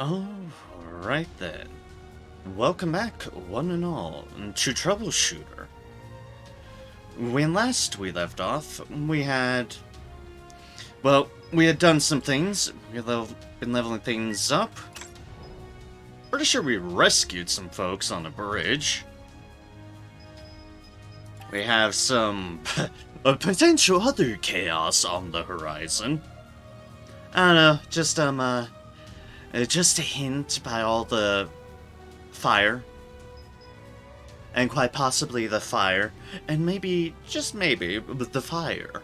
Alright then. Welcome back, one and all, to Troubleshooter. When last we left off, we had done some things. We've been leveling things up. Pretty sure we rescued some folks on a bridge. We have some potential other chaos on the horizon. I don't know, just a hint by all the fire. And quite possibly the fire. And maybe, just maybe, the fire.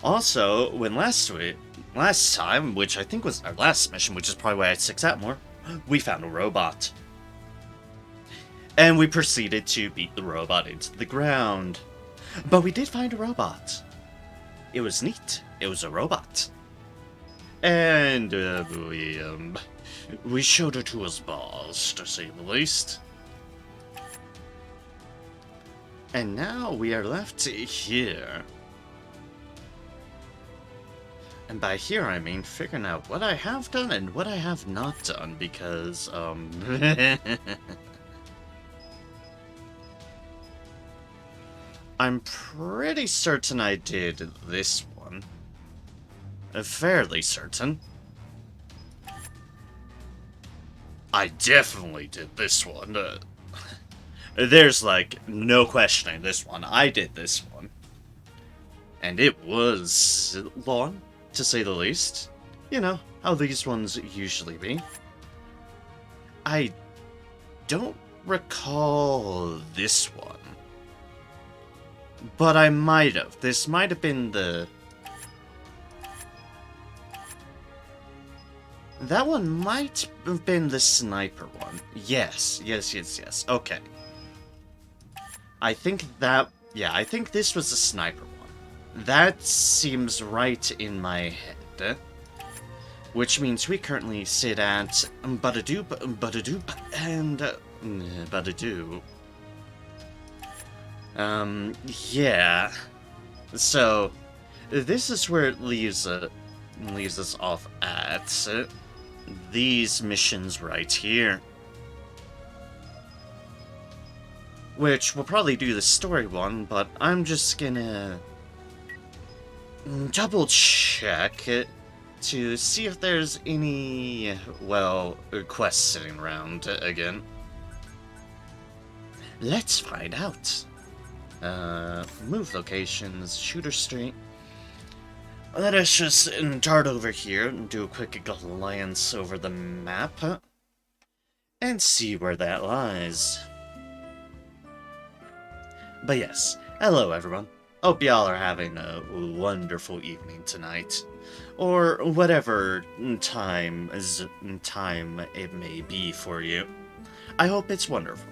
Also, when last time, which I think was our last mission, which is probably why it sticks out more, we found a robot. And we proceeded to beat the robot into the ground. But we did find a robot. It was neat. It was a robot. And we showed her to his boss, to say the least. And now we are left here. And by here I mean figuring out what I have done and what I have not done, because, I'm pretty certain I did this one. Fairly certain. I definitely did this one. There's, like, no questioning this one. I did this one. And it was long, to say the least. You know, how these ones usually be. I don't recall this one. But I might have. This might have been the... That one might have been the sniper one. Yes. Okay. I think that... Yeah, I think this was the sniper one. That seems right in my head. Which means we currently sit at... Badadoop, and... Badadoo. Yeah. So, this is where it leaves us off at these missions right here. Which we'll probably do the story one, but I'm just gonna double check it to see if there's any, well, quests sitting around again. Let's find out. Move locations, Shooter Street. Let us just dart over here and do a quick glance over the map and see where that lies. But yes, hello everyone. Hope y'all are having a wonderful evening tonight, or whatever time it may be for you. I hope it's wonderful.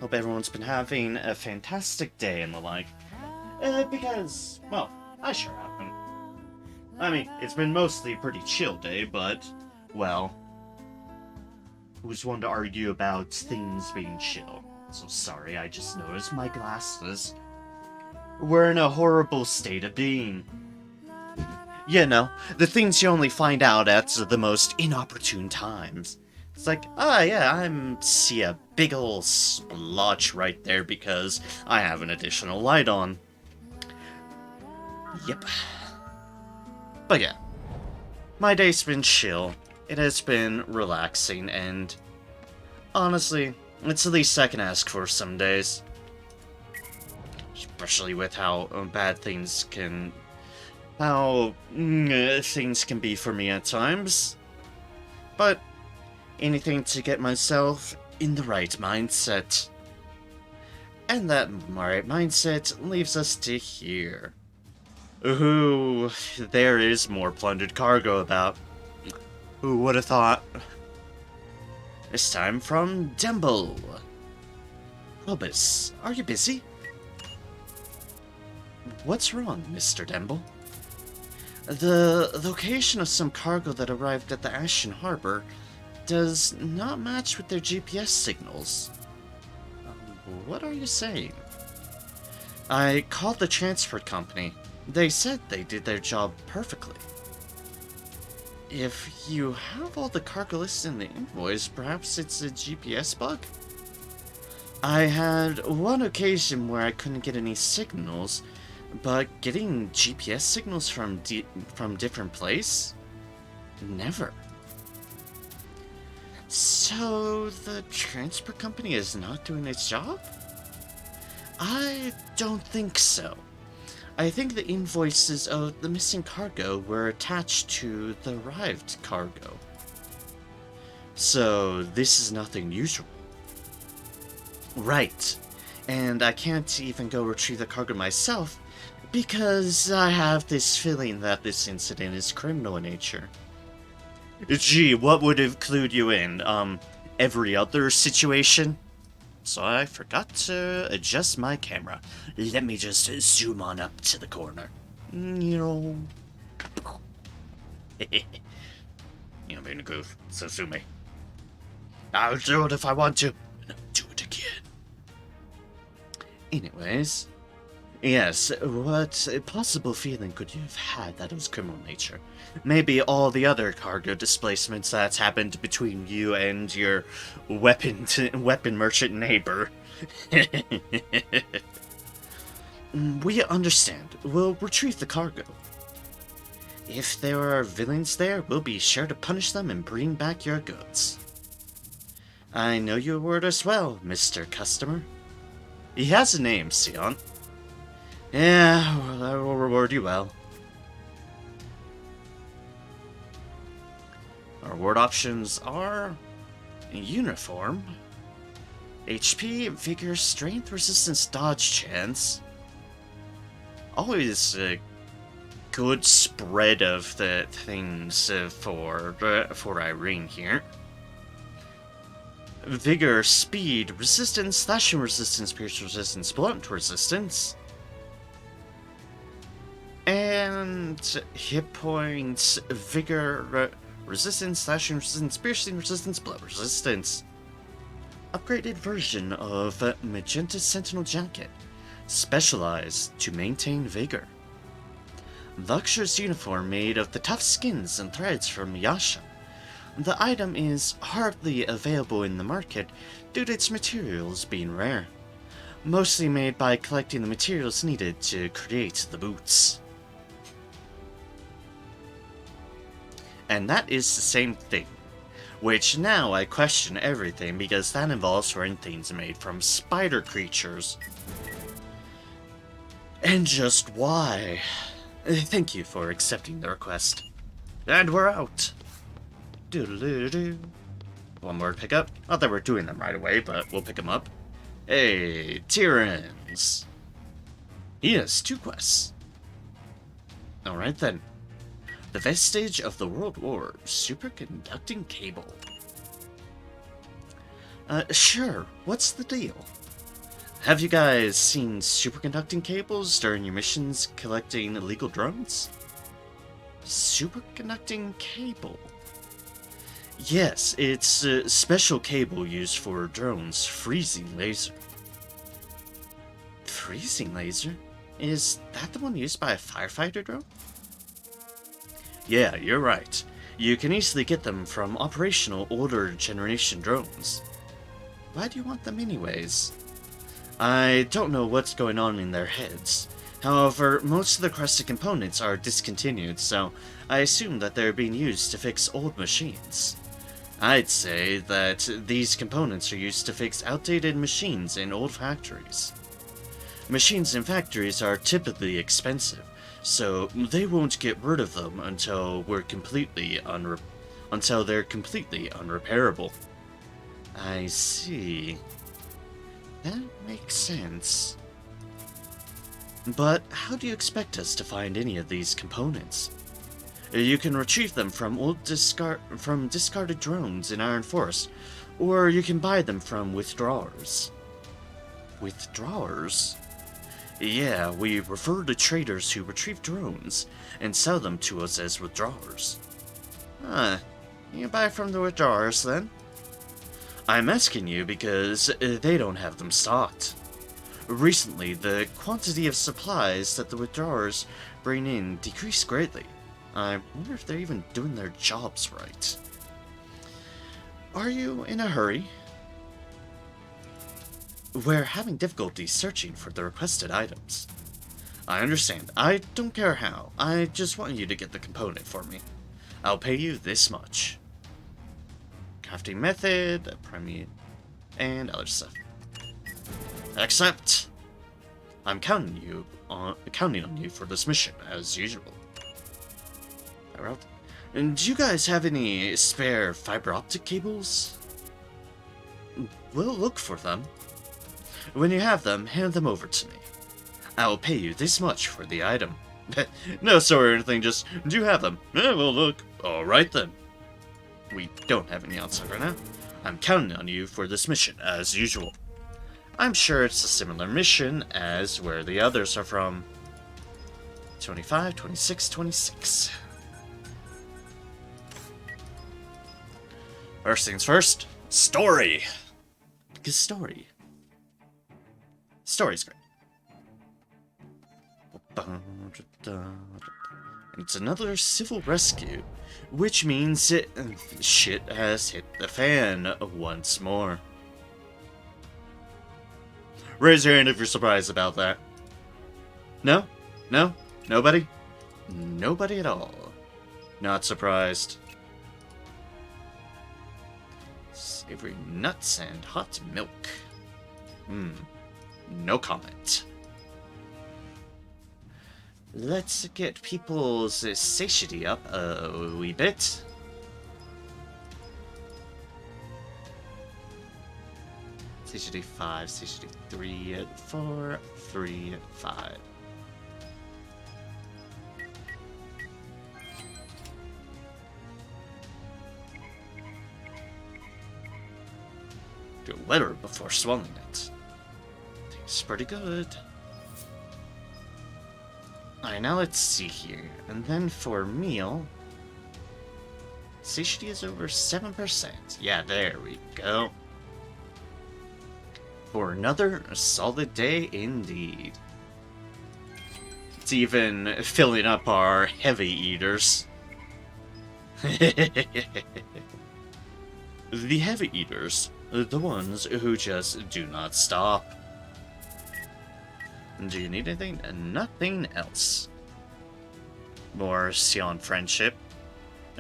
Hope everyone's been having a fantastic day and the like. Because, well, I sure have been. I mean, it's been mostly a pretty chill day, but, well, who's one to argue about things being chill? So sorry, I just noticed my glasses were in a horrible state of being. You know, the things you only find out at the most inopportune times. It's like, yeah, see a big ol' splotch right there because I have an additional light on. Yep. But yeah, my day's been chill. It has been relaxing, and honestly, it's the least I can ask for some days. Especially with how bad things can... things can be for me at times. But anything to get myself in the right mindset. And that right mindset leaves us to here. Ooh, there is more plundered cargo about. Who would have thought? This time from Demble. Robus, are you busy? What's wrong, Mr. Demble? The location of some cargo that arrived at the Ashen Harbor does not match with their GPS signals. What are you saying? I called the transport company. They said they did their job perfectly. If you have all the cargo lists in the invoice, perhaps it's a GPS bug? I had one occasion where I couldn't get any signals, but getting GPS signals from different place? Never. So the transport company is not doing its job? I don't think so. I think the invoices of the missing cargo were attached to the arrived cargo. So this is nothing usual. Right. And I can't even go retrieve the cargo myself because I have this feeling that this incident is criminal in nature. Gee, what would include you in? Every other situation? So I forgot to adjust my camera. Let me just zoom on up to the corner. You know... You know, being a goof, so sue me. I'll do it if I want to, and I'll do it again. Anyways... Yes, what possible feeling could you have had that it was criminal nature? Maybe all the other cargo displacements that's happened between you and your weapon merchant neighbor. We understand. We'll retrieve the cargo. If there are villains there, we'll be sure to punish them and bring back your goods. I know your word as well, Mr. Customer. He has a name, Sion. Yeah, well, I will reward you well. Our reward options are... Uniform, HP, Vigor, Strength, Resistance, Dodge chance. Always a good spread of the things for Irene here. Vigor, Speed, Resistance, Slashing Resistance, Pierce Resistance, Blunt Resistance. And hit points, Vigor, Resistance, Slashing Resistance, Piercing Resistance, Blood Resistance. Upgraded version of Magenta Sentinel Jacket, specialized to maintain vigor. Luxurious uniform made of the tough skins and threads from Yasha. The item is hardly available in the market due to its materials being rare, mostly made by collecting the materials needed to create the boots. And that is the same thing, which now I question everything because that involves wearing things made from spider creatures. And just why? Thank you for accepting the request. And we're out. Doodle-doo-doo. One more pickup. Not that we're doing them right away, but we'll pick them up. Hey, Tyrrans. He has 2 quests. Alright then. The Vestige of the World War, Superconducting Cable. Sure, what's the deal? Have you guys seen superconducting cables during your missions collecting illegal drones? Superconducting cable? Yes, it's a special cable used for drones' freezing laser. Freezing laser? Is that the one used by a firefighter drone? Yeah, you're right. You can easily get them from operational older generation drones. Why do you want them anyways? I don't know what's going on in their heads. However, most of the crusted components are discontinued, so I assume that they're being used to fix old machines. I'd say that these components are used to fix outdated machines in old factories. Machines in factories are typically expensive, so they won't get rid of them until they're completely unrepairable. I see. That makes sense. But how do you expect us to find any of these components? You can retrieve them from discarded drones in Iron Forest, or you can buy them from withdrawers. Withdrawers? Yeah, we refer to traders who retrieve drones and sell them to us as withdrawers. Huh. You buy from the withdrawers, then? I'm asking you because they don't have them stocked. Recently, the quantity of supplies that the withdrawers bring in decreased greatly. I wonder if they're even doing their jobs right. Are you in a hurry? We're having difficulty searching for the requested items. I understand. I don't care how. I just want you to get the component for me. I'll pay you this much. Crafting method, premium, and other stuff. Accept. I'm counting on you for this mission, as usual. Alright. And do you guys have any spare fiber optic cables? We'll look for them. When you have them, hand them over to me. I will pay you this much for the item. No sorry or anything, just, do you have them? Well, look. Alright then. We don't have any outside right now. I'm counting on you for this mission, as usual. I'm sure it's a similar mission as where the others are from. 25, 26, 26. First things first, story. Because story's great. It's another civil rescue, which means shit has hit the fan once more. Raise your hand if you're surprised about that. No? No? Nobody? Nobody at all. Not surprised. Savory nuts and hot milk. No comment. Let's get people's satiety up a wee bit. Satiety 5, satiety 3, 4, 3, 5. Do a wetter before swallowing it. Tastes pretty good. Alright, now let's see here. And then for meal, satiety is over 7%. Yeah, there we go. For another solid day indeed. It's even filling up our heavy eaters. The heavy eaters, the ones who just do not stop. Do you need anything? Nothing else. More Sion friendship.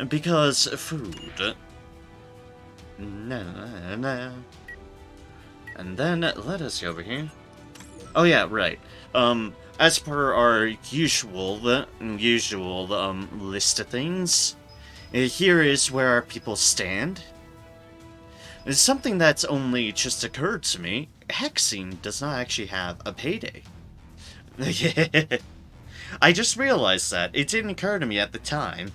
Because food. No. And then let us go over here. Oh yeah, right. As per our usual list of things, here is where our people stand. It's something that's only just occurred to me. Hexing does not actually have a payday. I just realized that. It didn't occur to me at the time.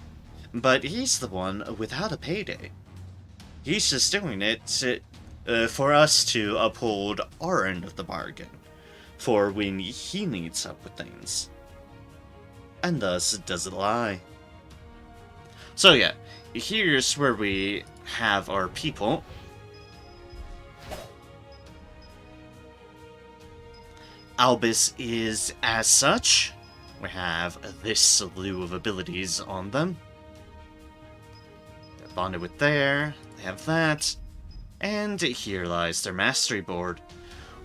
But he's the one without a payday. He's just doing it for us to uphold our end of the bargain. For when he needs help with things. And thus doesn't lie. So yeah, here's where we have our people. Albus is as such. We have this slew of abilities on them. They're bonded with there. They have that. And here lies their mastery board.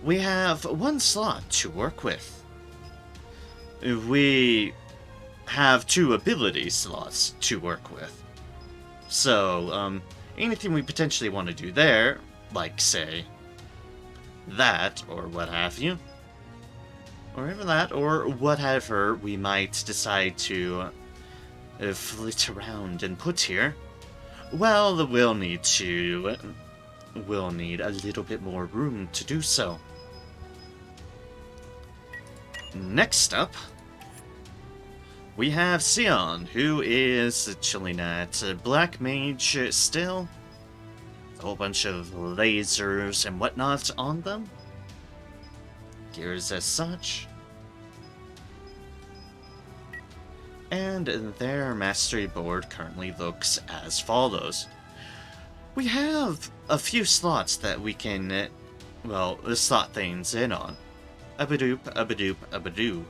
We have one slot to work with. We have 2 ability slots to work with. So, anything we potentially want to do there, like, say, that, or what have you, or even that, or whatever we might decide to flit around and put here, well, we'll need a little bit more room to do so. Next up, we have Sion, who is chilling at Black Mage still. A whole bunch of lasers and whatnot on them. Gears as such. And their mastery board currently looks as follows. We have a few slots that we can, well, slot things in on. Abadoop, abadoop, abadoo.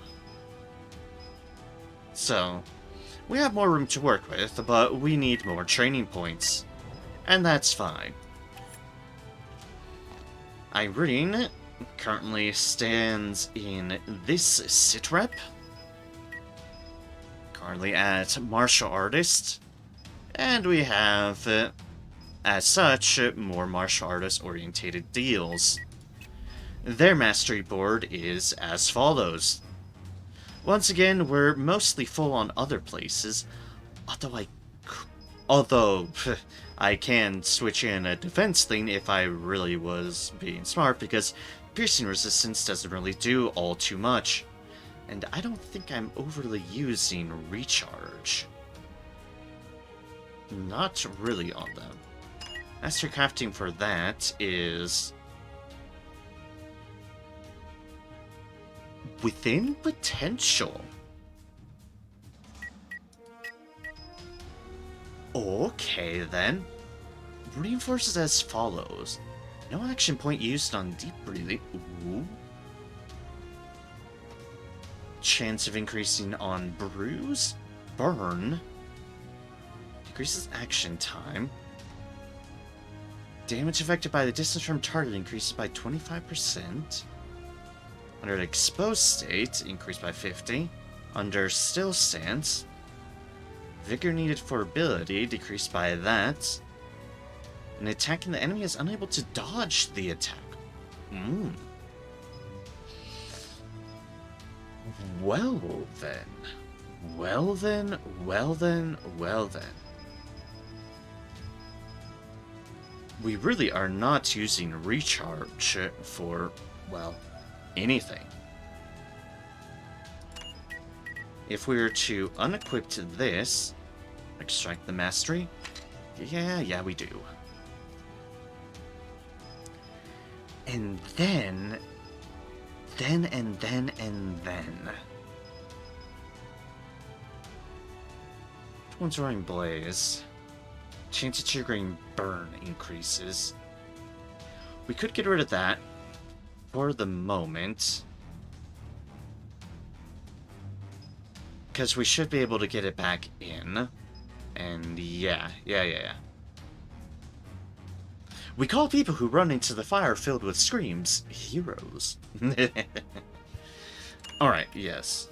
So, We have more room to work with, but we need more training points. And that's fine. Irene currently stands in this sitrep. Currently at martial artist. And we have, as such, more martial artist orientated deals. Their mastery board is as follows. Once again, we're mostly full on other places, although I can switch in a defense thing if I really was being smart, because piercing resistance doesn't really do all too much. And I don't think I'm overly using recharge. Not really on them. Master crafting for that is within potential. Okay, then. Reinforces as follows. No action point used on deep breathing. Ooh. Chance of increasing on bruise. Burn. Decreases action time. Damage affected by the distance from target increases by 25%. Under exposed state, increased by 50. Under still stance, vigor needed for ability decreased by that. And attacking the enemy is unable to dodge the attack. Well then. Well then, well then, well then. We really are not using recharge for, well, anything. If we were to unequip this, extract the mastery, yeah, we do. And then. Which one's running Blaze? Chance of triggering burn increases. We could get rid of that for the moment, because we should be able to get it back in. And yeah. We call people who run into the fire filled with screams heroes. Alright, yes.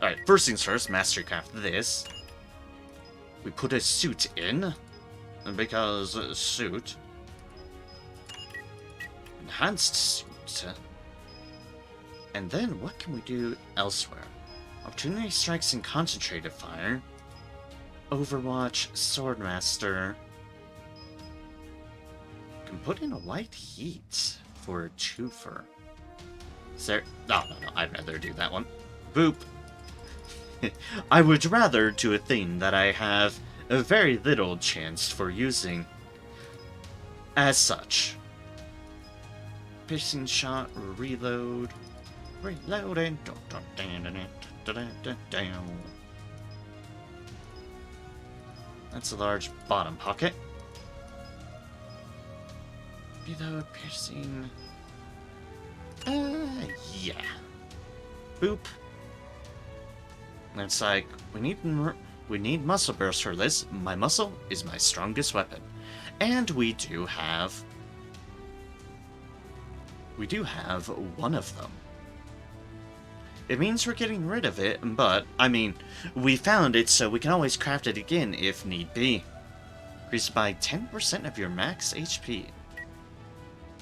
Alright, first things first, mastercraft this. We put a suit in, because suit. Enhanced suit. And then what can we do elsewhere? Opportunity strikes and concentrated fire. Overwatch, Swordmaster. Can put in a white heat for a twofer. Is there? No, I'd rather do that one. Boop. I would rather do a thing that I have a very little chance for using. As such. Piercing shot, reload. Reloading. That's a large bottom pocket. Reload, piercing. Yeah. Boop. And it's like, we need muscle burst for this. My muscle is my strongest weapon. And we do have one of them. It means we're getting rid of it, but, I mean, we found it, so we can always craft it again if need be. Increased by 10% of your max HP.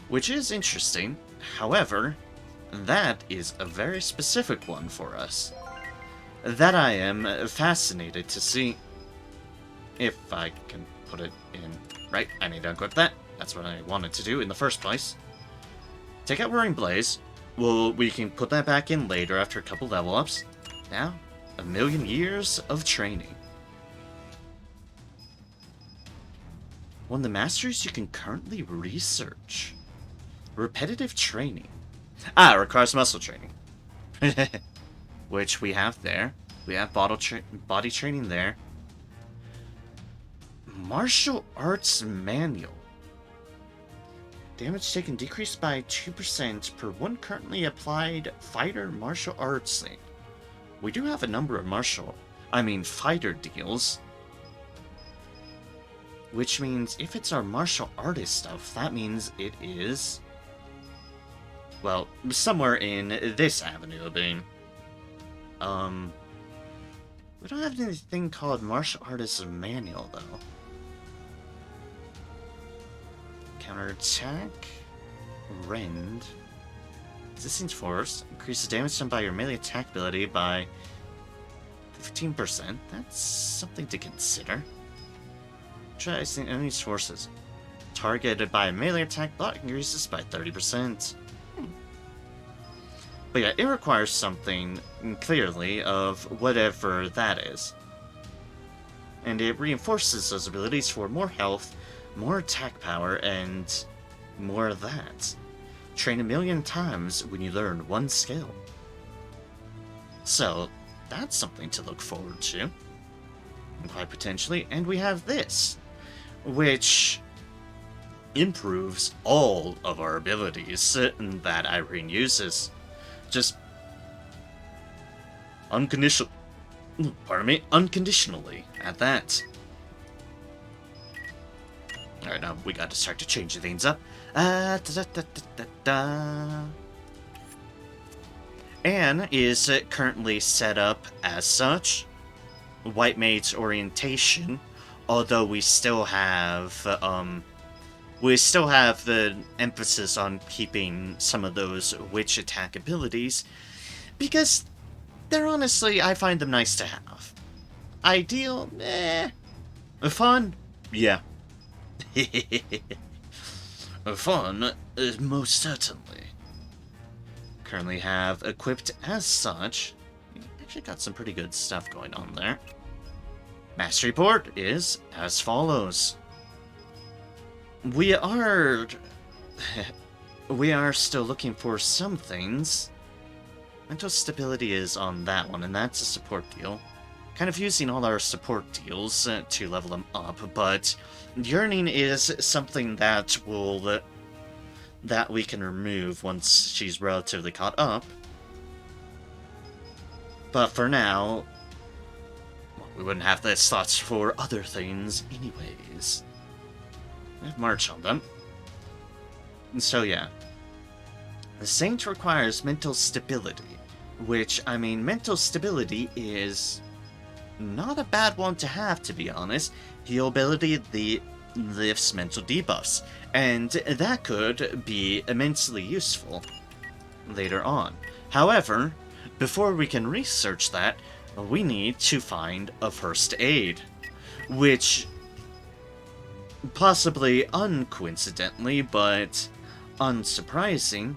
Which is interesting. However, that is a very specific one for us. That I am fascinated to see. If I can put it in. Right, I need to equip that. That's what I wanted to do in the first place. Take out Roaring Blaze. Well, we can put that back in later after a couple level ups. Now, 1,000,000 years of training. One of the masteries you can currently research. Repetitive training. Ah, it requires muscle training. Which we have there. We have body training there. Martial Arts Manual. Damage taken decreased by 2% per one currently applied fighter martial arts thing. We do have a number of fighter deals. Which means if it's our martial artist stuff, that means it is, well, somewhere in this avenue of being. We don't have anything called martial artist manual, though. Counterattack. Rend. Resistance force. Increases damage done by your melee attack ability by 15%. That's something to consider. Try enemy's forces. Targeted by a melee attack block increases by 30%. But yeah, it requires something, clearly, of whatever that is. And it reinforces those abilities for more health, more attack power, and more of that. Train 1,000,000 times when you learn one skill. So, that's something to look forward to. Quite potentially. And we have this, which improves all of our abilities that Irene uses. Just unconditionally at that. Alright, now we got to start to change things up. Anne is currently set up as such. White Maid's orientation, although we still have the emphasis on keeping some of those witch attack abilities, because they're honestly, I find them nice to have. Ideal? Fun? Yeah. Fun? Most certainly. Currently have equipped as such. Actually got some pretty good stuff going on there. Mastery report is as follows. We are still looking for some things. Mental stability is on that one, and that's a support deal. Kind of using all our support deals to level them up, but yearning is something that we can remove once she's relatively caught up. But for now, well, we wouldn't have the slots for other things anyways. We have March on them. And so yeah. The Saint requires mental stability, which, mental stability is not a bad one to have, to be honest. Heal ability lifts mental debuffs, and that could be immensely useful later on. However, before we can research that, we need to find a first aid, which, possibly uncoincidentally, but unsurprising,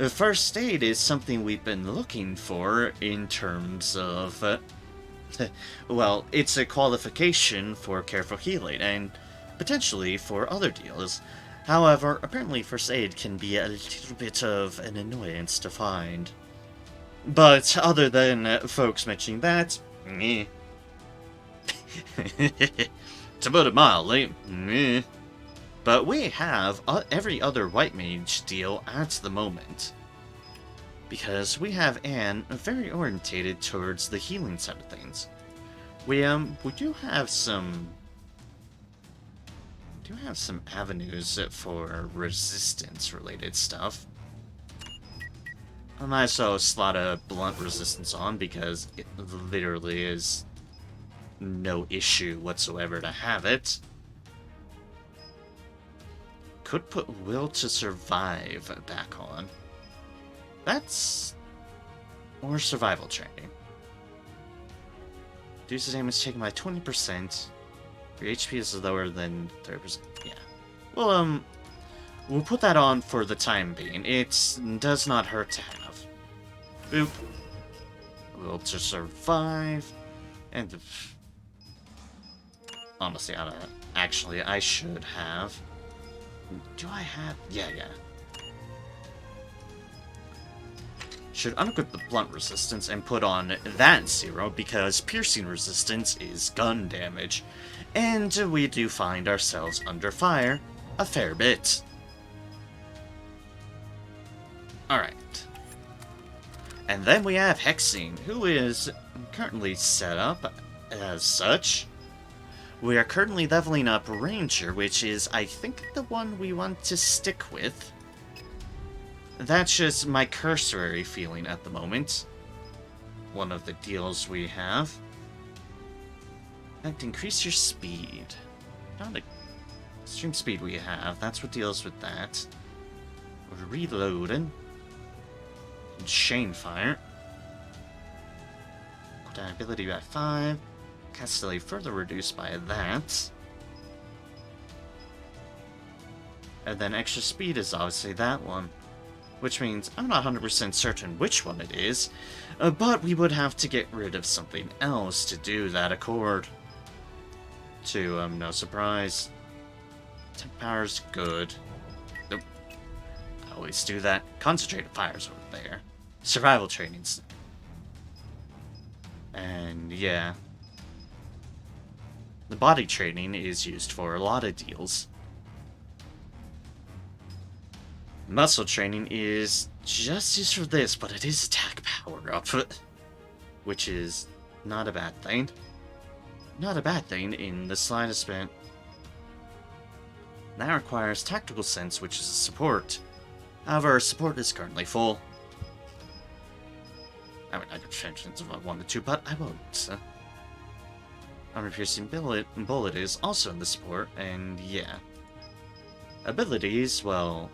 first aid is something we've been looking for in terms of, well, it's a qualification for careful healing, and potentially for other deals. However, apparently first aid can be a little bit of an annoyance to find. But other than folks mentioning that, meh. To put it mildly, meh. But we have every other White Mage deal at the moment. Because we have Anne very orientated towards the healing side of things. We do have some avenues for resistance-related stuff. I might as well slot a blunt resistance on, because it literally is no issue whatsoever to have it. Could put Will to Survive back on. That's... or survival training. Reduces damage taken by 20%. Your HP is lower than 30%. Yeah. Well, we'll put that on for the time being. It does not hurt to have. Boop. Will to Survive. And... honestly, I should have... do I have... yeah. Should unequip the blunt resistance and put on that 0, because piercing resistance is gun damage. And we do find ourselves under fire a fair bit. Alright. And then we have Hexing, who is currently set up as such. We are currently leveling up Ranger, which is, I think, the one we want to stick with. That's just my cursory feeling at the moment. One of the deals we have. In fact, increase your speed. Not the extreme speed we have. That's what deals with that. Reloading. Chain fire. Cooldown ability by 5. Cast delay further reduced by that. And then extra speed is obviously that one. Which means I'm not 100% certain which one it is, but we would have to get rid of something else to do that accord. To, no surprise. Tech power's good. Nope. I always do that. Concentrated fire's over there. Survival training's. And yeah. The body training is used for a lot of deals. Muscle training is just used for this, but it is attack power up, which is not a bad thing. Not a bad thing in the slightest bit. That requires tactical sense, which is a support. However, support is currently full. I mean, I could change things if I wanted to, but I won't. Armor-piercing bullet is also in the support, and yeah. Abilities, well,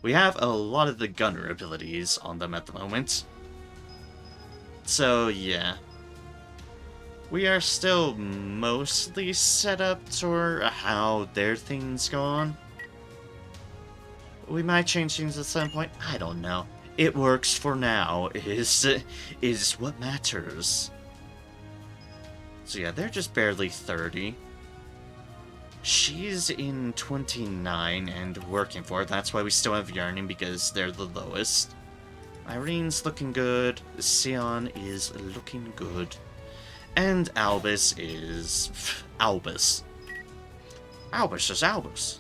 we have a lot of the gunner abilities on them at the moment. So, yeah. We are still mostly set up for how their things go on. We might change things at some point. I don't know. It works for now, is what matters. So yeah, they're just barely 30. She's in 29 and working for it. That's why we still have Yearning, because they're the lowest. Irene's looking good. Sion is looking good. And Albus is... Albus. Albus is Albus.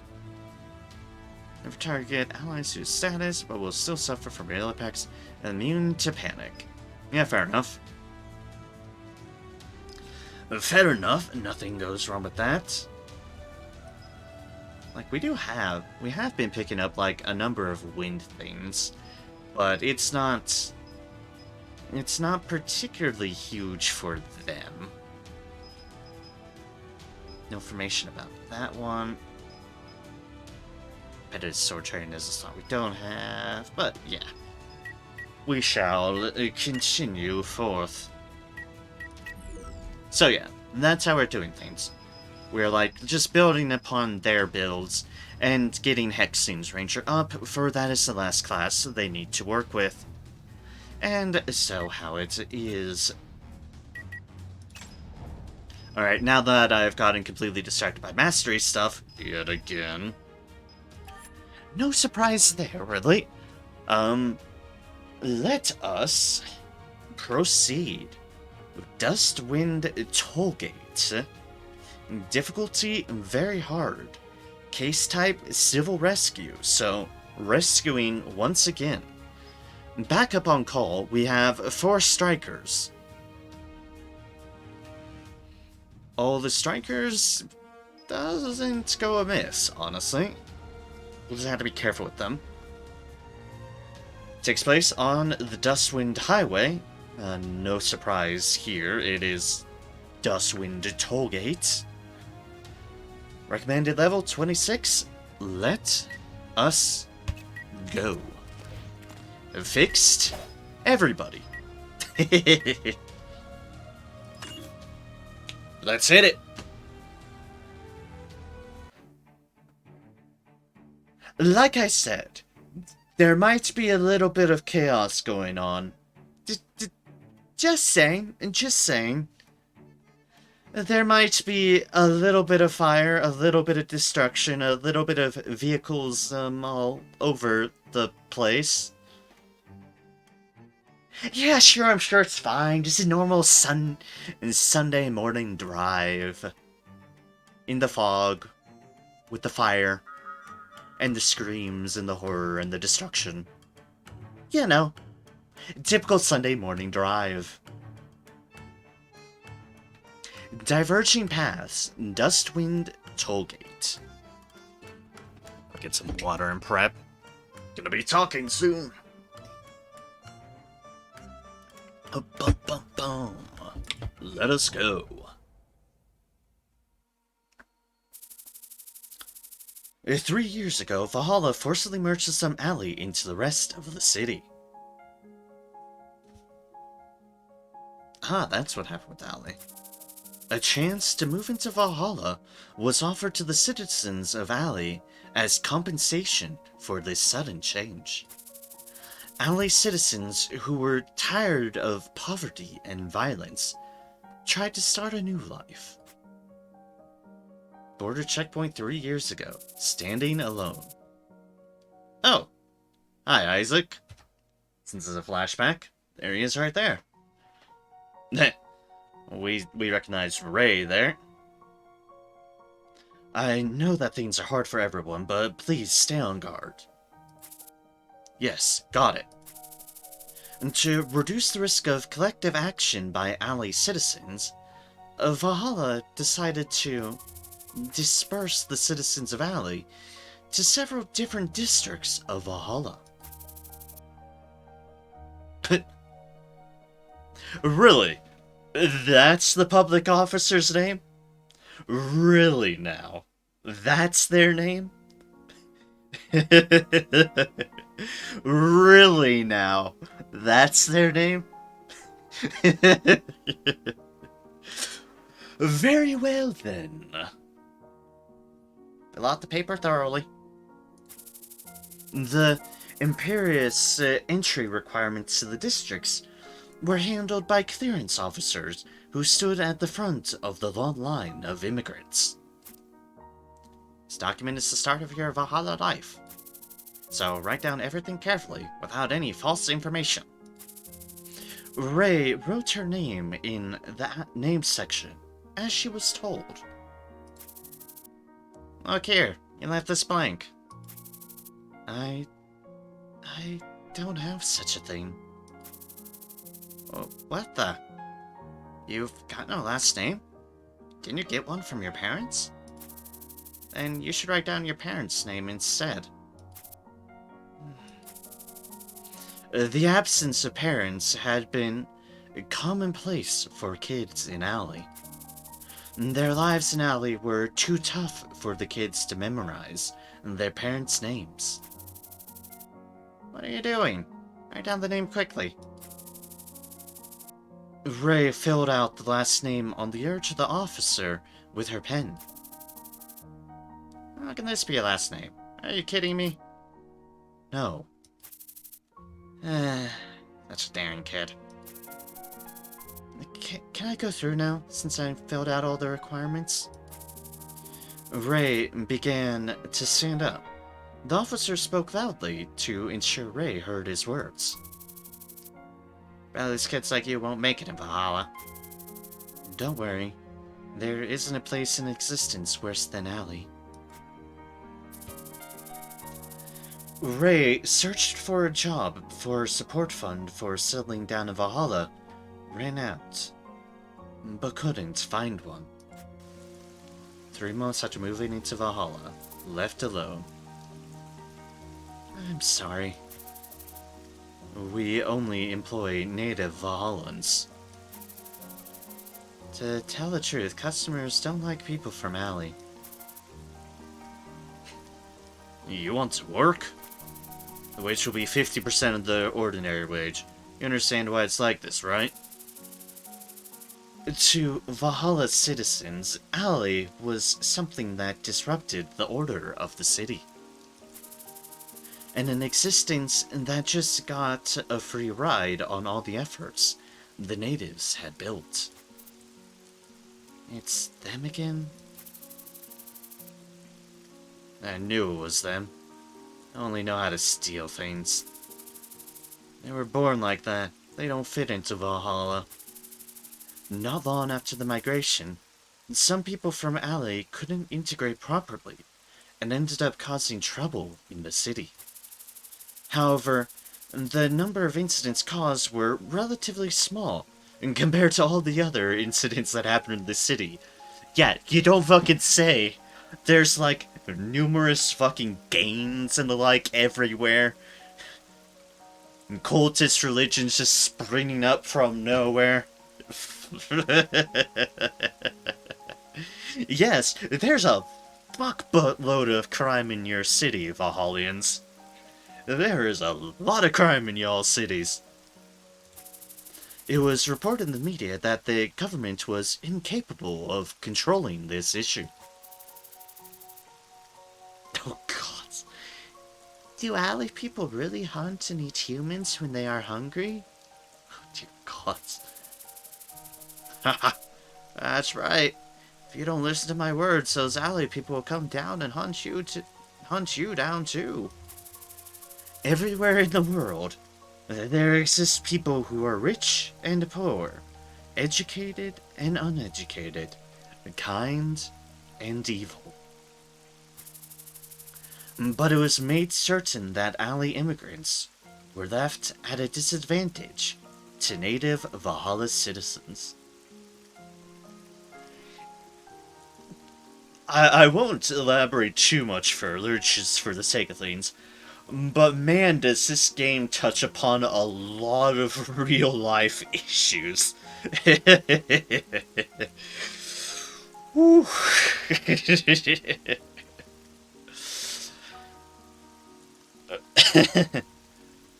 Never target allies whose status, but will still suffer from real effects and immune to panic. Yeah, fair enough. Fair enough. Nothing goes wrong with that. Like, we have been picking up, like, a number of wind things, but it's not particularly huge for them. No information about that one. Competitive sword training is a slot we don't have, but yeah. We shall continue forth. So yeah, that's how we're doing things. We're like just building upon their builds and getting Hexing's Ranger up, for that is the last class they need to work with. And so how it is. Alright, now that I've gotten completely distracted by mastery stuff, yet again. No surprise there, really. Let us proceed. Dustwind Tollgate. Difficulty, very hard. Case type, civil rescue, so rescuing once again. Back up on call, we have 4 strikers. All the strikers doesn't go amiss, honestly. We'll just have to be careful with them. Takes place on the Dustwind Highway. No surprise here, it is Dustwind Tollgate. Recommended level 26. Let us go. Fixed everybody. Let's hit it. Like I said, there might be a little bit of chaos going on. Just saying, just saying. There might be a little bit of fire, a little bit of destruction, a little bit of vehicles all over the place. Yeah, sure, I'm sure it's fine. Just a normal Sunday morning drive. In the fog. With the fire. And the screams and the horror and the destruction. You know. Typical Sunday morning drive. Diverging paths, Dustwind Tollgate. I'll get some water and prep. Gonna be talking soon. Bum, bum, bum. Let us go. 3 years ago, Valhalla forcibly merged some alley into the rest of the city. Ah, that's what happened with Alley. A chance to move into Valhalla was offered to the citizens of Alley as compensation for this sudden change. Alley citizens who were tired of poverty and violence tried to start a new life. Border checkpoint 3 years ago, standing alone. Oh, hi Isaac. Since it's a flashback, there he is right there. we recognize Ray there. I know that things are hard for everyone, but please stay on guard. Yes, got it. And to reduce the risk of collective action by Alley citizens, Valhalla decided to disperse the citizens of Alley to several different districts of Valhalla. Really? That's the public officer's name? Really now? That's their name? Really now? That's their name? Very well then. Fill out the paper thoroughly. The imperious entry requirements to the districts were handled by clearance officers who stood at the front of the long line of immigrants. This document is the start of your Valhalla life, so write down everything carefully without any false information. Ray wrote her name in the name section, as she was told. Look here, you left this blank. I don't have such a thing. Oh, what the? You've got no last name? Didn't you get one from your parents? Then you should write down your parents' name instead. The absence of parents had been commonplace for kids in Alley. Their lives in Alley were too tough for the kids to memorize their parents' names. What are you doing? Write down the name quickly. Ray filled out the last name on the urge of the officer with her pen. How can this be a last name? Are you kidding me? No. That's a daring kid. Can I go through now, since I filled out all the requirements? Ray began to stand up. The officer spoke loudly to ensure Ray heard his words. These kids like you won't make it in Valhalla. Don't worry. There isn't a place in existence worse than Alley. Ray searched for a job for a support fund for settling down in Valhalla, ran out, but couldn't find one. 3 months after moving into Valhalla, left alone. I'm sorry. We only employ native Valhallans. To tell the truth, customers don't like people from Alley. You want to work? The wage will be 50% of the ordinary wage. You understand why it's like this, right? To Valhalla citizens, Alley was something that disrupted the order of the city. And an existence that just got a free ride on all the efforts the natives had built. It's them again? I knew it was them. They only know how to steal things. They were born like that. They don't fit into Valhalla. Not long after the migration, some people from Alley couldn't integrate properly and ended up causing trouble in the city. However, the number of incidents caused were relatively small And compared to all the other incidents that happened in the city. Yeah, you don't fucking say. There's like numerous fucking gangs and the like everywhere. And cultist religions just springing up from nowhere. Yes, there's a fuck buttload of crime in your city, Valhallians. There is a lot of crime in y'all cities. It was reported in the media that the government was incapable of controlling this issue. Oh god. Do alley people really hunt and eat humans when they are hungry? Oh dear god. Haha. That's right. If you don't listen to my words, those alley people will come down and hunt you down too. Everywhere in the world, there exist people who are rich and poor, educated and uneducated, kind and evil. But it was made certain that alley immigrants were left at a disadvantage to native Valhalla citizens. I won't elaborate too much further, just for the sake of things, but man, does this game touch upon a lot of real-life issues. Whew.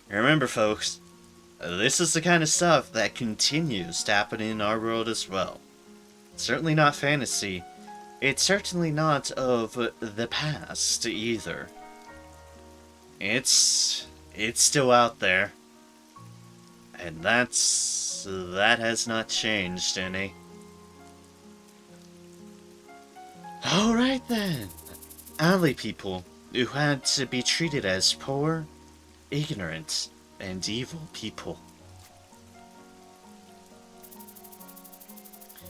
Remember, folks, this is the kind of stuff that continues to happen in our world as well. It's certainly not fantasy. It's certainly not of the past, either. It's still out there. And that has not changed any. Alright then. Alley people who had to be treated as poor, ignorant, and evil people.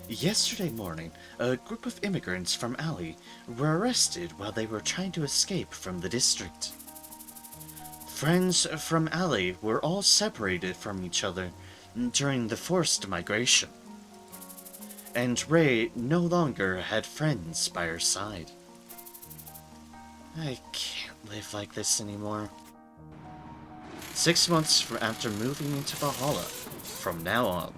Yesterday morning, a group of immigrants from Alley were arrested while they were trying to escape from the district. Friends from Alley were all separated from each other during the forced migration, and Ray no longer had friends by her side. I can't live like this anymore. 6 months after moving into Valhalla, from now on.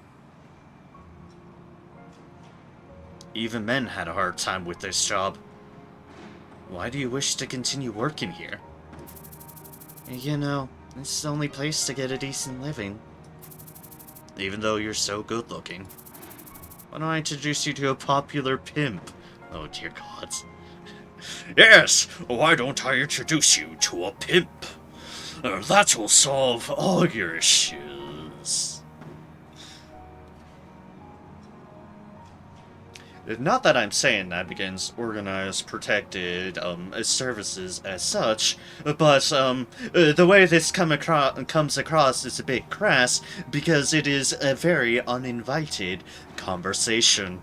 Even men had a hard time with this job. Why do you wish to continue working here? You know, it's the only place to get a decent living. Even though you're so good looking. Why don't I introduce you to a popular pimp? Oh dear god. Yes, why don't I introduce you to a pimp? That will solve all your issues. Not that I'm saying that against organized, protected, services as such, but, the way this comes across is a bit crass, because it is a very uninvited conversation.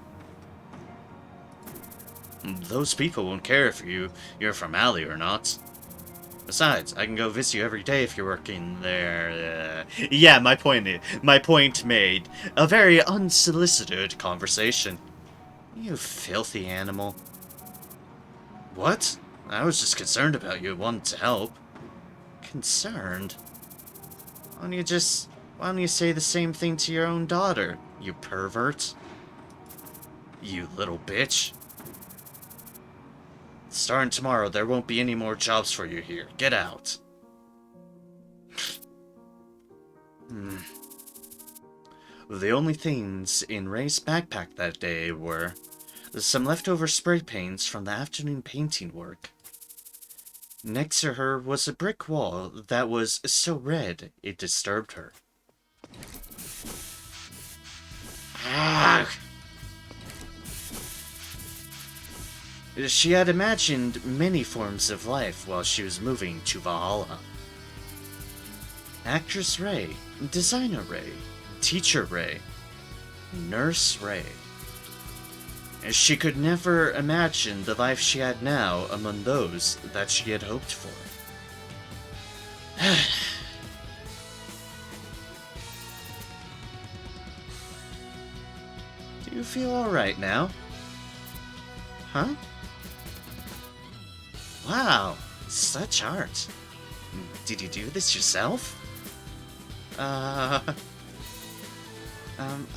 Those people won't care if you're from Alley or not. Besides, I can go visit you every day if you're working there. Yeah, my point made. A very unsolicited conversation. You filthy animal. What? I was just concerned about you and wanted to help. Concerned? Why don't you say the same thing to your own daughter, you pervert? You little bitch. Starting tomorrow, there won't be any more jobs for you here. Get out. The only things in Ray's backpack that day were some leftover spray paints from the afternoon painting work. Next to her was a brick wall that was so red it disturbed her. She had imagined many forms of life while she was moving to Valhalla. Actress Ray, Designer Ray, Teacher Ray, Nurse Ray. She could never imagine the life she had now among those that she had hoped for. You feel alright now? Huh? Wow, such art. Did you do this yourself? I'm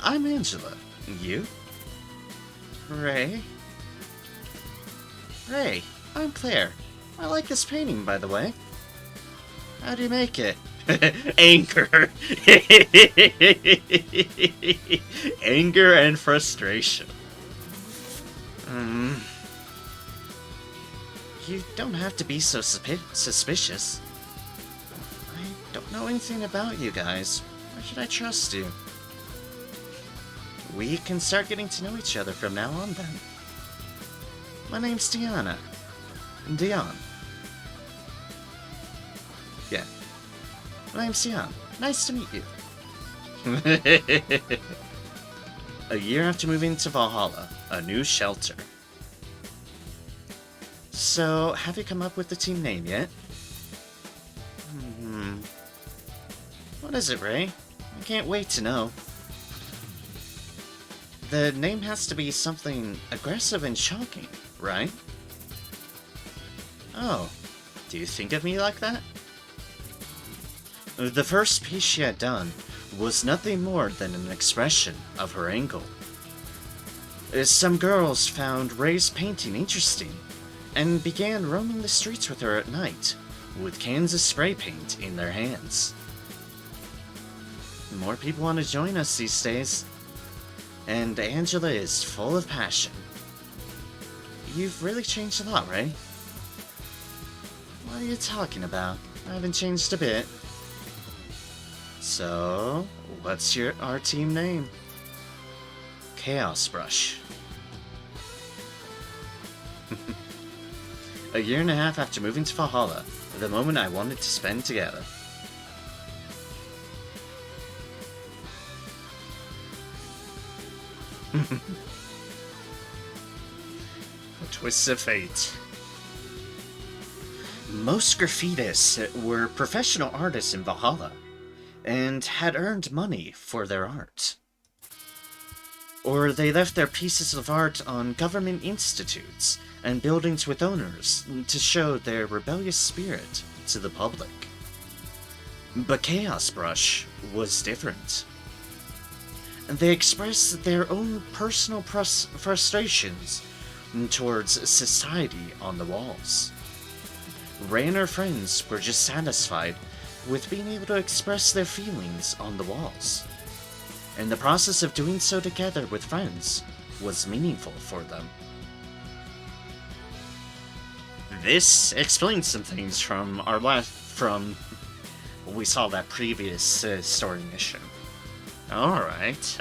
Angela. You? Ray? Ray, I'm Claire. I like this painting, by the way. How do you make it? Anger. Anger and frustration. You don't have to be so suspicious. I don't know anything about you guys. Why should I trust you? We can start getting to know each other from now on, then. My name's Diana. Dion. Yeah. My name's Dion. Nice to meet you. A year after moving to Valhalla, a new shelter. So, have you come up with the team name yet? What is it, Ray? I can't wait to know. The name has to be something aggressive and shocking, right? Oh, do you think of me like that? The first piece she had done was nothing more than an expression of her anger. Some girls found Ray's painting interesting and began roaming the streets with her at night, with cans of spray paint in their hands. More people want to join us these days, and Angela is full of passion. You've really changed a lot, Ray. What are you talking about? I haven't changed a bit. So, what's our team name? Chaos Brush. A year and a half after moving to Valhalla, the moment I wanted to spend together. A twist of fate. Most graffitists were professional artists in Valhalla, and had earned money for their art. Or they left their pieces of art on government institutes and buildings with owners to show their rebellious spirit to the public. But Chaos Brush was different. They expressed their own personal frustrations towards society on the walls. Ray and her friends were just satisfied with being able to express their feelings on the walls, and the process of doing so together with friends was meaningful for them. This explains some things from we saw that previous story mission. Alright.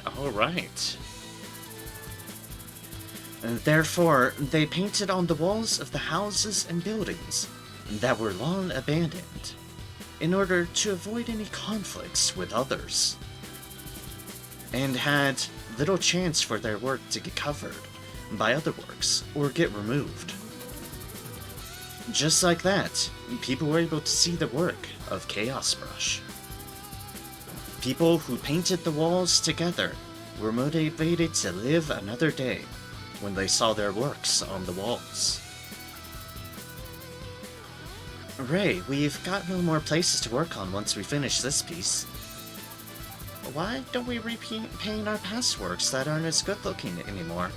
Therefore, they painted on the walls of the houses and buildings that were long abandoned, in order to avoid any conflicts with others, and had little chance for their work to get covered by other works or get removed. Just like that, people were able to see the work of Chaos Brush. People who painted the walls together were motivated to live another day when they saw their works on the walls. Ray, we've got no more places to work on once we finish this piece. Why don't we repaint our past works that aren't as good looking anymore?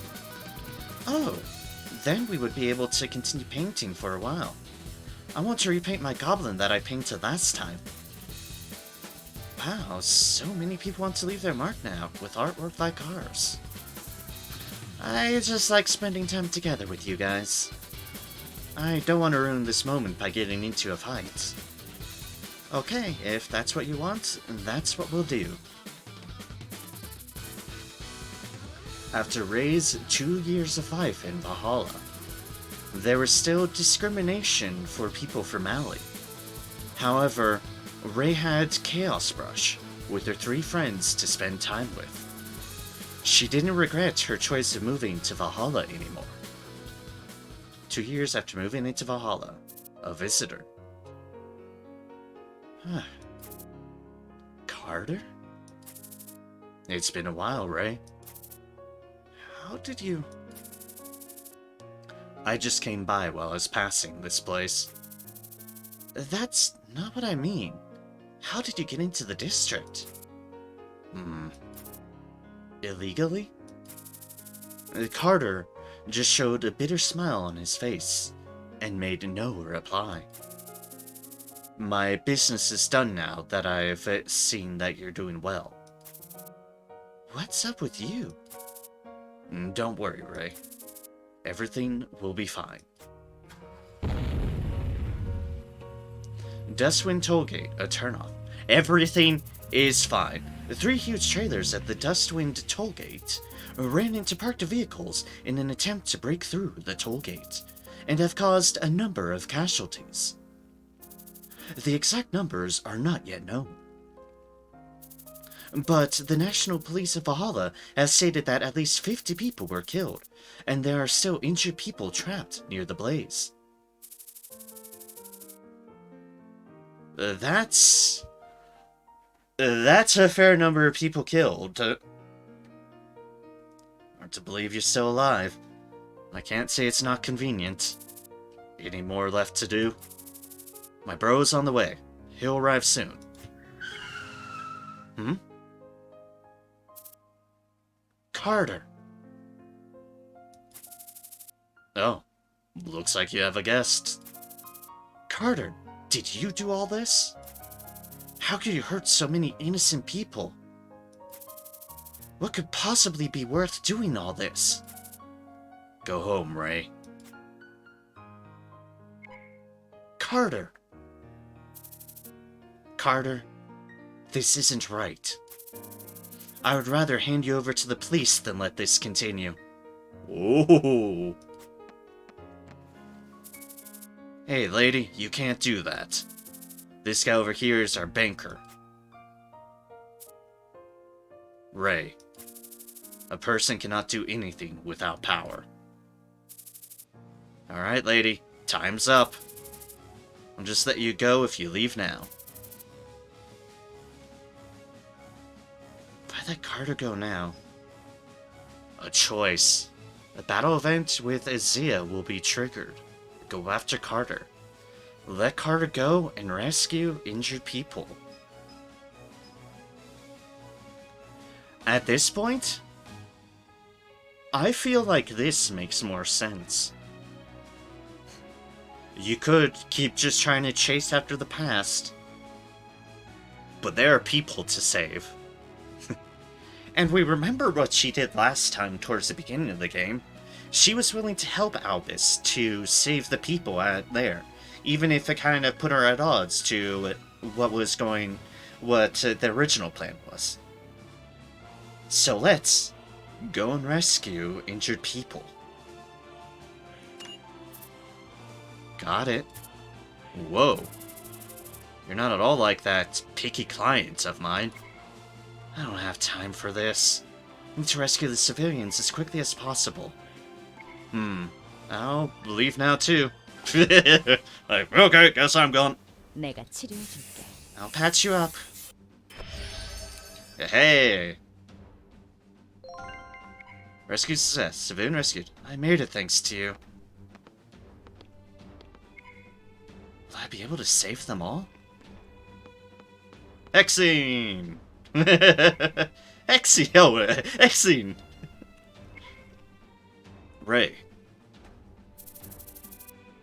Oh, then we would be able to continue painting for a while. I want to repaint my goblin that I painted last time. Wow, so many people want to leave their mark now with artwork like ours. I just like spending time together with you guys. I don't want to ruin this moment by getting into a fight. Okay, if that's what you want, that's what we'll do. After Ray's 2 years of life in Valhalla, there was still discrimination for people from Mali. However, Ray had Chaos Brush with her 3 friends to spend time with. She didn't regret her choice of moving to Valhalla anymore. 2 years after moving into Valhalla, a visitor. Carter? It's been a while, Ray. How did you... I just came by while I was passing this place. That's not what I mean. How did you get into the district? Illegally? Carter just showed a bitter smile on his face and made no reply. My business is done now that I've seen that you're doing well. What's up with you? Don't worry, Ray. Everything will be fine. Dustwind Tollgate, a turnoff. Everything is fine. The 3 huge trailers at the Dustwind Tollgate ran into parked vehicles in an attempt to break through the tollgate, and have caused a number of casualties. The exact numbers are not yet known. But the National Police of Valhalla has stated that at least 50 people were killed, and there are still injured people trapped near the blaze. That's a fair number of people killed. Hard to believe you're still alive. I can't say it's not convenient. Any more left to do? My bro's on the way. He'll arrive soon. Carter. Oh, looks like you have a guest. Carter, did you do all this? How could you hurt so many innocent people? What could possibly be worth doing all this? Go home, Ray. Carter. Carter, this isn't right. I would rather hand you over to the police than let this continue. Oh. Hey, lady, you can't do that. This guy over here is our banker. Ray. A person cannot do anything without power. Alright, lady. Time's up. I'll just let you go if you leave now. Why'd let Carter go now? A choice. A battle event with Azia will be triggered. Go after Carter. Let Carter go and rescue injured people. At this point, I feel like this makes more sense. You could keep just trying to chase after the past, but there are people to save. And we remember what she did last time towards the beginning of the game. She was willing to help Albus to save the people out there, even if it kind of put her at odds to what the original plan was. So let's go and rescue injured people. Got it. Whoa. You're not at all like that picky client of mine. I don't have time for this. I need to rescue the civilians as quickly as possible. I'll leave now too. Like, okay, guess I'm gone. I'll patch you up. Hey! Rescue success. Civilian rescued. I made it thanks to you. Will I be able to save them all? Hexing! Hexing! Oh, Hexing! Ray.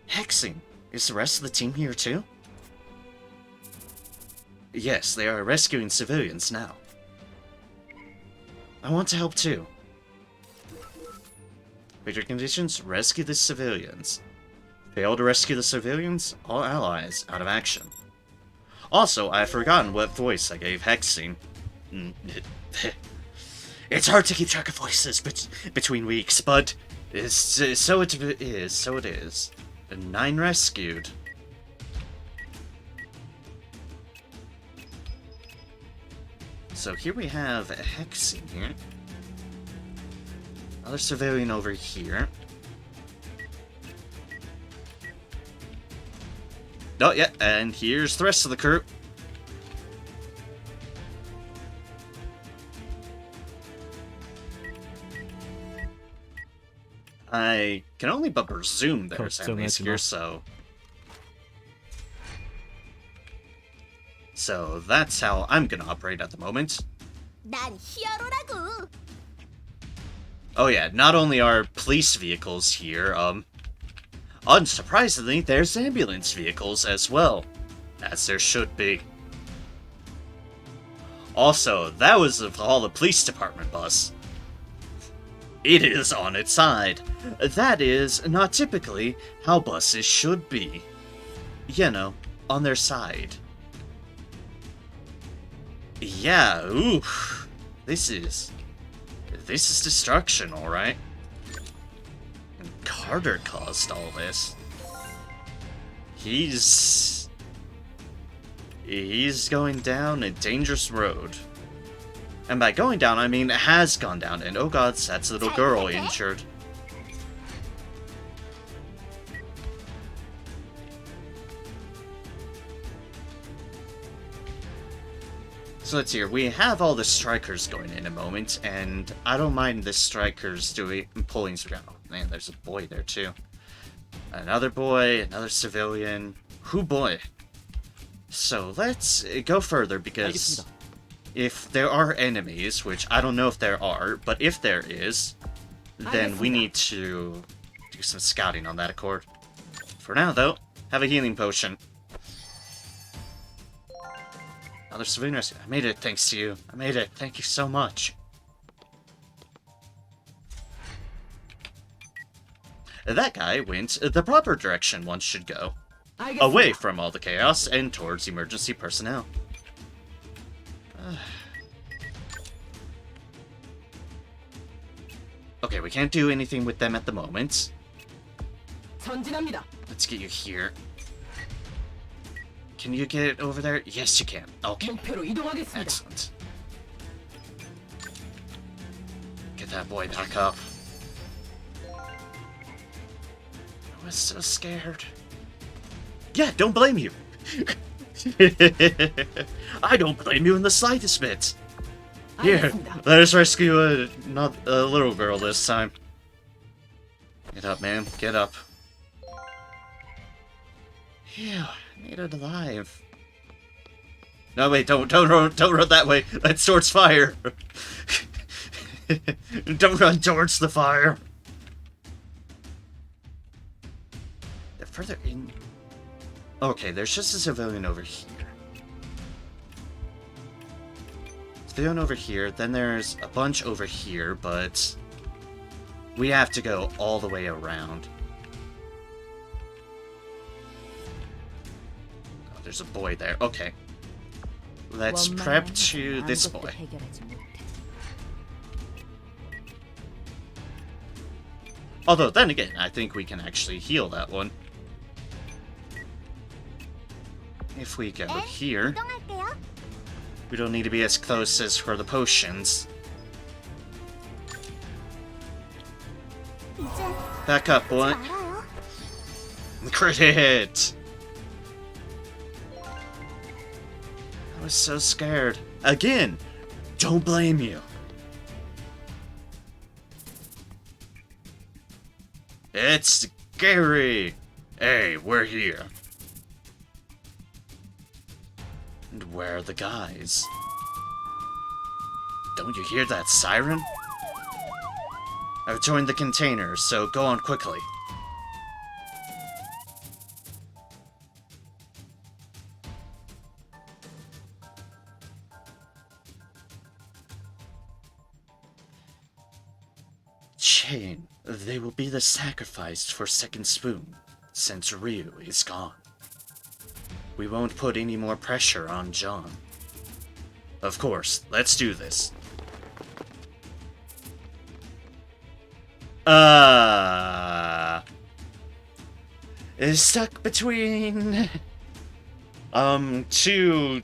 Hexing! Is the rest of the team here too? Yes, they are rescuing civilians now. I want to help too. Major conditions, rescue the civilians. Fail to rescue the civilians, all allies out of action. Also, I've forgotten what voice I gave Hexing. It's hard to keep track of voices between weeks, but so it is. 9 rescued. So here we have Hexing here. Another civilian over here. Oh, yeah, and here's the rest of the crew. I can only but presume there's enemies 걱정하지 마. here, so that's how I'm gonna operate at the moment. 난 히어로라고. Oh yeah, not only are police vehicles here, unsurprisingly, there's ambulance vehicles as well, as there should be. Also, that was all the police department bus. It is on its side. That is not typically how buses should be. You know, on their side. Yeah, oof. This is destruction, alright. And Carter caused all this. He's going down a dangerous road. And by going down, I mean has gone down. And oh god, that's a little girl injured. So let's see here. We have all the strikers going in a moment, and I don't mind the strikers pulling through. Oh man, there's a boy there too. Another boy, another civilian. Who boy? So let's go further, because if there are enemies, which I don't know if there are, but if there is, then we need to do some scouting on that accord. For now, though, have a healing potion. Another civilian rescue. I made it thanks to you. I made it. Thank you so much. That guy went the proper direction one should go. Away from all the chaos and towards emergency personnel. Okay, we can't do anything with them at the moment. Let's get you here. Can you get over there? Yes, you can. Okay. Excellent. Get that boy back up. I was so scared. Yeah, don't blame you. I don't blame you in the slightest bit. Here, let us rescue a little girl this time. Get up, man. Get up. Phew, made it alive. No, wait, don't run that way. That's towards fire. Don't run towards the fire. They're further in. Okay, there's just a civilian over here. Civilian over here, then there's a bunch over here, but we have to go all the way around. Oh, there's a boy there. Okay. Let's prep to this boy. Although, then again, I think we can actually heal that one. If we go here, we don't need to be as close as for the potions. Back up, boy. Crit hit! I was so scared. Again, don't blame you. It's scary. Hey, we're here. And where are the guys? Don't you hear that siren? I've joined the container, so go on quickly. Chain, they will be the sacrifice for Second Spoon, since Ryu is gone. We won't put any more pressure on John. Of course, let's do this. Is stuck between two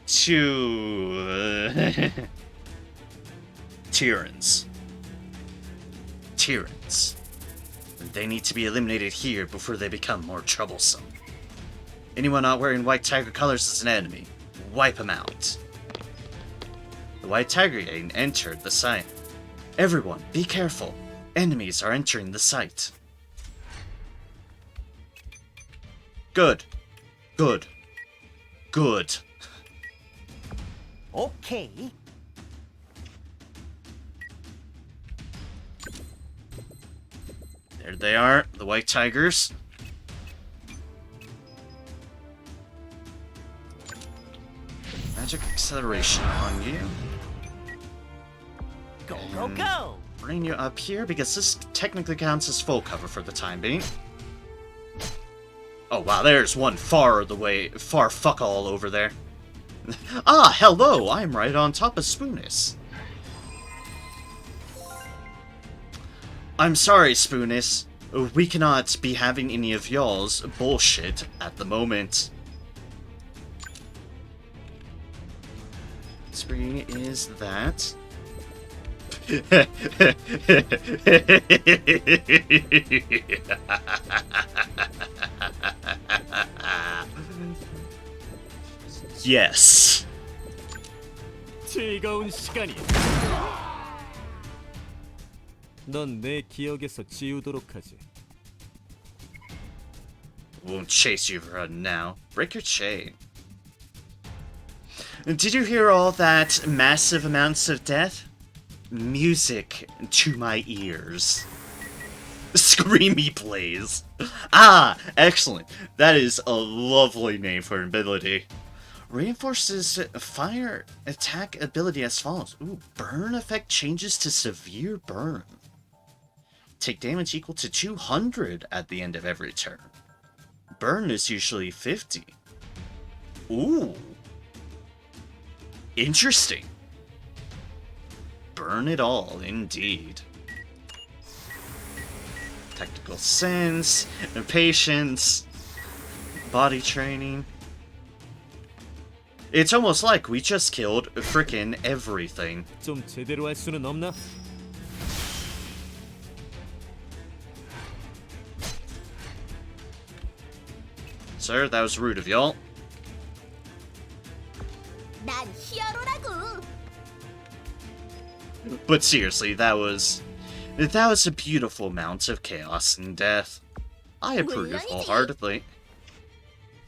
Tyrrans. Tyrrans. They need to be eliminated here before they become more troublesome. Anyone not wearing white tiger colors is an enemy. Wipe them out. The white tiger gang entered the site. Everyone, be careful. Enemies are entering the site. Good. Good. Good. 오케이. There they are, the white tigers. Magic acceleration on you. Go, go, go! Bring you up here because this technically counts as full cover for the time being. Oh wow, there's one far fuck all over there. Ah, hello, I'm right on top of Spoonis. I'm sorry, Spoonis. We cannot be having any of y'all's bullshit at the moment. Spring is that. Yes. 즐거운 시간이야. 넌 내 기억에서 지우도록 하지. Won't chase you for now. Break your chain. Did you hear all that massive amounts of death? Music to my ears. Screamy plays. Ah, excellent. That is a lovely name for an ability. Reinforces fire attack ability as follows. Ooh, burn effect changes to severe burn. Take damage equal to 200 at the end of every turn. Burn is usually 50. Ooh. Interesting. Burn it all, indeed. Tactical sense, patience, body training. It's almost like we just killed frickin' everything. 좀 제대로 할 수는 없나? Sir, that was rude of y'all. 난 히어로라고. But seriously, that was a beautiful amount of chaos and death. I approve wholeheartedly.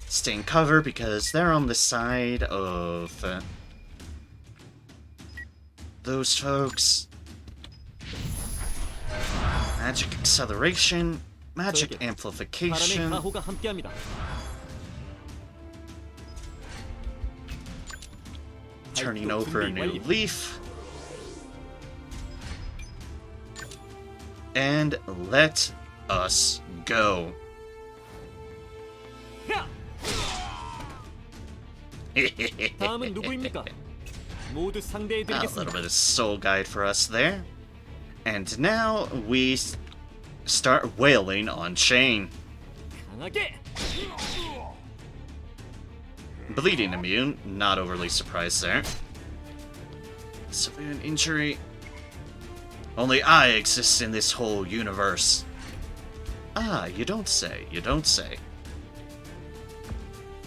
Stay in cover because they're on the side of those folks. Magic acceleration, magic 바람의 amplification. 가호가 함께합니다. Turning over a new leaf. And let us go. 다음은 누구입니까? 모두 A little 상대해드리겠습니다. bit of soul guide for us there. And now we start wailing on Shane. 강하게. Bleeding immune, not overly surprised there. Civilian injury. Only I exist in this whole universe. Ah, you don't say, you don't say.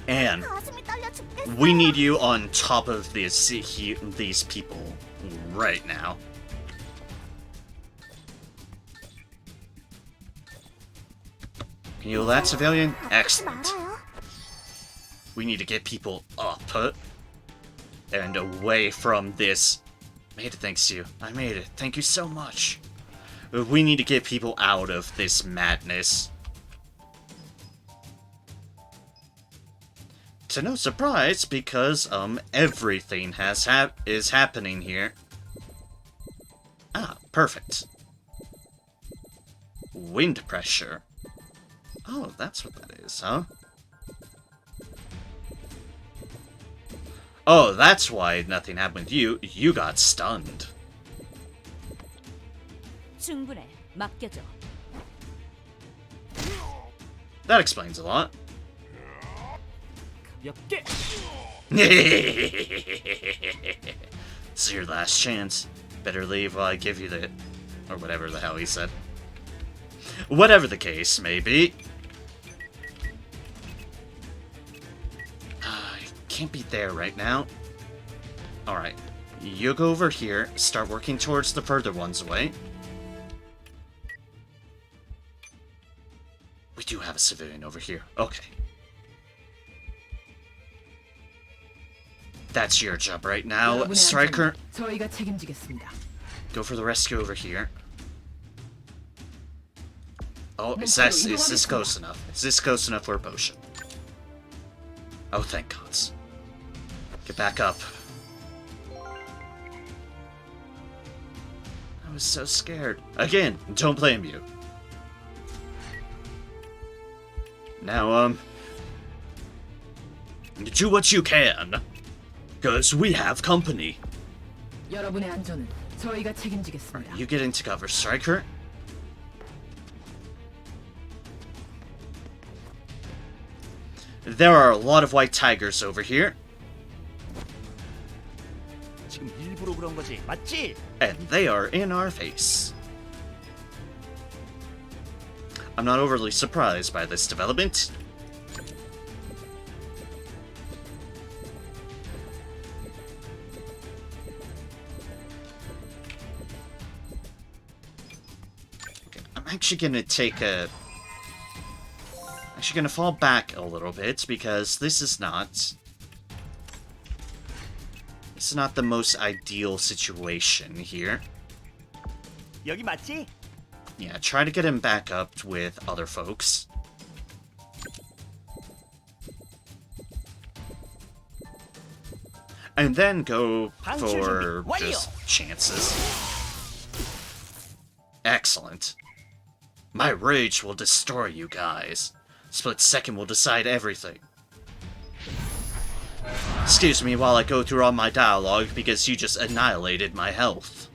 And 가슴이 떨려 죽겠어. we need you on top of these people right now. Can you heal that civilian? Excellent. 말아요. We need to get people up and away from this. Made it thanks to you. I made it. Thank you so much. We need to get people out of this madness. To no surprise, because everything is happening here. Ah, perfect. Wind pressure. Oh, that's what that is, huh? Oh, that's why nothing happened with you. You got stunned. 충분해. 맡겨줘. That explains a lot. 가볍게. It's your last chance. Better leave while I give you the... Or whatever the hell he said. Whatever the case may be. I can't be there right now. Alright. You go over here. Start working towards the further ones away. We do have a civilian over here. Okay. That's your job right now, 여러분의 Striker. 안전은 저희가 책임지겠습니다. Go for the rescue over here. Oh, is this close enough? Is this close enough for a potion? Oh, thank God. Get back up. I was so scared. Again, don't blame you. Now, do what you can. Because we have company. 여러분의 안전은 저희가 책임지겠습니다. You get into cover, Striker. There are a lot of white tigers over here. 지금 일부러 그런 거지, 맞지? And they are in our face. I'm not overly surprised by this development. Okay, I'm actually gonna take a... Actually gonna fall back a little bit because this is not... It's not the most ideal situation here. 여기 맞지? Yeah, try to get him back up with other folks. And then go for just chances. Excellent. My rage will destroy you guys. Split second will decide everything. Excuse me while I go through all my dialogue because you just annihilated my health.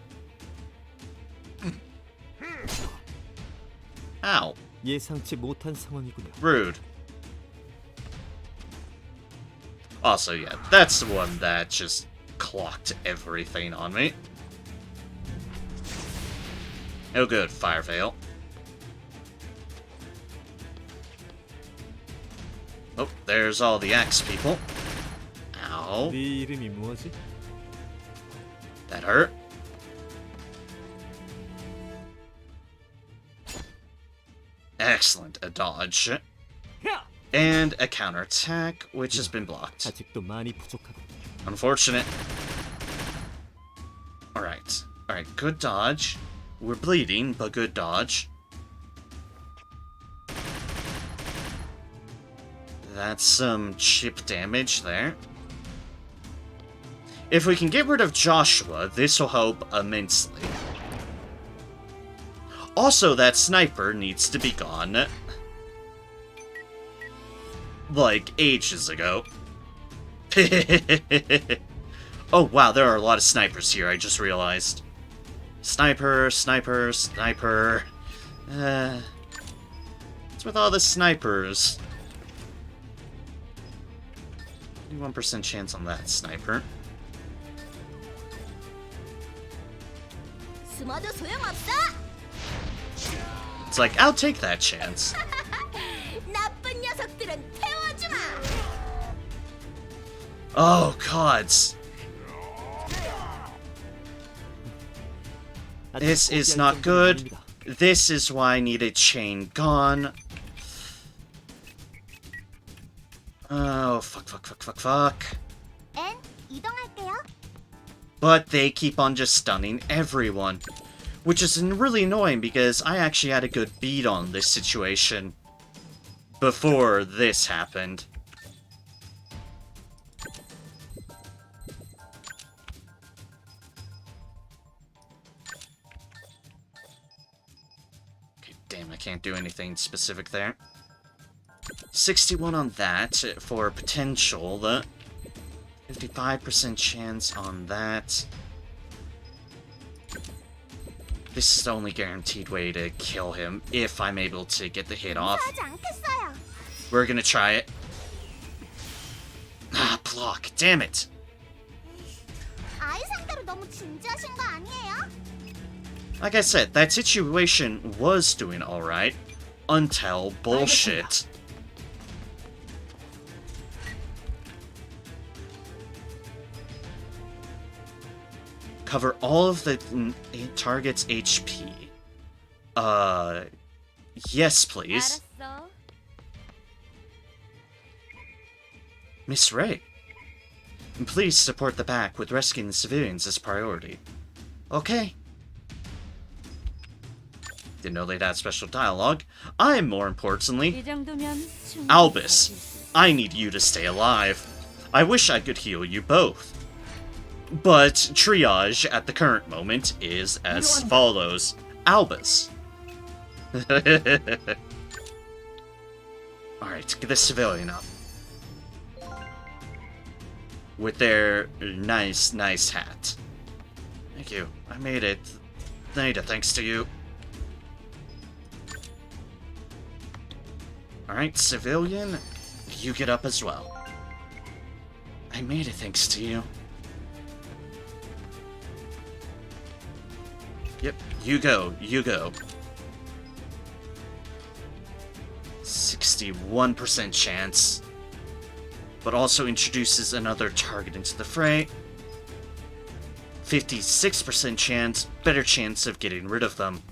Ow. 예상치 못한 상황이군요. Rude. Also, yeah, that's the one that just clocked everything on me. Oh good, Fire Veil. Oh, there's all the axe people. Ow. 네 이름이 뭐지? That hurt. Excellent, a dodge. And a counterattack, which has been blocked. 아직도 많이 부족하다. Unfortunate. Alright. Alright, good dodge. We're bleeding, but good dodge. That's some chip damage there. If we can get rid of Joshua, this will help immensely. Also, that sniper needs to be gone. Like, ages ago. Oh, wow, there are a lot of snipers here, I just realized. Sniper, sniper, sniper. What's with all the snipers? 1% chance on that sniper. 숨어도 소용없어. It's like, I'll take that chance. 나쁜 녀석들은 태워주마. Oh, gods. This is not good. This is why I need a chain gone. Oh, fuck, fuck, fuck, fuck, fuck. 엔 이동할게요. But they keep on just stunning everyone. Which is really annoying because I actually had a good beat on this situation before this happened. Okay, damn, I can't do anything specific there. 61 on that for potential. The 55% chance on that. This is the only guaranteed way to kill him if I'm able to get the hit off. 하지 않겠어요. We're gonna try it. Ah, block. Damn it. 아이 상대로 너무 진지하신 거 아니에요? Like I said, that situation was doing alright. Until bullshit. Cover all of the target's HP. Yes, please. 알았어. Miss Ray. Please support the pack with rescuing the civilians as priority. Okay. Didn't know they'd add special dialogue. I'm more importantly, 이 정도면 충분히 Albus. 가질 수 있어. I need you to stay alive. I wish I could heal you both. But triage at the current moment is as follows. Albus. Alright, get this civilian up. With their nice hat. Thank you. I made it. Nada, thanks to you. Alright, civilian, you get up as well. I made it thanks to you. Yep, you go. 61% chance. But also introduces another target into the fray. 56% chance, better chance of getting rid of them.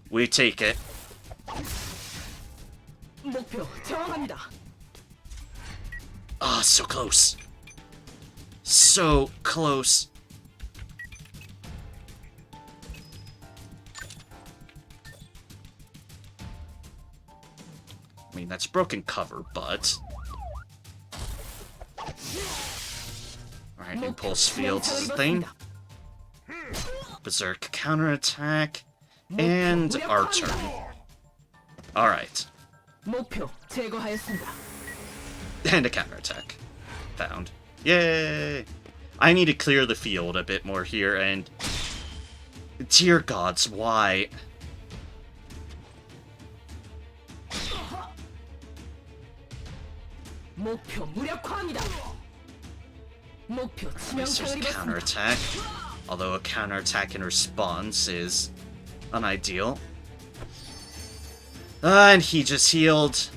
We take it. 목표 정합니다. Ah, so close. So close. I mean, that's broken cover, but... Alright, Impulse Field's his thing. Berserk counterattack. And our turn. Alright. 목표 제거하였습니다. And a counterattack. Found. Yay! I need to clear the field a bit more here, and... Dear gods, why? 목표 무력화합니다. 목표 At least there's a 치명상을 입었습니다. counterattack. Although a counterattack in response is unideal. And he just healed.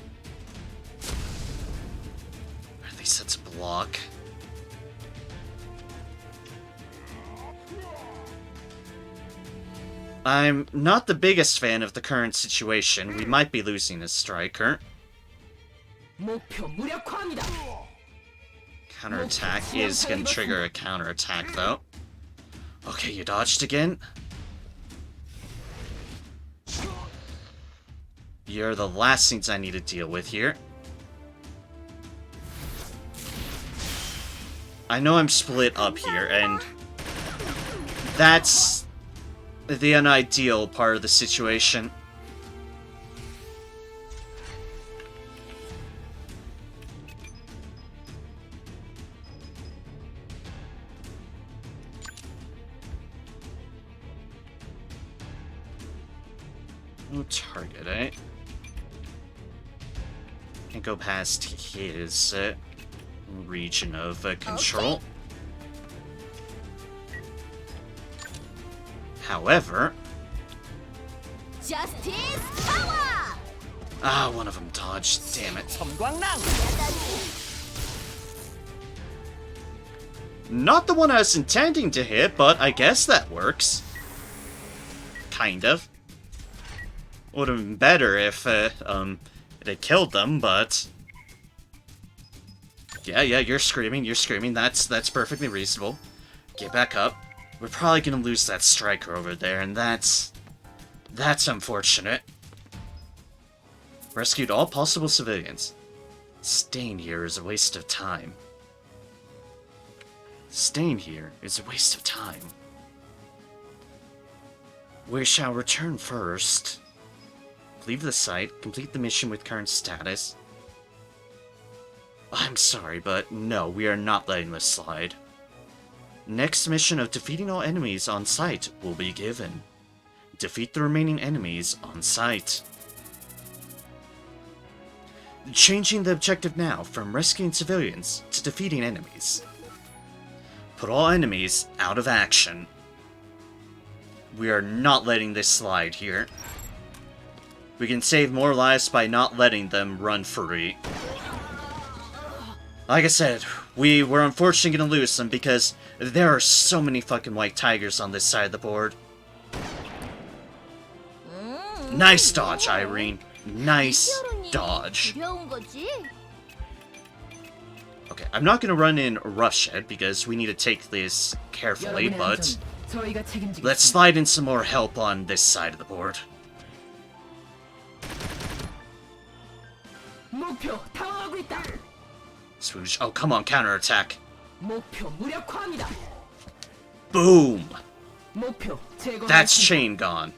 At least that's a block. I'm not the biggest fan of the current situation. We might be losing a striker. 목표 무력화합니다. Counterattack is gonna trigger a counterattack though. Okay, you dodged again. You're the last things I need to deal with here. I know I'm split up here, and that's the unideal part of the situation. No target, eh? Can't go past his region of control. However... Justice power! Ah, one of them dodged. Damn it. 섬광랑. Not the one I was intending to hit, but I guess that works. Kind of. Would have been better if, it had killed them, but... Yeah, you're screaming, that's perfectly reasonable. Get back up. We're probably gonna lose that striker over there, and that's unfortunate. Rescued all possible civilians. Staying here is a waste of time. Staying here is a waste of time. We shall return first. Leave the site, complete the mission with current status. I'm sorry, but no, we are not letting this slide. Next mission of defeating all enemies on site will be given. Defeat the remaining enemies on site. Changing the objective now from rescuing civilians to defeating enemies. Put all enemies out of action. We are not letting this slide here. We can save more lives by not letting them run free. Like I said, we were unfortunately gonna lose them because there are so many fucking white tigers on this side of the board. Nice dodge, Irene. Nice dodge. 두려운 거지? Okay, I'm not gonna run in roughshed because we need to take this carefully, 여러분의 but 안전 저희가 책임지겠습니다. let's slide in some more help on this side of the board. 목표 당황하고 있다. Swoosh. Oh, come on, counterattack. 목표 무력화합니다. Boom! 목표 제거하였습니다. That's chain gone.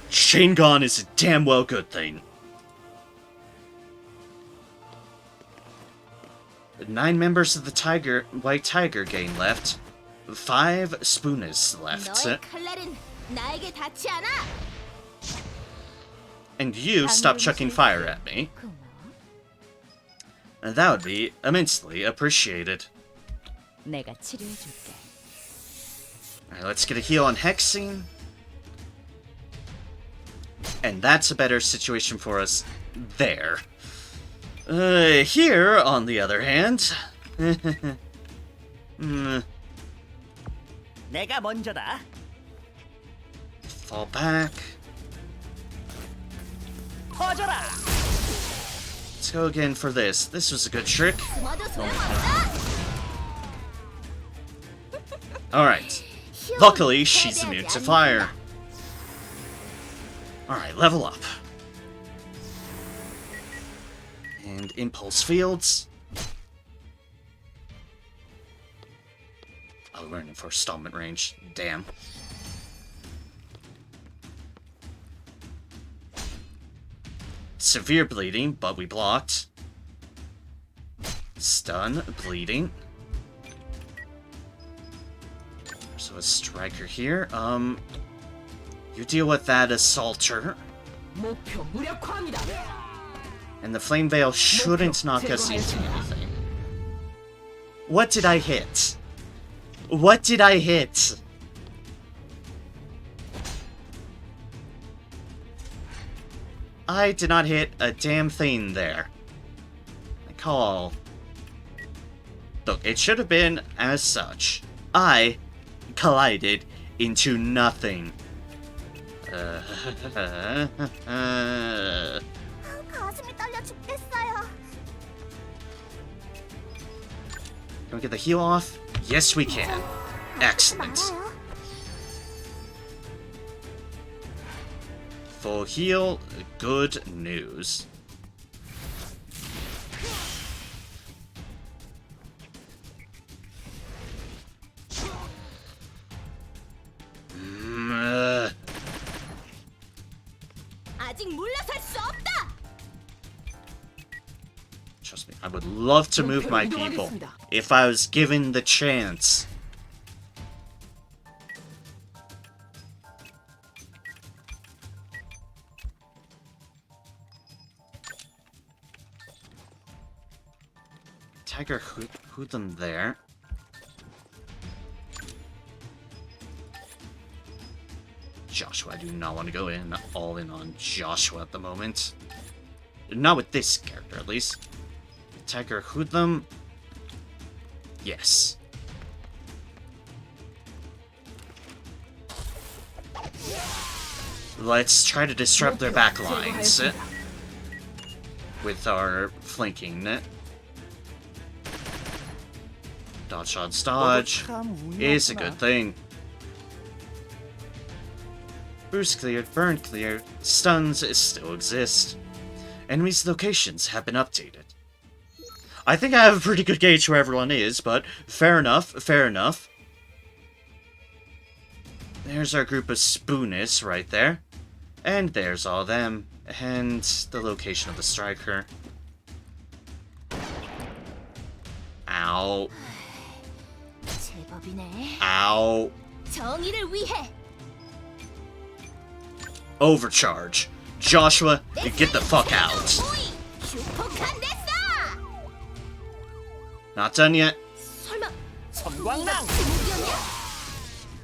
Chain gone is a damn well good thing. 9 members of the White Tiger gang left. 5 Spoonists left. 너의 칼날은 나에게 닿지 않아. And you stop chucking fire at me. And that would be immensely appreciated. 내가 치료해줄게. Alright, let's get a heal on Hexing. And that's a better situation for us there. Here, on the other hand... 내가 먼저다. Fall back. 퍼져라. Let's go again for this. This was a good trick. 숨어도 소용없다. Alright. 휴, Luckily, she's 패배하지 immune to 않는구나. fire. Alright, level up. And impulse fields. Oh, we're in for installment range. Damn. Severe bleeding, but we blocked. Stun, bleeding. So a striker here. You deal with that assaulter. 목표 무력화합니다. And the flame veil shouldn't knock us into anything. What did I hit? What did I hit? I did not hit a damn thing there. I call. Look, it should have been as such. I collided into nothing. 가슴이 떨려 죽겠어요. Can we get the heal off? Yes, we can. Excellent. 많아요. Full heal, good news. 아직 물러설 수 없다. Trust me, I would love to move my people if I was given the chance. Tiger hoot them there. Joshua, I do not want to go in all in on Joshua at the moment. Not with this character, at least. Tiger Hoodlum. Yes. Let's try to disrupt their back lines with our flanking net. Dodge, dodge, dodge is a good thing. Boost cleared, burn cleared, stuns still exist. Enemies' locations have been updated. I think I have a pretty good gauge where everyone is, but fair enough, fair enough. There's our group of Spoonists right there. And there's all them. And the location of the striker. Ow. 제법이네. Ow. 정의를 위해. Overcharge. Joshua, you get the fuck out. 슈퍼칸 됐어. Not done yet. 설마 섬광랑.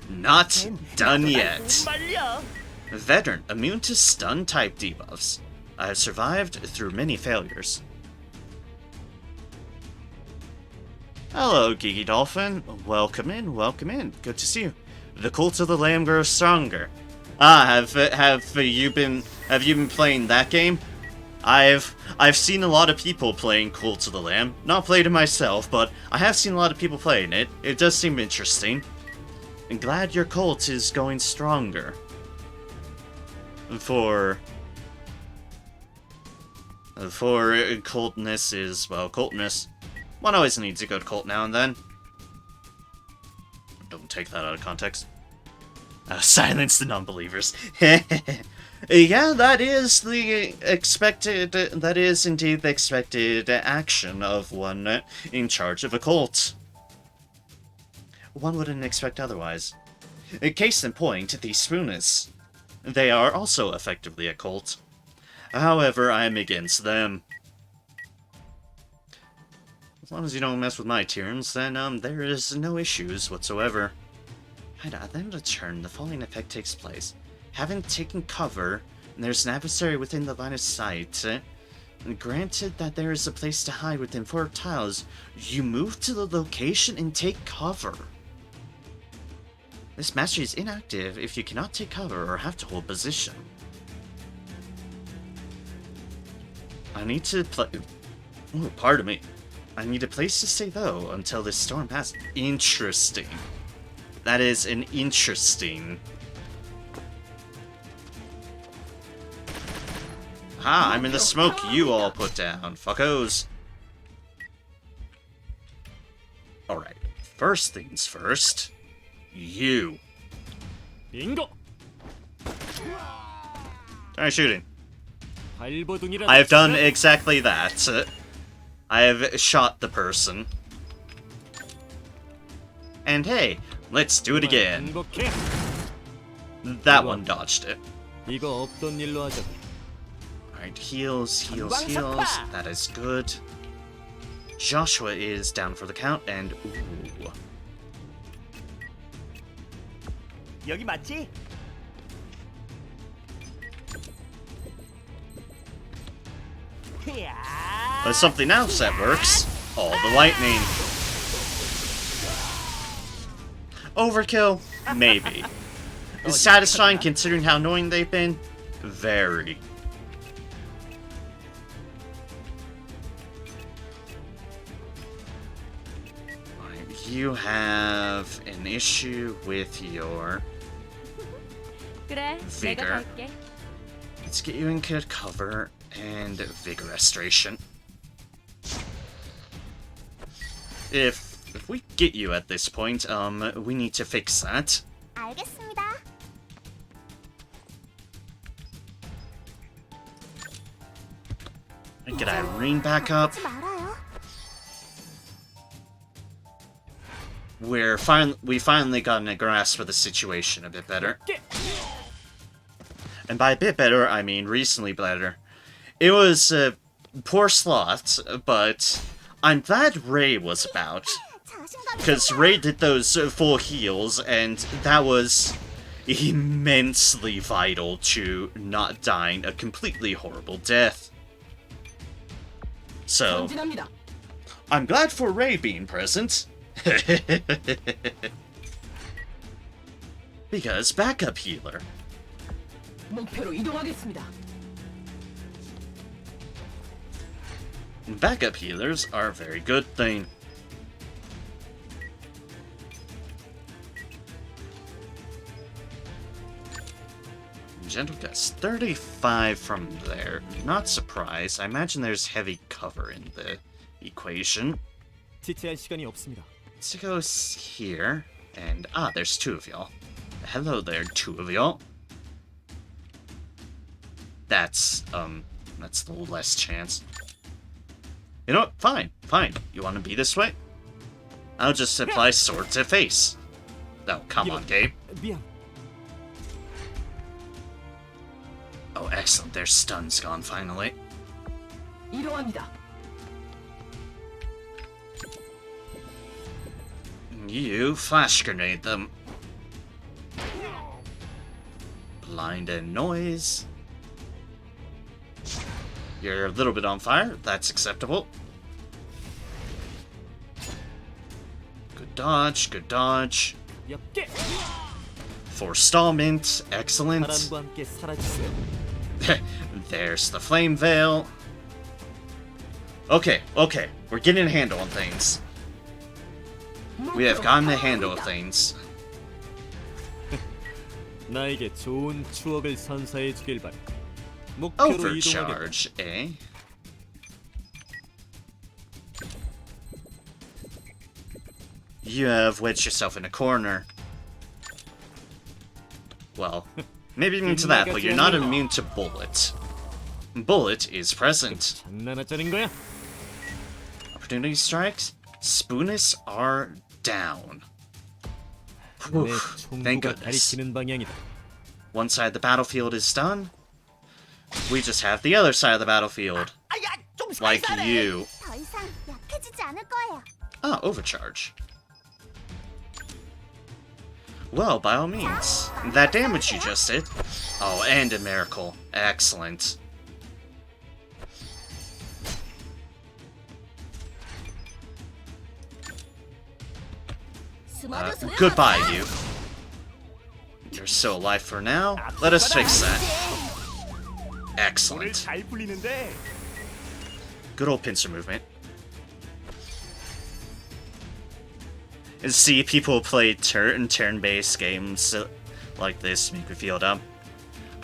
Not done yet. 말려. Veteran, immune to stun type debuffs. I have survived through many failures. Hello, Geeky Dolphin. Welcome in, welcome in. Good to see you. The cult of the Lamb grows stronger. Ah, have you been playing that game? I've seen a lot of people playing Cult of the Lamb. Not played it myself, but I have seen a lot of people playing it. It does seem interesting. I'm glad your cult is going stronger. For cultness is, well, cultness. One always needs a good cult now and then. Don't take that out of context. Silence the non-believers. Yeah, that is the expected, that is indeed the expected action of one in charge of a cult. One wouldn't expect otherwise. Case in point, the Spoonists. They are also effectively a cult. However, I am against them. As long as you don't mess with my Tyrrans, then there is no issues whatsoever. And then in turn, the following effect takes place. Having taken cover, and there's an adversary within the line of sight. Granted that there is a place to hide within 4 tiles, you move to the location and take cover. This mastery is inactive if you cannot take cover or have to hold position. I need to play... Oh, pardon me. I need a place to stay though until this storm passes. Interesting. That is an interesting... Ha! I'm in the smoke you all put down, fuckos. Alright, first things first. You. 빙고. Try shooting. 발버둥이라. I have done exactly that. I have shot the person. And hey, let's do it again. 행복해. That one dodged it. 이거 없던 일로 하자. Alright, heals, heals, heals. That is good. Joshua is down for the count, and ooh. 여기 맞지? But something else that works. All the lightning. Overkill? Maybe. Satisfying considering how annoying they've been? Very. You have an issue with your 그래, vigor. 내가 갈게. Let's get you in good cover and vigor restoration. If we get you at this point, we need to fix that. 알겠습니다. Get Irene back up. 하지 말아요. We finally gotten a grasp of the situation a bit better. And by a bit better, I mean recently better. It was a poor slot, but I'm glad Ray was about. Because Ray did those full heals, and that was immensely vital to not dying a completely horrible death. So, 전진합니다. I'm glad for Ray being present. Because backup healer. 목표로 이동하겠습니다. Backup healers are a very good thing. Gentle gust 35 from there. Not surprised. I imagine there's heavy cover in the equation. 지체할 시간이 없습니다. Let's go here. And, there's 2 of y'all. Hello there, 2 of y'all. That's a little less chance. You know what? Fine, fine. You want to be this way? I'll just apply sword to face. Oh, come on, Gabe. 미안. Oh, excellent. Their stun's gone, finally. 이동합니다. You flash grenade them. Blind and noise. You're a little bit on fire. That's acceptable. Good dodge, good dodge. 엽게. Forestallment, excellent. 바람과 함께 사라지세요. There's the flame veil. Okay, we're getting a handle on things. We have gotten a handle of things. 나에게 좋은 추억을 선사해 주길 바래. 목표로 이동하겠다. Overcharge, eh? You have wedged yourself in a corner. Well, maybe immune to that, but you're not immune to Bullet. Bullet is present. 장난하자는 거야? Opportunity strikes? Spoonists are down. Whew, 내 thank 총구가 goodness. 가리키는 방향이다. One side of the battlefield is done. We just have the other side of the battlefield. 아야, 좀 Like 살살해. you. 더 이상 약해지지 않을 거예요. Ah, overcharge. Well, by all means. That damage you just did. Oh, and a miracle. Excellent. Goodbye, you. You're still alive for now. Let us fix that. 오늘 Excellent. 잘 풀리는데. Good old pincer movement. And see, people play turn-based games like this make me feel dumb.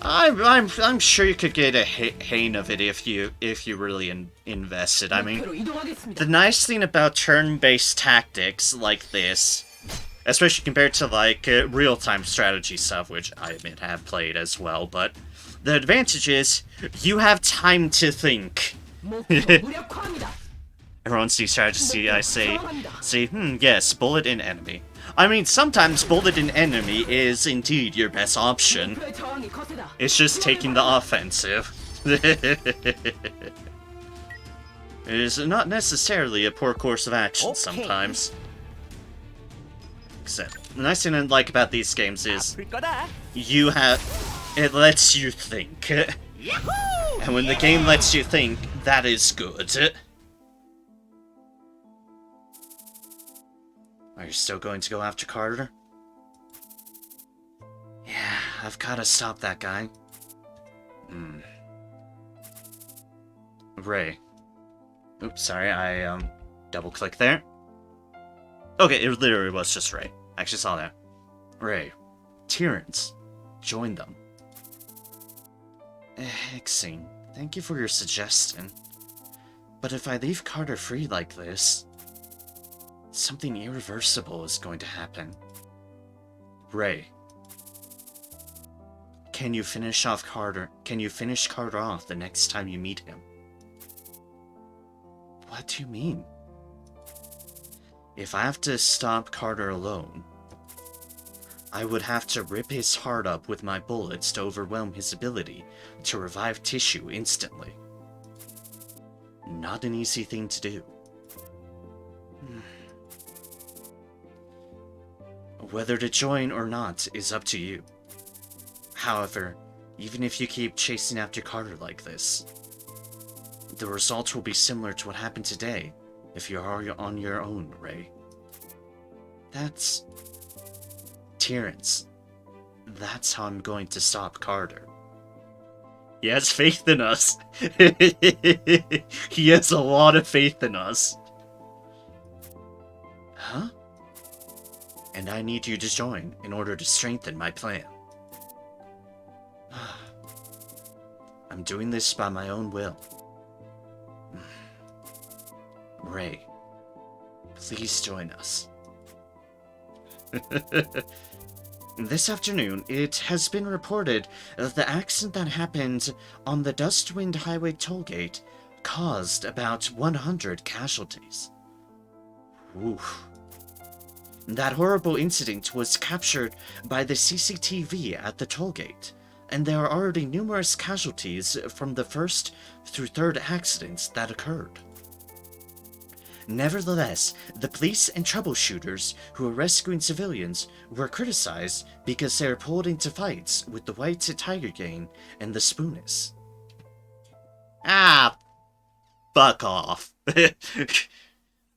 I'm sure you could get a hang of it if you really invested. I mean, 목표로 이동하겠습니다. the nice thing about turn-based tactics like this, especially compared to like real-time strategy stuff, which I admit have played as well, but the advantage is you have time to think. 목표 무력화합니다. Everyone sees strategy, I say, yes, bullet in enemy. I mean, sometimes bullet in enemy is indeed your best option. 목표의 저항이 거세다. It's just taking the offensive. It is not necessarily a poor course of action Okay. sometimes. Except, the nice thing I like about these games is 아플 거다. it lets you think. And when the game lets you think, that is good. Are you still going to go after Carter? Yeah, I've gotta stop that guy. Ray. Oops, sorry, I double-clicked there. Okay, it literally was just Ray. I actually saw that. Ray. Tyrrans. Join them. Exing, thank you for your suggestion. But if I leave Carter free like this, something irreversible is going to happen. Ray. Can you finish Carter off the next time you meet him? What do you mean? If I have to stop Carter alone, I would have to rip his heart up with my bullets to overwhelm his ability to revive tissue instantly. Not an easy thing to do. Whether to join or not is up to you. However, even if you keep chasing after Carter like this, the result will be similar to what happened today if you are on your own, Ray. That's... Tyrrans. That's how I'm going to stop Carter. He has faith in us. He has a lot of faith in us. Huh? And I need you to join in order to strengthen my plan. I'm doing this by my own will. Ray, please join us. This afternoon, it has been reported that the accident that happened on the Dustwind Highway tollgate caused about 100 casualties. Oof. That horrible incident was captured by the CCTV at the tollgate, and there are already numerous casualties from the first through third accidents that occurred. Nevertheless, the police and troubleshooters who were rescuing civilians were criticized because they were pulled into fights with the White Tiger Gang and the Spoonists. Ah, fuck off.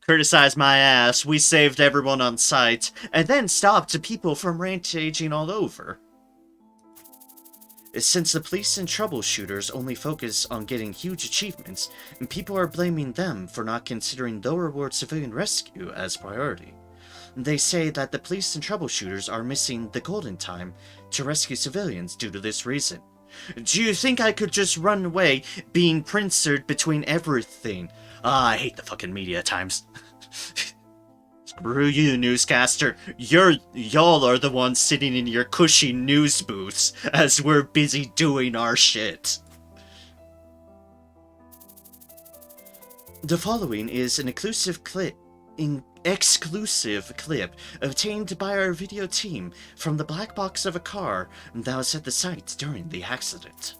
Criticize my ass, we saved everyone on site, and then stopped people from rampaging all over. Since the police and troubleshooters only focus on getting huge achievements, people are blaming them for not considering low-reward civilian rescue as priority. They say that the police and troubleshooters are missing the golden time to rescue civilians due to this reason. Do you think I could just run away being pincered between everything? I hate the fucking media at times. Screw you, newscaster. Y'all are the ones sitting in your cushy news booths as we're busy doing our shit. The following is an exclusive clip obtained by our video team from the black box of a car that was at the site during the accident.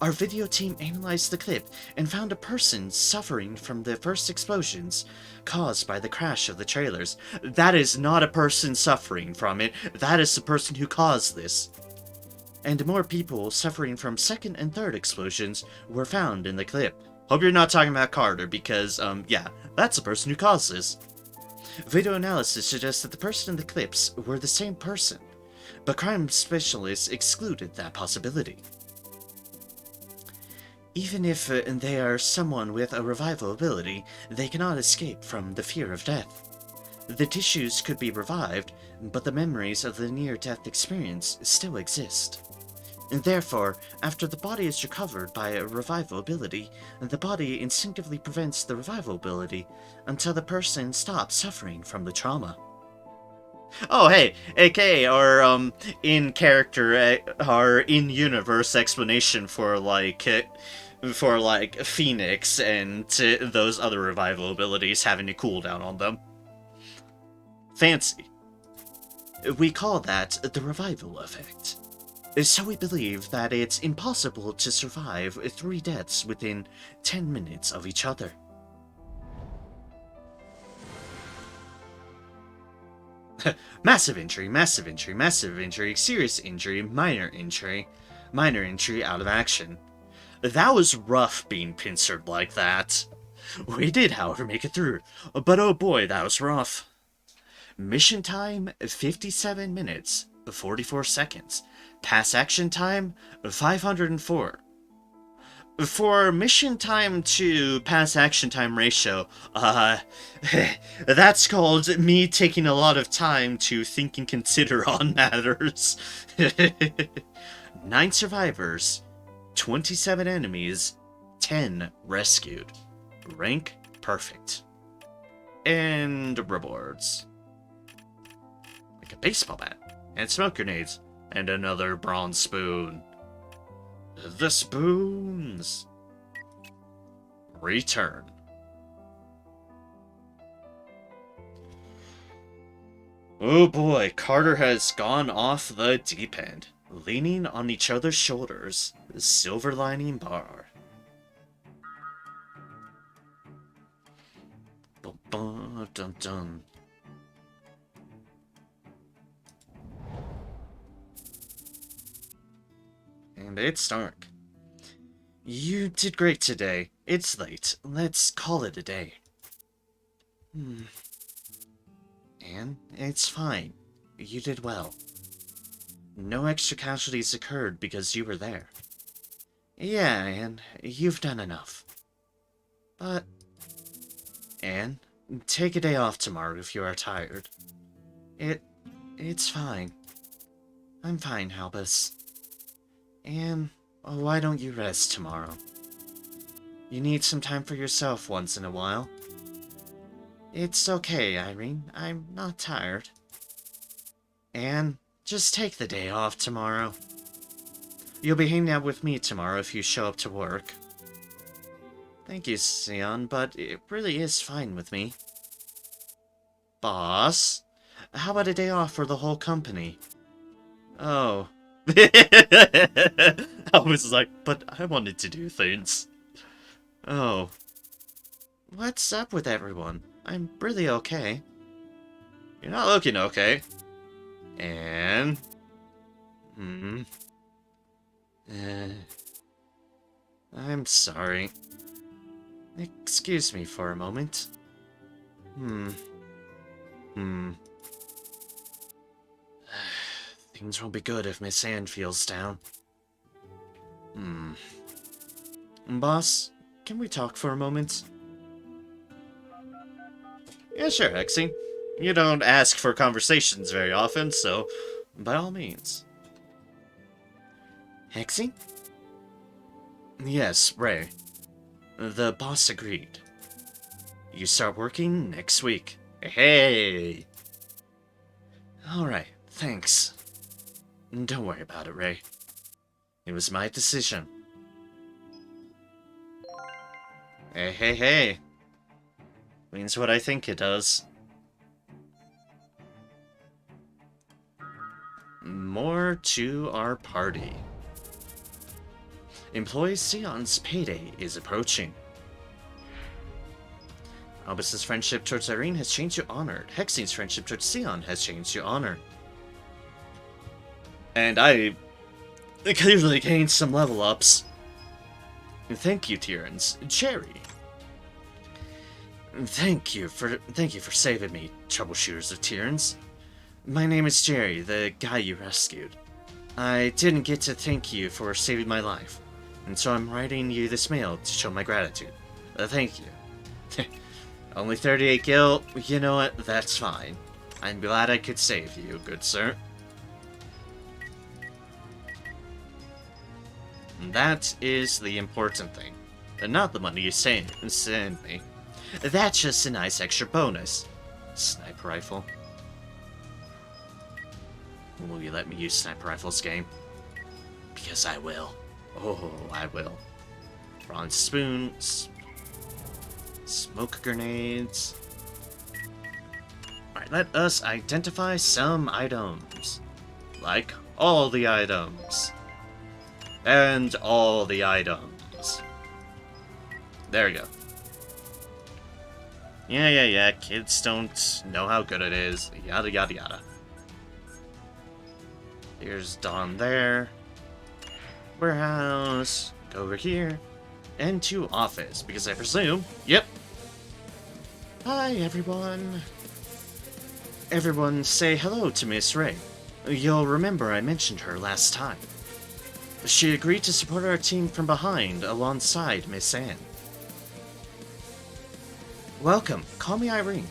Our video team analyzed the clip and found a person suffering from the first explosions caused by the crash of the trailers. That is not a person suffering from it, that is the person who caused this. And more people suffering from second and third explosions were found in the clip. Hope you're not talking about Carter because, yeah, that's the person who caused this. Video analysis suggests that the person in the clips were the same person, but crime specialists excluded that possibility. Even if they are someone with a revival ability, they cannot escape from the fear of death. The tissues could be revived, but the memories of the near-death experience still exist. And therefore, after the body is recovered by a revival ability, the body instinctively prevents the revival ability until the person stops suffering from the trauma. Oh hey, aka our in-character our in-universe explanation for like Phoenix and those other revival abilities having a cooldown on them. Fancy. We call that the revival effect. So we believe that it's impossible to survive 3 deaths within 10 minutes of each other. Massive injury, massive injury, massive injury, serious injury, minor injury out of action. That was rough being pincered like that. We did, however, make it through, but oh boy, that was rough. Mission time, 57 minutes, 44 seconds. Pass action time, 504. For mission time to pass action time ratio, that's called me taking a lot of time to think and consider on matters. 9 survivors, 27 enemies, 10 rescued. Rank perfect. And rewards. Like a baseball bat, and smoke grenades, and another bronze spoon. The spoons. Return. Oh boy, Carter has gone off the deep end. Leaning on each other's shoulders. Silver lining bar. Bum, bum, dun, dun. And it's dark. You did great today. It's late. Let's call it a day. Anne, it's fine. You did well. No extra casualties occurred because you were there. Yeah, Anne, you've done enough. But, Anne, take a day off tomorrow if you are tired. It's fine. I'm fine, Halbus. Anne, why don't you rest tomorrow? You need some time for yourself once in a while. It's okay, Irene. I'm not tired. Anne, just take the day off tomorrow. You'll be hanging out with me tomorrow if you show up to work. Thank you, Sion, but it really is fine with me. Boss, how about a day off for the whole company? Oh. I was like, but I wanted to do things. Oh. What's up with everyone? I'm really okay. You're not looking okay. And... I'm sorry. Excuse me for a moment. Things won't be good if Miss Anne feels down. Boss, can we talk for a moment? Yeah, sure, Hexy. You don't ask for conversations very often, so by all means. Hexy? Yes, Ray. The boss agreed. You start working next week. Hey! Alright, thanks. Don't worry about it, Ray. It was my decision. Hey. Means what I think it does. More to our party. Employee Sion's payday is approaching. Albus's friendship towards Irene has changed to honored. Hexine's friendship towards Sion has changed to honor. And I clearly gained some level ups. Thank you, Tyrrans. Jerry. Thank you for saving me, Troubleshooters of Tyrrans. My name is Jerry, the guy you rescued. I didn't get to thank you for saving my life, and so I'm writing you this mail to show my gratitude. Thank you. Only 38 gil, you know what, that's fine. I'm glad I could save you, good sir. That is the important thing. Not the money you send me. That's just a nice extra bonus. Sniper rifle. Will you let me use sniper rifles, game? Because I will. Oh, I will. Bronze spoons. Smoke grenades. Alright, let us identify some items. Like all the items. And all the items. There we go. Yeah, kids don't know how good it is. Yada yada yada. Here's Dawn there. Warehouse. Go over here. And to office, because I presume... Yep. Hi, everyone. Everyone say hello to Miss Ray. You'll remember I mentioned her last time. She agreed to support our team from behind, alongside Miss Anne. Welcome. Call me Irene.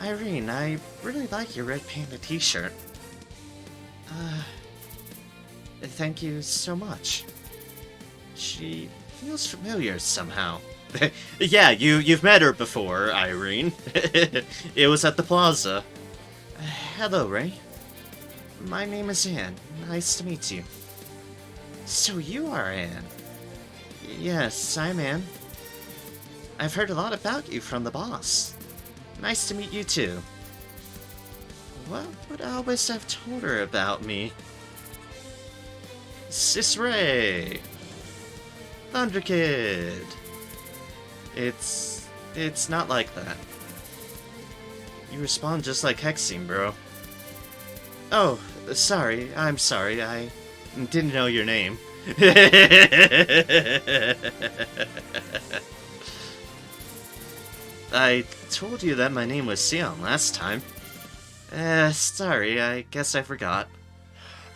Irene, I really like your red panda t-shirt. Thank you so much. She feels familiar somehow. Yeah, you've met her before, Irene. It was at the plaza. Hello, Ray. My name is Anne. Nice to meet you. So you are Anne. Yes, I'm Anne. I've heard a lot about you from the boss. Nice to meet you too. What would Albus have told her about me? Sis Ray! Thunder Kid! It's not like that. You respond just like Hexine, bro. Oh, sorry. I'm sorry. I didn't know your name. I told you that my name was Sion last time. Sorry, I guess I forgot.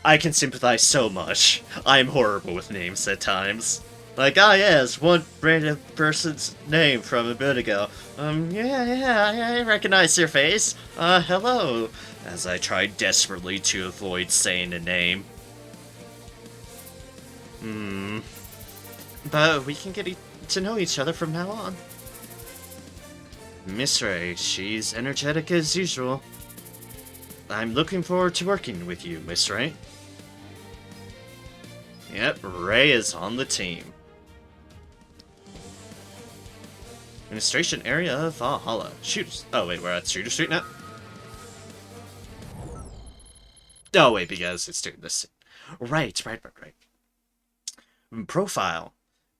I can sympathize so much. I'm horrible with names at times. Like, yes, one random person's name from a bit ago. I recognize your face. Hello. As I tried desperately to avoid saying a name. But we can get to know each other from now on. Miss Ray, she's energetic as usual. I'm looking forward to working with you, Miss Ray. Yep, Ray is on the team. Administration area of Valhalla. Shooters. Oh, wait, we're at Shooter Street now? Oh, wait, because it's doing this. Right. Profile.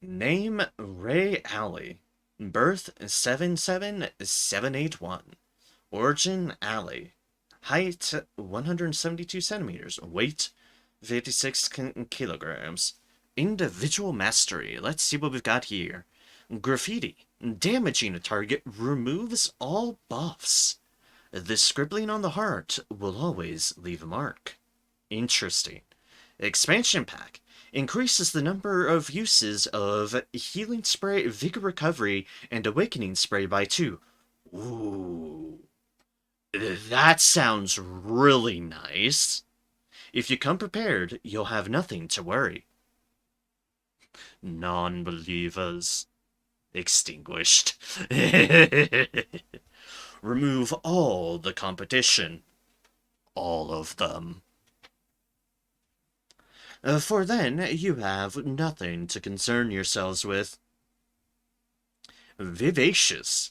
Name, Ray Alley. Birth, 77781. Origin, Alley. Height, 172 centimeters. Weight, 56 kilograms. Individual mastery. Let's see what we've got here. Graffiti. Damaging a target removes all buffs. The scribbling on the heart will always leave a mark. Interesting. Expansion pack. increases the number of uses of Healing Spray, Vigor Recovery, and Awakening Spray by 2. Ooh. That sounds really nice. If you come prepared, you'll have nothing to worry. Non-believers. Extinguished. Remove all the competition. All of them. For then, you have nothing to concern yourselves with. Vivacious.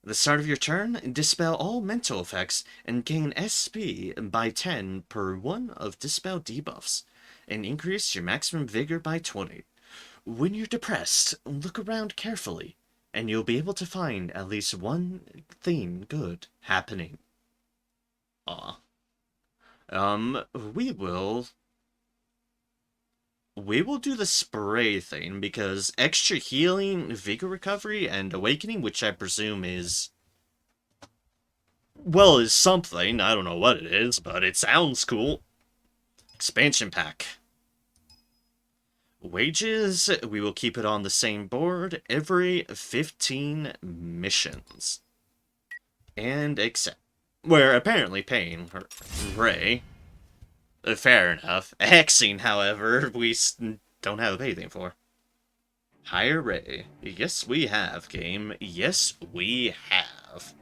At the start of your turn, dispel all mental effects and gain SP by 10 per 1 of dispel debuffs, and increase your maximum vigor by 20. When you're depressed, look around carefully, and you'll be able to find at least one thing good happening. Aw. We will do the spray thing, because extra healing, vigor recovery, and awakening, which I presume is... well, is something. I don't know what it is, but it sounds cool. Expansion pack. Wages, we will keep it on the same board every 15 missions. And accept. We're apparently paying Ray. Fair enough. Hexing, however, we don't have anything for. Hire Ray. Yes, we have, game. Yes, we have.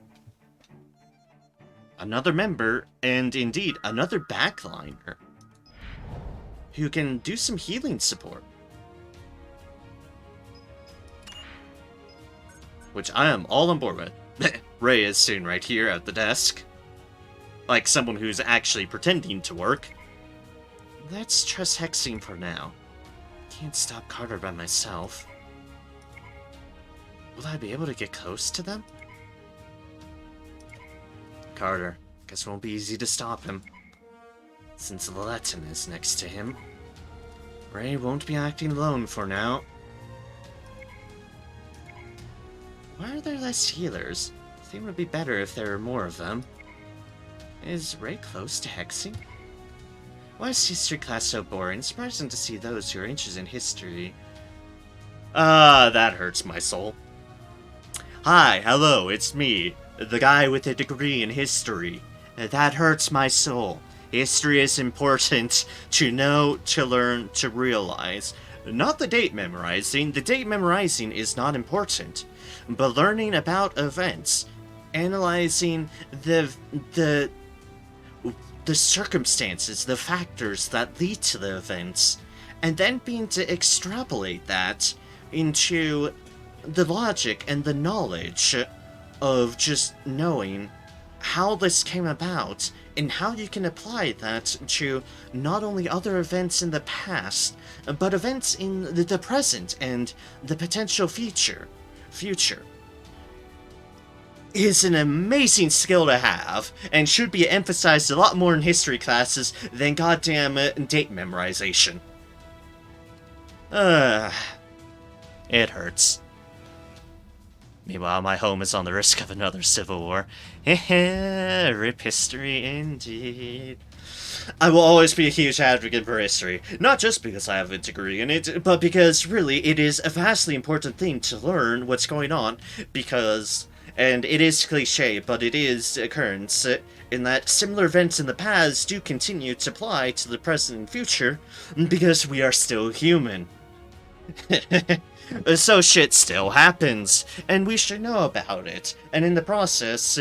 Another member, and indeed, another backliner, who can do some healing support. Which I am all on board with. Ray is sitting right here at the desk. Like someone who's actually pretending to work. Let's trust Hexing for now. Can't stop Carter by myself. Will I be able to get close to them? Carter, guess it won't be easy to stop him. Since Latin is next to him. Ray won't be acting alone for now. Why are there less healers? I think it would be better if there were more of them. Is Ray close to Hexing? Why is history class so boring? It's surprising to see those who are interested in history. That hurts my soul. Hi, hello, it's me, the guy with a degree in history. That hurts my soul. History is important to know, to learn, to realize. Not the date memorizing. The date memorizing is not important. But learning about events, analyzing the circumstances, the factors that lead to the events, and then being to extrapolate that into the logic and the knowledge of just knowing how this came about and how you can apply that to not only other events in the past, but events in the present and the potential future. Is an amazing skill to have, and should be emphasized a lot more in history classes than goddamn date memorization. It hurts. Meanwhile, my home is on the risk of another civil war. Rip history indeed. I will always be a huge advocate for history, not just because I have a degree in it, but because, really, it is a vastly important thing to learn what's going on, because... and it is cliché, but it is occurrence, in that similar events in the past do continue to apply to the present and future, because we are still human. So shit still happens, and we should know about it, and in the process,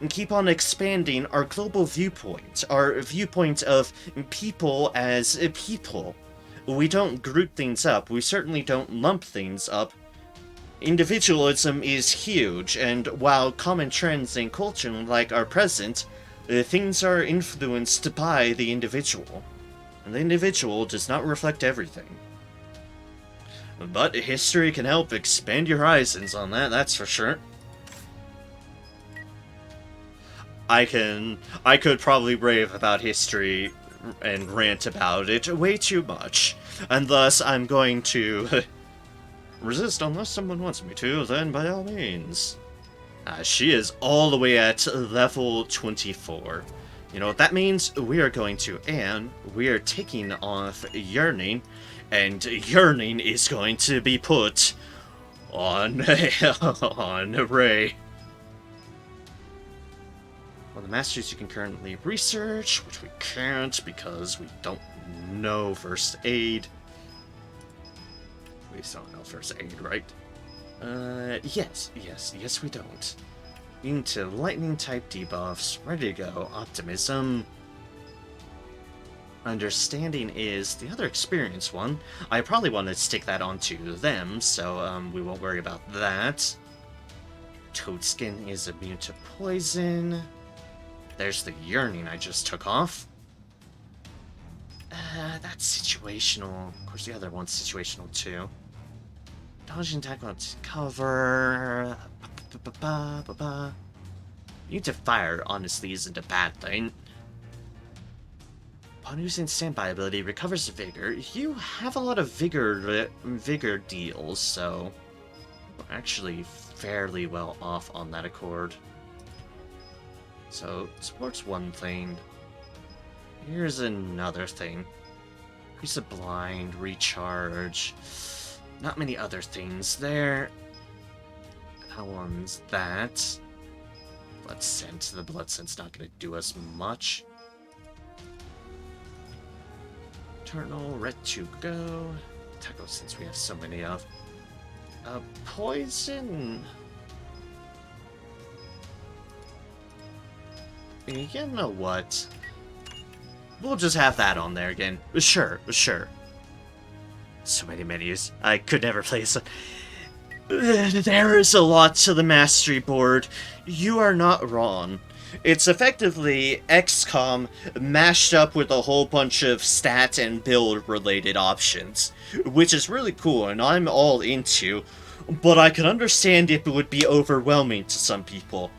keep on expanding our global viewpoint, our viewpoint of people as people. We don't group things up, we certainly don't lump things up. Individualism is huge, and while common trends in culture like are present, things are influenced by the individual. And the individual does not reflect everything. But history can help expand your horizons on that, that's for sure. I could probably rave about history and rant about it way too much, and thus I'm going to resist unless someone wants me to, then by all means. She is all the way at level 24. You know what that means? We are going to Anne, we are taking off Yearning, and Yearning is going to be put on, on Ray. Well, the masters you can currently research, which we can't because we don't know first aid. We still don't know first aid, right? Yes, we don't. Immune to lightning type debuffs, ready to go, optimism. Understanding is the other experience one. I probably want to stick that onto them, so we won't worry about that. Toadskin is immune to poison. There's the Yearning I just took off. That's situational. Of course, the other one's situational too. Dodge and attack on cover. Immune to fire, honestly, isn't a bad thing. Upon using standby ability, recovers vigor. You have a lot of vigor deals, so we're actually fairly well off on that accord. So, support's one thing. Here's another thing. Increase the blind, recharge. Not many other things there. That one's that. Blood Scent. The Blood Scent's not going to do us much. Eternal, Red to go. Tackle, since we have so many of. Poison. You know what? We'll just have that on there again. Sure. So many menus. I could never play so. There is a lot to the mastery board. You are not wrong. It's effectively XCOM mashed up with a whole bunch of stat and build related options, which is really cool and I'm all into, but I can understand if it would be overwhelming to some people.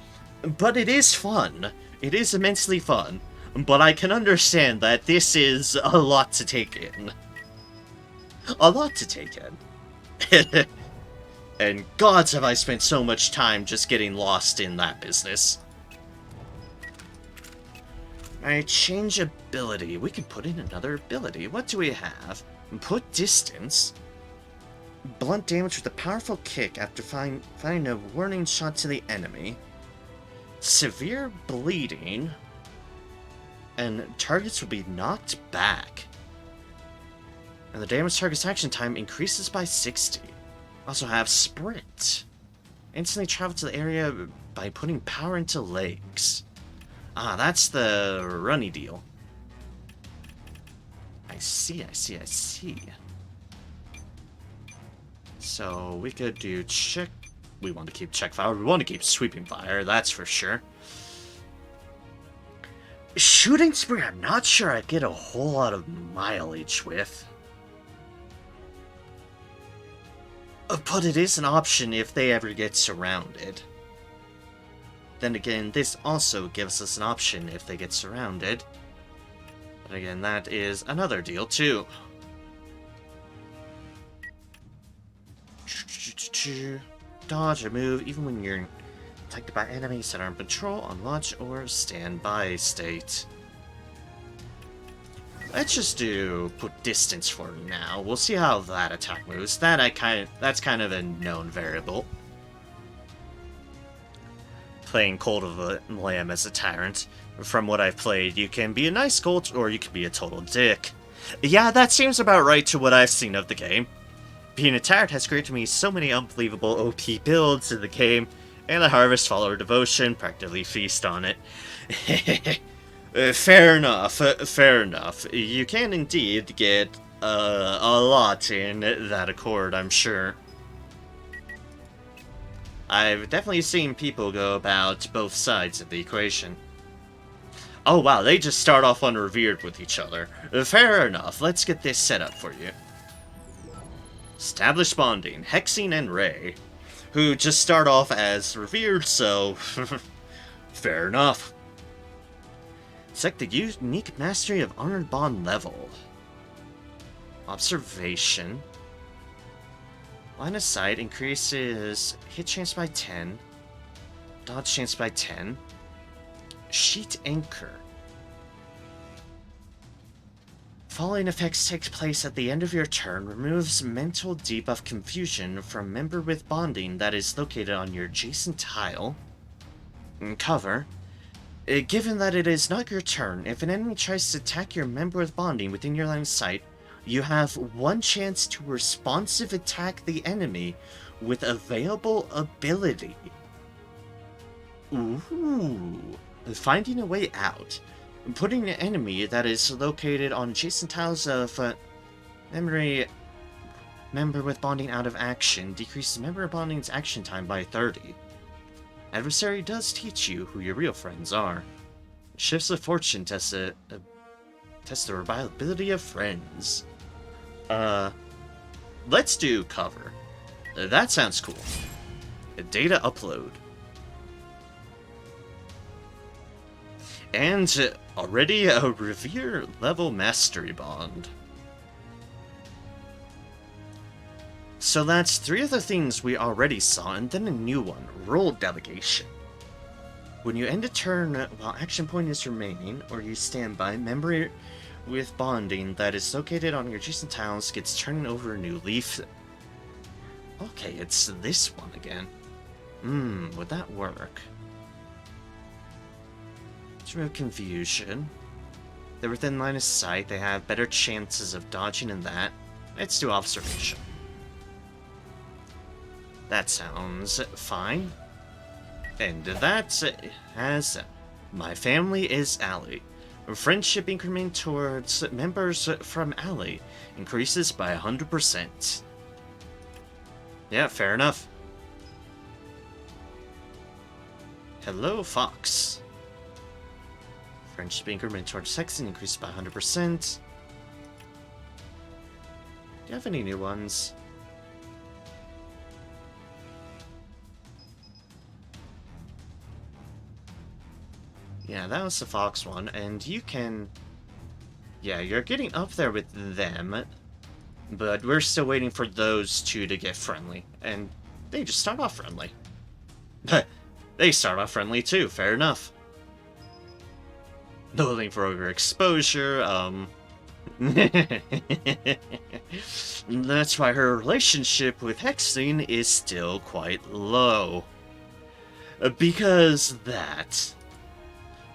But it is fun. It is immensely fun, but I can understand that this is a lot to take in. A lot to take in. And gods have I spent so much time just getting lost in that business. Alright, change ability. We can put in another ability. What do we have? Put distance. Blunt damage with a powerful kick after firing a warning shot to the enemy. Severe bleeding. And targets will be knocked back. And the damage target's action time increases by 60. Also have Sprint. Instantly travel to the area by putting power into legs. Ah, that's the runny deal. I see. So we could do check. We want to keep check fire. We want to keep sweeping fire, that's for sure. Shooting spree, I'm not sure I get a whole lot of mileage with. But it is an option if they ever get surrounded. Then again, this also gives us an option if they get surrounded. But again, that is another deal too. Dodge or move even when you're attacked by enemies that are on patrol, on watch, or standby state. Let's just do put distance for now. We'll see how that attack moves. That's kind of a known variable. Playing Cold of the Lamb as a Tyrant. From what I've played, you can be a nice Colt or you can be a total dick. Yeah, that seems about right to what I've seen of the game. Being a Tyrant has created me so many unbelievable OP builds in the game, and the Harvest Follower Devotion practically feast on it. Fair enough. You can indeed get a lot in that accord, I'm sure. I've definitely seen people go about both sides of the equation. Oh wow, they just start off unrevered with each other. Fair enough, let's get this set up for you. Established bonding, Hexing and Ray, who just start off as revered, so fair enough. Select the unique mastery of Honored Bond level. Observation. Line of sight increases hit chance by 10. Dodge chance by 10. Sheet anchor. following effects take place at the end of your turn removes mental debuff confusion from member with bonding that is located on your adjacent tile. Cover. Given that it is not your turn, if an enemy tries to attack your member with bonding within your line of sight, you have one chance to responsive attack the enemy with available ability. Ooh. Finding a way out. Putting an enemy that is located on adjacent tiles of member with bonding out of action decreases member bonding's action time by 30. Adversary does teach you who your real friends are. Shifts of Fortune test the reliability of friends. Let's do cover. That sounds cool. Data upload. And already a Revere level mastery bond. So that's 3 of the things we already saw, and then a new one, role delegation. When you end a turn while action point is remaining, or you stand by, member with bonding that is located on your adjacent tiles gets turned over a new leaf. Okay, it's this one again. Would that work? To remove confusion. They're within line of sight, they have better chances of dodging in that. Let's do observation. That sounds fine. And that has my family is Ally. Friendship increment towards members from Ally increases by 100%. Yeah, fair enough. Hello, Fox. Friendship increment towards Sexton increases by 100%. Do you have any new ones? Yeah, that was the Fox one, and you can... Yeah, you're getting up there with them, but we're still waiting for those two to get friendly, and they just start off friendly. They start off friendly too, fair enough. Building for overexposure, That's why her relationship with Hexing is still quite low. Because that...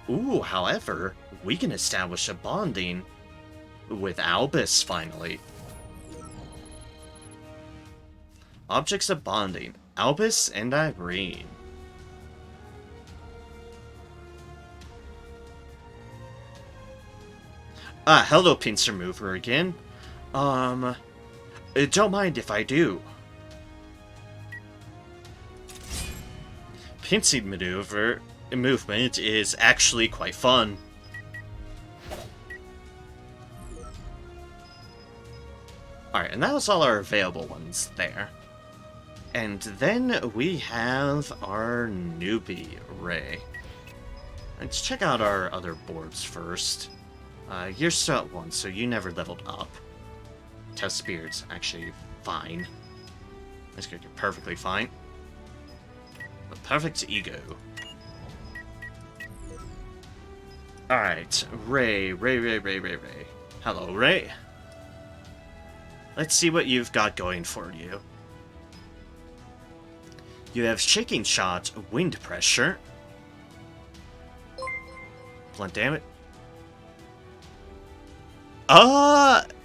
Ooh, however, we can establish a bonding with Albus, finally. Objects of bonding. Albus and Irene. Hello, Pincer Mover again. Don't mind if I do. Pincing movement is actually quite fun. Alright, and that was all our available ones there. And then we have our newbie, Ray. Let's check out our other boards first. You're still at 1, so you never leveled up. Test Spirit's actually fine. That's good, you're perfectly fine. A perfect ego. Alright, Ray. Hello, Ray. Let's see what you've got going for you. You have Shaking Shot, Wind Pressure. Blunt damage.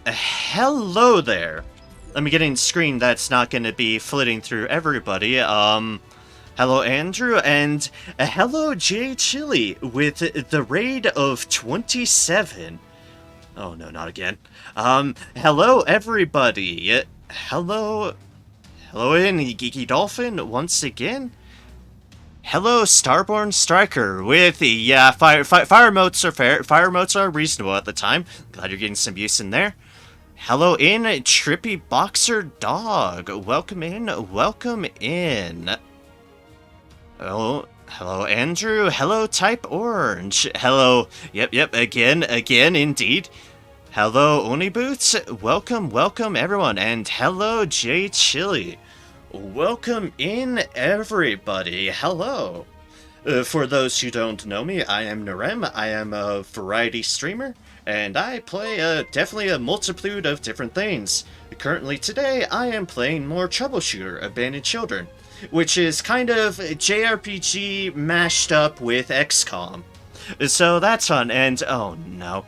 Hello there. Let me get in screen that's not going to be flitting through everybody. Hello Andrew, and hello Jay Chili with the raid of 27. Oh no, not again. Hello everybody. Hello in Geeky Dolphin once again. Hello Starborn Striker with the fire motes are fair. Fire motes are reasonable at the time. Glad you're getting some use in there. Hello in Trippy Boxer Dog. Welcome in. Welcome in. Oh, hello Andrew. Hello Type Orange. Hello. Yep. Again, indeed. Hello Oni Boots. Welcome everyone. And hello Jay Chili. Welcome in, everybody. Hello. For those who don't know me, I am Narem. I am a variety streamer, and I play definitely a multitude of different things. Currently today, I am playing more Troubleshooter, Abandoned Children, which is kind of JRPG mashed up with XCOM. So that's fun, and oh no.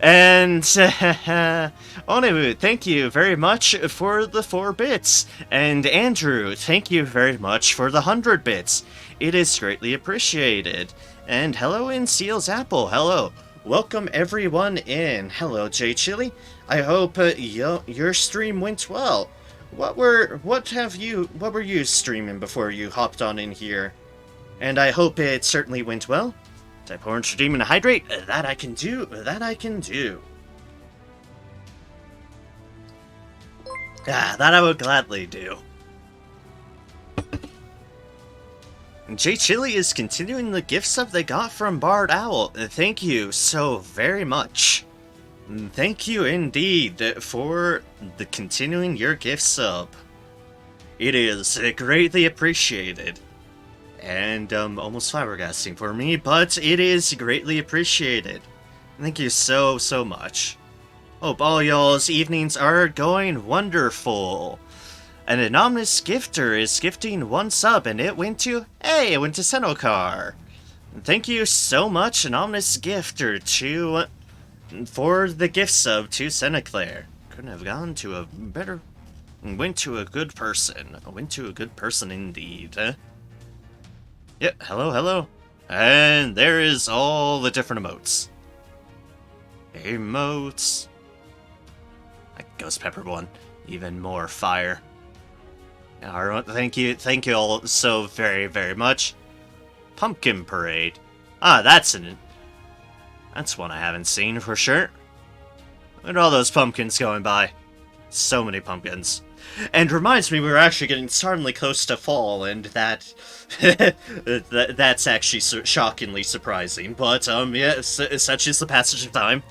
And, Onewu, thank you very much for the 4 bits. And Andrew, thank you very much for the 100 bits. It is greatly appreciated. And hello in Seal's Apple, hello. Welcome everyone in. Hello, J Chili. I hope your stream went well. What were you streaming before you hopped on in here? And I hope it certainly went well. Type orange redeem and hydrate. That I can do. That I can do. Ah, that I would gladly do. J Chili is continuing the gift sub they got from Bard Owl. Thank you so very much. Thank you indeed for the continuing your gift sub. It is greatly appreciated. And almost flabbergasting for me, but it is greatly appreciated. Thank you so much. Hope all y'all's evenings are going wonderful. An anonymous gifter is gifting 1 sub, and it went to Senokar. Thank you so much, anonymous gifter, for the gift sub to Seneclaire. Couldn't have gone to a better. Went to a good person. Went to a good person indeed. Yep, hello. And there is all the different emotes. Emotes. That Ghost Pepper one. Even more fire. Alright, thank you all so very much. Pumpkin Parade. Ah, that's one I haven't seen for sure. Look at all those pumpkins going by. So many pumpkins. And reminds me, we were actually getting startlingly close to fall, and that's actually shockingly surprising. But, yeah, such is the passage of time.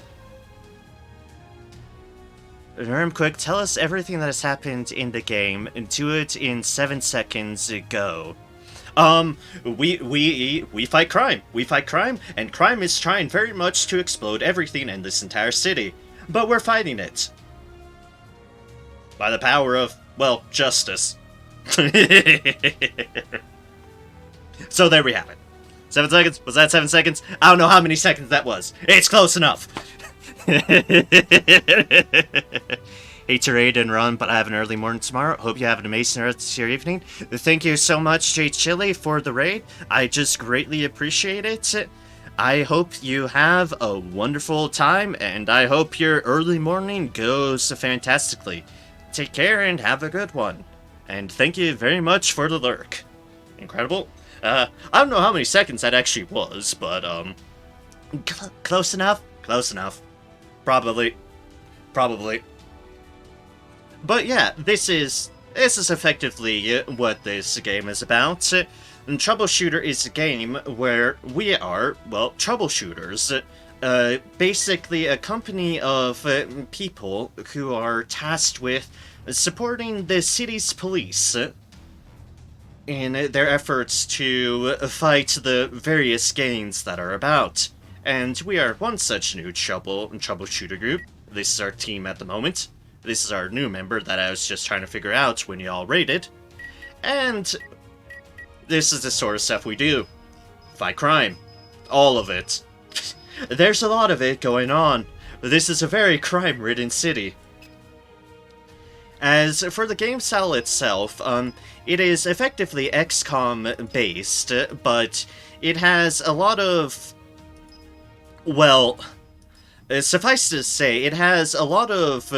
Quick, tell us everything that has happened in the game, and do it in 7 seconds, go. We fight crime. We fight crime, and crime is trying very much to explode everything in this entire city. But we're fighting it. By the power of, well, justice. So there we have it. 7 seconds? Was that 7 seconds? I don't know how many seconds that was. It's close enough. Hate to raid and run, but I have an early morning tomorrow. Hope you have an amazing rest of your evening. Thank you so much, J Chili, for the raid. I just greatly appreciate it. I hope you have a wonderful time, and I hope your early morning goes fantastically. Take care and have a good one. And thank you very much for the lurk. Incredible. I don't know how many seconds that actually was, but, close enough? Close enough. Probably. But yeah, this is effectively what this game is about. And Troubleshooter is a game where we are, well, troubleshooters. Basically a company of people who are tasked with supporting the city's police in their efforts to fight the various gangs that are about. And we are one such new troubleshooter group. This is our team at the moment. This is our new member that I was just trying to figure out when y'all raided. And this is the sort of stuff we do. Fight crime. All of it. There's a lot of it going on. This is a very crime-ridden city. As for the game style itself, it is effectively XCOM-based, but it has a lot of... well, suffice to say, it has a lot of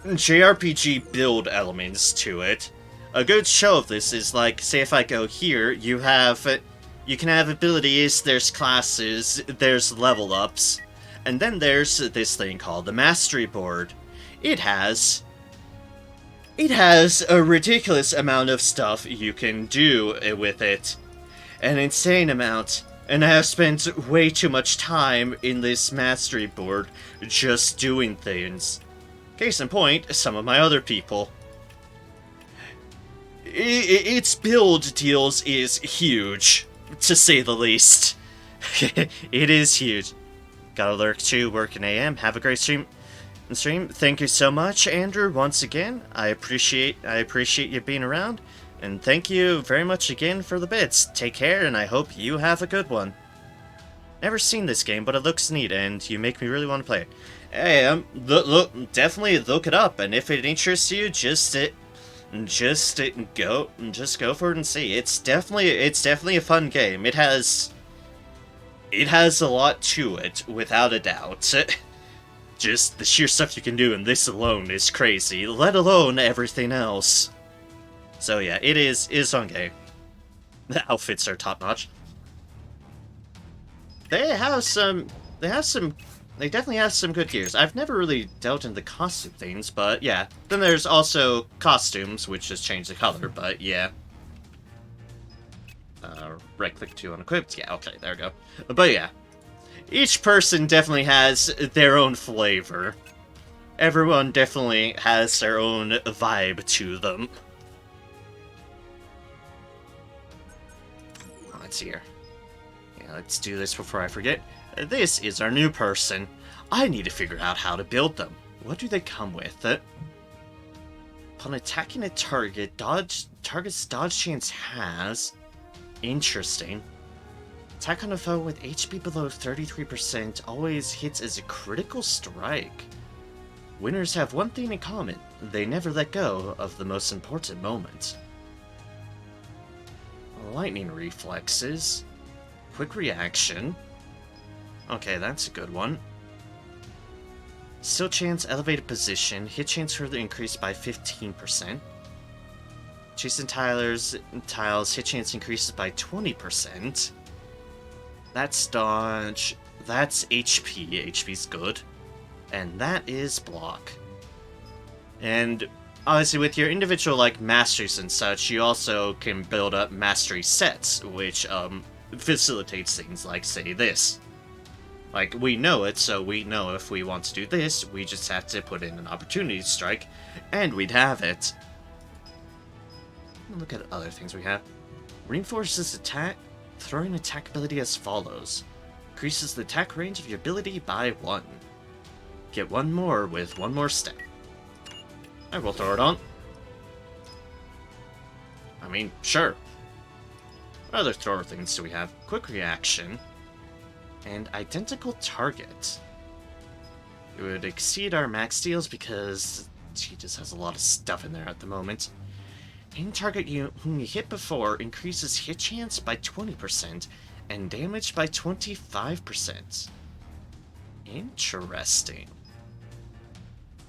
JRPG build elements to it. A good show of this is, like, say if I go here, you can have abilities, there's classes, there's level ups, and then there's this thing called the Mastery Board. It has a ridiculous amount of stuff you can do with it. An insane amount. And I have spent way too much time in this Mastery Board just doing things. Case in point, some of my other people. Its build deals is huge, to say the least. It is huge. Gotta lurk too, working AM. Have a great stream. Thank you so much, Andrew, once again. I appreciate you being around. And thank you very much again for the bits. Take care, and I hope you have a good one. Never seen this game, but it looks neat, and you make me really want to play it. Hey, look, definitely look it up, and if it interests you, just go for it and see. It's definitely a fun game. It has a lot to it, without a doubt. Just the sheer stuff you can do in this alone is crazy, let alone everything else. So yeah, it is fun game. The outfits are top notch. They definitely have some good gears. I've never really dealt in the costume things, but yeah. Then there's also costumes, which just change the color, but yeah. Right click to unequipped. Yeah, okay, there we go. But yeah. Each person definitely has their own flavor. Everyone definitely has their own vibe to them. Let's see here. Yeah, let's do this before I forget. This is our new person. I need to figure out how to build them. What do they come with? Upon attacking a target, target's dodge chance has... Interesting. Attack on a foe with HP below 33% always hits as a critical strike. Winners have one thing in common. They never let go of the most important moment. Lightning reflexes. Quick reaction. Okay, that's a good one. Still chance elevated position. Hit chance further increased by 15%. Chasing tiles, hit chance increases by 20%. That's dodge. That's HP. HP's good. And that is block. And obviously with your individual like masteries and such, you also can build up mastery sets, which facilitates things like, say, this. Like, we know it, so we know if we want to do this, we just have to put in an opportunity strike, and we'd have it. Look at other things we have. Reinforces attack, throwing attack ability as follows. Increases the attack range of your ability by 1. Get one more with one more step. I will throw it on. I mean, sure. What other thrower things do we have? Quick reaction. And identical target. It would exceed our max deals because she just has a lot of stuff in there at the moment. Any target whom you hit before increases hit chance by 20% and damage by 25%. Interesting.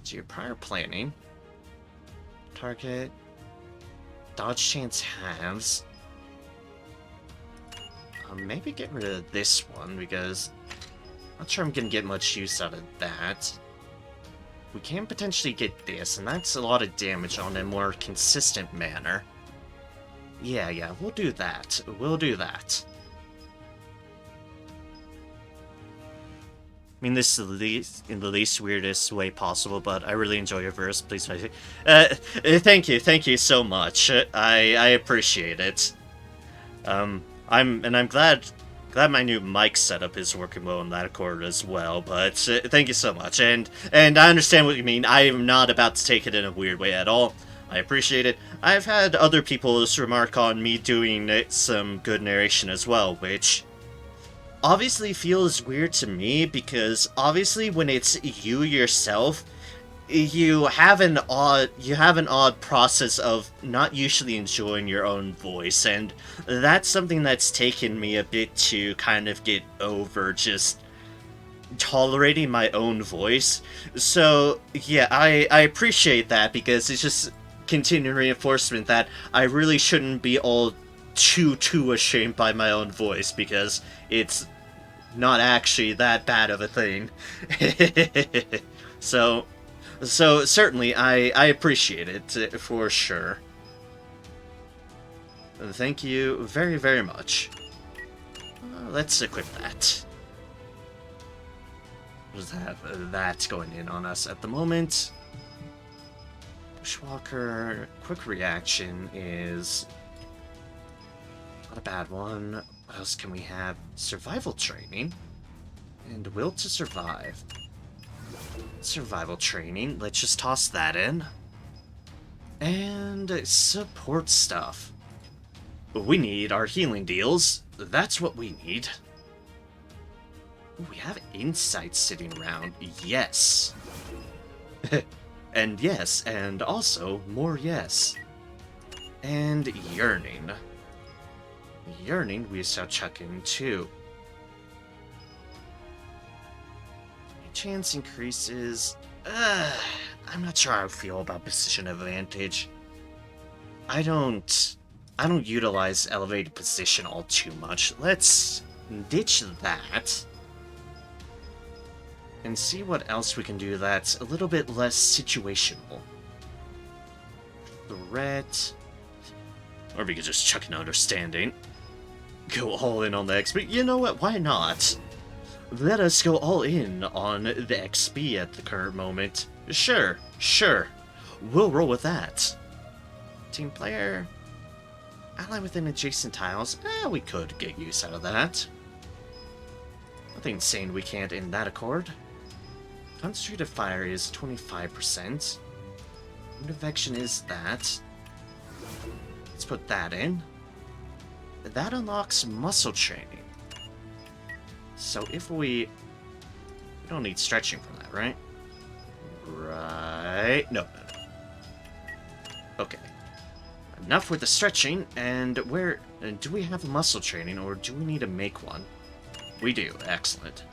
So your prior planning. Target. Dodge chance halves. Maybe get rid of this one because I'm not sure I'm gonna get much use out of that. We can potentially get this, and that's a lot of damage on a more consistent manner. Yeah, we'll do that. We'll do that. I mean, this is in the least weirdest way possible, but I really enjoy your verse. Please, thank you so much. I appreciate it. I'm glad my new mic setup is working well in that accord as well, but thank you so much, and I understand what you mean. I am not about to take it in a weird way at all. I appreciate it. I've had other people remark on me doing some good narration as well, which obviously feels weird to me, because obviously when it's you yourself, you have an odd process of not usually enjoying your own voice, and that's something that's taken me a bit to kind of get over, just tolerating my own voice. So yeah, I appreciate that, because it's just continuing reinforcement that I really shouldn't be all too ashamed by my own voice, because it's not actually that bad of a thing. So certainly, I appreciate it, for sure. Thank you very, very much. Let's equip that. We'll just have that going in on us at the moment. Bushwalker, quick reaction is not a bad one. What else can we have? Survival training. And will to survive. Survival training, let's just toss that in. And support stuff. We need our healing deals. That's what we need. Ooh, we have insights sitting around. Yes. And yes, and also more yes. And yearning. Yearning we shall chuck in too. Chance increases. I'm not sure how I feel about position advantage. I don't utilize elevated position all too much. Let's ditch that. And see what else we can do that's a little bit less situational. Threat. Or we could just chuck an understanding. Go all in on the XP. You know what? Why not? Let us go all in on the XP at the current moment. Sure. We'll roll with that. Team player. Ally within adjacent tiles. We could get use out of that. Nothing saying we can't in that accord. Concentrated fire is 25%. Wound of action is that. Let's put that in. That unlocks muscle training. So if we don't need stretching from that, right? Right. No. Okay. Enough with the stretching, and where... do we have muscle training, or do we need to make one? We do. Excellent.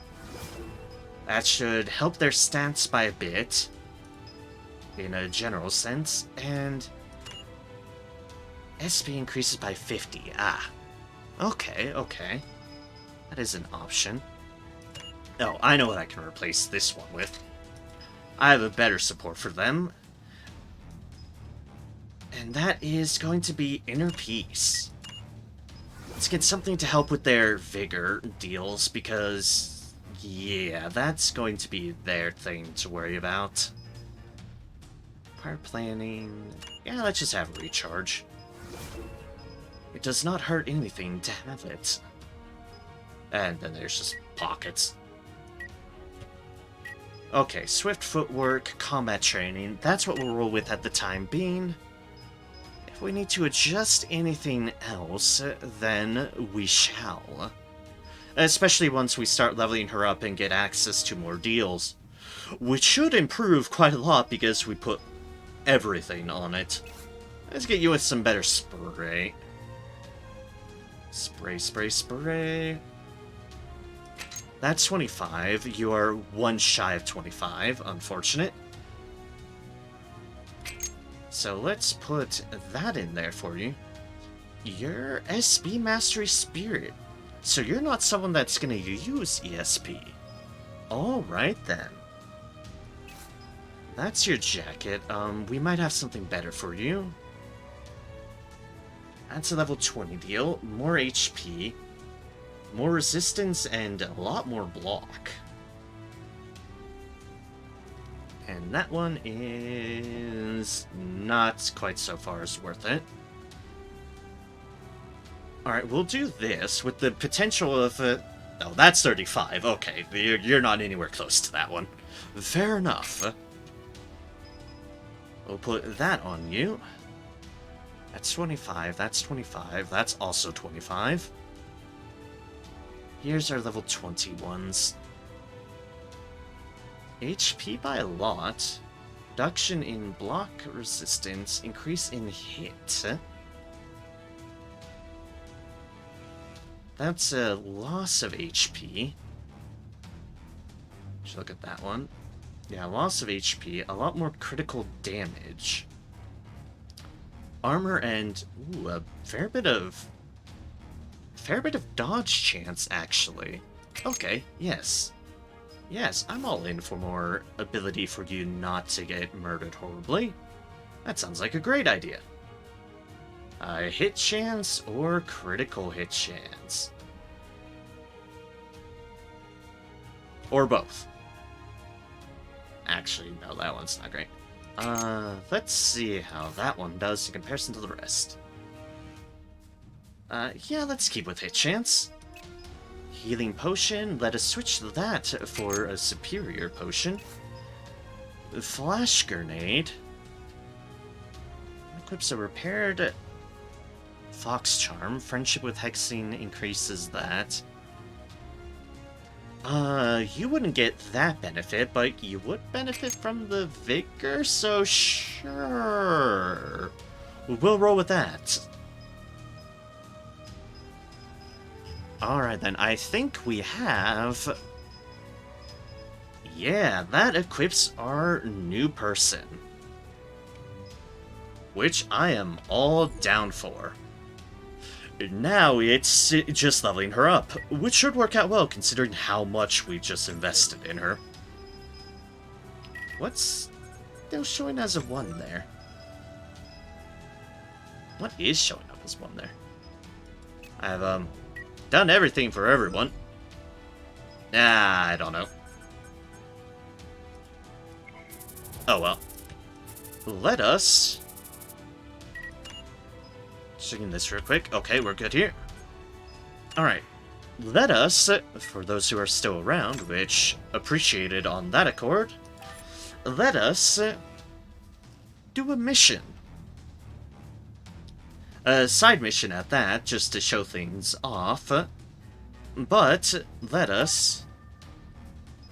That should help their stats by a bit, in a general sense, and... SP increases by 50. Okay. That is an option. Oh, I know what I can replace this one with. I have a better support for them. And that is going to be Inner Peace. Let's get something to help with their vigor deals, because, yeah, that's going to be their thing to worry about. Prior planning... yeah, let's just have a recharge. It does not hurt anything to have it. And then there's just pockets. Okay, swift footwork, combat training, that's what we'll roll with at the time being. If we need to adjust anything else, then we shall. Especially once we start leveling her up and get access to more deals. Which should improve quite a lot because we put everything on it. Let's get you with some better spray. Spray. That's 25. You are one shy of 25. Unfortunate. So let's put that in there for you. You're SB Mastery Spirit. So you're not someone that's going to use ESP. Alright then. That's your jacket. We might have something better for you. That's a level 20 deal. More HP. More resistance and a lot more block. And that one is not quite so far as worth it. Alright, we'll do this with the potential of... oh, that's 35. Okay, you're not anywhere close to that one. Fair enough. We'll put that on you. That's 25, that's 25, that's also 25. Here's our level 20 ones. HP by a lot. Reduction in block resistance. Increase in hit. That's a loss of HP. Should look at that one. Yeah, loss of HP. A lot more critical damage. Armor and... ooh, a fair bit of dodge chance, actually. Okay, yes. Yes, I'm all in for more ability for you not to get murdered horribly. That sounds like a great idea. Hit chance or critical hit chance? Or both. Actually, no, that one's not great. Let's see how that one does in comparison to the rest. Yeah, let's keep with hit chance. healing potion. Let us switch that for a superior potion. Flash grenade. Equips a repaired fox charm. Friendship with Hexing increases that. You wouldn't get that benefit, but you would benefit from the vigor, so sure. We'll roll with that. Alright then, I think we have... Yeah, that equips our new person. Which I am all down for. Now it's just leveling her up, which should work out well considering how much we just invested in her. What's still showing as a 1 there? What is showing up as 1 there? I've, done everything for everyone. I don't know. Oh well. Let us... Checking this real quick. Okay, we're good here. Alright. Let us, for those who are still around, which appreciated on that accord, let us do a mission. A side mission at that, just to show things off. But let us...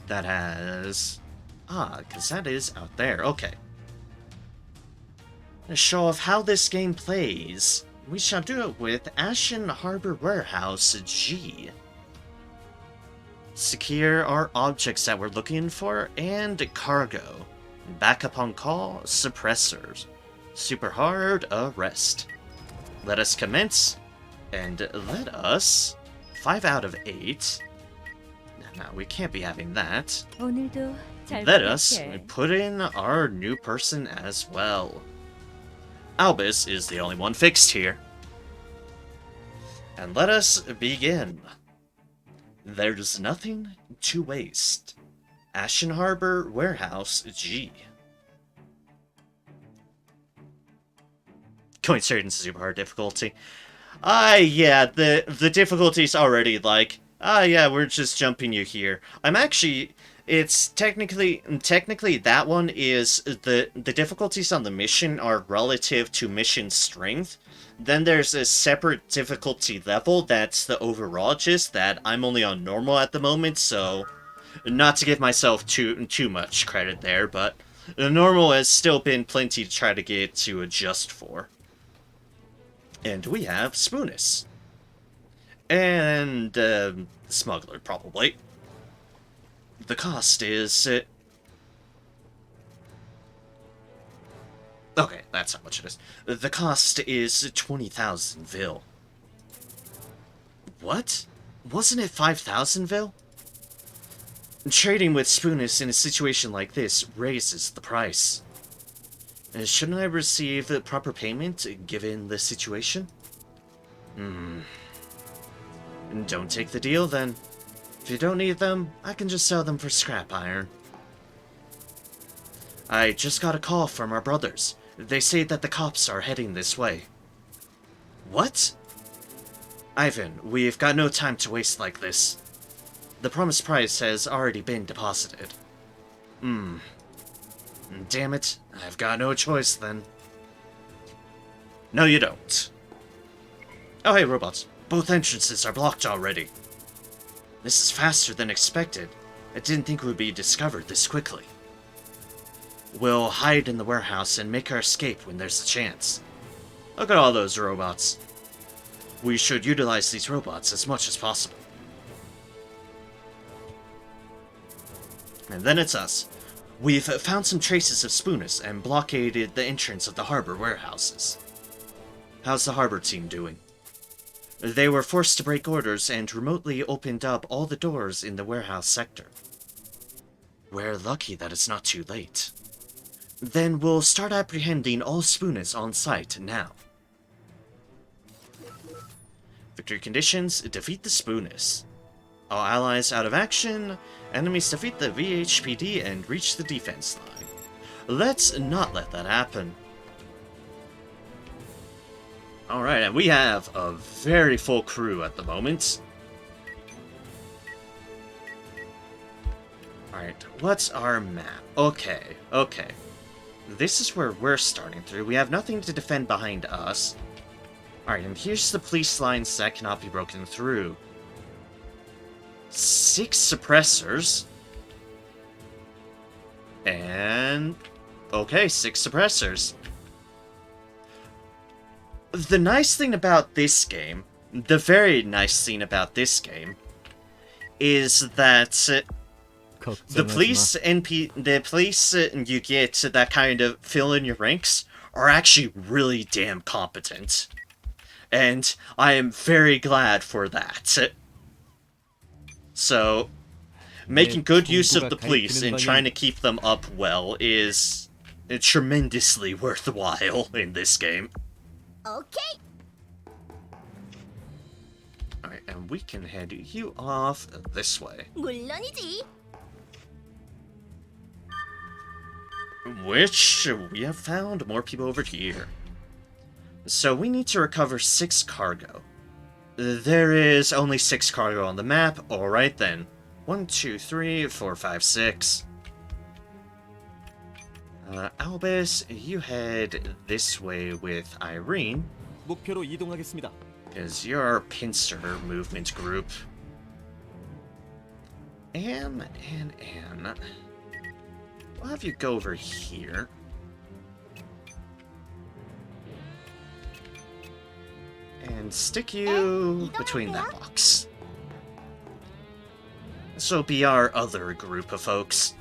That has... because that is out there. Okay. To show off how this game plays, we shall do it with Ashen Harbor Warehouse G. Secure our objects that we're looking for, and cargo. Backup on call, suppressors. Super hard, arrest. Let us commence, and let us... 5 out of 8. No, we can't be having that. 오늘도 잘 Let us 부탁해. put in our new person as well. Albus is the only one fixed here. And let us begin. There's nothing to waste. Ashen Harbor Warehouse G. Going straight into super hard difficulty. Yeah, the difficulty's already like, yeah, we're just jumping you here. I'm actually... It's technically that one is the difficulties on the mission are relative to mission strength. Then there's a separate difficulty level that's the overall gist that I'm only on normal at the moment, so not to give myself too much credit there, but the normal has still been plenty to try to get to adjust for. And we have Spoonis. And Smuggler probably. The cost is... Okay, that's how much it is. The cost is 20,000 Vil. What? Wasn't it 5,000 Vil? Trading with Spoonis in a situation like this raises the price. Shouldn't I receive the proper payment given the situation? Don't take the deal then. If you don't need them, I can just sell them for scrap iron. I just got a call from our brothers. They say that the cops are heading this way. What? Ivan, we've got no time to waste like this. The promised price has already been deposited. Damn it, I've got no choice then. No, you don't. Oh hey, robots. Both entrances are blocked already. This is faster than expected. I didn't think we'd be discovered this quickly. We'll hide in the warehouse and make our escape when there's a chance. Look at all those robots. We should utilize these robots as much as possible. And then it's us. We've found some traces of Spoonis and blockaded the entrance of the harbor warehouses. How's the harbor team doing? They were forced to break orders and remotely opened up all the doors in the warehouse sector. We're lucky that it's not too late. Then we'll start apprehending all Spoonis on site now. Victory conditions: defeat the Spoonis. All allies out of action, enemies defeat the VHPD and reach the defense line. Let's not let that happen. Alright, and we have a very full crew at the moment. Alright, what's our map? Okay, okay. This is where we're starting through. We have nothing to defend behind us. Alright, and here's the police lines that cannot be broken through. 6 suppressors. And... okay, 6 suppressors. The nice thing about this game, the very nice thing about this game, is that the police you get that kind of fill in your ranks are actually really damn competent. And I am very glad for that. So, making good use of the police and trying to keep them up well is tremendously worthwhile in this game. 오케이. Alright, and we can head you off this way. 물론이지. Which, we have found more people over here. So we need to recover 6 cargo. There is only 6 cargo on the map. Alright then. 1, 2, 3, 4, 5, 6. Albus, you head this way with Irene, 목표로 이동하겠습니다. because you're our pincer movement group. Anne. We'll have you go over here. And stick you between that box. This will be our other group of folks.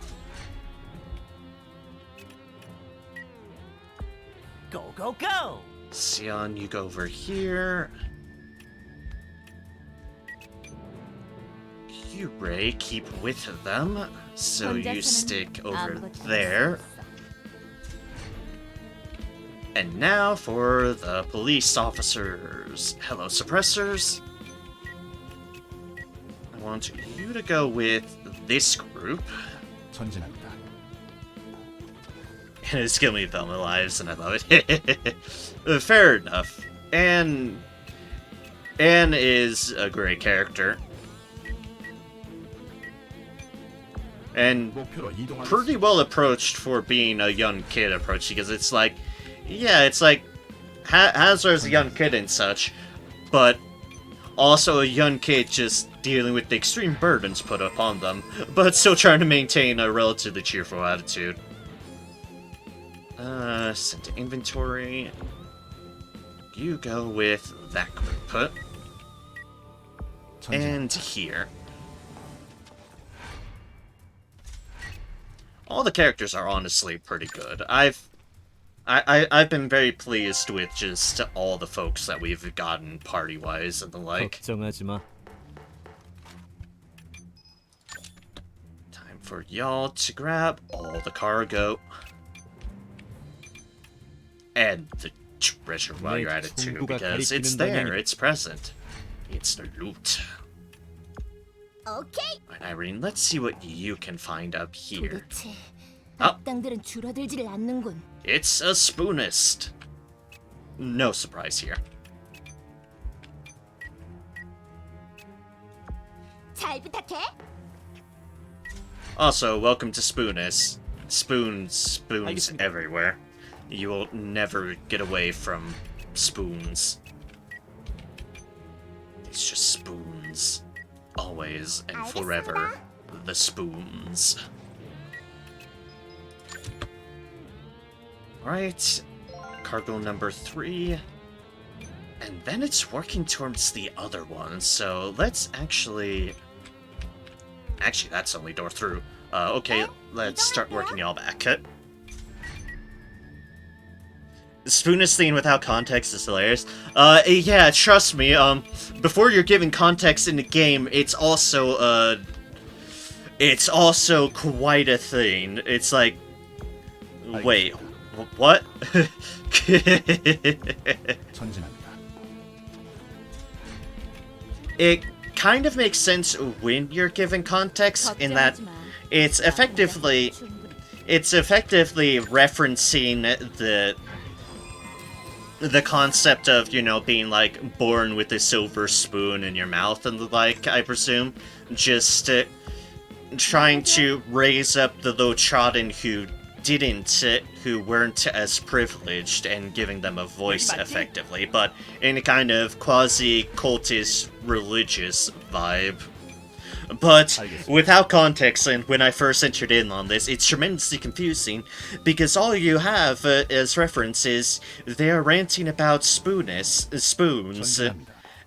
Go, go, go! Sion, you go over here. You, Ray, keep with them, so you stick over there. And now for the police officers. Hello, suppressors. I want you to go with this group. 전진합니다. And it's killing me Velma lives, and I love it. Fair enough. Anne is a great character. And 목표로 이동하겠습니다. pretty well approached for being a young kid approach, because it's like, yeah, it's like Hazard's a young kid and such, but also a young kid just dealing with the extreme burdens put upon them, but still trying to maintain a relatively cheerful attitude. Send to inventory. You go with that group. And here. All the characters are honestly pretty good. I've been very pleased with just all the folks that we've gotten party-wise and the like. 걱정하지 마. Time for y'all to grab all the cargo. And the treasure while you're at it too, because it's there, it's present. It's the loot. 오케이. Alright, Irene, let's see what you can find up here. 도대체 아. 악당들은 줄어들지를 않는군. It's a spoonist. No surprise here. 잘 부탁해. Also, welcome to Spoonist. Spoons 알겠습니다. everywhere. You will never get away from spoons. It's just spoons. Always and forever. The spoons. Alright. Cargo number 3. And then it's working towards the other one, so let's actually... Actually, that's only door through. Okay, let's start working y'all back. Spoonist thing without context is hilarious. Yeah, trust me, before you're giving context in the game, it's also quite a thing. It's like, wait, what? 전진합니다. It kind of makes sense when you're given context, in that it's effectively referencing the concept of, you know, being like born with a silver spoon in your mouth and the like, I presume. Just trying to raise up the low-trodden who weren't as privileged and giving them a voice effectively, but in a kind of quasi-cultist religious vibe. But without context, and when I first entered in on this, it's tremendously confusing, because all you have as reference is they're ranting about spoons,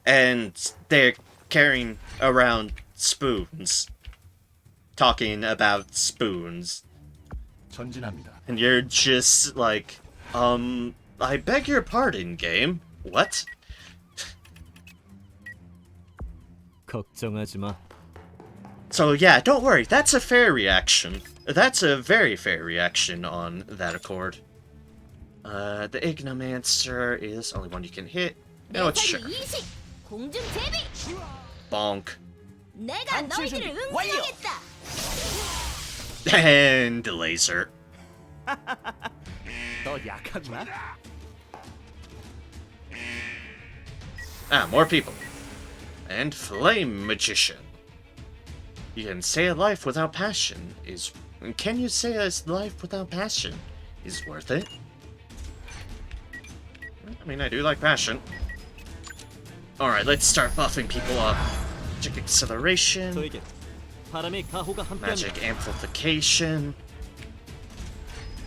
and they're carrying around spoons, talking about spoons, 전진합니다. and you're just like, I beg your pardon, game. What? 걱정하지 마. So yeah, don't worry, that's a fair reaction. That's a very fair reaction on that accord. The Ignomancer is only one you can hit. No, it's sure. 이식, 공중 제비. Bonk. 내가 반출 준비 너희들을 완료. 응징하겠다. And laser. 너 약하구나. Ah, more people. And Flame Magician. You can say a life without passion is... Can you say a life without passion is worth it? I mean, I do like passion. Alright, let's start buffing people up. Magic Acceleration. 저에게 바람의 가호가 함께합니다. Magic Amplification.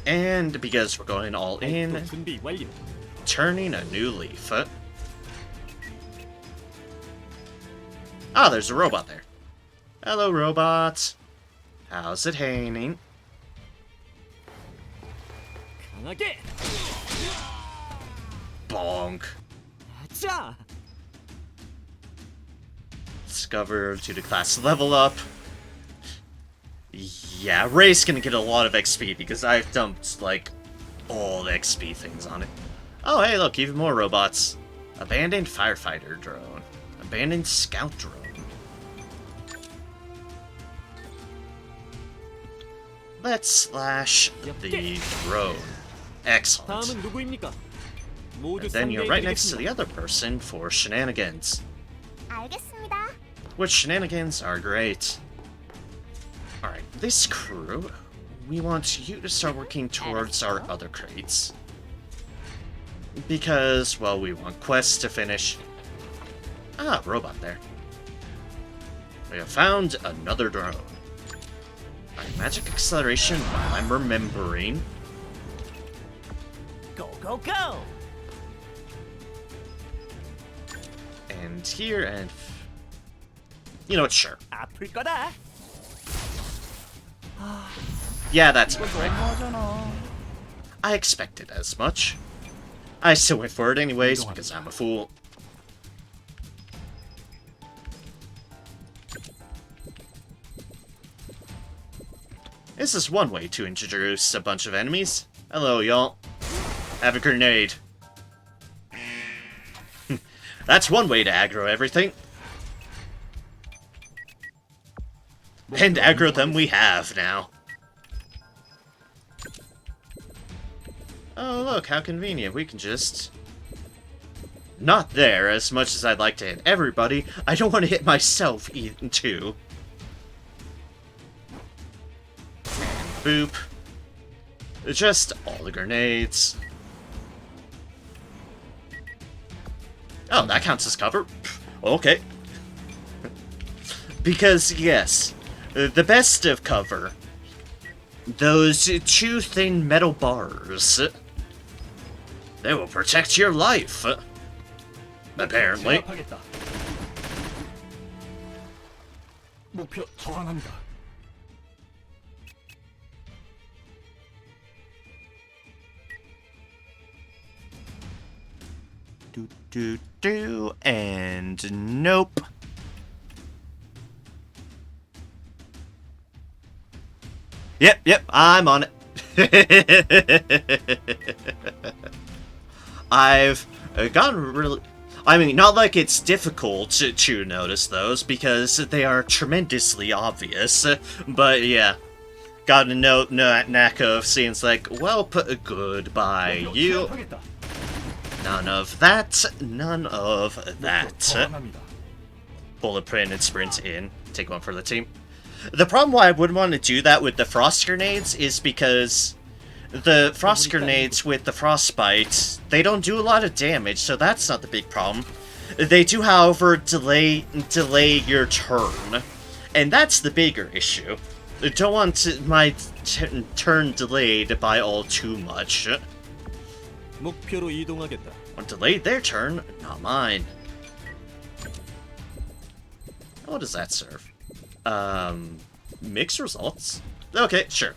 And because we're going all in, 준비 완료. turning a new leaf. Ah, there's a robot there. Hello, robot. How's it hanging? 강하게. Bonk. 자. Discover to the class level up. Yeah, Ray's gonna get a lot of XP because I've dumped, like, all the XP things on it. Oh, hey, look, even more robots. Abandoned firefighter drone. Abandoned scout drone. Let's slash the drone. Excellent. 다음은 누구입니까? 모두 And then you're right next to 상대해드리겠습니다. the other person for shenanigans. 알겠습니다. Which shenanigans are great. Alright, this crew, we want you to start working towards our other crates. Because, well, we want quests to finish. Ah, robot there. We have found another drone. Alright, magic acceleration while I'm remembering. Go, go, go! And here, and... You know what, sure. 아플 거다. Yeah, that's right. I expected as much. I still went for it anyways, because I'm a fool. This is one way to introduce a bunch of enemies. Hello, y'all. Have a grenade. That's one way to aggro everything. And aggro them we have now. Oh, look, how convenient. We can just... Not there, as much as I'd like to hit everybody. I don't want to hit myself, even, too. And boop. Just all the grenades. Oh, that counts as cover? Okay. Because, yes, the best of cover, those two thin metal bars, they will protect your life. Apparently. 제압하겠다. 목표 저항합니다. And nope. Yep, I'm on it. I've gotten really... I mean, not like it's difficult to notice those, because they are tremendously obvious, but yeah. Got a knack of seeing it's like, well, goodbye, you. 제압하겠다. None of that, none of that. 저항합니다. Bullet print and sprint in. Take one for the team. The problem why I wouldn't want to do that with the frost grenades is because the frost grenades with the frostbite, they don't do a lot of damage, so that's not the big problem. They do, however, delay your turn, and that's the bigger issue. I don't want my turn delayed by all too much. 목표로 이동하겠다. Or delayed their turn, not mine. What does that serve? Mixed results? Okay, sure.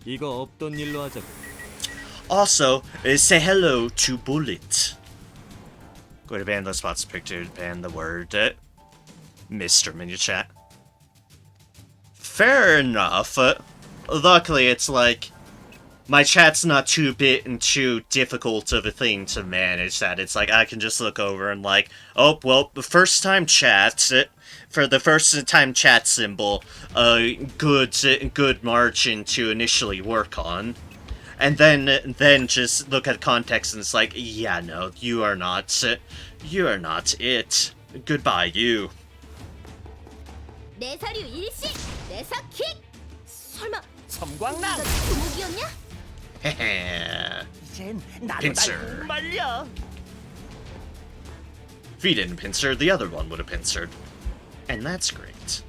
이거 없던 일로 하자고. Also, say hello to Bullet. Go to ban those spots picture, ban the word Mr. in your chat. Fair enough. Luckily, it's like my chat's not too difficult of a thing to manage. That it's like I can just look over and like, oh well, the first time chat for the first time chat symbol, good margin to initially work on. And then just look at context and it's like, yeah, no, you are not it. Goodbye, you. 내 사류 일시, 내 사킥. 설마 섬광랑. 두목이었냐? Heh. 이젠 나도 Pincer. 날 못 말려. If he didn't pincer, the other one would have pincered. And that's great.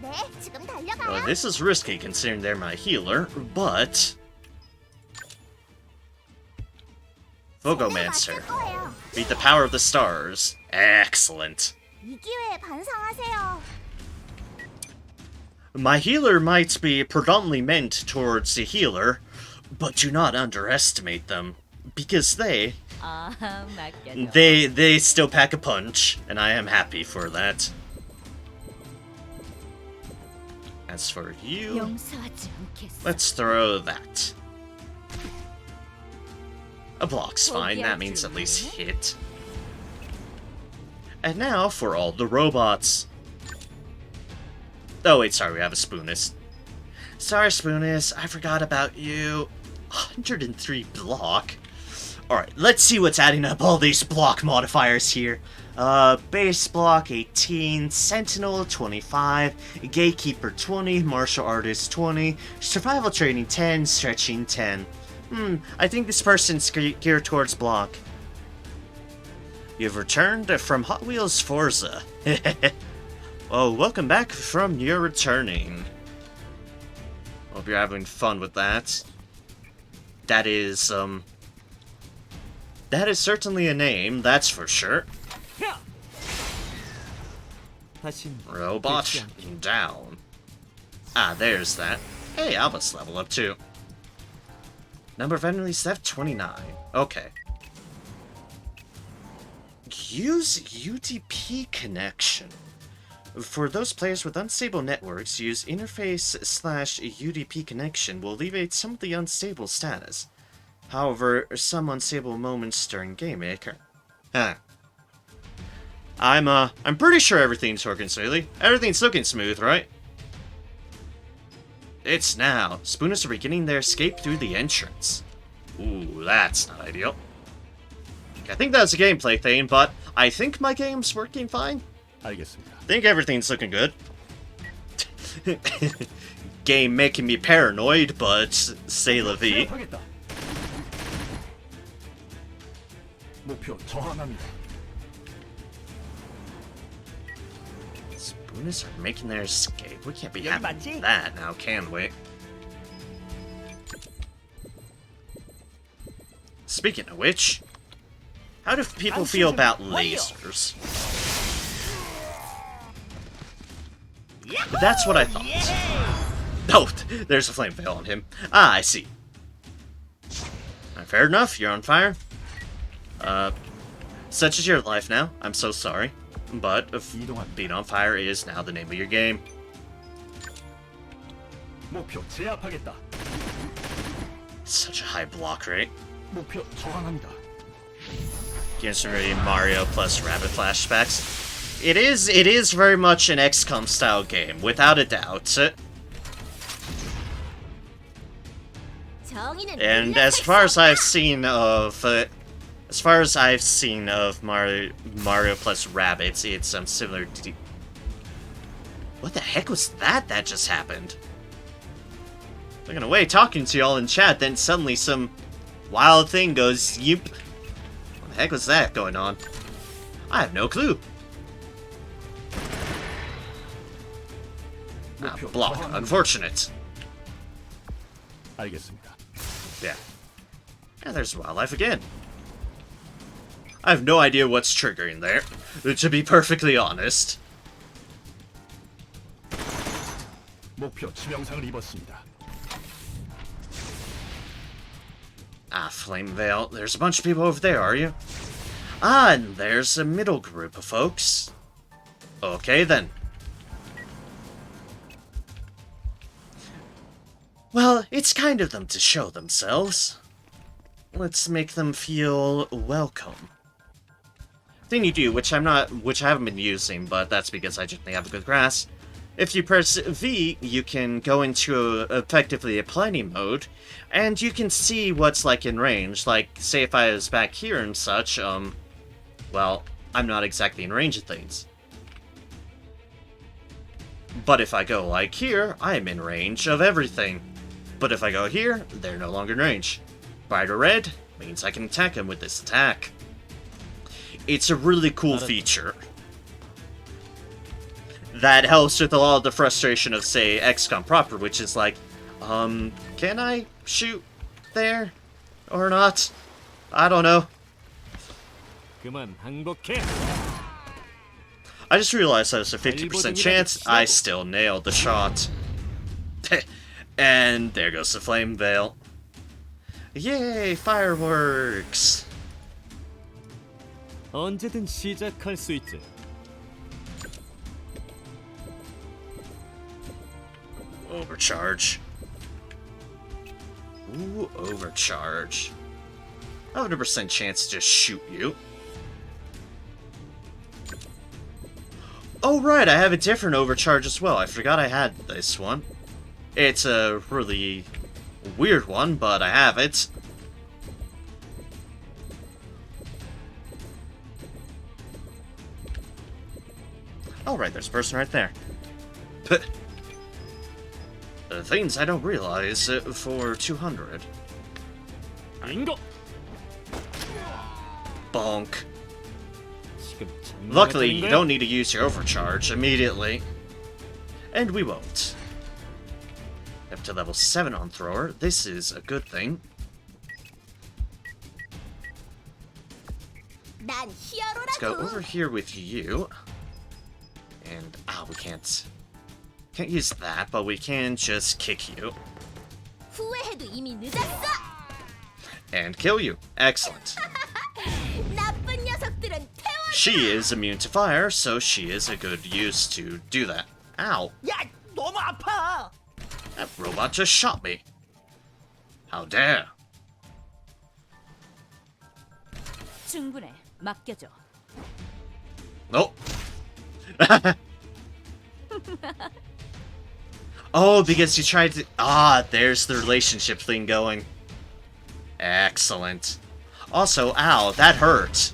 네, 지금 달려가요. This is risky considering they're my healer, but... Vogomancer. 맞을 거예요. Beat the power of the stars. Excellent. 이 기회에 반성하세요. My healer might be predominantly meant towards the healer, but do not underestimate them. Because they 맡겨줘. they still pack a punch, and I am happy for that. As for you, 용서하지 않겠어. let's throw that. A block's fine, that means at least hit. And now for all the robots. Oh wait, sorry, we have a Spoonus. Sorry, Spoonus, I forgot about you. 103 block. Alright, let's see what's adding up all these block modifiers here. Base block 18, Sentinel 25, Gatekeeper 20, Martial Artist 20, Survival Training 10, Stretching 10. I think this person's geared towards block. You've returned from Hot Wheels Forza. Oh, welcome back from your returning. Hope you're having fun with that. That is certainly a name, that's for sure. 다신 Robot down. Ah, there's that. Hey, I must level up too. Number of enemies left 29. Okay. Use UDP connection. For those players with unstable networks, use interface/UDP connection will alleviate some of the unstable status. However, some unstable moments during game may occur. Huh. I'm pretty sure everything's working smoothly. Everything's looking smooth, right? It's now. Spooners are beginning their escape through the entrance. Ooh, that's not ideal. I think that's a gameplay thing, but I think my game's working fine. 알겠습니다. I think everything's looking good. Game making me paranoid, but c'est la vie. 제압하겠다. 목표 정함합니다. Spooners are making their escape. We can't be 여기 having 맞지? that now, can we? Speaking of which, how do people feel about lasers? That's what I thought. Oh, there's a flame veil on him. Ah, I see. Fair enough, you're on fire. Such is your life now. I'm so sorry. But being on fire is now the name of your game. 목표 제압하겠다. Such a high block rate. 목표 저항합니다. Gives me Mario plus Rabbit flashbacks. It is very much an XCOM style game, without a doubt. And as far as I've seen of Mario plus Rabbids, it's similar to. What the heck was that? That just happened. Looking away, talking to y'all in chat, then suddenly some wild thing goes yeep. What the heck was that going on? I have no clue. Ah, block. Unfortunate. 알겠습니다. Yeah. And there's wildlife again. I have no idea what's triggering there, to be perfectly honest. 목표 치명상을 입었습니다. Ah, Flame Veil. There's a bunch of people over there, are you? Ah, and there's a middle group of folks. Okay, then. Well, it's kind of them to show themselves. Let's make them feel welcome. Thing you do, which I haven't been using, but that's because I generally have a good grasp. If you press V, you can go into effectively a planning mode, and you can see what's like in range. Like, say if I was back here and such, well, I'm not exactly in range of things. But if I go like here, I'm in range of everything. But if I go here, they're no longer in range. Bright or red means I can attack them with this attack. It's a really cool feature. That helps with a lot of the frustration of, say, XCOM proper, which is like, can I shoot there? Or not? I don't know. 그만 항복해. I just realized that was a 50% chance. I still nailed the shot. And there goes the Flame Veil. Yay, fireworks! 언제든 시작할 수 있지. Overcharge. Ooh, overcharge. 100% chance to just shoot you. Oh right, I have a different overcharge as well. I forgot I had this one. It's a really weird one, but I have it. Oh right, there's a person right there. Things I don't realize for 200. 빙고. Bonk. 지금 Luckily, 장난하는 you 거야? don't need to use your overcharge immediately. And we won't. Up to level 7 on Thrower. This is a good thing. 난 Let's go over 히어로라고. here with you. And, we can't use that, but we can just kick you. 후회해도 이미 늦었어. And kill you. Excellent. 나쁜 녀석들은 태워. She is immune to fire, so she is a good use to do that. Ow. 야, 너무 아파. That robot just shot me. How dare. 충분해. 맡겨줘. Nope. Oh, because you tried to... there's the relationship thing going. Excellent. Also, ow, that hurt.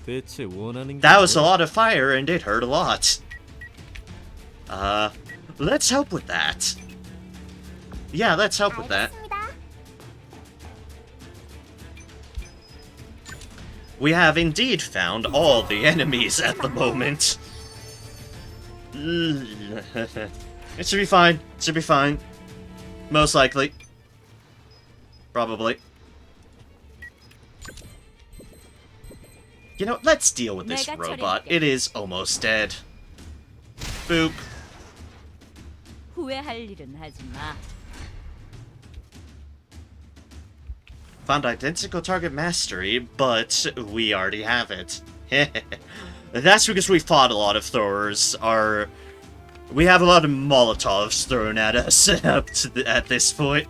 대체 원하는 게 That was a 뭐야? lot of fire, and it hurt a lot. Let's help with that. Yeah, let's help with that. 알겠습니다. We have indeed found all the enemies at the moment. It should be fine. It should be fine. Most likely. Probably. You know, let's deal with this 내가 robot. 처리할게. It is almost dead. Boop. 후회할 일은 하지 마. Found identical target mastery, but we already have it. That's because we fought a lot of throwers. We have a lot of Molotovs thrown at us at this point.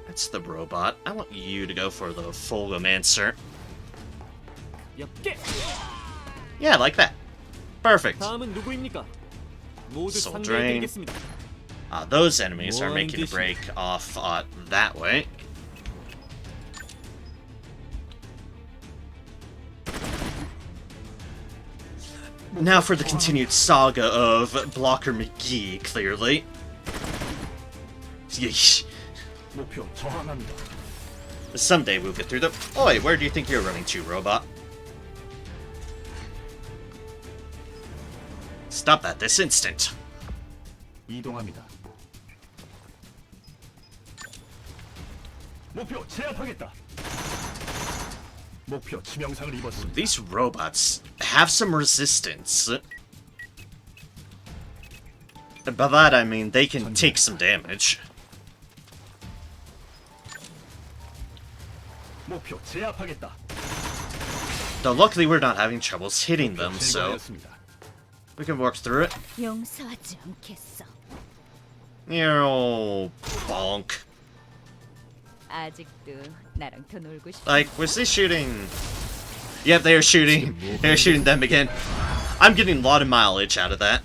That's the robot. I want you to go for the Fulgomancer. 엽게. Yeah, like that. Perfect. 다음은 누구입니까? 모두 Soul Drain. 상대해드리겠습니다. Those enemies are making a break off that way. Now for the continued saga of Blocker McGee, clearly. Yeesh. 목표 저항합니다. Someday we'll get through them. Oi, where do you think you're running to, robot? Stop that this instant. 이동합니다. 목표 제압하겠다. 목표 치명상을 입었습니다. These robots have some resistance. By that I mean they can take some damage. 목표 제압하겠다. Though luckily we're not having troubles hitting them, so 제거하였습니다. we can work through it. 용서하지 않겠어. Bonk. 아직도 나랑 더 놀고 싶어. Like, was they shooting? Yep, they are shooting. They're shooting them again. I'm getting a lot of mileage out of that.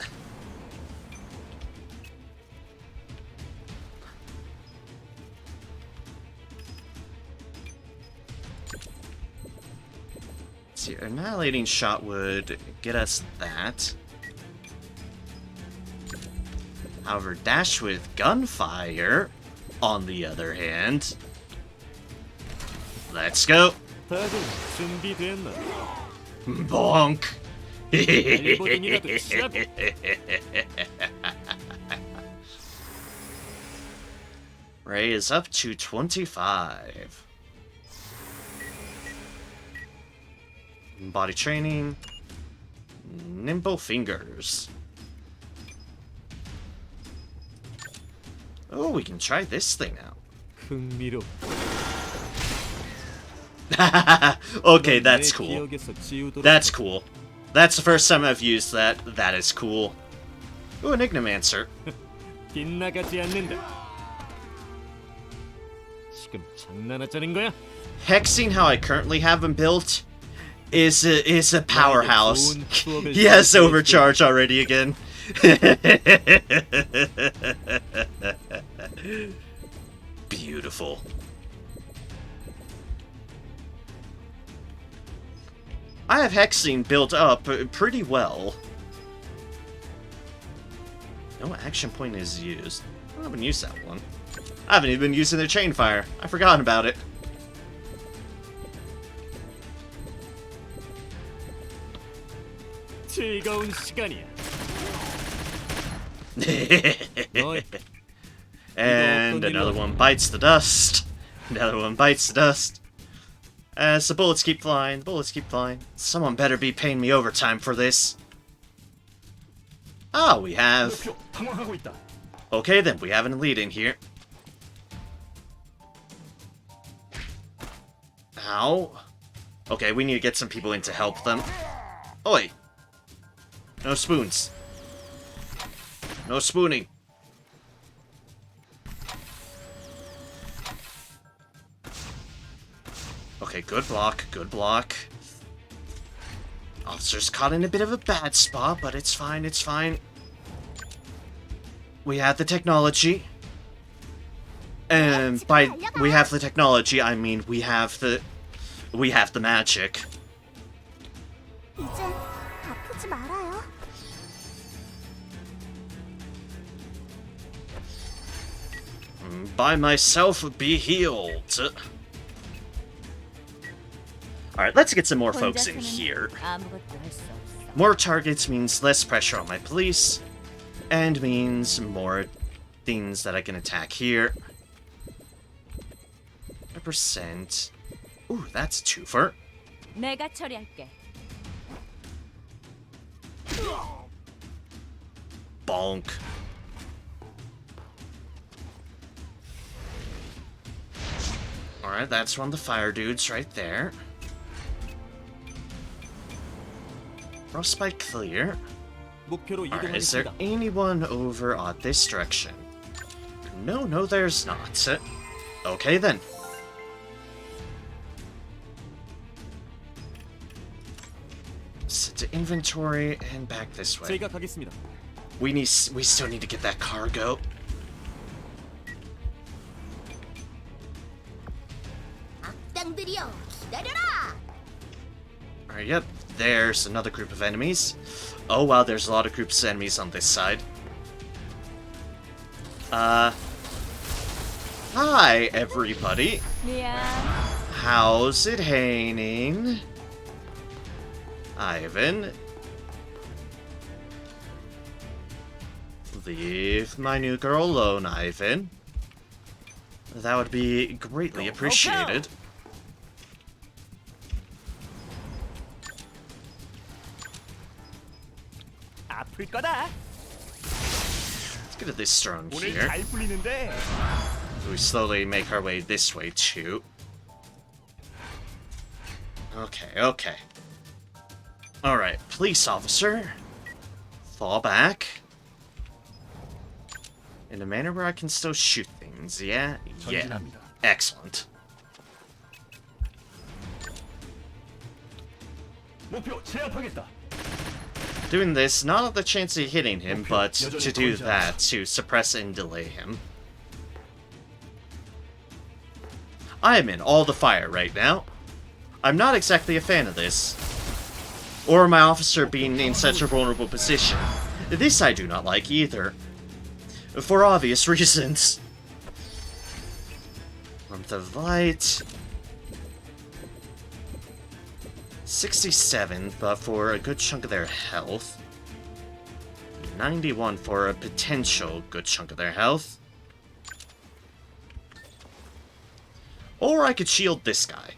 Let's see, annihilating shot would get us that. However, dash with gunfire, on the other hand. Let's go. 다들 준비됐나? Bonk. 벨보딩이라도 치라고. Ray is up to 25. Body training. Nimble fingers. Oh, we can try this thing out. 흥미로. Okay, that's cool. That's cool. That's the first time I've used that. That is cool. Ooh, an Ignomancer. 빗나가지 않는다. 지금 장난하자는 거야? Hexing how I currently have him built is a powerhouse. He has overcharge already again. Beautiful. I have Hexing built up pretty well. No action point is used. I haven't used that one. I haven't even been using the chain fire. I forgot about it. 즐거운 시간이야. And another one bites the dust. Another one bites the dust. As the bullets keep flying, the bullets keep flying. Someone better be paying me overtime for this. Ah, we have... 목표 당황하고 있다. Okay then, we have an elite in here. Ow. Okay, we need to get some people in to help them. Oi! No spoons. No spooning. Okay, good block, good block. Officer's caught in a bit of a bad spot, but it's fine, it's fine. We have the technology. And by we have the technology, I mean we have the magic. 이제 아프지 말아요. By myself be healed. Alright, let's get some more folks in here. 아무것도 할 수 없어. More targets means less pressure on my police, and means more things that I can attack here. 100%. Ooh, that's a twofer. 내가 처리할게. Bonk. Alright, that's one of the fire dudes right there. Frostbite clear. 목표로 Alright, is there 이동하겠습니다. anyone over on this direction? No, no, there's not. Okay then. Set to inventory and back this way. 제가 가겠습니다. We still need to get that cargo. Alright, yep. There's another group of enemies. Oh wow, there's a lot of groups of enemies on this side. Hi, everybody. 미안. How's it hanging? Ivan. Leave my new girl alone, Ivan. That would be greatly appreciated. 아플 거다. Let's get at this strong 오늘 here. 잘 풀리는데. We slowly make our way this way too. Okay. Alright, police officer. Fall back. In a manner where I can still shoot things, yeah? Yeah. 전진합니다. Excellent. 목표 제압하겠다. Doing this, not on the chance of hitting him, but to do that, to suppress and delay him. I am in all the fire right now. I'm not exactly a fan of this. Or my officer being in such a vulnerable position. This I do not like either. For obvious reasons. Warmth of light. 67, but for a good chunk of their health. 91 for a potential good chunk of their health. Or I could shield this guy.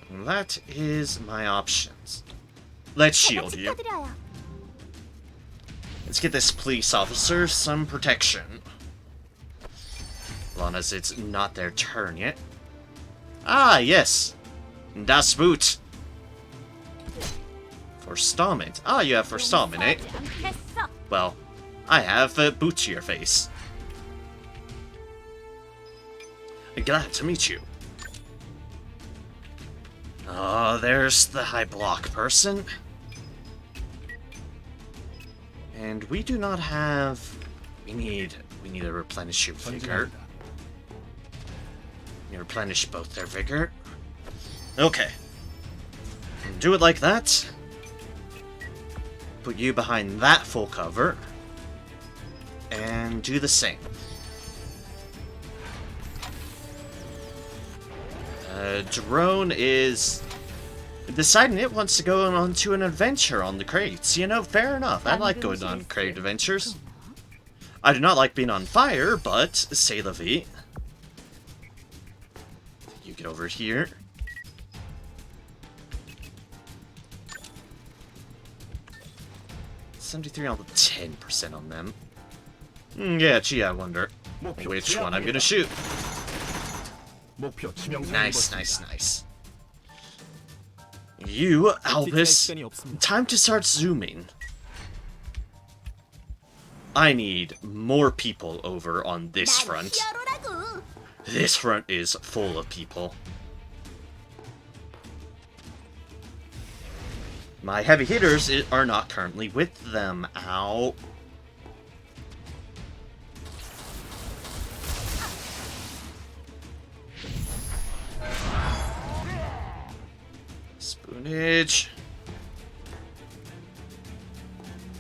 That is my options. Let's shield you. 지켜드려요. Let's get this police officer some protection. As long as it's not their turn yet. Ah, yes. Das Boot. Forstallment. Ah, you have forstallment, eh? 않겠어. Well, I have boot to your face. Glad to meet you. Oh, there's the high block person. And we do not have... We need a replenish your vigor. 전진합니다. You replenish both their vigor. Okay. Do it like that. Put you behind that full cover. And do the same. Drone is deciding it wants to go on to an adventure on the crates. You know, fair enough. I like going on crate adventures. I do not like being on fire, but c'est la vie. You get over here. $73 on the 10% on them. Yeah, gee, I wonder 목표 which one I'm 제압하겠다. gonna shoot. 목표 치명상 Nice, 입었습니다. nice, nice. You, Albus, 시간이 없습니다. time to start zooming. I need more people over on this 날 front. 히어로라고. This front is full of people. My heavy hitters are not currently with them. Ow. Spoonage.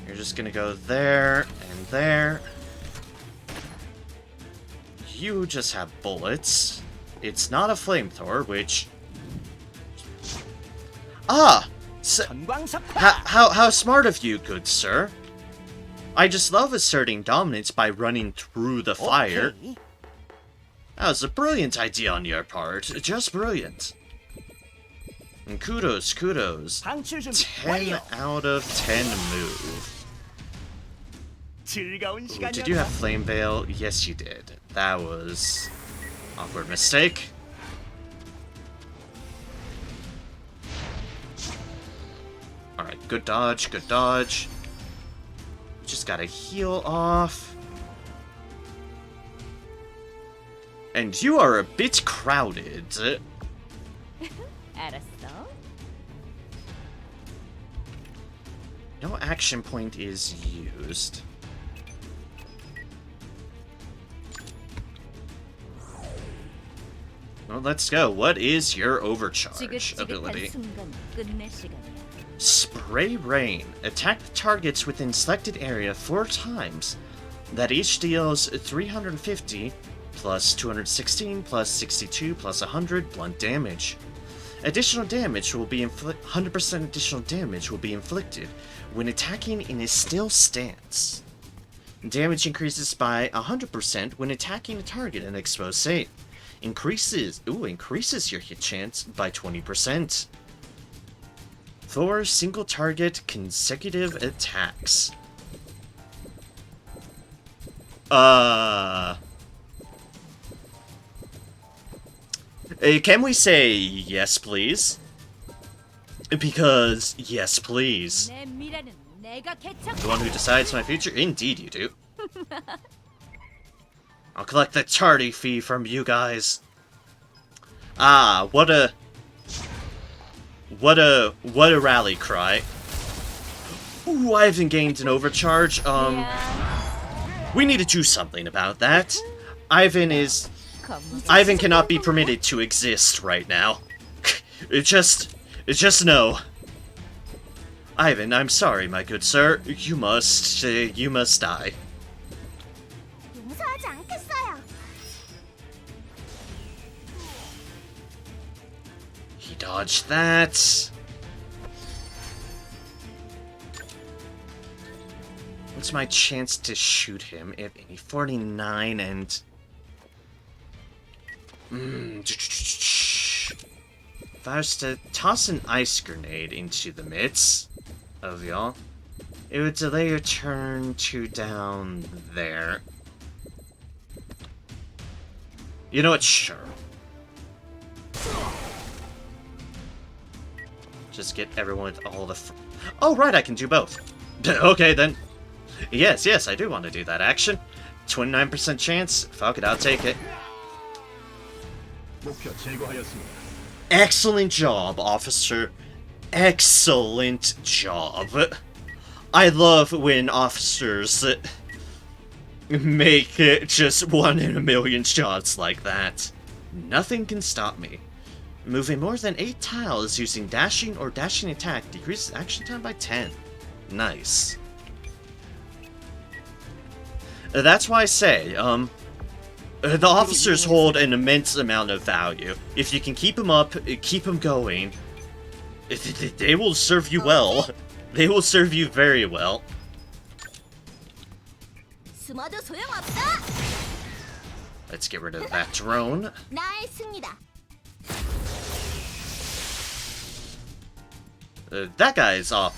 You're just gonna go there and there. You just have bullets. It's not a flamethrower, which... Ah! 전광석화. How smart of you, good sir. I just love asserting dominance by running through the fire. 오케이. That was a brilliant idea on your part. Just brilliant. And kudos. 방출 준비 10 완료. out of 10 move. 즐거운 Ooh, 시간이었다. did you have Flame Veil? Yes, you did. That was... awkward mistake. Alright, good dodge, good dodge. Just gotta heal off. And you are a bit crowded. 알았어. No action point is used. Well, let's go. What is your overcharge 지긋지긋한 ability? 순간 끝낼 시간이야. Spray Rain. Attack targets within selected area 4 times. That each deals 350 plus 216 plus 62 plus 100 blunt damage. Additional damage will be 100% additional damage will be inflicted when attacking in a still stance. Damage increases by 100% when attacking a target in exposed state. Increases your hit chance by 20%. 4 single target consecutive attacks. Can we say yes, please? Because yes, please. 내 미래는 내가 개척. The one who decides my future? Indeed you do. I'll collect the tardy fee from you guys. Ah, what a rally cry. Ooh, I haven't gained an overcharge. We need to do something about that. Ivan cannot be permitted to exist right now. Just no. Ivan, I'm sorry, my good sir. You must die. 용서하지 않겠어요. He dodged that. What's my chance to shoot him, if any? 49 and... If I was to toss an ice grenade into the midst of y'all, it would delay your turn to down there. You know what? Sure. Just get everyone with all the... Oh, right, I can do both. Okay, then. Yes, I do want to do that action. 29% chance. Fuck it, I'll take it. 목표 제거하였습니다. Excellent job, officer. Excellent job. I love when officers make it just 1 in a million shots like that. Nothing can stop me. Moving more than 8 tiles using dashing or dashing attack decreases action time by 10. Nice. That's why I say, the officers hold an immense amount of value. If you can keep them up, keep them going, they will serve you well. They will serve you very well. 숨어도 소용없어. Let's get rid of that drone. 나의 승리다. That guy's off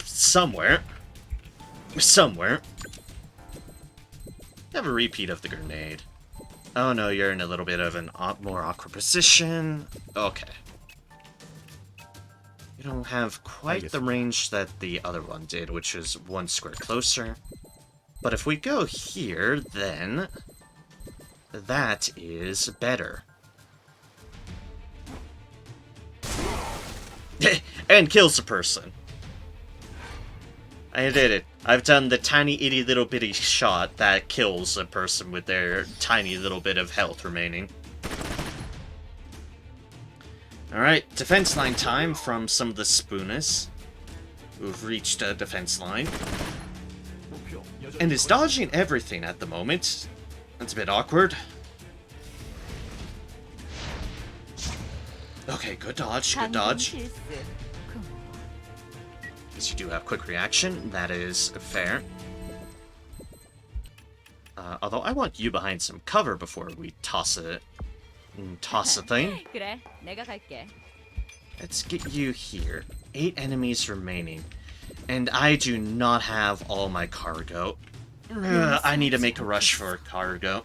somewhere. Have a repeat of the grenade. Oh no, you're in a little bit of an more awkward position. Okay. You don't have quite the range that the other one did, which is 1 square closer. But if we go here, then that is better. And kills a person. I did it. I've done the tiny itty little bitty shot that kills a person with their tiny little bit of health remaining. Alright, defense line time from some of the spooners who've reached a defense line. 목표 여전히 And is dodging everything at the moment. That's a bit awkward. Okay, good dodge, good dodge. 실수. Because you do have quick reaction, that is fair. Although I want you behind some cover before we toss a thing. 그래, 내가 갈게. Let's get you here. 8 enemies remaining. And I do not have all my cargo. I need to make a rush for cargo.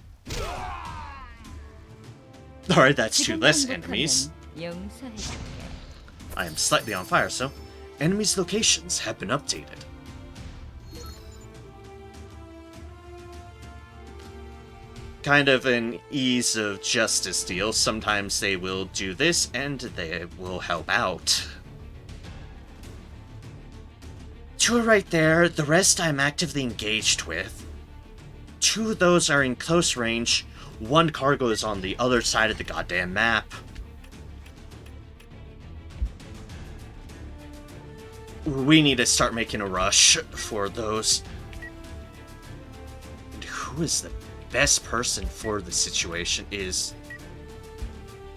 Alright, that's 2 less enemies. 용서해줄게. I am slightly on fire, so enemies' locations have been updated. Kind of an ease of justice deal. Sometimes they will do this, and they will help out. 2 are right there, the rest I'm actively engaged with. 2 of those are in close range. One cargo is on the other side of the goddamn map. We need to start making a rush for those. And who is the best person for the situation is...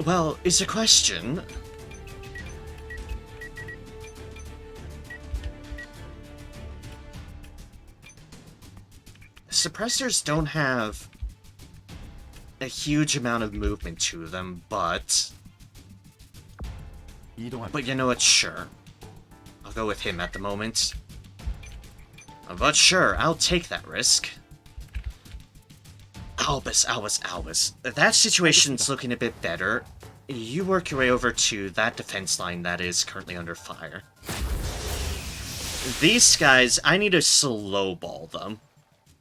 Well, is a question. Suppressors don't have a huge amount of movement to them, but you know what, sure. I'll go with him at the moment. But sure, I'll take that risk. Albus. That situation's looking a bit better. You work your way over to that defense line that is currently under fire. These guys, I need to slow ball them.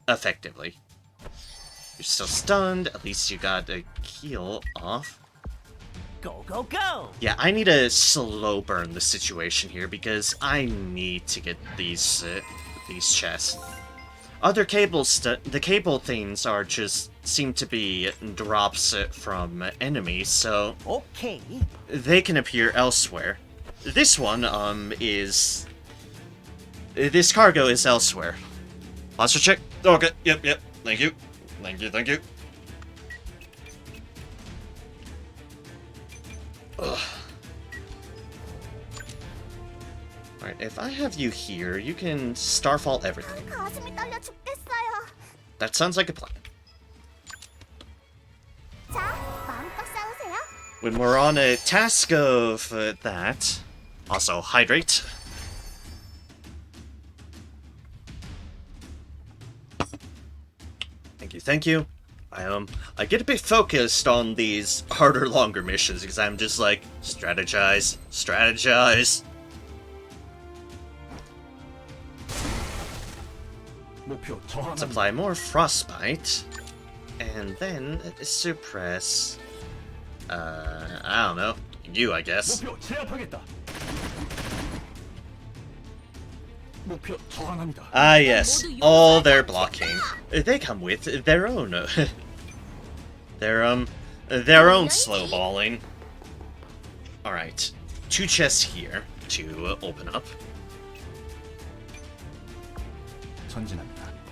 Effectively. You're still stunned, at least you got a heal off. Go, go, go! Yeah, I need to slow burn the situation here because I need to get these chests. Other the cable things are just seem to be drops from enemies, so Okay. they can appear elsewhere. This one is this cargo is elsewhere. Monster check. Okay. Yep. Thank you. Ugh. Alright, if I have you here, you can starfall everything. 가슴이 떨려 죽겠어요. That sounds like a plan. 자, 마음껏 싸우세요. When we're on a task of that, also hydrate. Thank you. I get a bit focused on these harder, longer missions because I'm just like, strategize. Let's apply more frostbite, and then suppress. I don't know. You, I guess. Ah, yes. All their blocking. They come with their own, their own slow balling. All right, 2 chests here to open up.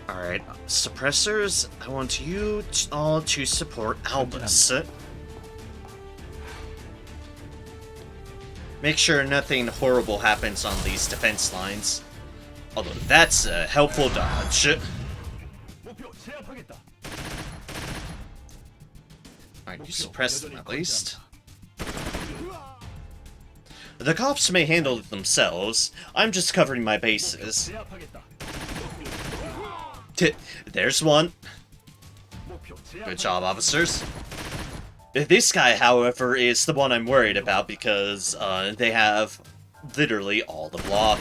All right, suppressors. I want you all to support Albus. Make sure nothing horrible happens on these defense lines. Although that's a helpful dodge. Alright, you suppress them at least. The cops may handle it themselves. I'm just covering my bases. There's one. Good job, officers. This guy, however, is the one I'm worried about because they have literally all the block.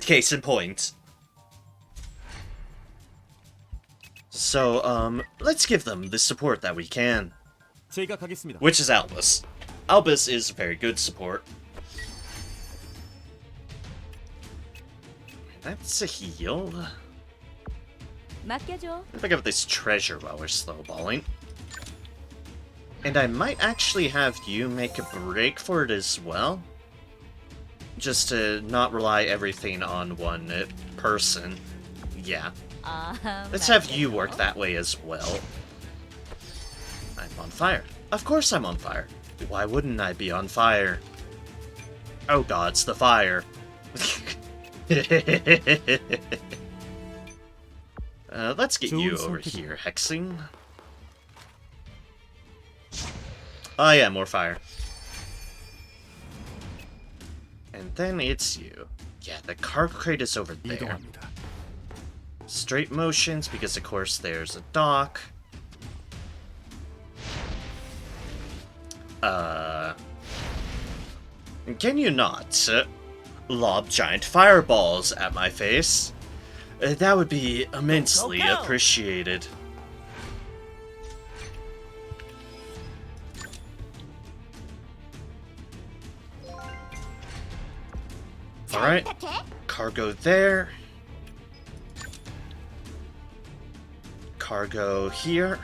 Case in point. So, let's give them the support that we can. Which is Albus. Albus is very good support. That's a heal. 맡겨줘. Pick up this treasure while we're slowballing. And I might actually have you make a break for it as well. Just to not rely everything on one person. Yeah. Let's have you work that way as well. I'm on fire. Of course I'm on fire. Why wouldn't I be on fire? Oh god, it's the fire. Let's get you over here, Hexing. Oh yeah, more fire. And then it's you. Yeah, the cargo crate is over there. Straight motions, because of course there's a dock. Can you not lob giant fireballs at my face? That would be immensely appreciated. Alright, cargo there. Cargo here.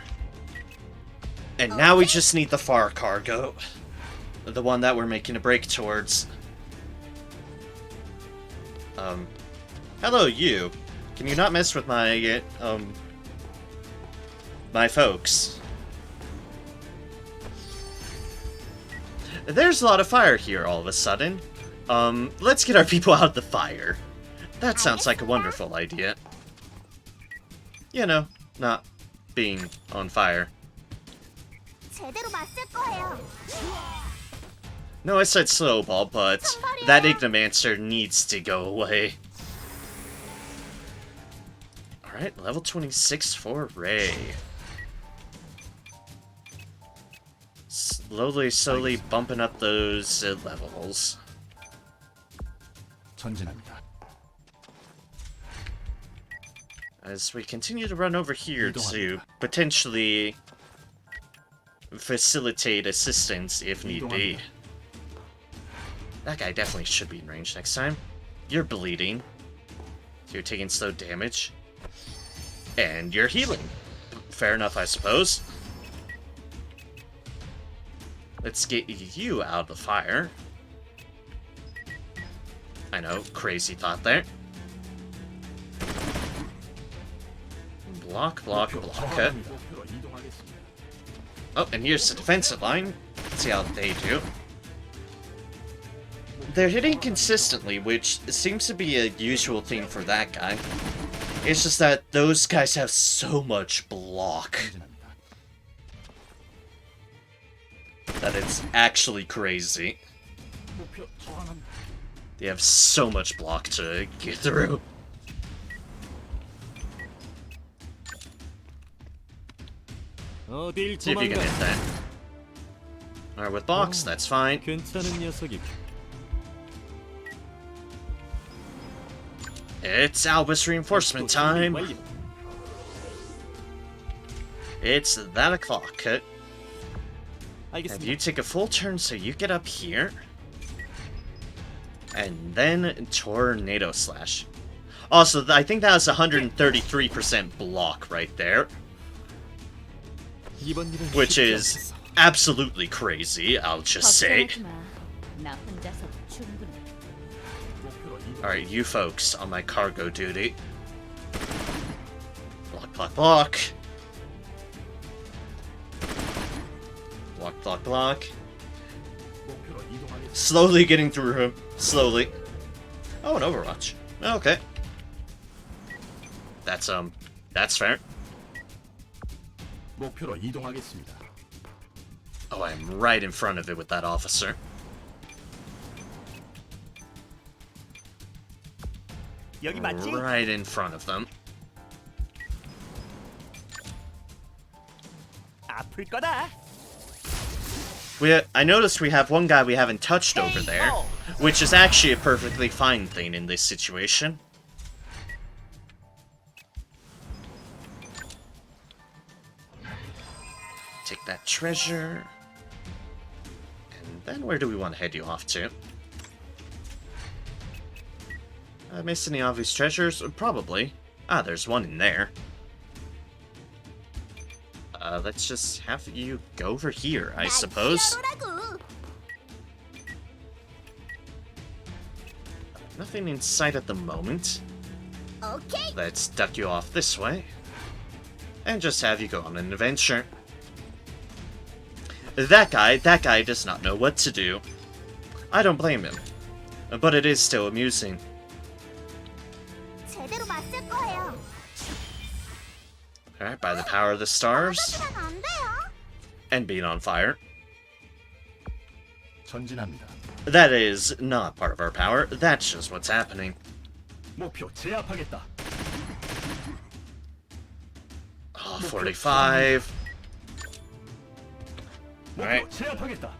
And now we just need the far cargo. The one that we're making a break towards. Hello, you. Can you not mess with my, my folks? There's a lot of fire here all of a sudden. Let's get our people out of the fire. That sounds like a wonderful idea. You know, not being on fire. 제대로 맞을 거예요. No, I said Slowball, but that Ignomancer needs to go away. Alright, level 26 for Ray. Slowly bumping up those levels. 전진합니다. As we continue to run over here to potentially facilitate assistance if need be. That guy definitely should be in range next time. You're bleeding. You're taking slow damage. And you're healing. Fair enough, I suppose. Let's get you out of the fire. I know, crazy thought there. Block. 목표로 이동하겠습니다. Oh, and here's the defensive line. Let's see how they do. They're hitting consistently, which seems to be a usual thing for that guy. It's just that those guys have so much block that it's actually crazy. 목표 저항합니다. They have so much block to get through. 어딜 See if you can 도망가? hit that. Alright, with box, that's fine. 괜찮은 녀석이. It's Albus reinforcement time. 완료. It's that o'clock. Have 알겠습니다. you take a full turn so you get up here. And then Tornado Slash. Also, I think that was 133% block right there. 이번 일은 Which 쉽지 is 않겠어. absolutely crazy, I'll just say. 걱정하지 마. 나 혼자서 충분해. 목표로 이동. Alright, you folks on my cargo duty. Block. Block. 목표로 이동하겠습니다. Slowly getting through him. Slowly. Oh, an Overwatch. Okay. That's fair. 목표로 이동하겠습니다. Oh, I'm right in front of it with that officer. 여기 맞지? Right in front of them. 아플 거다. I noticed we have one guy we haven't touched over there, which is actually a perfectly fine thing in this situation. Take that treasure. And then where do we want to head you off to? Missed any obvious treasures? Probably. Ah, there's one in there. Let's just have you go over here, I suppose. 히어로라고. Nothing in sight at the moment. 오케이. Let's duck you off this way. And just have you go on an adventure. That guy does not know what to do. I don't blame him. But it is still amusing. 제대로 맞을 거예요. Alright, by the power of the stars. 그러면 안 돼요. And being on fire. 전진합니다. That is not part of our power. That's just what's happening. 목표 제압하겠다. Oh, 45. 목표 Alright. 제압하겠다.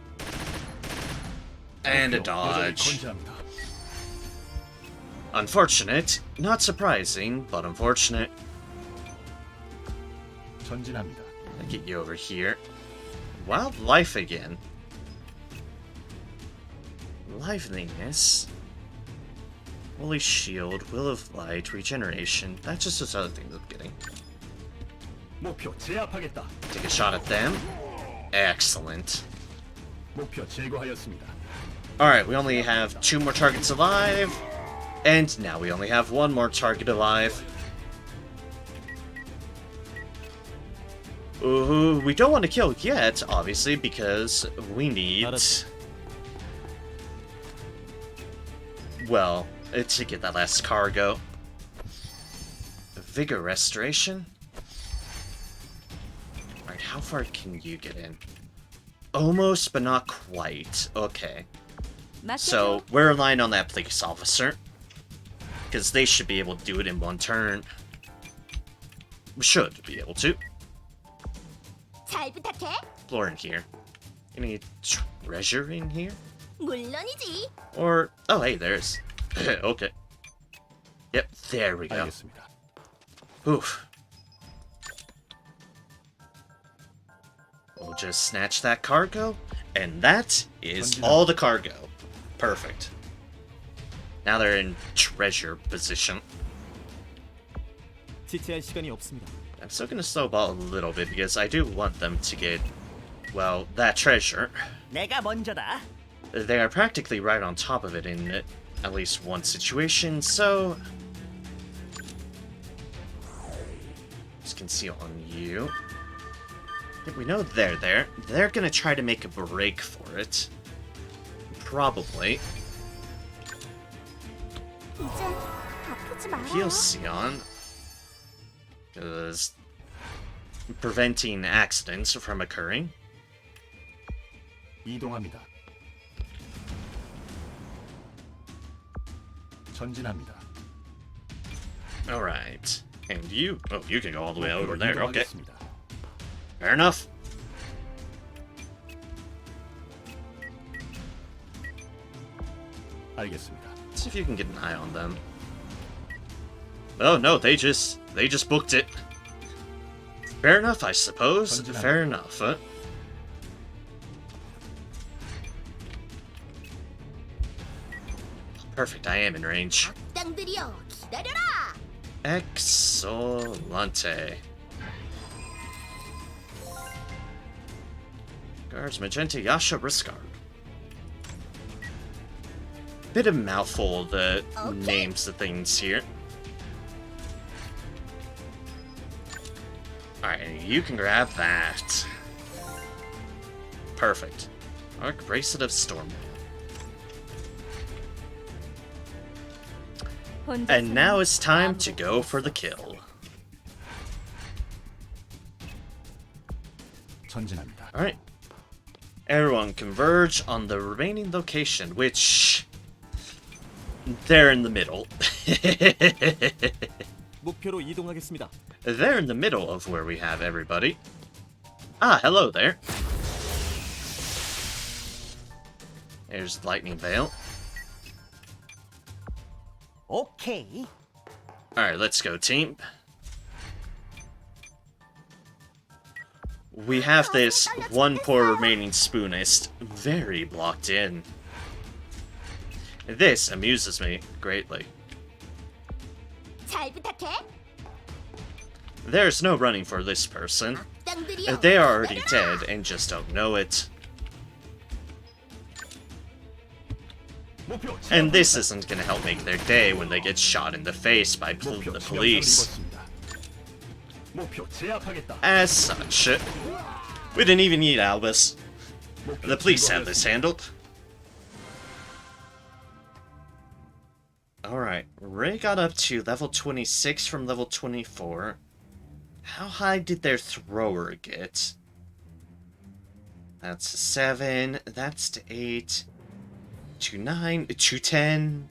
And a 목표 여전히 dodge. 건재합니다. Unfortunate. Not surprising, but unfortunate. 전진합니다. I'll get you over here. Wild life again. Liveliness. Holy Shield, Will of Light, Regeneration. That's just this other thing that I'm getting. 목표 제압하겠다. Take a shot at them. Excellent. 목표 제거하였습니다. Alright, we only have 2 more targets alive. And now we only have 1 more target alive. Ooh, we don't want to kill yet, obviously, because we need... well, to get that last cargo. Vigor restoration? Alright, how far can you get in? Almost, but not quite. Okay. So, we're relying on that police officer. Because they should be able to do it in 1 turn. We should be able to. 잘 부탁해. Explore in here. Any treasure in here? 물론이지. Or... oh, hey, there's... okay. Yep, there we go. 알겠습니다. Oof. We'll just snatch that cargo, and that is all the cargo. Perfect. Now they're in treasure position. 지체할 시간이 없습니다. I'm still gonna snowball a little bit because I do want them to get, well, that treasure. 내가 먼저다. They are practically right on top of it in at least one situation, so... just conceal on you. Yeah, we know they're there. They're gonna try to make a break for it. Probably. 이제 아프지 마라. Heal Sion. Because preventing accidents from occurring. 이동합니다. 전진합니다. Alright. And you? Oh, you can go all the way over 목표로 there. Okay. 이동하겠습니다. Fair enough. 알겠습니다. Let's see if you can get an eye on them. Oh no, they just booked it. Fair enough, I suppose. Fair enough. Perfect, I am in range. 악당들이여 기다려라. Excellente. Guards Magenta Yasha Riscard. Bit of mouthful, the names of things here. Alright, you can grab that. Perfect. Arc Bracelet of Storm. And now it's time to go for the kill. 전진합니다. Alright. Everyone converge on the remaining location, which... they're in the middle. 목표로 이동하겠습니다. They're in the middle of where we have everybody. Ah, hello there. There's Lightning Veil. 오케이. Alright, let's go, team. We have this one poor remaining Spoonist very blocked in. This amuses me greatly. 잘 부탁해. There's no running for this person. 악당들이여 They are already 기다려라. dead and just don't know it. 목표 And this isn't gonna help make their day when they get shot in the face by 목표 the 지점 police. 입었습니다. 목표 제압하겠다. As such, we didn't even need Albus. 목표 The police have 제거하였습니다. this handled. Alright, Ray got up to level 26 from level 24. How high did their thrower get? That's 7, that's to 8, to 9, to 10,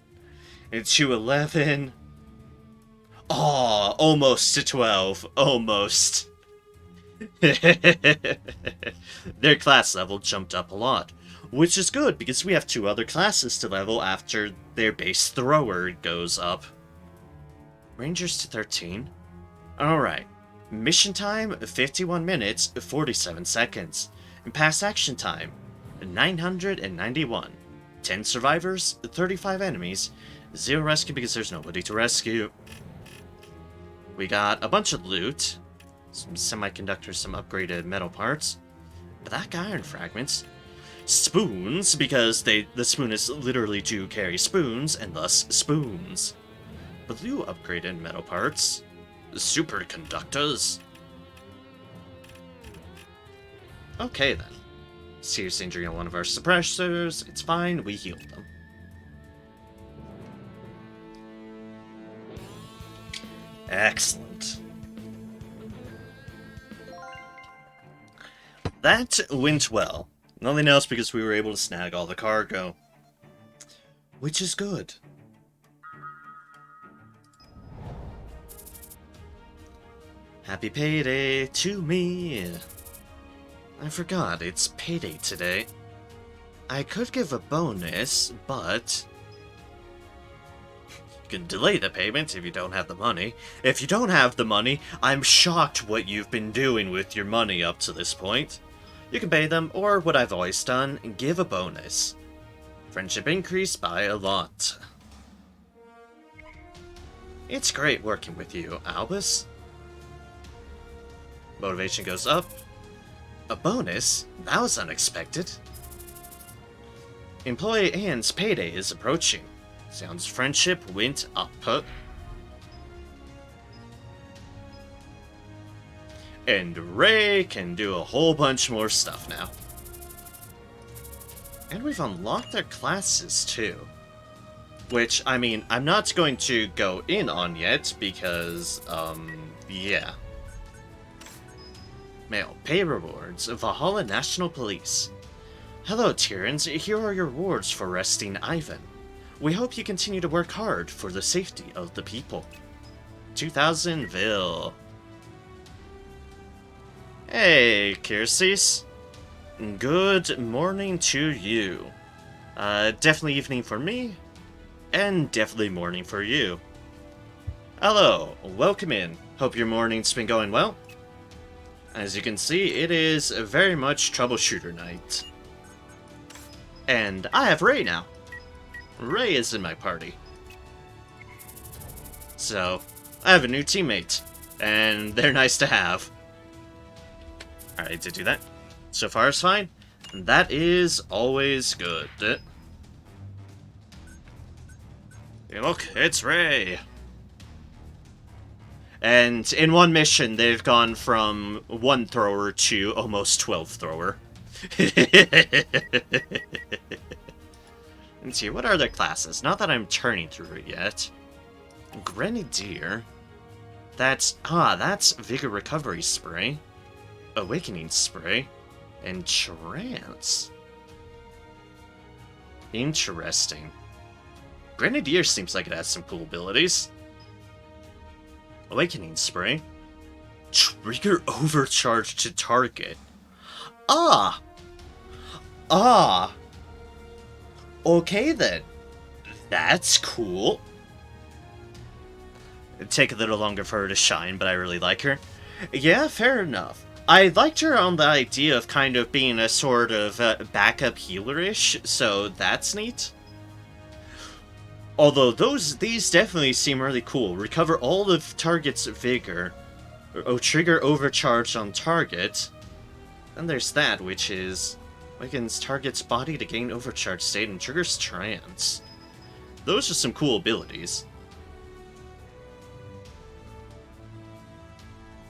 and to 11. Aw, almost to 12, almost. Their class level jumped up a lot, which is good because we have 2 other classes to level after their base thrower goes up. Rangers to 13. Alright. Mission time, 51 minutes, 47 seconds. And past action time, 991. 10 survivors, 35 enemies, 0 rescue because there's nobody to rescue. We got a bunch of loot, some semiconductors, some upgraded metal parts, Black iron fragments. Spoons, because the spoonists literally do carry spoons, and thus spoons. Blue upgraded metal parts. Superconductors. Okay then. Serious injury on one of our suppressors. It's fine, we healed them. Excellent. That went well. Nothing else because we were able to snag all the cargo. Which is good. Happy payday to me. I forgot, it's payday today. I could give a bonus, but you can delay the payment if you don't have the money. If you don't have the money, I'm shocked what you've been doing with your money up to this point. You can pay them, or what I've always done, give a bonus. Friendship increase by a lot. It's great working with you, Albus. Motivation goes up. A bonus? That was unexpected. Employee Anne's payday is approaching. Sounds friendship went up. And Ray can do a whole bunch more stuff now. And we've unlocked their classes too. Which, I mean, I'm not going to go in on yet because, yeah. Mail. Pay rewards. Valhalla National Police. Hello, Tyrrans. Here are your rewards for arresting Ivan. We hope you continue to work hard for the safety of the people. 2000 Vil. Hey, Kirsis. Good morning to you. Definitely evening for me, and definitely morning for you. Hello, welcome in. Hope your morning's been going well. As you can see, it is very much Troubleshooter night. And I have Ray now. Ray is in my party. So, I have a new teammate, and they're nice to have. Alright, to do that. So far it's fine. That is always good. Hey, look, it's Ray. And in one mission, they've gone from 1 thrower to almost 12 thrower. Let's see, what are their classes? Not that I'm turning through it yet. Grenadier. That's Vigor Recovery Spray. Awakening Spray. And Trance. Interesting. Grenadier seems like it has some cool abilities. Awakening Spray. Trigger overcharge to target. Okay then. That's cool. It'd take a little longer for her to shine, but I really like her. Yeah, fair enough. I liked her on the idea of kind of being a sort of backup healer-ish, so that's neat. Although these definitely seem really cool. Recover all of target's vigor. Trigger overcharge on target. Then there's that, which is awakens target's body to gain overcharge state and triggers trance. Those are some cool abilities.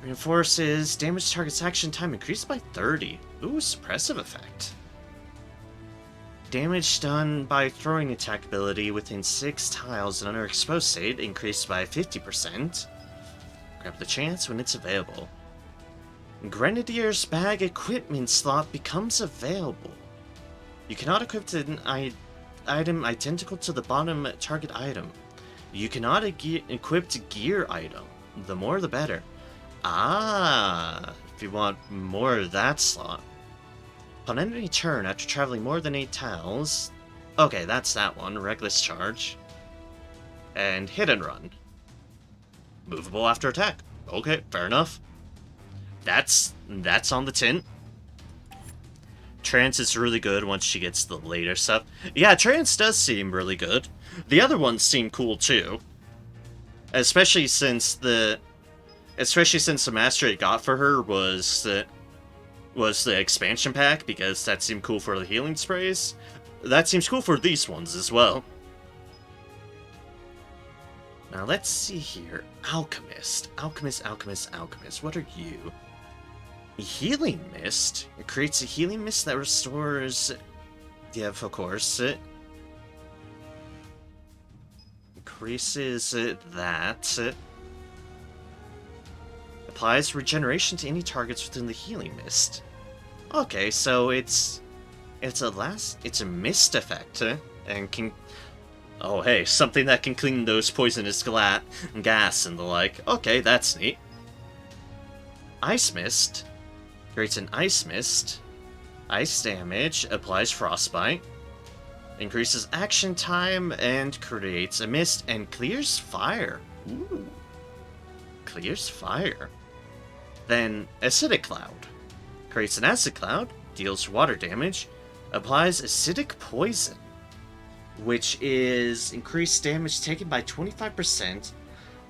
Reinforces damage target's action time increased by 30. Ooh, suppressive effect. Damage done by throwing attack ability within 6 tiles in under exposed state increased by 50%. Grab the chance when it's available. Grenadier's bag equipment slot becomes available. You cannot equip an item identical to the bottom target item. You cannot equip gear item. The more the better. If you want more of that slot. On any turn after traveling more than 8 tiles. Okay, that's that one. Reckless charge. And hit and run. Movable after attack. Okay, fair enough. That's on the tin. Trance is really good once she gets the later stuff. Yeah, Trance does seem really good. The other ones seem cool too. Especially since the mastery it got for her was was the expansion pack, because that seemed cool for the healing sprays. That seems cool for these ones as well. Now let's see here. Alchemist. Alchemist. What are you? A healing mist. It creates a healing mist that restores... Yeah, of course. Increases that. Applies regeneration to any targets within the healing mist. Okay, so it's a mist effect, and can... Oh hey, something that can clean those poisonous gas and the like. Okay, that's neat. Ice Mist. Creates an Ice Mist. Ice damage, applies frostbite. Increases action time, and creates a mist, and clears fire. Ooh. Clears fire. Then, Acidic Cloud. Creates an acid cloud, deals water damage, applies acidic poison, which is increased damage taken by 25%.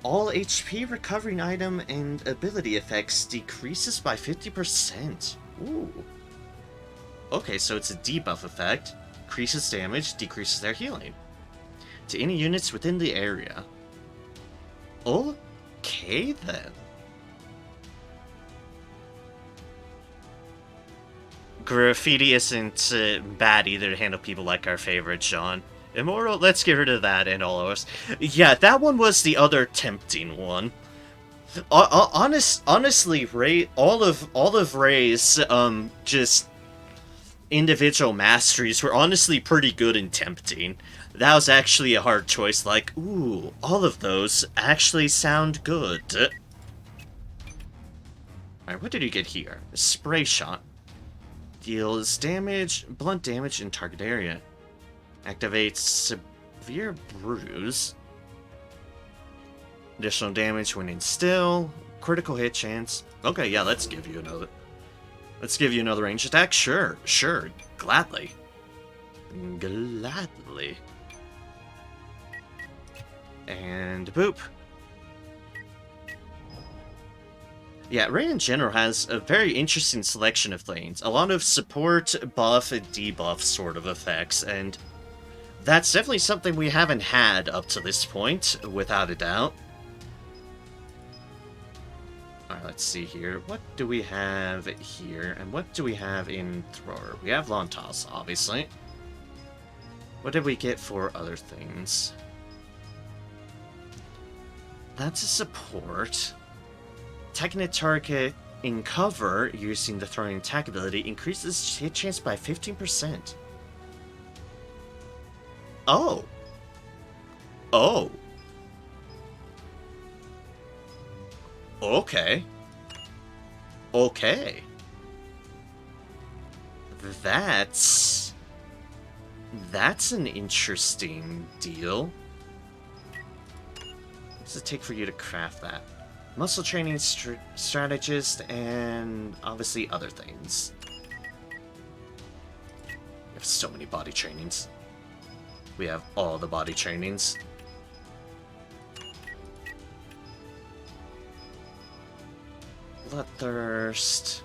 All HP recovering item and ability effects decreases by 50%. Ooh. Okay, so it's a debuff effect. Increases damage, decreases their healing. To any units within the area. Okay, then. Graffiti isn't bad either to handle people like our favorite John. Immoral, let's get rid of that and all of us. Yeah, that one was the other tempting one. Honestly, Ray, all of Ray's just individual masteries were honestly pretty good and tempting. That was actually a hard choice. Like, ooh, all of those actually sound good. Alright, what did you get here? A spray shot. Deals damage, blunt damage in target area. Activates severe bruise. Additional damage when in still. Critical hit chance. Okay, yeah, let's give you another. Let's give you another ranged attack. Sure. Gladly. And boop. Yeah, Ray in general has a very interesting selection of things. A lot of support, buff, and debuff sort of effects, and that's definitely something we haven't had up to this point, without a doubt. Alright, let's see here. What do we have here, and what do we have in Thrower? We have Lontas, obviously. What did we get for other things? That's a support. Attacking a target in cover using the throwing attack ability increases hit chance by 15%. Oh. Okay. That's an interesting deal. What does it take for you to craft that? Muscle training strategist, and obviously other things. We have so many body trainings. We have all the body trainings. Bloodthirst.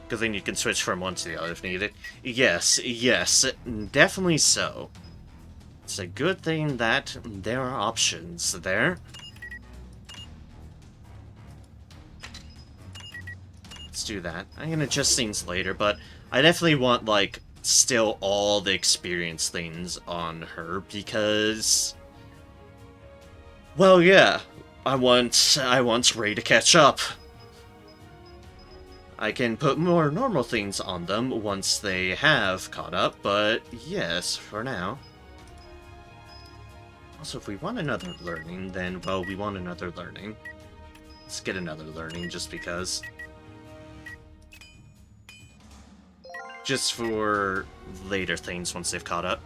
Good thing you can switch from one to the other if needed. Yes, definitely so. It's a good thing that there are options there. Let's do that. I'm gonna adjust things later, but I definitely want, like, still all the experience things on her, because... well, yeah. I want Ray to catch up. I can put more normal things on them once they have caught up, but yes, for now. Also, if we want another learning, then, well, we want another learning. Let's get another learning, just because. Just for later things once they've caught up.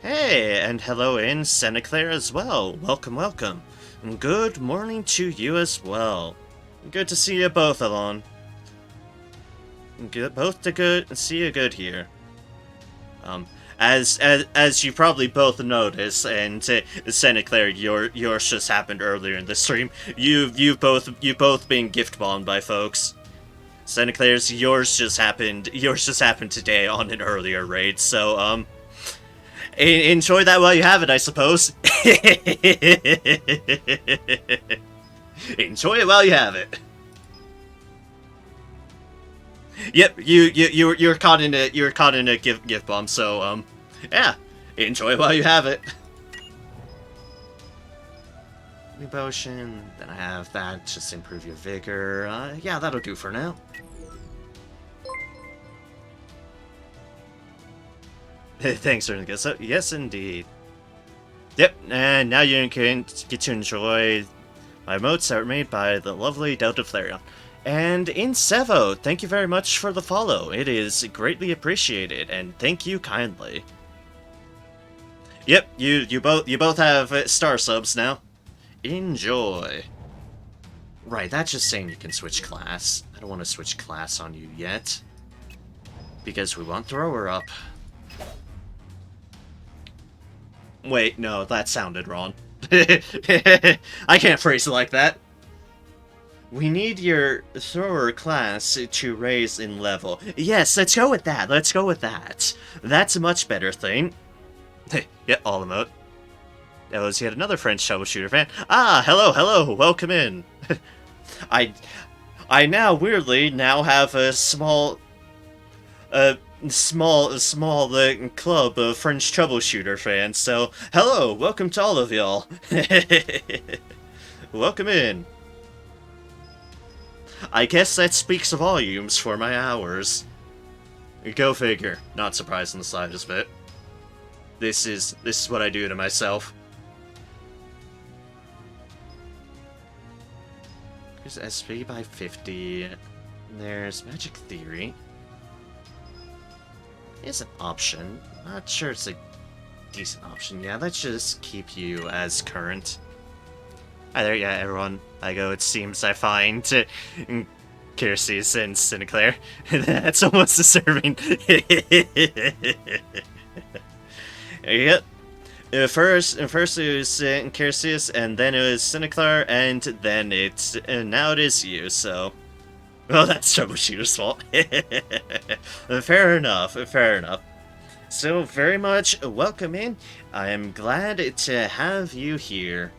Hey, and hello in Santa Clara as well. Welcome. And good morning to you as well. Good to see you both, Alon. Good, both to good, see you good here. as you probably both noticed, and Santa Claire, yours just happened earlier in the stream. You've both been gift bombed by folks. Santa Claire's yours just happened today on an earlier raid. So enjoy that while you have it, I suppose. Enjoy it while you have it. Yep, you're caught in a gift bomb, so yeah, enjoy it while you have it. New potion, then I have that, just improve your vigor. Yeah, that'll do for now. Thanks, Ernica. So yes, indeed. Yep, and now you can get to enjoy my emotes that were made by the lovely Delta Flareon. And in Sevo, thank you very much for the follow. It is greatly appreciated, and thank you kindly. Yep, you both have star subs now. Enjoy. Right, that's just saying you can switch class. I don't want to switch class on you yet, because we want thrower up. Wait, no, that sounded wrong. I can't phrase it like that. We need your thrower class to raise in level. Yes, let's go with that. Let's go with that. That's a much better thing. Yeah, all emote. That was yet another French Troubleshooter fan. Ah, hello, welcome in. I now weirdly have a small club of French Troubleshooter fans. So hello, welcome to all of y'all. Welcome in. I guess that speaks volumes for my hours. Go figure. Not surprised in the slightest bit. This is what I do to myself. There's SP by 50. There's Magic Theory. It's an option. Not sure it's a decent option. Yeah, let's just keep you as current. Hi there, yeah, everyone. I go, it seems I find Kyrsis and Sinclair. That's almost disturbing. Yep. First it was Kyrsis, and then it was Sinclair, and then now it is you, so... Well, that's Troubleshooter's fault. Fair enough, fair enough. So, very much welcome in. I am glad to have you here.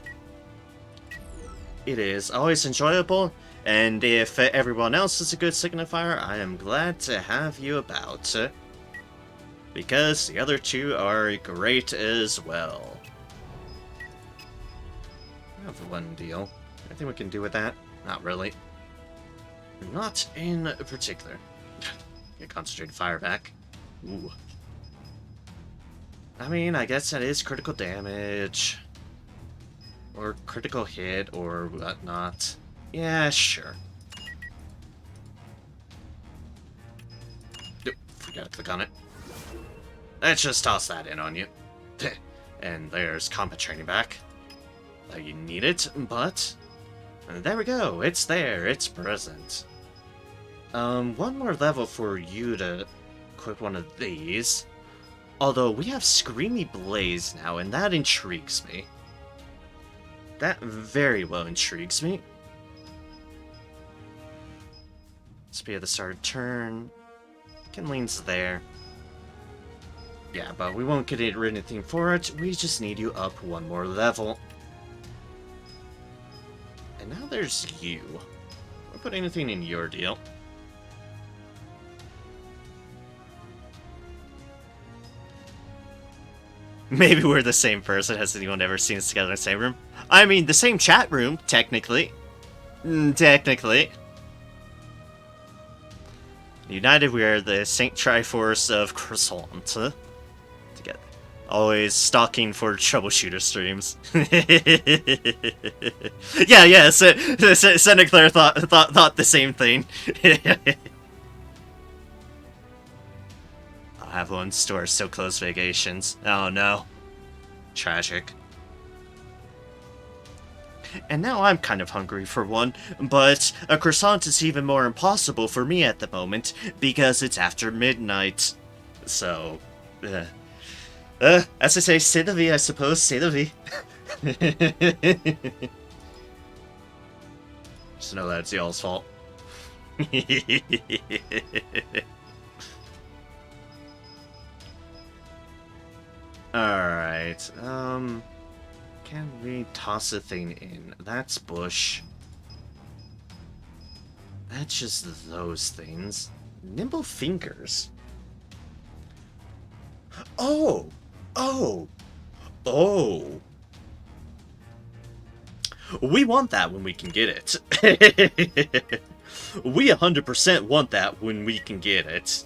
It is always enjoyable, and if everyone else is a good signifier, I am glad to have you about. Because the other two are great as well. I have one deal. Anything we can do with that? Not really. Not in particular. Get concentrated fire back. Ooh. I mean, I guess that is critical damage. Or critical hit, or whatnot. Yeah, sure. Nope, forgot to click on it. Let's just toss that in on you. And there's combat training back. You need it, but... there we go, it's there, it's present. One more level for you to equip one of these. Although, we have Screamy Blaze now, and that intrigues me. That very well intrigues me. Speed at the start of turn. Kinling's there. Yeah, but we won't get anything for it. We just need you up one more level. And now there's you. Don't put anything in your deal. Maybe we're the same person. Has anyone ever seen us together in the same room? I mean, the same chat room, technically. Technically. United, we are the Saint Triforce of Croissant. Together. Always stalking for Troubleshooter streams. yeah, Santa Claire thought the same thing. I'll have one store so close vacations. Oh no. Tragic. And now I'm kind of hungry for one, but a croissant is even more impossible for me at the moment, because it's after midnight. So, As I say, c'est la vie, I suppose, c'est la vie. Just know that it's y'all's fault. Alright, can we toss a thing in? That's bush. That's just those things. Nimble fingers. Oh! Oh! Oh! We want that when we can get it. We 100% want that when we can get it.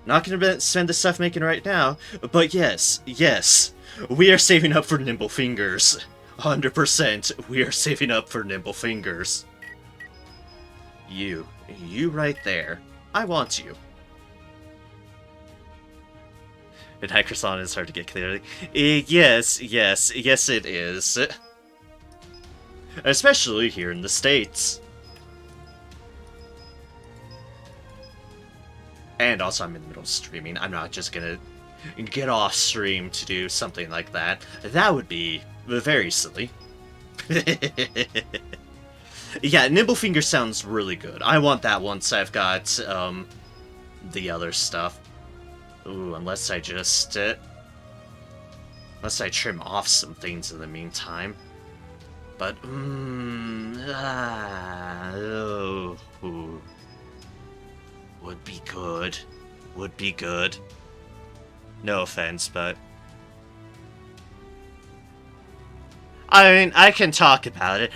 Not gonna spend the stuff making right now, but yes, yes, we are saving up for nimble fingers. 100% we are saving up for nimble fingers. You right there. I want you. And Hyperson is hard to get clearly. Yes it is. Especially here in the States. And also I'm in the middle of streaming. I'm not just gonna get off stream to do something like that. That would be very silly. Yeah, Nimblefinger sounds really good. I want that once I've got, the other stuff. Ooh, unless I just, unless I trim off some things in the meantime. But, would be good. Would be good. No offense, but... I mean, I can talk about it.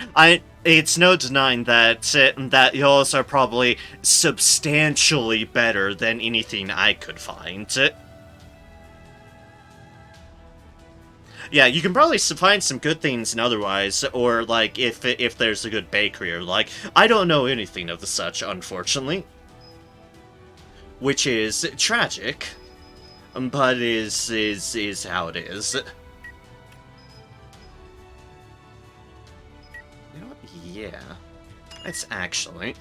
It's no denying that that yours are probably substantially better than anything I could find. Yeah, you can probably find some good things in otherwise, or like if there's a good bakery or like I don't know anything of the such, unfortunately, which is tragic, but is how it is. Yeah, it's actually.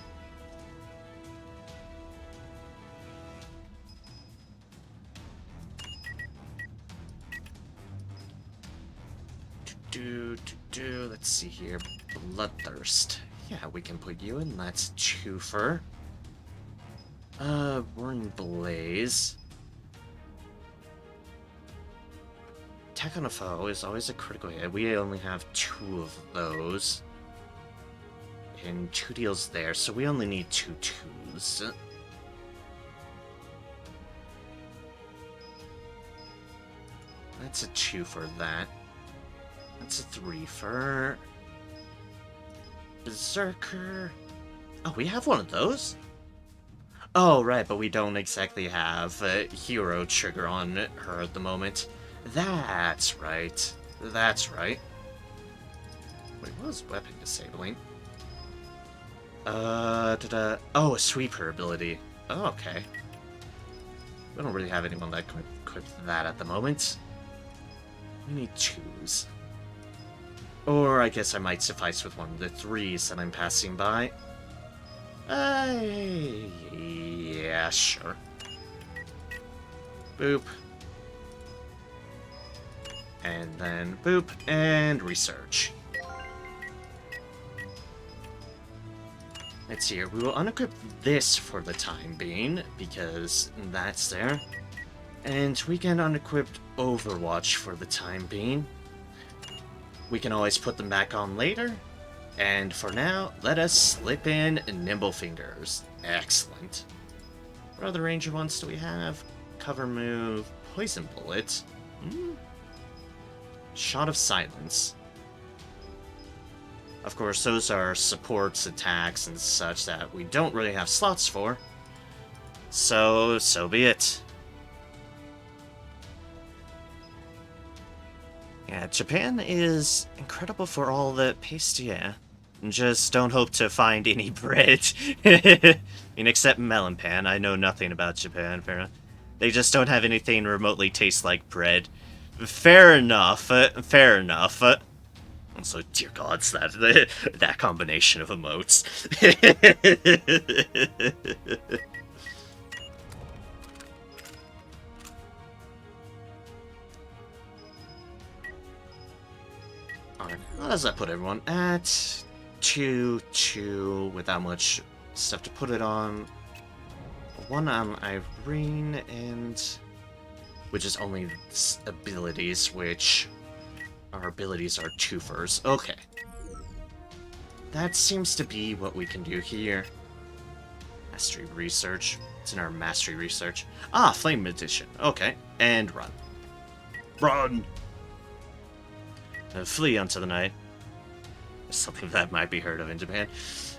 Let's see here. Bloodthirst. Yeah, we can put you in. That's twofer. Burn Blaze. Attack on a foe is always a critical hit. We only have 2 of those. And 2 deals there, so we only need 2 2s. That's a 2 for that. That's a 3 for... Berserker. Oh, we have one of those? Oh, right, but we don't exactly have a hero trigger on her at the moment. That's right. That's right. Wait, what was weapon disabling? Oh, a sweeper ability. Oh, okay. We don't really have anyone that can equip that at the moment. We need 2s. Or I guess I might suffice with one of the 3s that I'm passing by. Yeah, sure. Boop. And then boop, and research. Let's see here. We will unequip this for the time being, because that's there. And we can unequip Overwatch for the time being. We can always put them back on later. And for now, let us slip in Nimble Fingers. Excellent. What other ranger ones do we have? Cover move, Poison Bullet, Shot of Silence. Of course, those are supports, attacks, and such that we don't really have slots for. So be it. Yeah, Japan is incredible for all the pastilla. Just don't hope to find any bread. I mean, except melon pan. I know nothing about Japan, apparently. They just don't have anything remotely taste like bread. Fair enough, fair enough. Also, dear gods, that combination of emotes. Alright, how does that put everyone? At 2 without much stuff to put it on. 1 on Irene, and which is only abilities, which our abilities are twofers. Okay. That seems to be what we can do here. Mastery research. It's in our mastery research. Ah, flame edition. Okay, and run. Run! Flee unto the night. Something that might be heard of in Japan.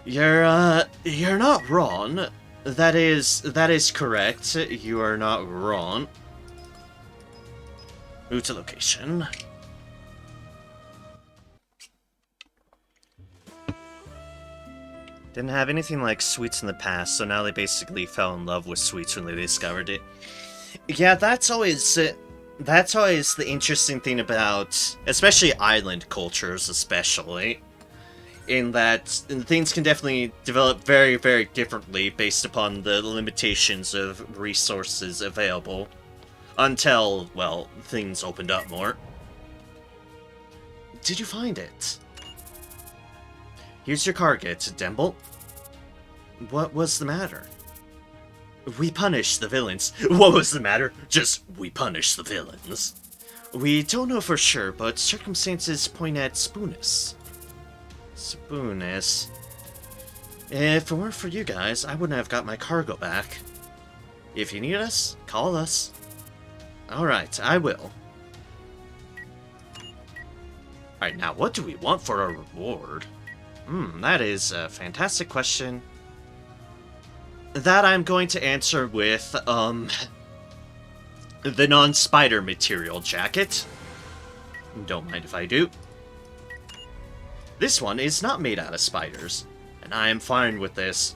You're not wrong. That is correct. You are not wrong. Move to location. Didn't have anything like sweets in the past, so now they basically fell in love with sweets when they discovered it. Yeah, that's always the interesting thing about, especially island cultures, especially, in that things can definitely develop very, very differently based upon the limitations of resources available, until, well, things opened up more. Did you find it? Here's your target, Demble. What was the matter? We punished the villains. What was the matter? Just, we punished the villains. We don't know for sure, but circumstances point at Spoonus. Spoonus. If it weren't for you guys, I wouldn't have got my cargo back. If you need us, call us. Alright, I will. Alright, now what do we want for a reward? That is a fantastic question. That I'm going to answer with, the non-spider material jacket. Don't mind if I do. This one is not made out of spiders, and I am fine with this.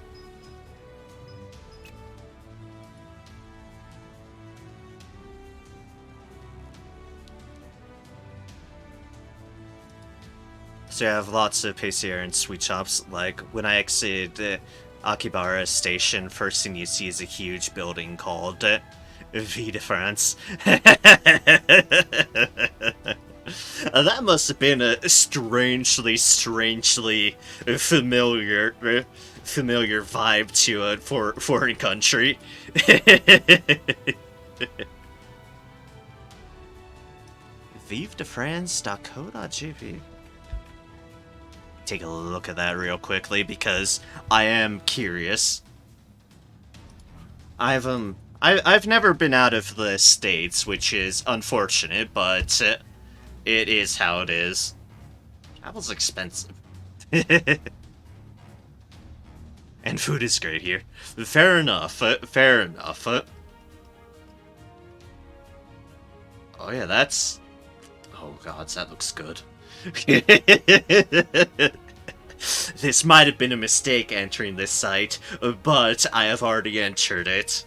So you have lots of pastry and sweet shops. Like, when I exit Akibara Station, first thing you see is a huge building called Vie de France. That must have been a strangely familiar vibe to a foreign country. Vivdefrance.co.jp. Take a look at that real quickly because I am curious. I've never been out of the States, which is unfortunate, but it is how it is. Travel's expensive. And food is great here. Fair enough, fair enough. Oh yeah, that's... Oh gods, that looks good. This might have been a mistake entering this site, but I have already entered it.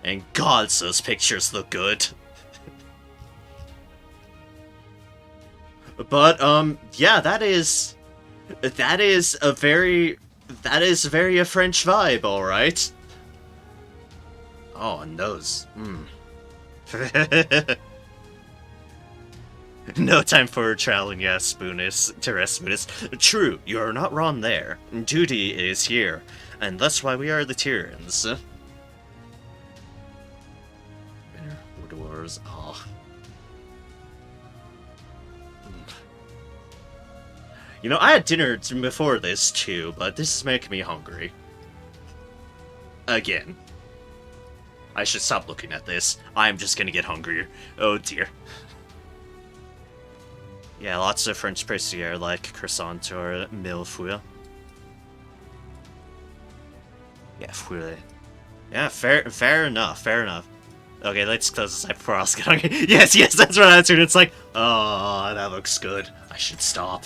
And gods, those pictures look good. But, yeah, that is a very a French vibe, alright. Oh, and those, No time for traveling, yes, Spoonus, Tyrrans. True, you are not wrong there. Duty is here, and that's why we are the Tyrrans. Doors, oh. You know, I had dinner before this too, but this is making me hungry. Again. I should stop looking at this. I'm just gonna get hungrier. Oh dear. Yeah, lots of French pastry like croissant or millefeuille. Yeah, fouille. Yeah, fair enough, fair enough. Okay, let's close this site before I get hungry. Yes, that's what I answered. It's like, oh, that looks good. I should stop.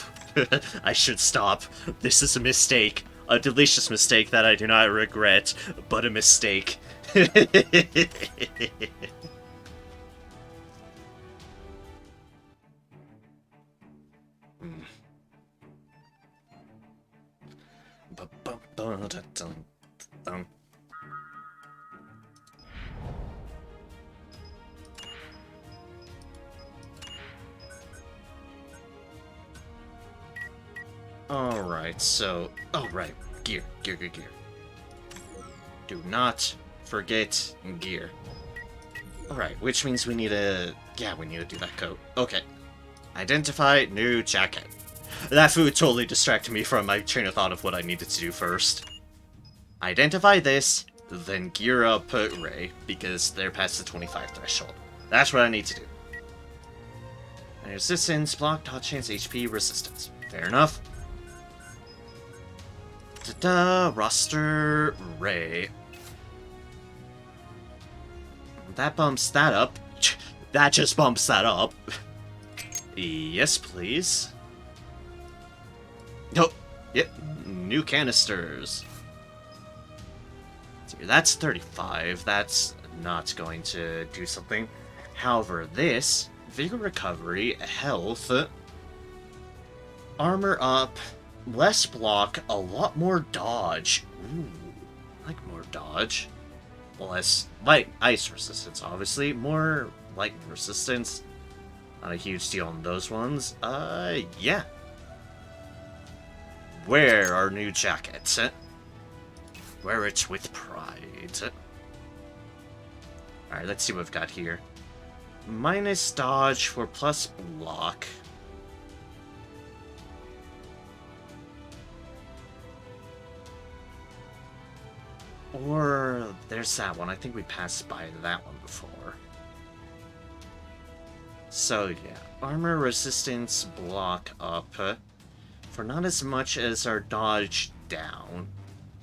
I should stop. This is a mistake. A delicious mistake that I do not regret, but a mistake. Alright, so... Oh, right. Gear. Gear. Do not forget gear. Alright, which means we need to... Yeah, we need to do that coat. Okay. Identify new jacket. That food totally distracted me from my train of thought of what I needed to do first. Identify this, then gear up Ray, because they're past the 25 threshold. That's what I need to do. Resistance, block, dodge chance, HP, resistance. Fair enough. Ta-da! Roster Ray. That bumps that up. That just bumps that up. Yes, please. Oh, yep. New canisters. So that's 35. That's not going to do something. However, this... Vigor recovery, health, armor up, less block, a lot more dodge. Ooh, I like more dodge. Less light ice resistance, obviously. More light resistance. Not a huge deal on those ones. Yeah. Wear our new jacket. Wear it with pride. Alright, let's see what we've got here. Minus dodge for plus block. Or there's that one. I think we passed by that one before. So yeah, armor resistance block up for not as much as our dodge down.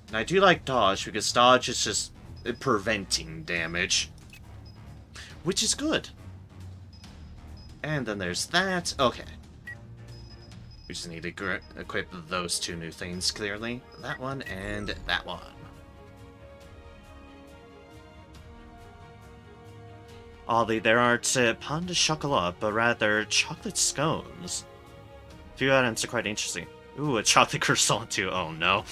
And I do like dodge because dodge is just preventing damage, which is good. And then there's that. Okay. We just need to equip those two new things, clearly. That one and that one. Oddly, there aren't pain de chocolat, but rather chocolate scones. Few items are quite interesting. Ooh, a chocolate croissant too. Oh no.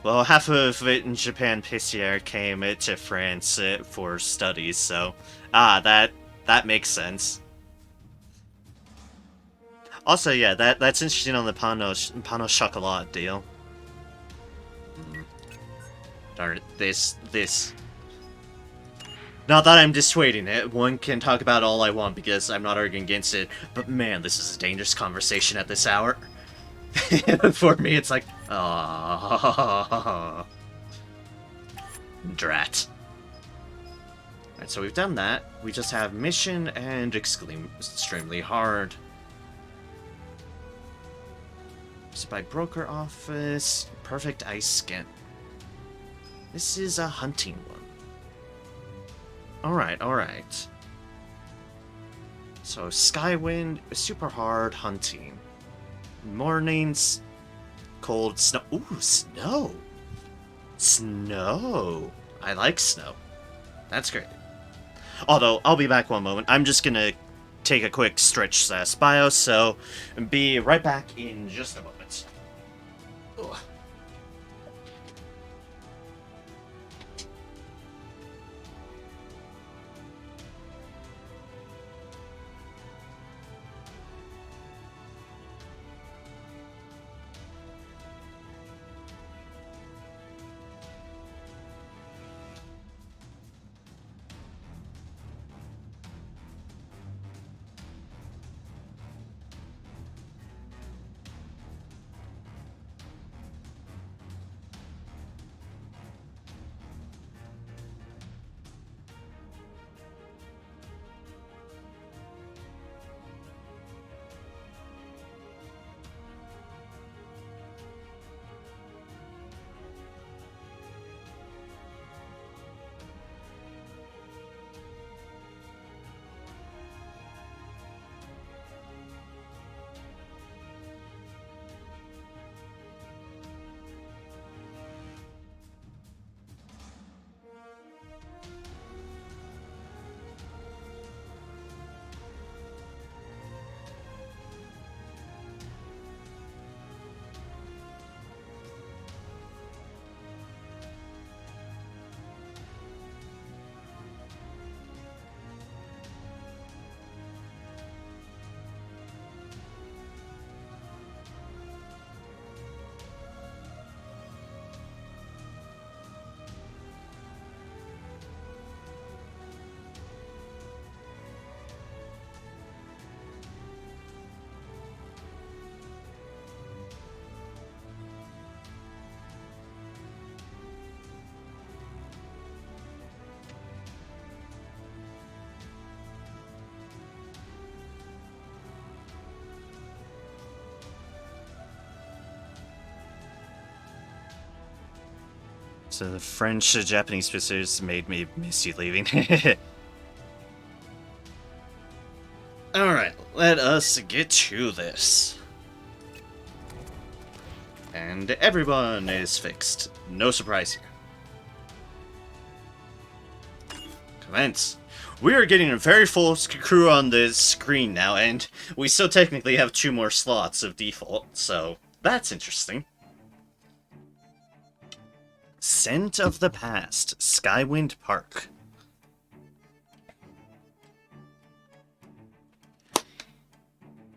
Well, half of it in Japan Pissier came to France for studies, so... that makes sense. Also, yeah, that's interesting on the pain au chocolat deal. Darn it, this. Not that I'm dissuading it, one can talk about all I want because I'm not arguing against it, but man, this is a dangerous conversation at this hour. For me, it's like, ah, drat. Alright, so we've done that. We just have mission and extremely hard. So by broker office, perfect ice skin. This is a hunting one. Alright. So Skywind, super hard hunting. Mornings, cold snow. Ooh, snow! Snow! I like snow. That's great. Although, I'll be back one moment. I'm just gonna take a quick stretch bio, so be right back in just a moment. Ugh. So the French-Japanese visitors made me miss you leaving. Alright, let us get to this. And everyone is fixed. No surprise here. Commence. We are getting a very full crew on this screen now, and we still technically have 2 more slots of default, so that's interesting. Scent of the Past, Skywind Park.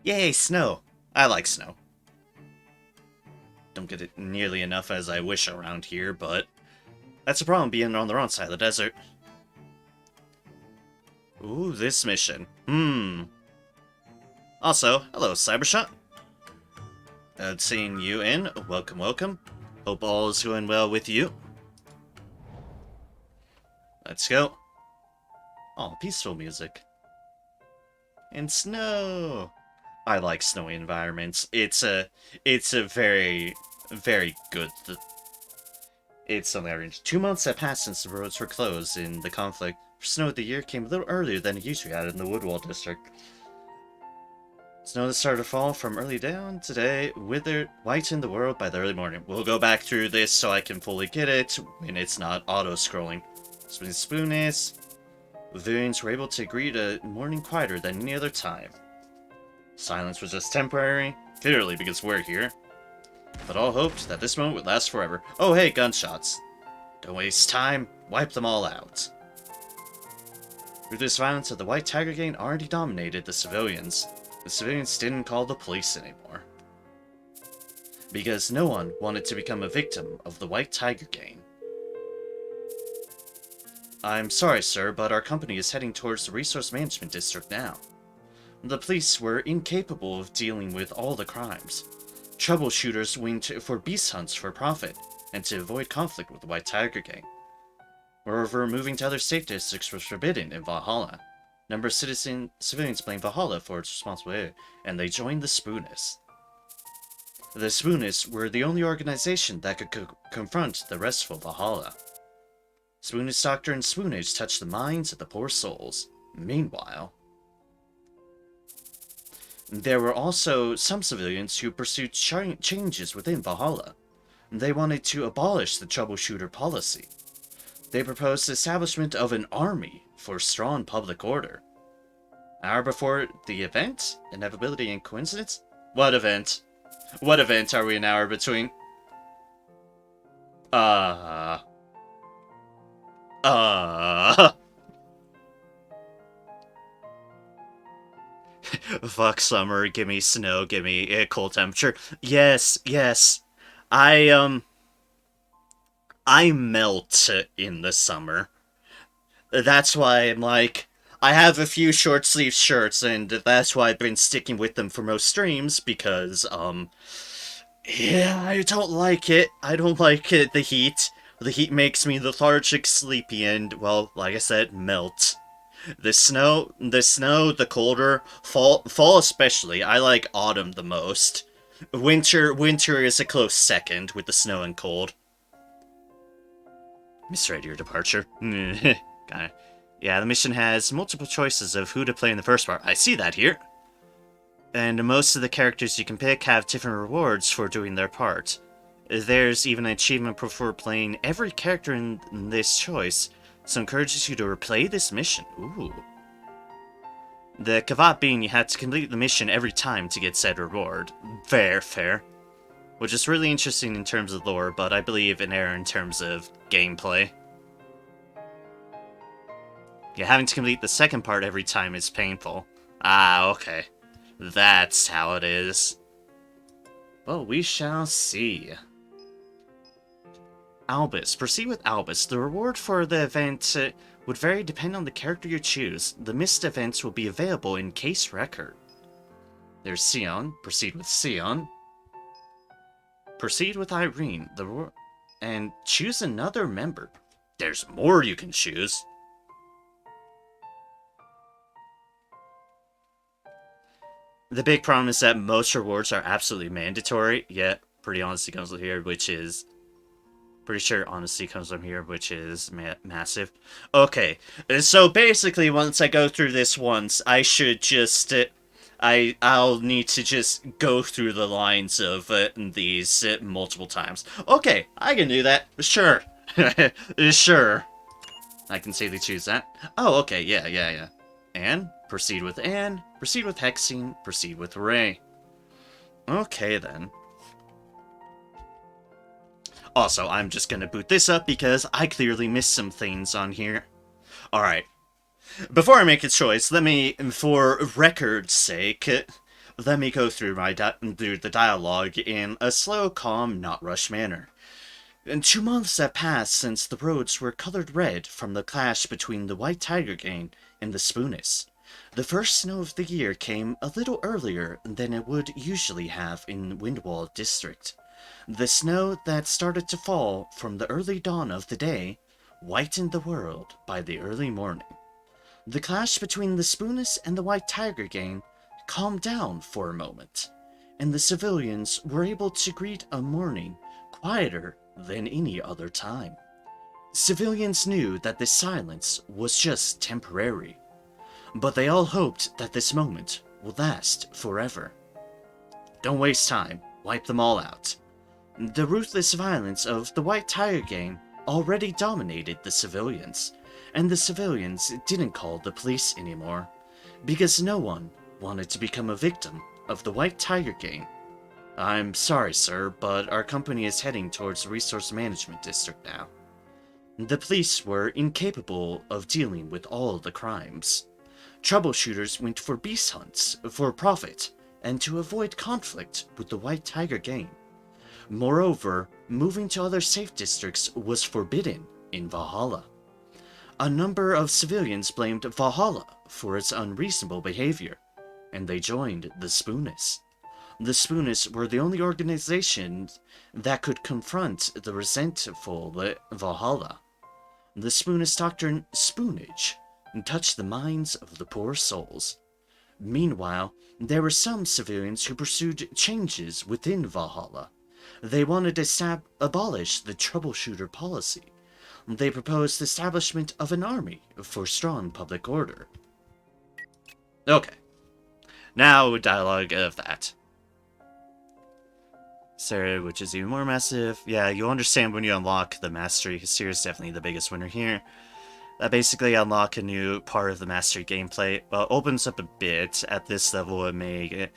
Yay, snow. I like snow. Don't get it nearly enough as I wish around here, but that's a problem being on the wrong side of the desert. Ooh, this mission. Also, hello, Cybershot. Seeing you in. Welcome, welcome. Hope all is going well with you. Let's go. Oh, peaceful music. And snow. I like snowy environments. It's a very, very good. It's something I arranged. 2 months have passed since the roads were closed in the conflict. Snow of the year came a little earlier than it usually had in the Woodwall district. Snow that started to fall from early down today, withered, whitened the world by the early morning. We'll go back through this so I can fully get it when it's not auto-scrolling. Spoon is... Villains were able to greet a morning quieter than any other time. Silence was just temporary, clearly because we're here. But all hoped that this moment would last forever. Oh hey, gunshots. Don't waste time, wipe them all out. Ruthless violence of the White Tiger Gang already dominated the civilians. The civilians didn't call the police anymore. Because no one wanted to become a victim of the White Tiger Gang. I'm sorry, sir, but our company is heading towards the Resource Management District now. The police were incapable of dealing with all the crimes. Troubleshooters went for beast hunts for profit, and to avoid conflict with the White Tiger Gang. Moreover, moving to other state districts was forbidden in Valhalla. A number of civilians blamed Valhalla for its responsibility, and they joined the Spoonists. The Spoonists were the only organization that could confront the restful Valhalla. Spoonist doctrine and spoonage touched the minds of the poor souls. Meanwhile, there were also some civilians who pursued changes within Valhalla. They wanted to abolish the Troubleshooter policy. They proposed the establishment of an army for strong public order. An hour before the event? Inevitability and coincidence? What event? What event are we an hour between? Fuck summer, gimme snow, gimme cold temperature. Yes, yes. I melt in the summer. That's why I'm like, I have a few short sleeve shirts, and that's why I've been sticking with them for most streams, because, yeah, I don't like it. I don't like it, the heat. The heat makes me lethargic, sleepy, and, well, like I said, melt. The snow, the colder, fall especially. I like autumn the most. Winter is a close second with the snow and cold. Misread your departure. Got Yeah, the mission has multiple choices of who to play in the first part. I see that here. And most of the characters you can pick have different rewards for doing their part. There's even an achievement for playing every character in this choice, so encourages you to replay this mission. Ooh. The caveat being you have to complete the mission every time to get said reward. Fair, fair. Which is really interesting in terms of lore, but I believe an error in terms of gameplay. Yeah, having to complete the second part every time is painful. Ah, okay. That's how it is. Well, we shall see. Albus. Proceed with Albus. The reward for the event would vary depending on the character you choose. The missed events will be available in case record. There's Sion. Proceed with Sion. Proceed with Irene. And choose another member. There's more you can choose. The big problem is that most rewards are absolutely mandatory, yet pretty honestly comes with here, which is Pretty sure honesty comes from here, which is massive. Okay, so basically once I go through this once, I should just... I'll need to just go through the lines of these multiple times. Okay, I can do that. Sure. Sure. I can safely choose that. Oh, okay, yeah. Anne, proceed with Hexine, proceed with Ray. Okay, then. Also, I'm just gonna boot this up because I clearly missed some things on here. Alright. Before I make a choice, let me, for record's sake, let me go through the dialogue in a slow, calm, not rushed manner. 2 months have passed since the roads were colored red from the clash between the White Tiger Gang and the Spoonis. The first snow of the year came a little earlier than it would usually have in Windwall District. The snow that started to fall from the early dawn of the day whitened the world by the early morning. The clash between the Spoonis and the White Tiger Gang calmed down for a moment, and the civilians were able to greet a morning quieter than any other time. Civilians knew that this silence was just temporary, but they all hoped that this moment would last forever. Don't waste time, wipe them all out. The ruthless violence of the White Tiger Gang already dominated the civilians, and the civilians didn't call the police anymore, because no one wanted to become a victim of the White Tiger Gang. I'm sorry, sir, but our company is heading towards the Resource Management District now. The police were incapable of dealing with all the crimes. Troubleshooters went for beast hunts, for profit, and to avoid conflict with the White Tiger Gang. Moreover, moving to other safe districts was forbidden in Valhalla. A number of civilians blamed Valhalla for its unreasonable behavior, and they joined the Spoonis. The Spoonis were the only organization that could confront the resentful Valhalla. The Spoonis doctrine, spoonage, touched the minds of the poor souls. Meanwhile, there were some civilians who pursued changes within Valhalla. They wanted to abolish the Troubleshooter policy. They proposed the establishment of an army for strong public order. Okay. Now, dialogue of that. Sarah, which is even more massive. Yeah, you'll understand when you unlock the mastery. Sarah is definitely the biggest winner here. That basically unlock a new part of the mastery gameplay. Well, it opens up a bit. At this level, it may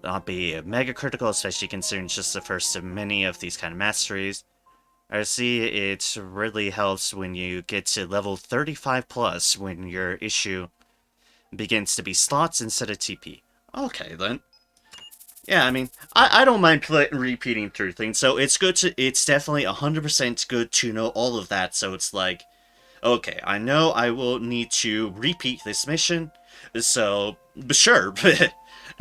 not be mega critical, especially considering it's just the first of many of these kind of masteries. I see it really helps when you get to level 35 plus when your issue begins to be slots instead of TP. Okay, then. Yeah, I mean, I don't mind repeating through things, so it's definitely 100% good to know all of that, so it's like, okay, I know I will need to repeat this mission, so, sure,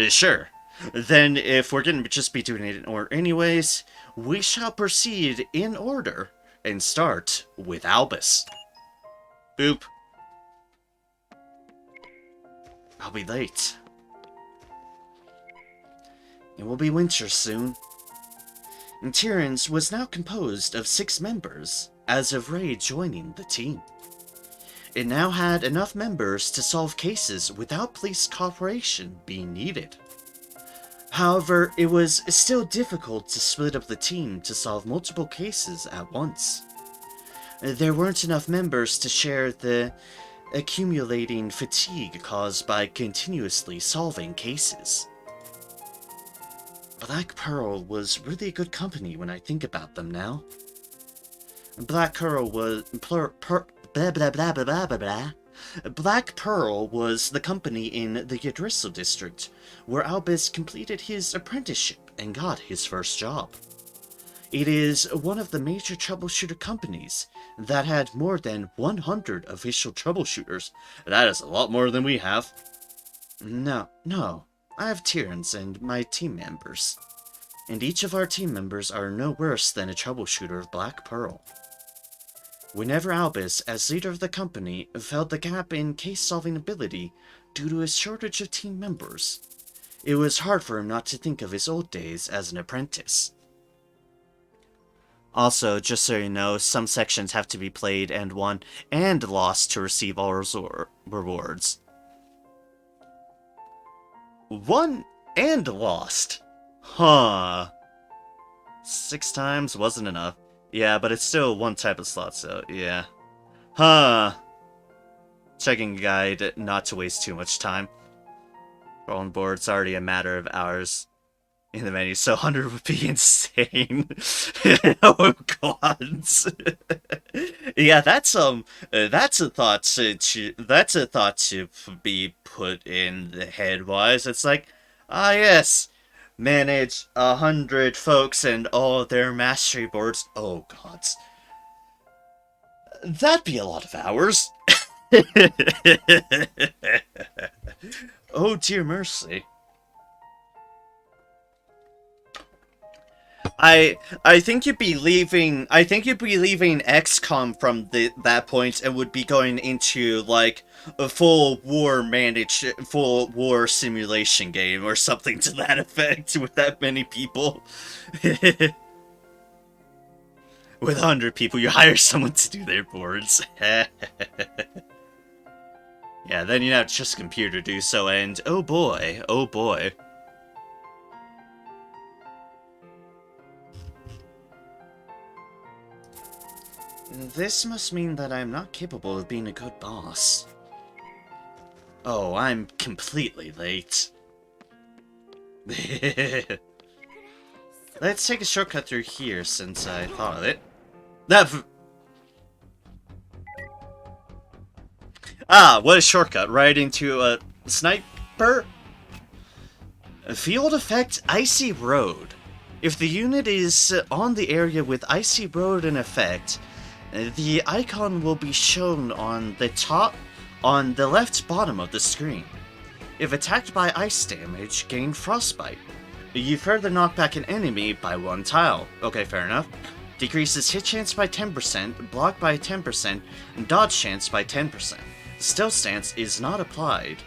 sure. Then, if we're gonna just be doing it in order anyways, we shall proceed in order, and start with Albus. Boop. I'll be late. It will be winter soon. And Tyrrans was now composed of 6 members, as of Ray joining the team. It now had enough members to solve cases without police cooperation being needed. However, it was still difficult to split up the team to solve multiple cases at once. There weren't enough members to share the accumulating fatigue caused by continuously solving cases. Black Pearl was really good company when I think about them now. Black Pearl was Black Pearl was the company in the Yggdrasil district where Albus completed his apprenticeship and got his first job. It is one of the major troubleshooter companies that had more than 100 official troubleshooters. That is a lot more than we have. No. I have Tyrrans and my team members. And each of our team members are no worse than a troubleshooter of Black Pearl. Whenever Albus, as leader of the company, felt the gap in case-solving ability due to his shortage of team members, it was hard for him not to think of his old days as an apprentice. Also, just so you know, some sections have to be played and won and lost to receive all rewards. Won and lost. Huh. 6 times wasn't enough. Yeah, but it's still one type of slot, so yeah. Huh. Checking guide not to waste too much time. On board, it's already a matter of hours in the menu, so 100 would be insane. Oh god. Yeah, that's a thought to be put in the head wise. It's like, ah yes, manage 100 folks and all their mastery boards. Oh god. That'd be a lot of hours. Oh dear mercy. I think you'd be leaving XCOM from that point and would be going into like a full war simulation game or something to that effect with that many people. With 100 people, you hire someone to do their boards. Yeah, then you have just a computer do so, and oh boy, oh boy. This must mean that I'm not capable of being a good boss. Oh, I'm completely late. Let's take a shortcut through here since I thought of it. Ah, what a shortcut. Right into a sniper? A field effect, Icy Road. If the unit is on the area with Icy Road in effect, the icon will be shown on the left bottom of the screen. If attacked by ice damage, gain frostbite. You further knock back an enemy by 1 tile. Okay, fair enough. Decreases hit chance by 10%, block by 10%, and dodge chance by 10%. Stealth stance is not applied.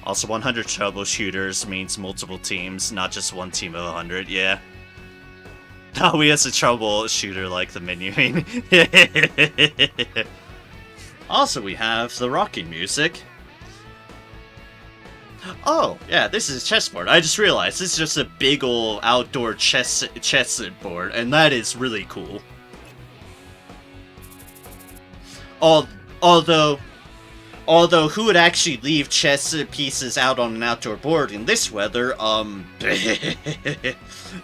Also, 100 troubleshooters means multiple teams, not just one team of 100, yeah. Oh, we has a troubleshooter like the menuing. Also, we have the rocking music. Oh, yeah, this is a chessboard. I just realized this is just a big ol' outdoor chess board, and that is really cool. Although who would actually leave chess pieces out on an outdoor board in this weather?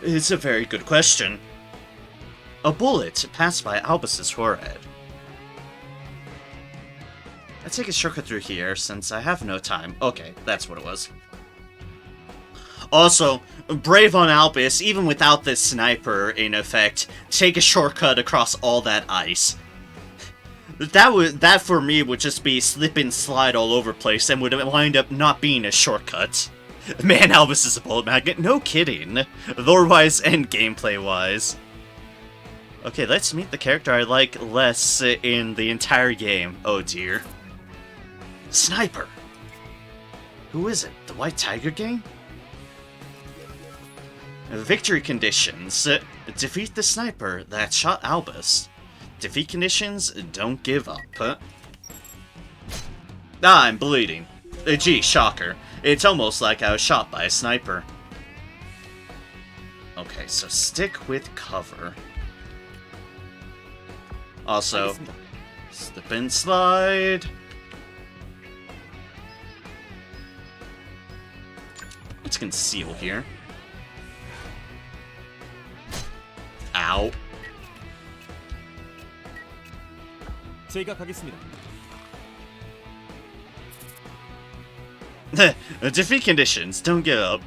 It's a very good question. A bullet passed by Albus's forehead. I take a shortcut through here since I have no time. Okay, that's what it was. Also, brave on Albus, even without this sniper in effect, take a shortcut across all that ice. That for me would just be slip and slide all over place and would wind up not being a shortcut. Man, Albus is a bullet magnet, no kidding. Lore-wise and gameplay-wise. Okay, let's meet the character I like less in the entire game. Oh dear. Sniper! Who is it? The White Tiger gang? Victory conditions. Defeat the sniper that shot Albus. Defeat conditions, don't give up. Ah, I'm bleeding. Gee, shocker. It's almost like I was shot by a sniper. Okay, so stick with cover. Also, slip and slide. Let's conceal here. Ow. 제가 가겠습니다. Defeat conditions, don't give up.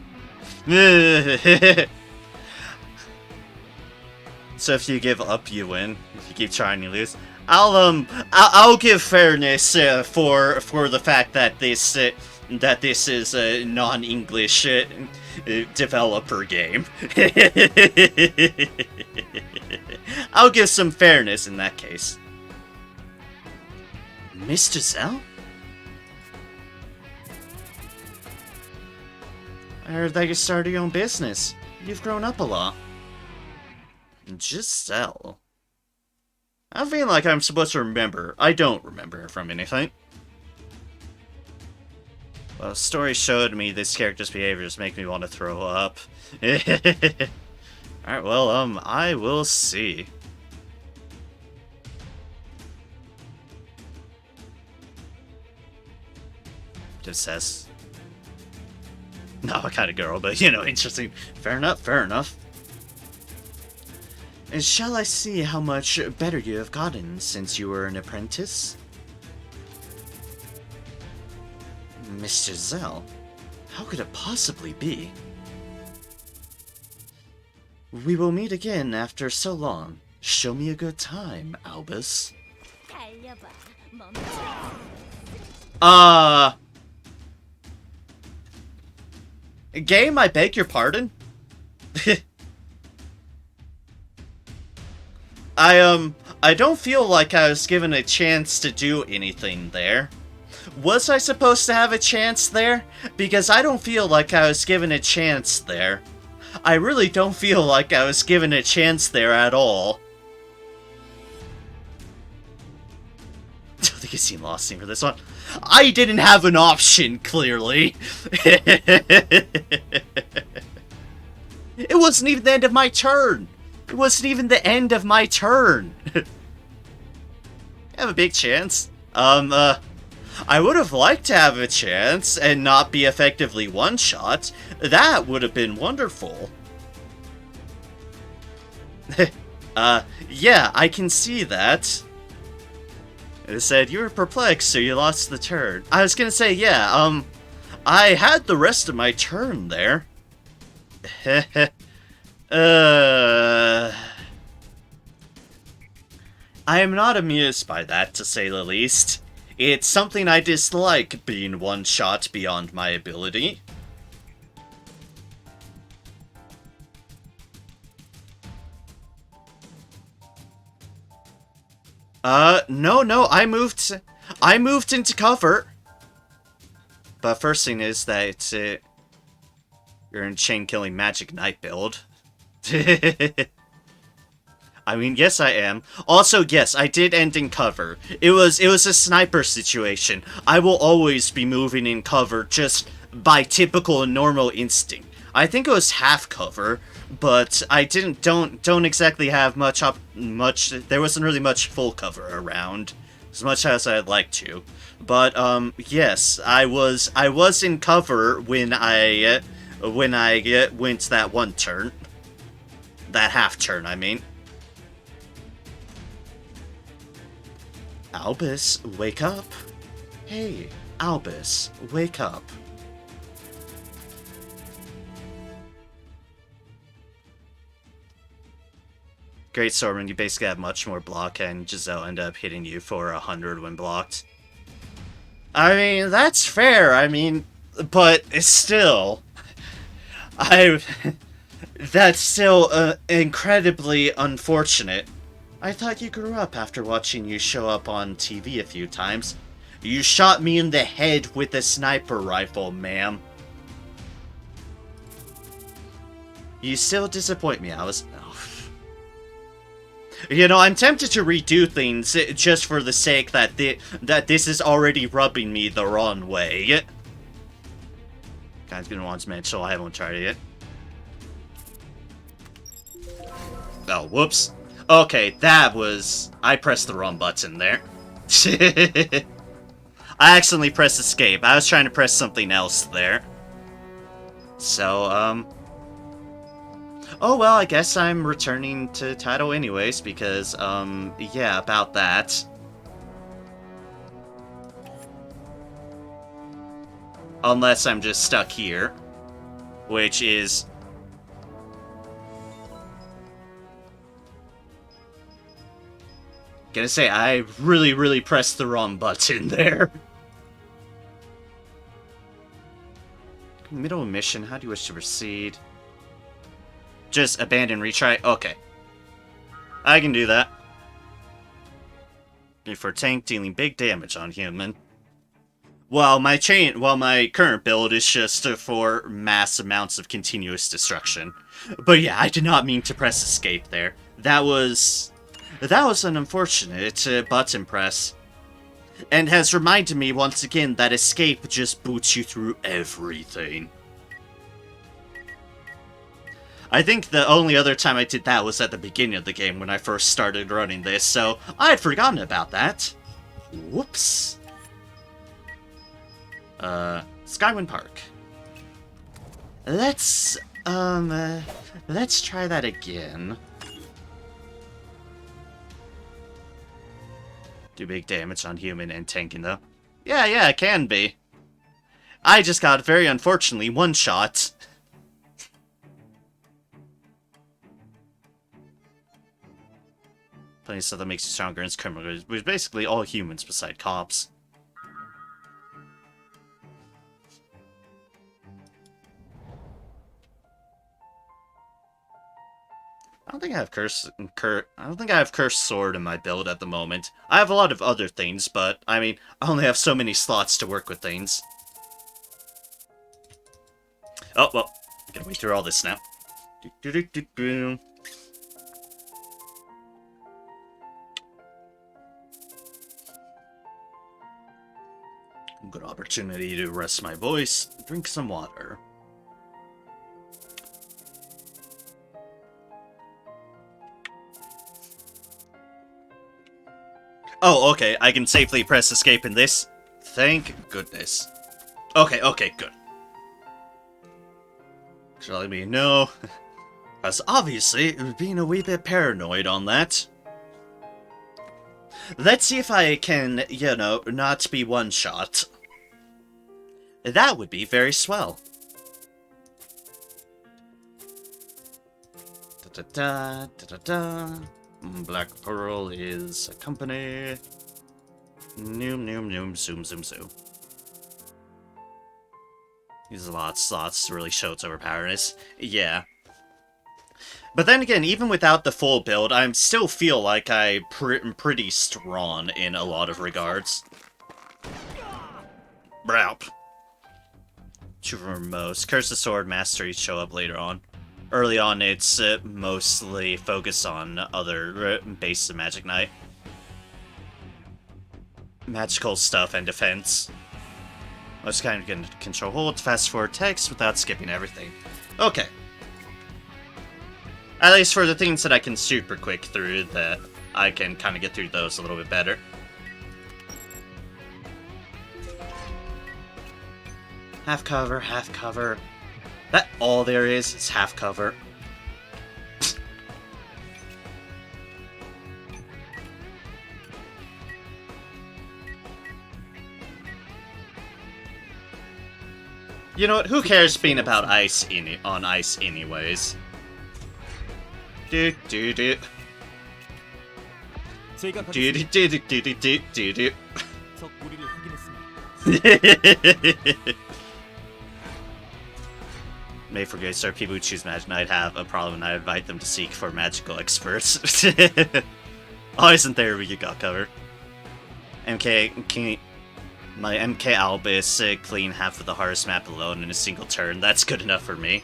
So if you give up, you win. If you keep trying, you lose. I'll give fairness for the fact that this is a non-English developer game. I'll give some fairness in that case. Mr. Zell? I heard that you started your own business. You've grown up a lot. Giselle. I feel like I'm supposed to remember. I don't remember her from anything. Well, story showed me this character's behaviors make me want to throw up. Alright, well, I will see. Just says. Not what kind of girl, but, you know, interesting. Fair enough, fair enough. And shall I see how much better you have gotten since you were an apprentice? Mr. Zell, how could it possibly be? We will meet again after so long. Show me a good time, Albus. 달려봐. Game, I beg your pardon? I don't feel like I was given a chance to do anything there. Was I supposed to have a chance there? Because I don't feel like I was given a chance there. I really don't feel like I was given a chance there at all. I don't think I've seen Lost Scene for this one. I didn't have an option, clearly. It wasn't even the end of my turn. It wasn't even the end of my turn. I have a big chance. I would have liked to have a chance and not be effectively one-shot. That would have been wonderful. Yeah, I can see that. It said, you were perplexed, so you lost the turn. I was gonna say, yeah, I had the rest of my turn there. I am not amused by that, to say the least. It's something I dislike, being one-shot beyond my ability. No, I moved into cover. But first thing is that you're in chain-killing magic knight build. I mean, yes, I am. Also, yes, I did end in cover. It was a sniper situation. I will always be moving in cover just by typical and normal instinct. I think it was half cover, but I don't exactly have much. There wasn't really much full cover around, as much as I'd like to. But yes, I was in cover when I went that one turn, that half turn, I mean. Albus, wake up! Hey, Albus, wake up! Great Swordman, you basically have much more block, and Giselle ended up hitting you for 100 when blocked. I mean, that's fair, I mean, but it's still... That's still incredibly unfortunate. I thought you grew up after watching you show up on TV a few times. You shot me in the head with a sniper rifle, ma'am. You still disappoint me, Alice. You know, I'm tempted to redo things just for the sake that this is already rubbing me the wrong way. Guy's gonna want to mention, I haven't tried it yet. Oh, whoops. Okay, that was... I pressed the wrong button there. I accidentally pressed escape. I was trying to press something else there. So, oh, well, I guess I'm returning to title anyways, because, yeah, about that. Unless I'm just stuck here. Which is... Gonna say, I really pressed the wrong button there. Middle mission, how do you wish to proceed? Just abandon retry? Okay. I can do that. For tank dealing big damage on human. Well, my current build is just for mass amounts of continuous destruction. But yeah, I did not mean to press escape there. That was an unfortunate button press. And has reminded me once again that escape just boots you through everything. I think the only other time I did that was at the beginning of the game when I first started running this, so I had forgotten about that. Whoops. Skywin Park. Let's try that again. Do big damage on human and tanking, though. Yeah, it can be. I just got, very unfortunately, one shot. Plenty of stuff that makes you stronger and criminals, which is basically all humans beside cops. I don't think I have cursed sword in my build at the moment. I have a lot of other things, but I mean, I only have so many slots to work with things. Oh well, gotta wait through all this now. Good opportunity to rest my voice, drink some water. Oh, okay, I can safely press escape in this. Thank goodness. Okay, good. Shall me no. Because obviously, being a wee bit paranoid on that. Let's see if I can, you know, not be one-shot. That would be very swell. Da-da-da, da-da-da. Black Pearl is a company. Noom, zoom. These slots really show its overpowerness. Yeah. But then again, even without the full build, I still feel like I'm pretty strong in a lot of regards. Browp. True for most. Curse the Sword masteries show up later on. Early on, it's mostly focused on other bases of Magic Knight. Magical stuff and defense. I was kind of going to control hold, fast forward text without skipping everything. Okay. At least for the things that I can super quick through, that I can kind of get through those a little bit better. Half cover. That all there is half cover. You know what? Who cares being about ice on ice anyways? Do. 제가 Do. 적 무리를 확인했습니다. May for good start, people who choose Magic Knight have a problem and I invite them to seek for magical experts. Oh, isn't there you got covered? My MK Albus clean half of the hardest map alone in a single turn. That's good enough for me.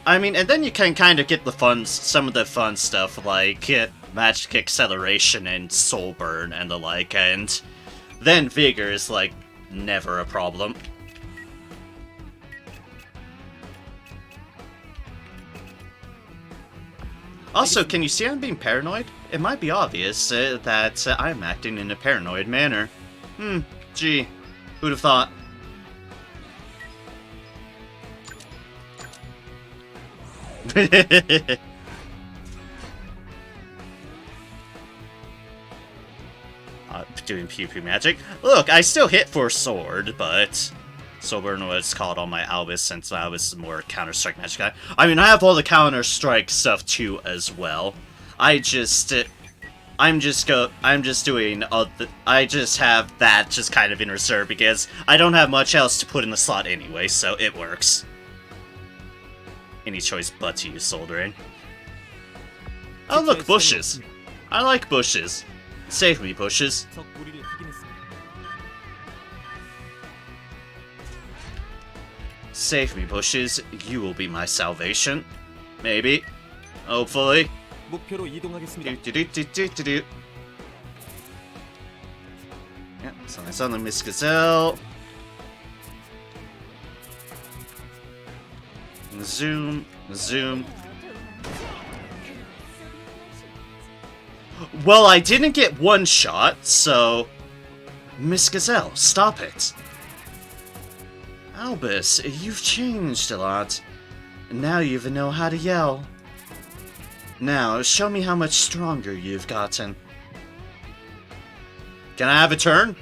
I mean, and then you can kind of get some of the fun stuff like Magic Acceleration and Soul Burn and the like, and then Vigor is like never a problem. Also, can you see I'm being paranoid? It might be obvious that I'm acting in a paranoid manner. Gee, who'd have thought? Doing pew-pew magic. Look, I still hit for sword, but Soulburn was called on my Albus since Albus is more Counter-Strike magic guy. I mean, I have all the Counter-Strike stuff too as well. I just have that just kind of in reserve because I don't have much else to put in the slot anyway, so it works. Any choice but to use soldering. Oh look, bushes! I like bushes. Save me, bushes. 적 무리를 확인했습니다. save me, bushes. You will be my salvation. Maybe. Hopefully. 목표로 이동하겠습니다. Do-do-do-do-do-do. Yeah, so I saw the Miss Gazelle. Zoom, zoom. Well, I didn't get one shot, so... Miss Gazelle, stop it. Albus, you've changed a lot. Now you even know how to yell. Now, show me how much stronger you've gotten. Can I have a turn?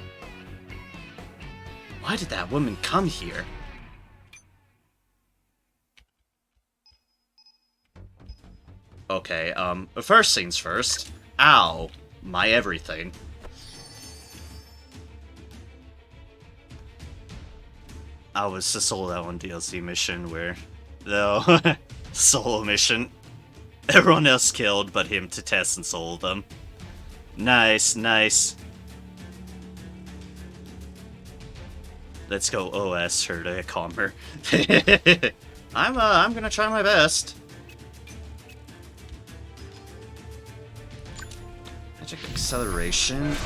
Why did that woman come here? Okay, first things first. Ow. My everything. I was just sold that one DLC mission where... No. Solo mission. Everyone else killed but him to test and solo them. Nice, nice. Let's go OS her to calm her. I'm gonna try my best. Magic acceleration.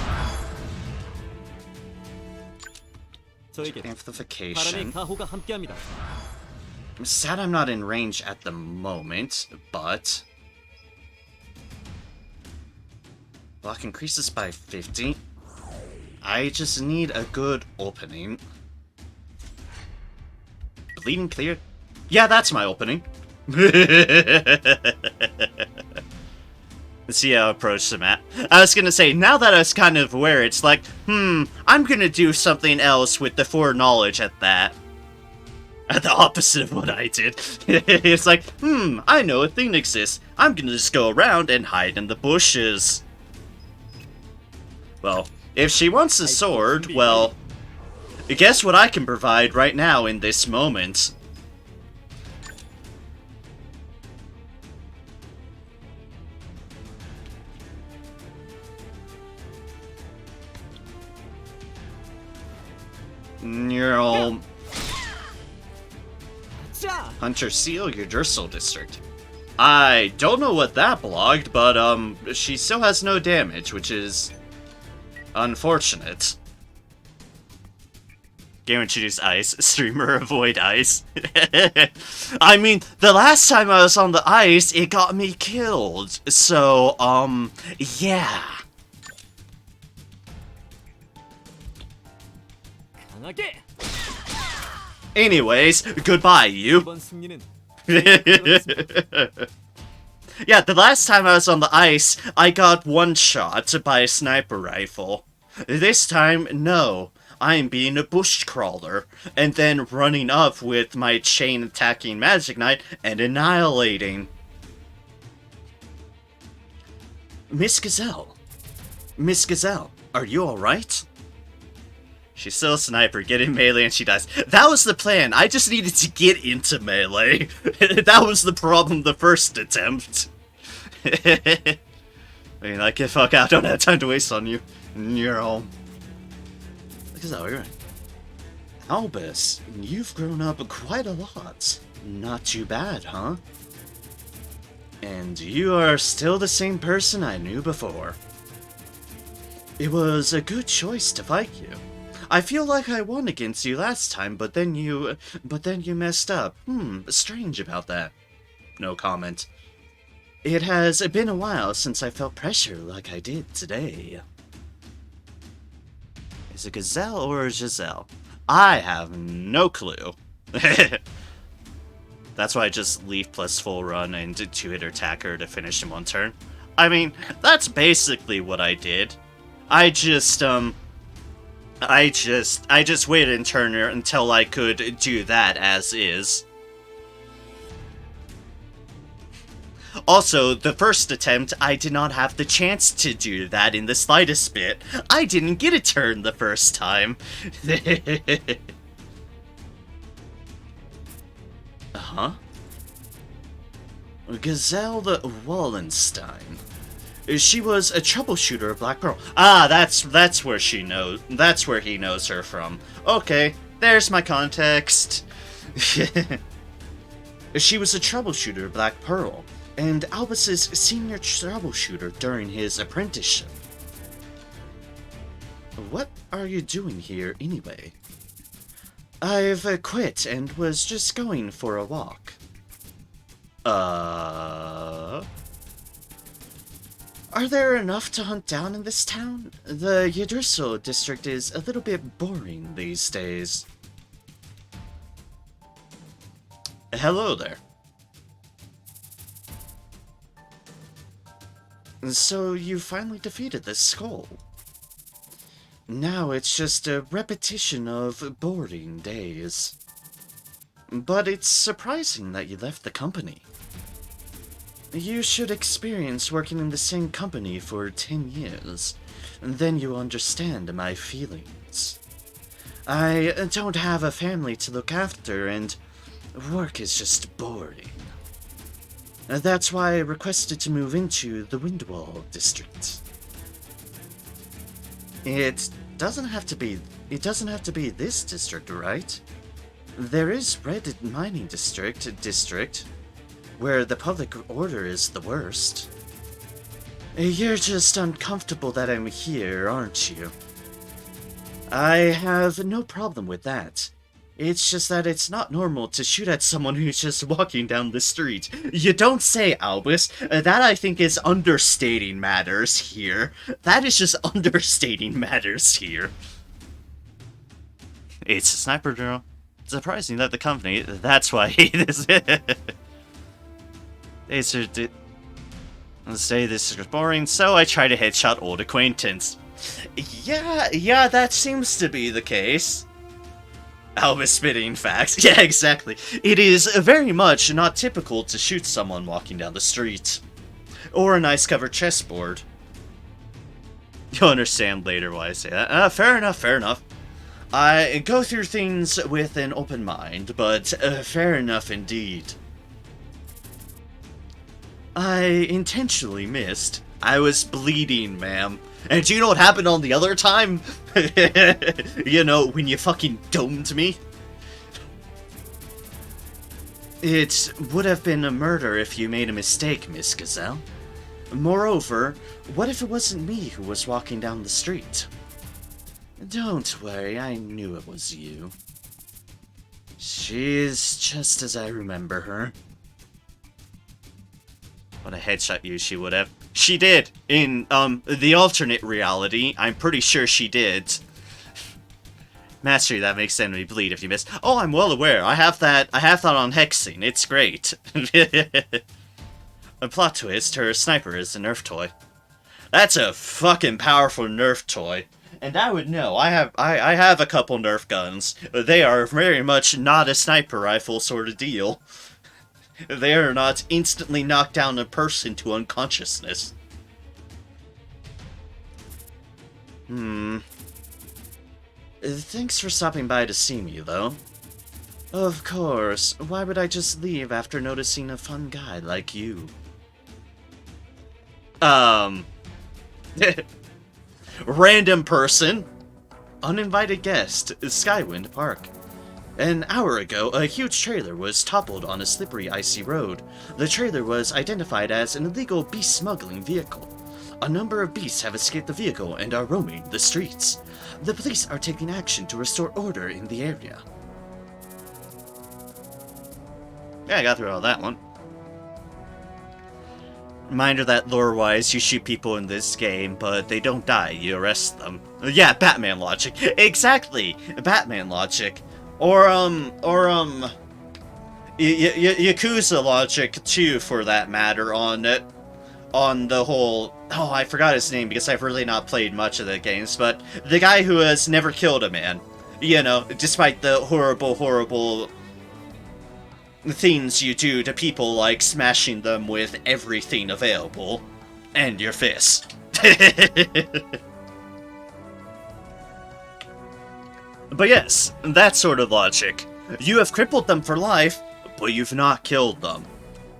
저에게 바람의 Amplification. 가호가 함께합니다. I'm sad I'm not in range at the moment, but... Block increases by 50. I just need a good opening. Bleeding clear? Yeah, that's my opening. Let's see how I approach the map. I was gonna say, now that I was kind of aware, it's like, I'm gonna do something else with the foreknowledge at that. At the opposite of what I did. It's like, I know a thing exists. I'm gonna just go around and hide in the bushes. Well, if she wants a sword, well, guess what I can provide right now in this moment. Neural Hunter Seal, your Dursal District. I don't know what that blocked, but she still has no damage, which is unfortunate. Game introduced ice. Streamer avoid ice. I mean, the last time I was on the ice, it got me killed. So, yeah. 강하게. Anyways, goodbye, you. 이번 승리는 Yeah, the last time I was on the ice, I got one shot by a sniper rifle. This time, no. I'm being a bush crawler, and then running up with my chain attacking magic knight and annihilating. Miss Gazelle. Miss Gazelle, are you alright? She's still a sniper, get in melee and she dies. That was the plan, I just needed to get into melee. That was the problem the first attempt. I mean, like, get fuck out, I don't have time to waste on you. You're home. Look at that, we're right. Albus, you've grown up quite a lot. Not too bad, huh? And you are still the same person I knew before. It was a good choice to fight you. I feel like I won against you last time, but then you messed up. Strange about that. No comment. It has been a while since I felt pressure like I did today. Is it Gazelle or Giselle? I have no clue. That's why I just leave plus full run and did 2-hit attacker to finish in one turn. I mean, that's basically what I did. I just waited in turner until I could do that as is. Also, the first attempt, I did not have the chance to do that in the slightest bit. I didn't get a turn the first time. Uh-huh. Gazelle Wallenstein. She was a troubleshooter of Black Pearl. Ah, that's where she knows. That's where he knows her from. Okay, there's my context. She was a troubleshooter, Black Pearl, and Albus's senior troubleshooter during his apprenticeship. What are you doing here anyway? I've quit and was just going for a walk. Are there enough to hunt down in this town? The Yadriso district is a little bit boring these days. Hello there. So you finally defeated this skull. Now it's just a repetition of boring days. But it's surprising that you left the company. You should experience working in the same company for 10 years, and then you understand my feelings. I don't have a family to look after, and work is just boring. That's why I requested to move into the Windwall district. It doesn't have to be this district, right? There is Red Mining District, where the public order is the worst. You're just uncomfortable that I'm here, aren't you? I have no problem with that. It's just that it's not normal to shoot at someone who's just walking down the street. You don't say, Albus. That, I think, is understating matters here. That is just understating matters here. It's a sniper girl. Surprising that the company, that's why I hate this. They say this is boring, so I try to headshot old acquaintance. Yeah, that seems to be the case. Albus spitting facts. Yeah, exactly. It is very much not typical to shoot someone walking down the street. Or a nice covered chessboard. You'll understand later why I say that. Fair enough. I go through things with an open mind, but fair enough indeed. I intentionally missed. I was bleeding, ma'am. And do you know what happened on the other time? You know, when you fucking domed me? It would have been a murder if you made a mistake, Miss Gazelle. Moreover, what if it wasn't me who was walking down the street? Don't worry, I knew it was you. She is just as I remember her. What a headshot you she would have. She did! In, the alternate reality, I'm pretty sure she did. Mastery that makes enemy bleed if you miss. Oh, I'm well aware. I have that on Hexing. It's great. A plot twist, her sniper is a Nerf toy. That's a fucking powerful Nerf toy. And I would know. I have a couple Nerf guns. They are very much not a sniper rifle sort of deal. They are not instantly knock down a person to unconsciousness. Thanks for stopping by to see me, though. Of course. Why would I just leave after noticing a fun guy like you? Random person. Uninvited guest. Skywind Park. An hour ago, a huge trailer was toppled on a slippery, icy road. The trailer was identified as an illegal beast smuggling vehicle. A number of beasts have escaped the vehicle and are roaming the streets. The police are taking action to restore order in the area. Yeah, I got through all that one. Reminder that lore-wise, you shoot people in this game, but they don't die, you arrest them. Yeah, Batman logic. Exactly! Batman logic. Or Yakuza logic, too, for that matter, on the whole... Oh, I forgot his name, because I've really not played much of the games, but the guy who has never killed a man. You know, despite the horrible things you do to people, like smashing them with everything available. And your fist. But yes, that sort of logic. You have crippled them for life, but you've not killed them.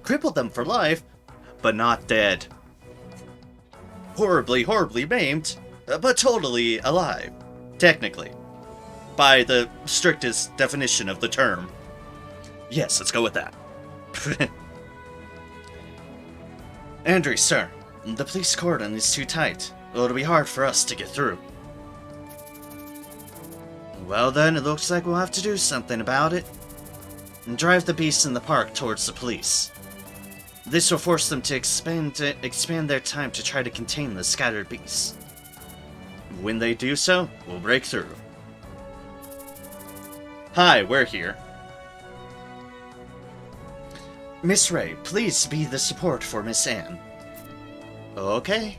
Crippled them for life, but not dead. Horribly maimed, but totally alive. Technically. By the strictest definition of the term. Yes, let's go with that. Andre, sir, the police cordon is too tight. It'll be hard for us to get through. Well then, it looks like we'll have to do something about it. And drive the beasts in the park towards the police. This will force them to expand their time to try to contain the scattered beasts. When they do so, we'll break through. Hi, we're here. Miss Ray, please be the support for Miss Anne. Okay.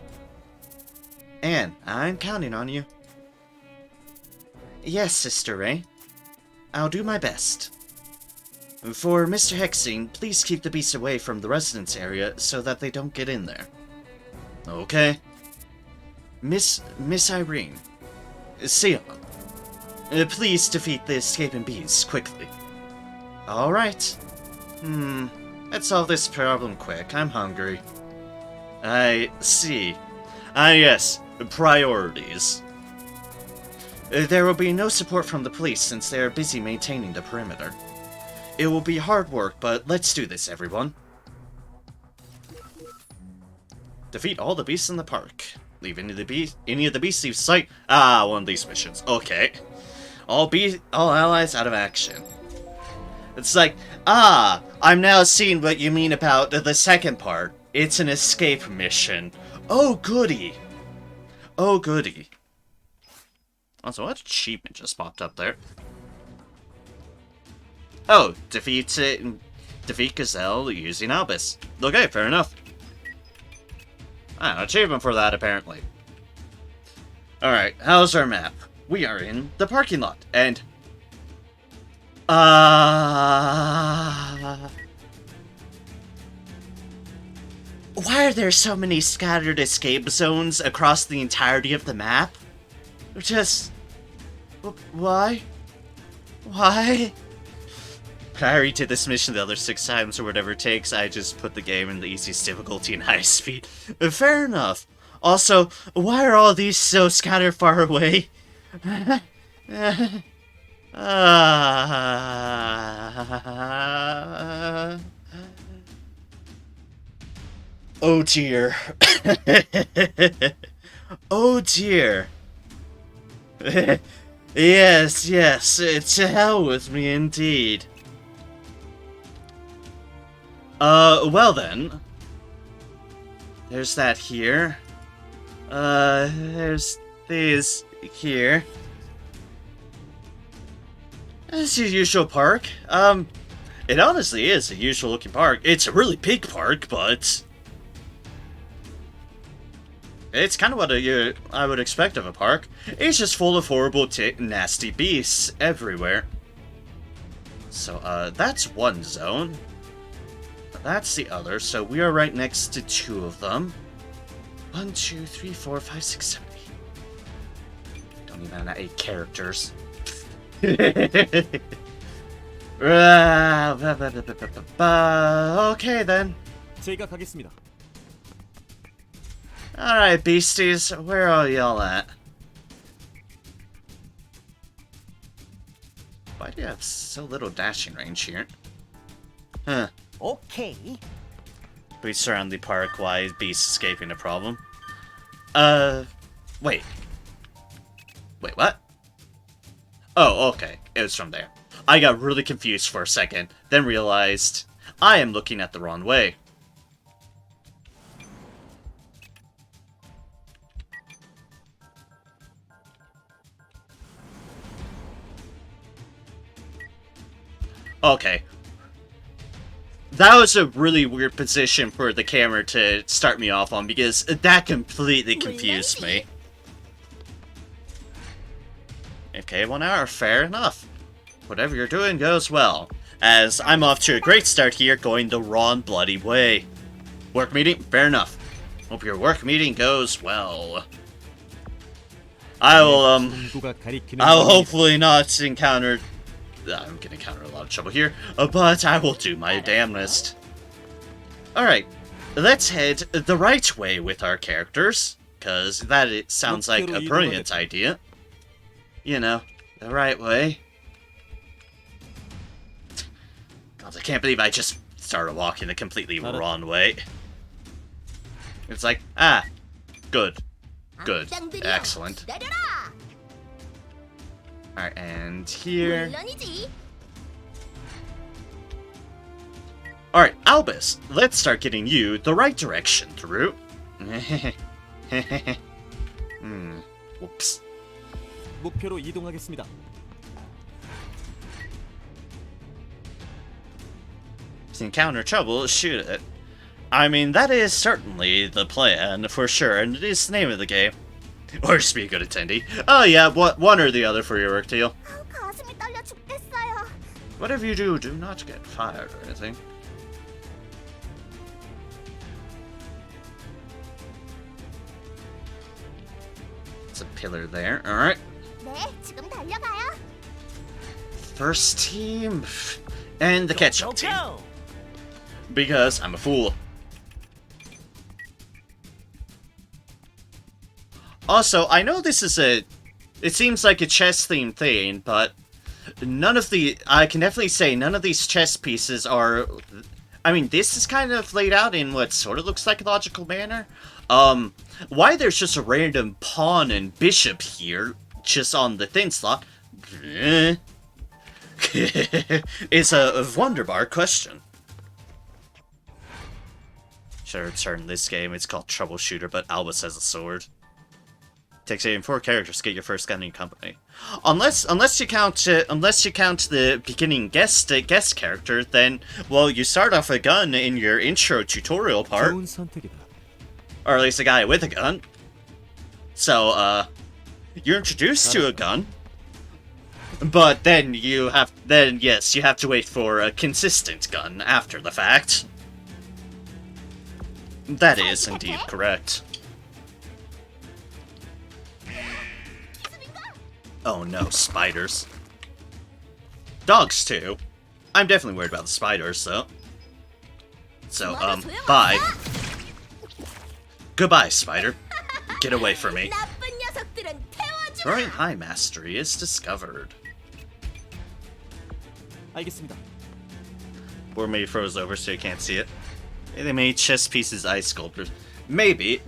Anne, I'm counting on you. Yes, Sister Ray. I'll do my best. For Mr. Hexing, please keep the beasts away from the residence area so that they don't get in there. Okay. Miss Irene. Sion. Please defeat the escaping beasts quickly. Alright. Let's solve this problem quick. I'm hungry. I see. Ah yes, priorities. There will be no support from the police since they are busy maintaining the perimeter. It will be hard work, but let's do this, everyone. Defeat all the beasts in the park. Leave any of the beasts leave sight. Ah, one of these missions. Okay. All allies out of action. It's like, I'm now seeing what you mean about the second part. It's an escape mission. Oh, goody. Oh, goody. Also, what achievement just popped up there? Oh, defeat Gazelle using Albus. Okay, fair enough. An achievement for that, apparently. Alright, how's our map? We are in the parking lot, and... Why are there so many scattered escape zones across the entirety of the map? Just... Why? Why? I already did this mission the other 6 times or whatever it takes. I just put the game in the easiest difficulty and high speed. Fair enough. Also, why are all these so scattered far away? Oh dear. Oh dear. Yes, to hell with me indeed. Well then. There's that here. There's these here. It's your usual park. It honestly is a usual looking park. It's a really big park, but... it's kind of what I would expect of a park. It's just full of horrible, nasty beasts everywhere. So, that's one zone. That's the other, so we are right next to 2 of them. 1, 2, 3, 4, 5, 6, 7, 8. Don't even have 8 characters. Okay then. 제가 가겠습니다. Alright, beasties, where are y'all at? Why do you have so little dashing range here? Huh. 오케이. We surround the park while beasts escaping a problem. Wait. Wait, what? Oh, okay. It was from there. I got really confused for a second, then realized I am looking at the wrong way. Okay. That was a really weird position for the camera to start me off on, because that completely confused me. Okay, 1 hour, fair enough. Whatever you're doing goes well, as I'm off to a great start here, going the wrong bloody way. Work meeting? Fair enough. Hope your work meeting goes well. I will hopefully not encounter... I'm gonna encounter a lot of trouble here, but I will do my damnedest. Alright, let's head the right way with our characters, because it sounds like a brilliant idea. You know, the right way. God, I can't believe I just started walking the completely wrong way. It's like, good. Good. 악당들이여, Excellent. 기다려라. Alright, and here. 물론이지. Alright, Albus, let's start getting you the right direction through. Whoops. 목표로 이동하겠습니다. If you encounter trouble, shoot it. I mean, that is certainly the plan, for sure, and it is the name of the game. Or just be a good attendee. Oh yeah, one or the other for your work deal. 가슴이 떨려 죽겠어요. Whatever you do, do not get fired or anything. It's a pillar there, alright. 네, 지금 달려가요. First team. And the ketchup team. go. Because I'm a fool. Also, I know this is it seems like a chess-themed thing, but I can definitely say none of these chess pieces are, I mean, this is kind of laid out in what sort of looks like a logical manner. Why there's just a random pawn and bishop here, just on the thin slot, is a wonderbar question. Should I return this game? It's called Troubleshooter, but Albus has a sword. Takes 84 characters to get your first gun in company. Unless you count the beginning guest character, then well, you start off a gun in your intro tutorial part, 좋은 선택이다. or at least a guy with a gun. So you're introduced to a gun, but then you have to wait for a consistent gun after the fact. That is indeed correct. Oh no, spiders. Dogs too. I'm definitely worried about the spiders, though. So, bye. Goodbye, spider. Get away from me. 나쁜 녀석들은 태워주마. Throwing high mastery is discovered. 알겠습니다. Or maybe froze over so you can't see it. They made chess pieces ice sculptors. Maybe.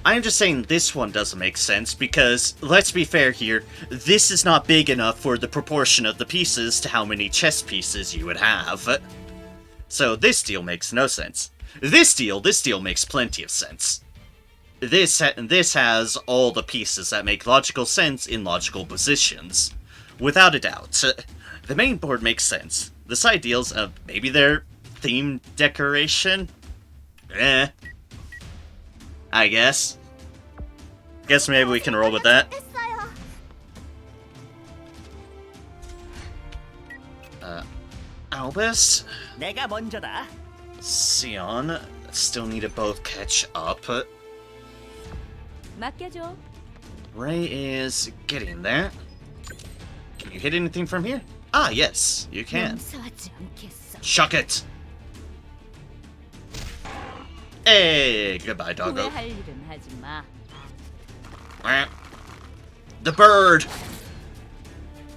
I'm just saying this one doesn't make sense because, let's be fair here, this is not big enough for the proportion of the pieces to how many chess pieces you would have. So this deal makes no sense. This deal makes plenty of sense. This has all the pieces that make logical sense in logical positions. Without a doubt. The main board makes sense. The side deals, maybe they're theme decoration? I guess. Guess maybe we can roll with that. Albus? 내가 먼저다. Sion? Still need to both catch up. 맡겨줘. Ray is getting there. Can you hit anything from here? Ah, yes, you can. 용서하지 않겠어. Chuck it! Hey, goodbye, doggo. 후회할 일은 하지 마. The bird!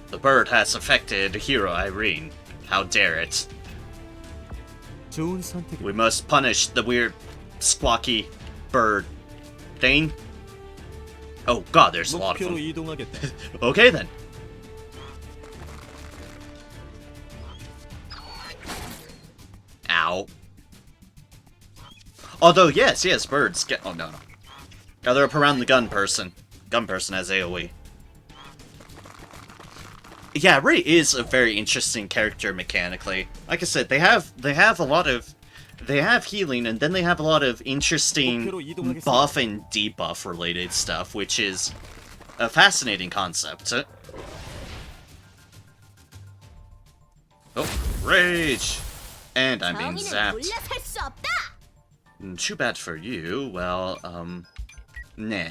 The bird has affected Hero Irene. How dare it. 좋은 선택이다. We must punish the weird, squawky bird thing. Oh god, there's a lot of 목표로 them. 이동하겠다. Okay then. Ow. Although, yes, birds get... Oh, no. Gather up around the gun person. Gun person has AoE. Yeah, Ray is a very interesting character mechanically. Like I said, they have a lot of... They have healing, and then they have a lot of interesting buff and debuff related stuff, which is a fascinating concept. Oh, rage! And I'm being 정의는 zapped. 물러설 수 없다. Too bad for you. Well, nah.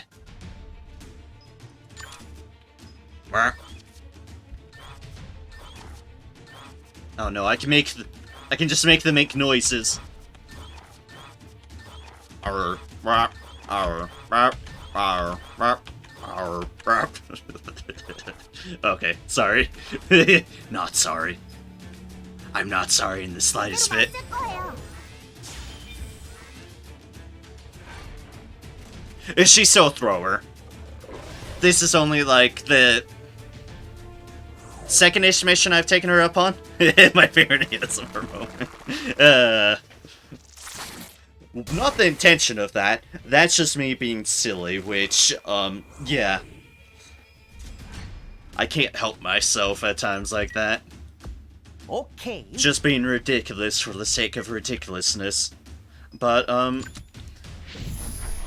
Oh no, I can just make them make noises. Okay, sorry. Not sorry. I'm not sorry in the slightest 제대로 bit. 맞을 거예요. She's still a thrower. This is only like the second-ish mission I've taken her up on. My favorite ASMR moment. Not the intention of that. That's just me being silly, which, yeah. I can't help myself at times like that. 오케이. Just being ridiculous for the sake of ridiculousness. But,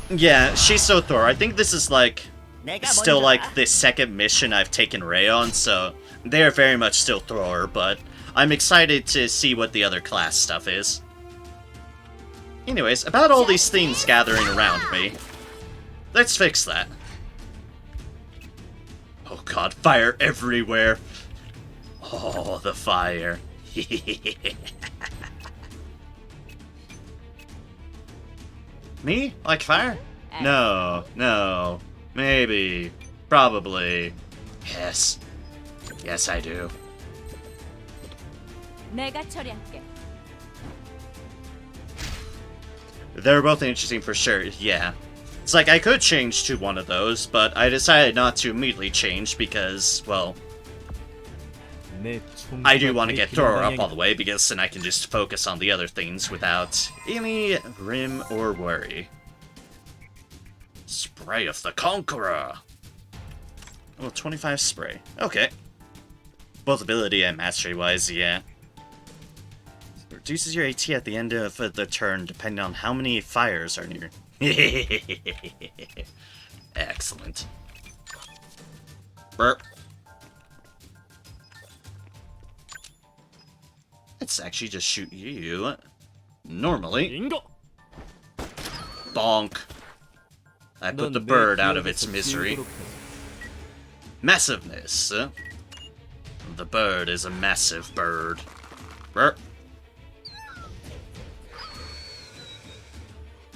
yeah, she's so thorough. I think this is, like, 내가 still, 먼저다. like, the second mission I've taken Rey on, so they're very much still thrower, but I'm excited to see what the other class stuff is. Anyways, about all these things gathering around me, let's fix that. Oh god, fire everywhere. Oh, the fire. Me? Like fire? No, no. Maybe. Probably. Yes. Yes, I do. 내가 처리할게. They're both interesting for sure, yeah. It's like I could change to one of those, but I decided not to immediately change because, well, 내 I do 총수가 want to get 들키는 Thrower up all 방향이야. the way because then I can just focus on the other things without any rim or worry. Spray of the Conqueror! Oh, 25 spray. Okay. Both ability and mastery-wise, yeah. Reduces your AT at the end of the turn depending on how many fires are near. Excellent. Burp. Let's actually just shoot you. Normally. 빙고! Bonk. I put 넌 the 내 bird out of its 기억에서 misery. 지우도록 해. Massiveness. The bird is a massive bird. Burp.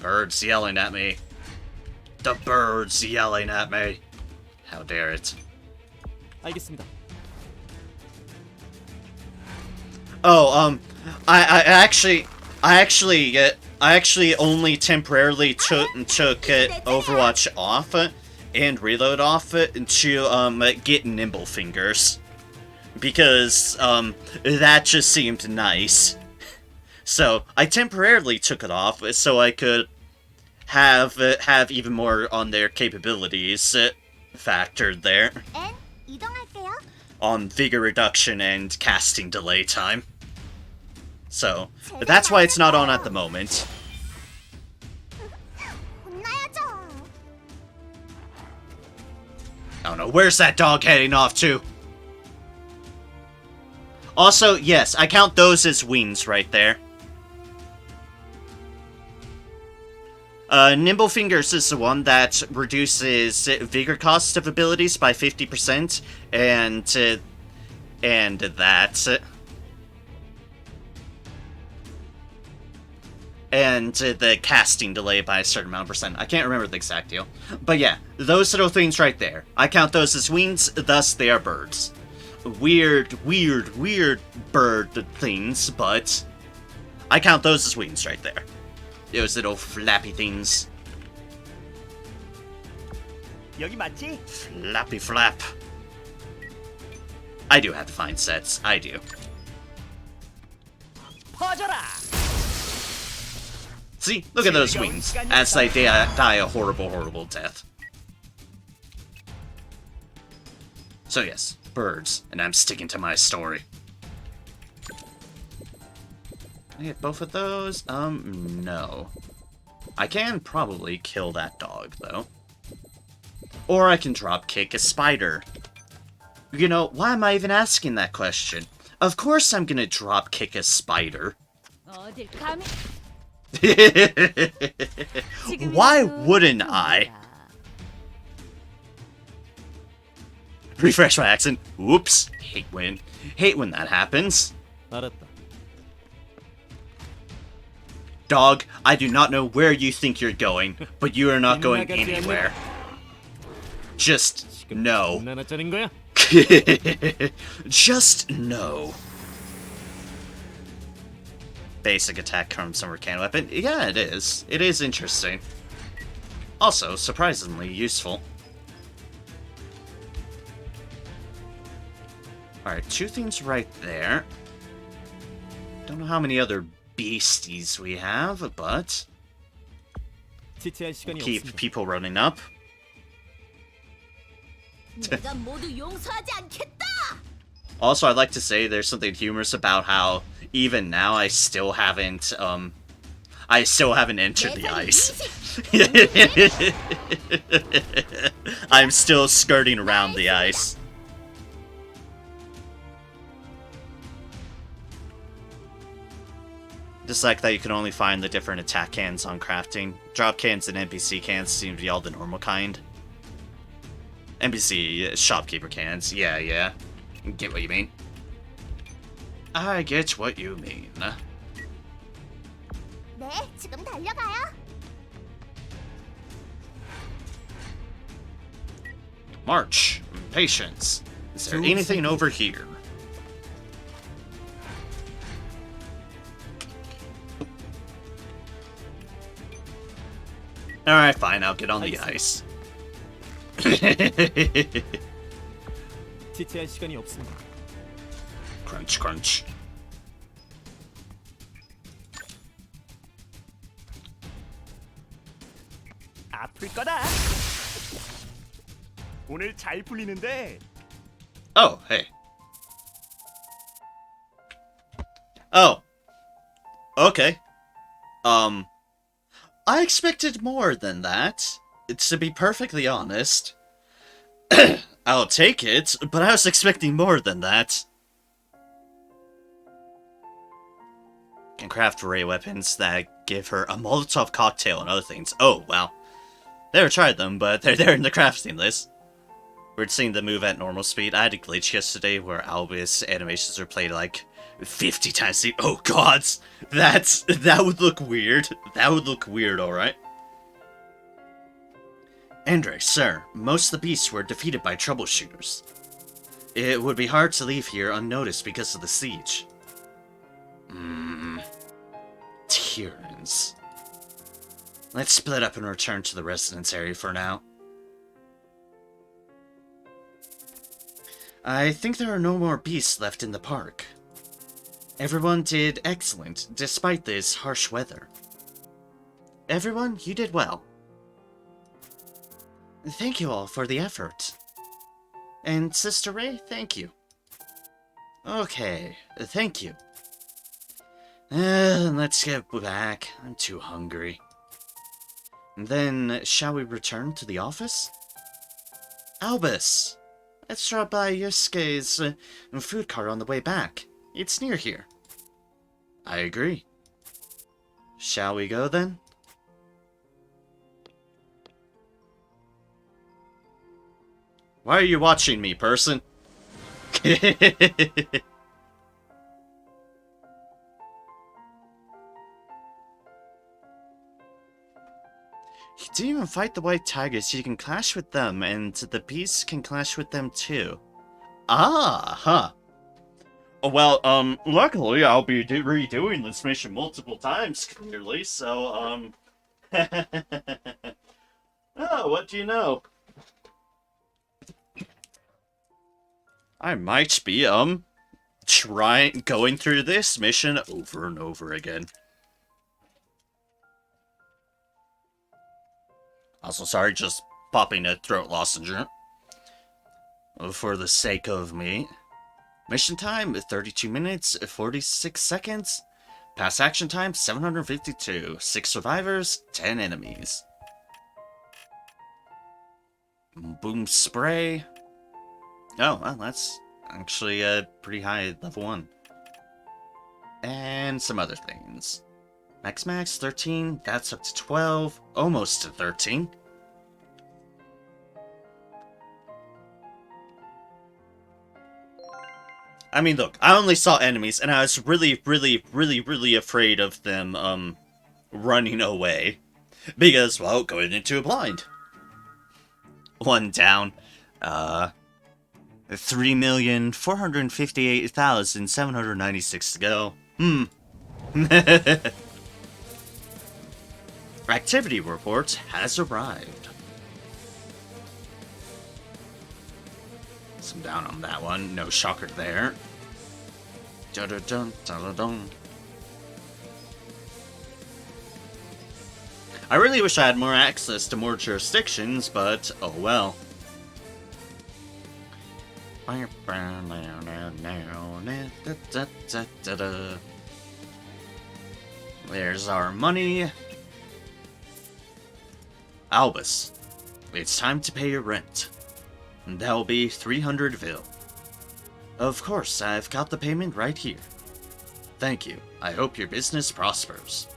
Birds yelling at me. The bird's yelling at me. How dare it. 알겠습니다. Oh, I actually only temporarily took Overwatch off and Reload off to get Nimble Fingers because that just seemed nice. So I temporarily took it off so I could have even more on their capabilities factored there 엔 이동할게요. on vigor reduction and casting delay time. So that's why it's not on at the moment. 혼나야죠. I don't know, where's that dog heading off to? Also, yes, I count those as wings right there. Nimble Fingers is the one that reduces vigor cost of abilities by 50%, and that... and the casting delay by a certain amount of percent. I can't remember the exact deal. But yeah, those little things right there. I count those as wings, thus they are birds. Weird bird things, but I count those as wings right there. Those little flappy things. 여기 맞지? Flappy flap. I do have to find sets. I do. 퍼져라. See? Look at those wings. As they die a horrible death. So yes, birds. And I'm sticking to my story. Can I hit both of those? No. I can probably kill that dog, though. Or I can drop kick a spider. You know, why am I even asking that question? Of course I'm gonna drop kick a spider. 어딜 감히? Why wouldn't I? Refresh my accent. Oops. Hate when that happens. 알았다. Dog, I do not know where you think you're going, but you are not going anywhere. Just no. 장난하자는 거야? Just no. basic attack from summer can weapon. Yeah, it is. It is interesting. Also, surprisingly useful. Alright, 2 things right there. Don't know how many other beasties we have, but 지체할 시간이 keep 없습니다. people running up. 내가 모두 용서하지 않겠다. Also, I'd like to say there's something humorous about how even now I still haven't entered the ice. I'm still skirting around the ice. Just like that you can only find the different attack cans on crafting. Drop cans and NPC cans seem to be all the normal kind. NPC shopkeeper cans, yeah. Get what you mean. I get what you mean. 네, 지금 달려가요. March. Patience. Is there anything over here? Alright, fine, I'll get on the ice. 지체할 시간이 없습니다. Crunch, crunch. 아플 거다. 오늘 잘 풀리는데. Oh, hey. Oh. Okay. I expected more than that. To be perfectly honest. I'll take it, but I was expecting more than that. Can craft ray weapons that give her a Molotov cocktail and other things. Oh, wow. Never tried them, but they're there in the crafting list. We're seeing the move at normal speed. I had a glitch yesterday where Albus animations are played like 50 times speed. Oh gods! That would look weird. That would look weird, alright. Andre, sir, most of the beasts were defeated by troubleshooters. It would be hard to leave here unnoticed because of the siege. Tyrrans. Let's split up and return to the residence area for now. I think there are no more beasts left in the park. Everyone did excellent, despite this harsh weather. Everyone, you did well. Thank you all for the effort. And Sister Ray, thank you. Okay, thank you. Let's get back. I'm too hungry. Then, shall we return to the office? Albus! Let's drop by Yusuke's food cart on the way back. It's near here. I agree. Shall we go then? Why are you watching me, person? You didn't even fight the white tigers. You can clash with them, and the beasts can clash with them too. Ah, huh. Well, luckily I'll be redoing this mission multiple times, clearly, so, oh, what do you know? I might be, going through this mission over and over again. Also, sorry, just popping a throat lozenge. For the sake of me. Mission time, 32 minutes, 46 seconds. Past action time, 752. 6 survivors, 10 enemies. Boom spray. Oh, well, that's actually pretty high, level 1. And some other things. Max, 13, that's up to 12, almost to 13. I mean, look, I only saw enemies, and I was really afraid of them, running away. Because, well, going into a blind. 1 down. 3,458,796 to go. Activity report has arrived. Some down on that one. No shocker there. Dun dun dun dun dun. I really wish I had more access to more jurisdictions, but oh well. There's our money. Albus, it's time to pay your rent. That'll be 300 vil. Of course, I've got the payment right here. Thank you. I hope your business prospers.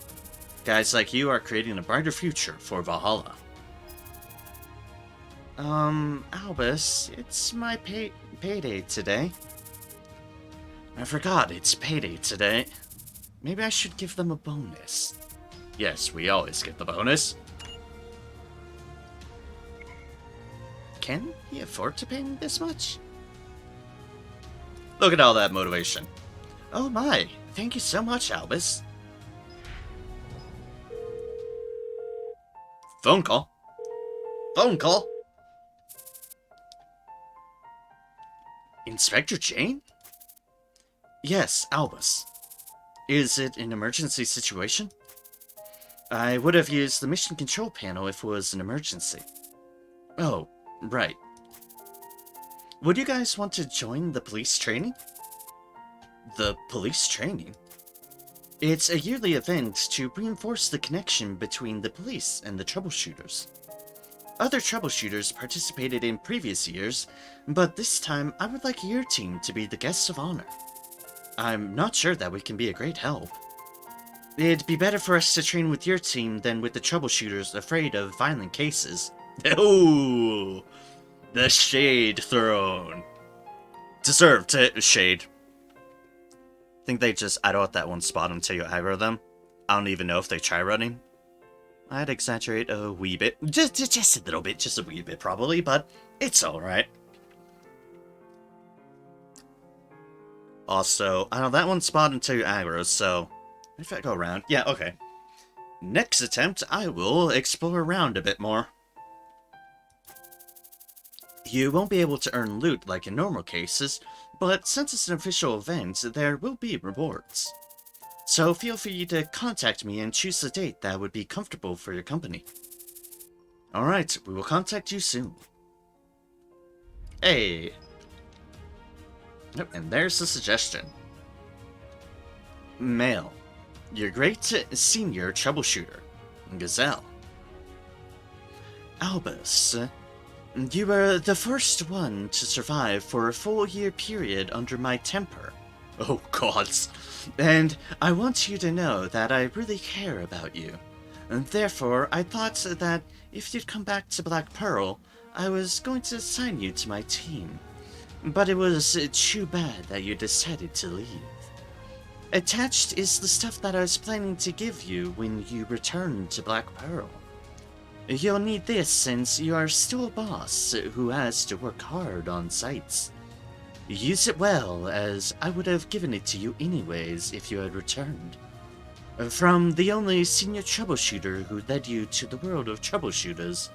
Guys like you are creating a brighter future for Valhalla. Albus, it's my payday today. I forgot it's payday today. Maybe I should give them a bonus. Yes, we always get the bonus. Can he afford to pay me this much? Look at all that motivation. Oh my, thank you so much, Albus. Phone call. Phone call. Inspector Jane? Yes, Albus. Is it an emergency situation? I would have used the mission control panel if it was an emergency. Oh, right. Would you guys want to join the police training? The police training? It's a yearly event to reinforce the connection between the police and the troubleshooters. Other troubleshooters participated in previous years, but this time I would like your team to be the guests of honor. I'm not sure that we can be a great help. It'd be better for us to train with your team than with the troubleshooters afraid of violent cases. Oh, the shade thrown. Deserved shade. Think they just idle at that one spot until you aggro them? I don't even know if they try running. I'd exaggerate a wee bit. Just a little bit, just a wee bit probably, but it's alright. Also, I know that one spot until you aggro, so if I go around, yeah, okay. Next attempt, I will explore around a bit more. You won't be able to earn loot like in normal cases, but since it's an official event, there will be rewards. So feel free to contact me and choose a date that would be comfortable for your company. Alright, we will contact you soon. Hey! Yep, and there's the suggestion. Mail. Your great senior troubleshooter, Gazelle. Albus, you were the first one to survive for a full year period under my temper. Oh gods. And I want you to know that I really care about you. And therefore, I thought that if you'd come back to Black Pearl, I was going to assign you to my team. But it was too bad that you decided to leave. Attached is the stuff that I was planning to give you when you return to Black Pearl. You'll need this since you are still a boss who has to work hard on sites. Use it well, as I would have given it to you anyways if you had returned. From the only senior troubleshooter who led you to the world of troubleshooters,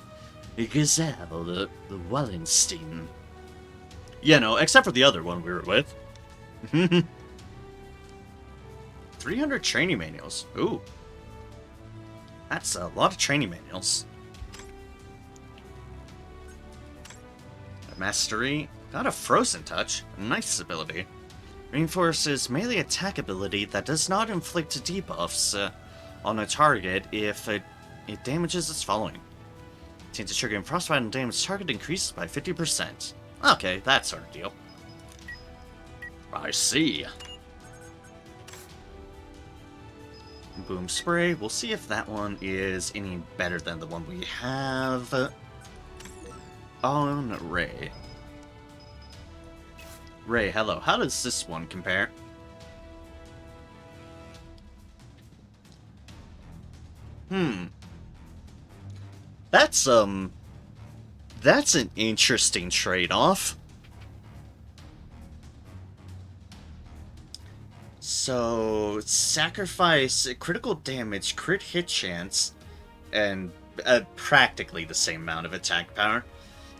Gazelle Wallenstein. Yeah, no, except for the other one we were with. 300 training manuals. Ooh. That's a lot of training manuals. Mastery. Got a Frozen Touch. Nice ability. Reinforces melee attack ability that does not inflict debuffs on a target if it damages its following. Seems to trigger frostbite and damage target increases by 50%. Okay, that sort of deal. I see. Boom Spray. We'll see if that one is any better than the one we have on Ray. Ray, hello. How does this one compare? That's an interesting trade-off. So, sacrifice critical damage, crit hit chance, and practically the same amount of attack power.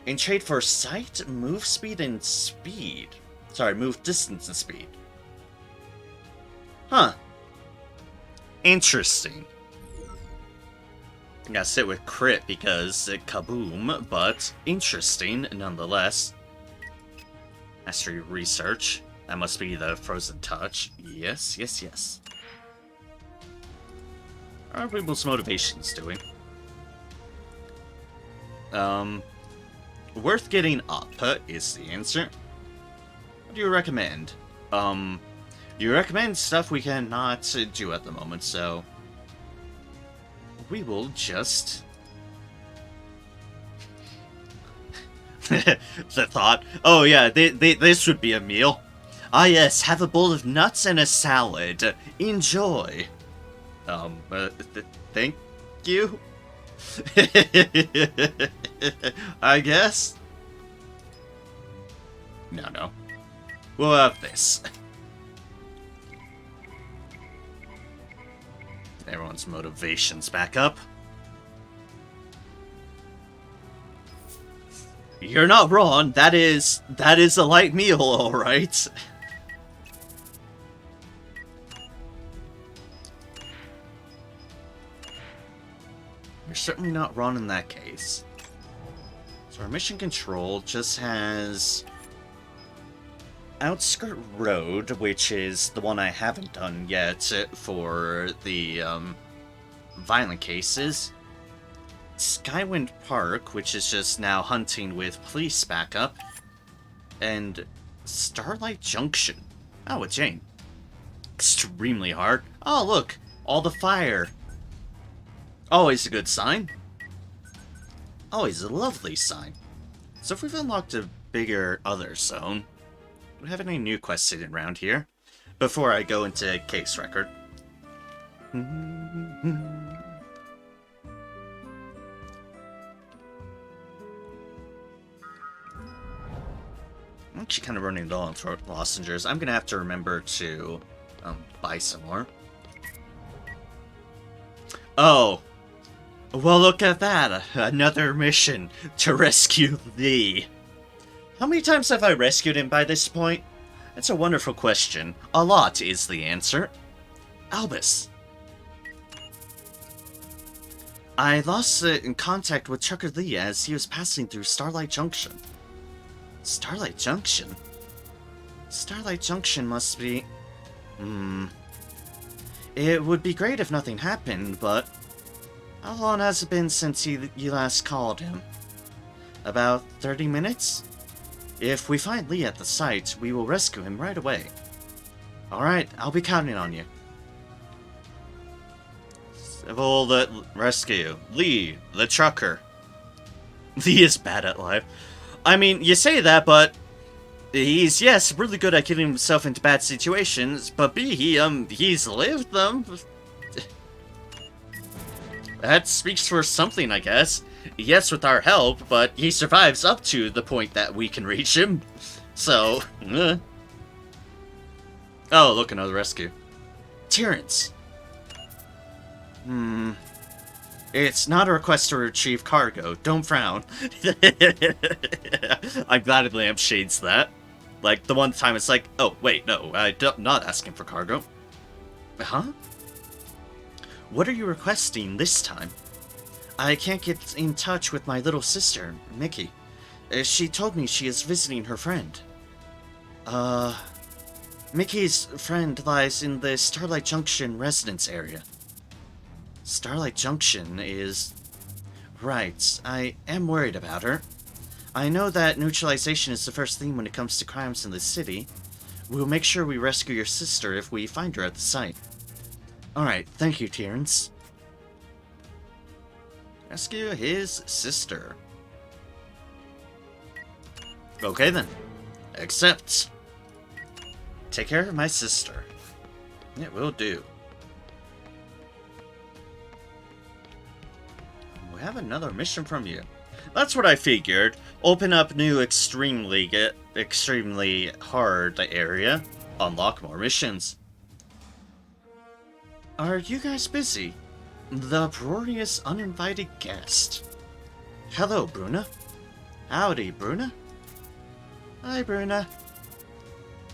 In trade for sight, move speed, and speed. Sorry, move distance and speed. Huh. Interesting. Gotta sit with crit because kaboom, but interesting nonetheless. Mastery research. That must be the frozen touch. Yes, yes, yes. How are people's motivations doing? Worth getting up is the answer. What do you recommend? You recommend stuff we cannot do at the moment, so we will just... the thought. Oh yeah, this would be a meal. Ah yes, have a bowl of nuts and a salad. Enjoy. Thank you? I guess? No. We'll have this. Everyone's motivation's back up. You're not wrong. That is a light meal, all right. You're certainly not wrong in that case. So our mission control just has Outskirt Road, which is the one I haven't done yet for the violent cases. Skywind Park, which is just now hunting with police backup. And Starlight Junction. Oh, with Jane. Extremely hard. Oh, look! All the fire. Always a good sign. Always a lovely sign. So if we've unlocked a bigger other zone, do we have any new quests sitting around here? Before I go into case record. I'm actually kind of running low on lozenges. I'm gonna have to remember to buy some more. Oh. Well, look at that. Another mission to rescue thee. How many times have I rescued him by this point? That's a wonderful question. A lot is the answer. Albus. I lost in contact with Chucker Lee as he was passing through Starlight Junction. Starlight Junction? Starlight Junction must be... It would be great if nothing happened, but... How long has it been since you last called him? About 30 minutes? If we find Lee at the site, we will rescue him right away. Alright, I'll be counting on you. Civil rescue. Lee, the trucker. Lee is bad at life. I mean, you say that, but... He's, yes, really good at getting himself into bad situations, but B, he's lived them. That speaks for something, I guess. Yes, with our help, but he survives up to the point that we can reach him. So, Oh, look, another rescue. Tyrrans. It's not a request to retrieve cargo. Don't frown. I'm glad it lampshades that. Like, the one time it's like, oh, wait, no, I'm not asking for cargo. Huh? What are you requesting this time? I can't get in touch with my little sister, Mickey. She told me she is visiting her friend. Mickey's friend lies in the Starlight Junction residence area. Starlight Junction is... Right, I am worried about her. I know that neutralization is the first thing when it comes to crimes in the city. We'll make sure we rescue your sister if we find her at the site. Alright, thank you, Tyrrans. Rescue his sister. Okay then. Accept. Take care of my sister. It will do. We have another mission from you. That's what I figured. Open up new extremely hard area. Unlock more missions. Are you guys busy? The uproarious uninvited guest. Hello, Bruna. Howdy, Bruna. Hi, Bruna.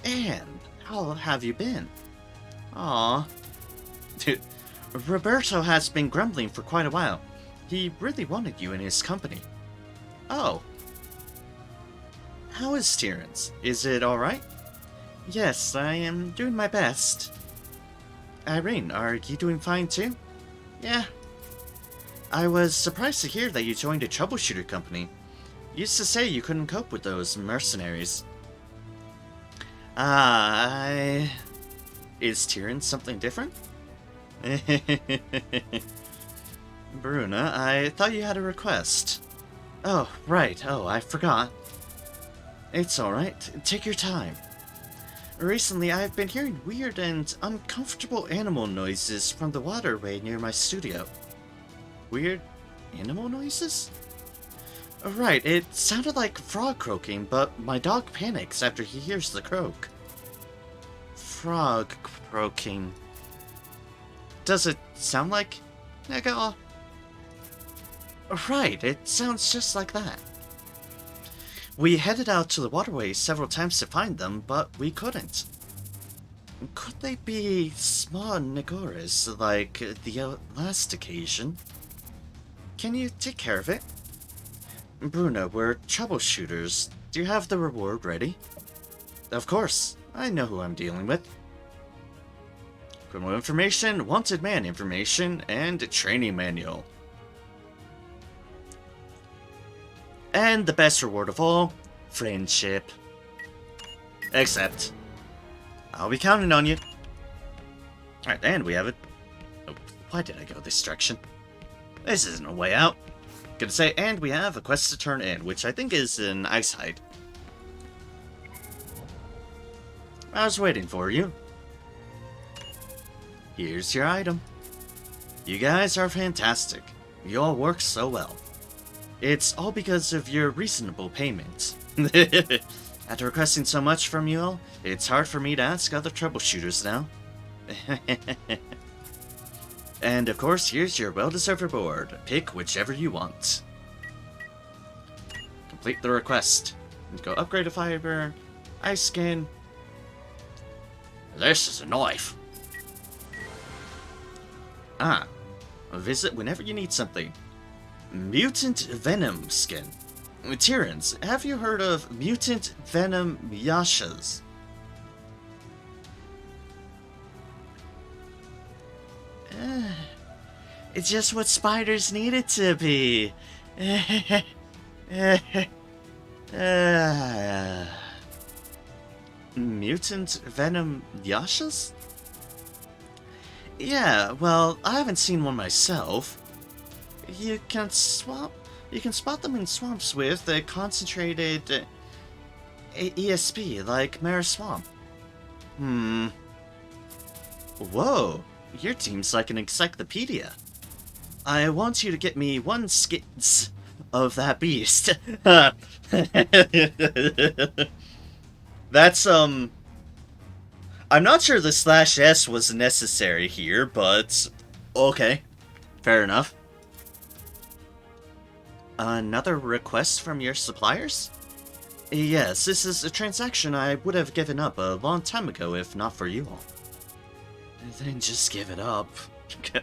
And how have you been? Aw. Dude, Roberto has been grumbling for quite a while. He really wanted you in his company. Oh. How is Tyrrans? Is it alright? Yes, I am doing my best. Irene, are you doing fine too? Yeah. I was surprised to hear that you joined a Troubleshooter company. You used to say you couldn't cope with those mercenaries. Is Tyrrans something different? Bruna, I thought you had a request. Oh, right. Oh, I forgot. It's alright. Take your time. Recently, I've been hearing weird and uncomfortable animal noises from the waterway near my studio. Weird animal noises? Right, it sounded like frog croaking, but my dog panics after he hears the croak. Frog croaking. Does it sound like Nega? Right, it sounds just like that. We headed out to the waterway several times to find them, but we couldn't. Could they be small Negoras like the last occasion? Can you take care of it? Bruno, we're troubleshooters. Do you have the reward ready? Of course. I know who I'm dealing with. Criminal information, wanted man information, and training manual. And the best reward of all, friendship. Accept. I'll be counting on you. Alright, and we have it. Oh, why did I go this direction? This isn't a way out. Gonna say, and we have a quest to turn in, which I think is an ice hide. I was waiting for you. Here's your item. You guys are fantastic. You all work so well. It's all because of your reasonable payment. After requesting so much from you all, it's hard for me to ask other troubleshooters now. And of course, here's your well-deserved reward. Pick whichever you want. Complete the request. Go upgrade a fiber, ice skin. This is a knife. Ah, visit whenever you need something. Mutant Venom skin. Tyrrans, have you heard of Mutant Venom Yashas? It's just what spiders need it to be. Mutant Venom Yashas? Yeah, well, I haven't seen one myself. You can spot them in swamps with a concentrated ESP, like Mare Swamp. Whoa, your team's like an encyclopedia. I want you to get me one skits of that beast. That's, I'm not sure the /s was necessary here, but okay, fair enough. Another request from your suppliers? Yes, this is a transaction I would have given up a long time ago if not for you all. Then just give it up.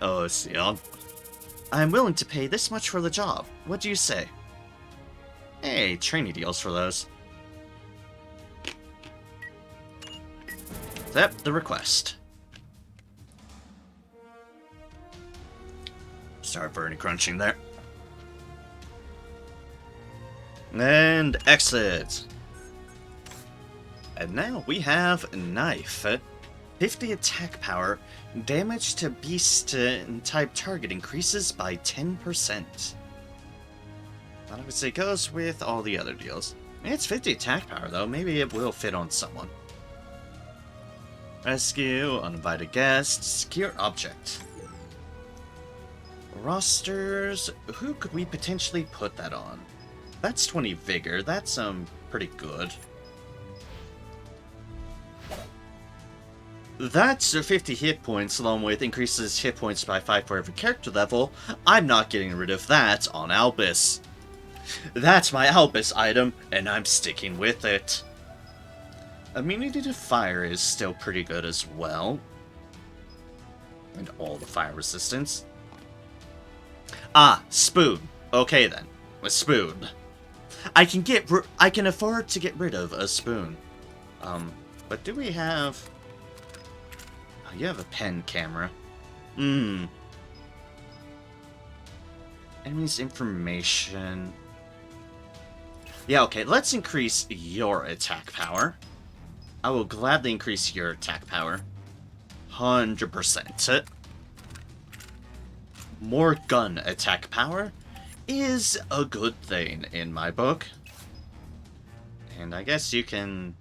Oh, Sion. I'm willing to pay this much for the job. What do you say? Hey, training deals for those. Accept the request. Sorry for any crunching there. And exit. And now we have Knife. 50 attack power. Damage to beast type target increases by 10%. Thought I would say goes with all the other deals. It's 50 attack power though. Maybe it will fit on someone. Rescue, uninvited guest, secure object. Rosters. Who could we potentially put that on? That's 20 vigor. That's pretty good. That's 50 hit points, along with increases hit points by 5 for every character level. I'm not getting rid of that on Albus. That's my Albus item, and I'm sticking with it. Immunity to fire is still pretty good as well. And all the fire resistance. Ah, spoon. Okay then, a spoon. I can afford to get rid of a spoon. But do we have... Oh, you have a pen camera. Enemies information. Yeah, okay, let's increase your attack power. I will gladly increase your attack power. 100%. More gun attack power is a good thing in my book. And I guess you can...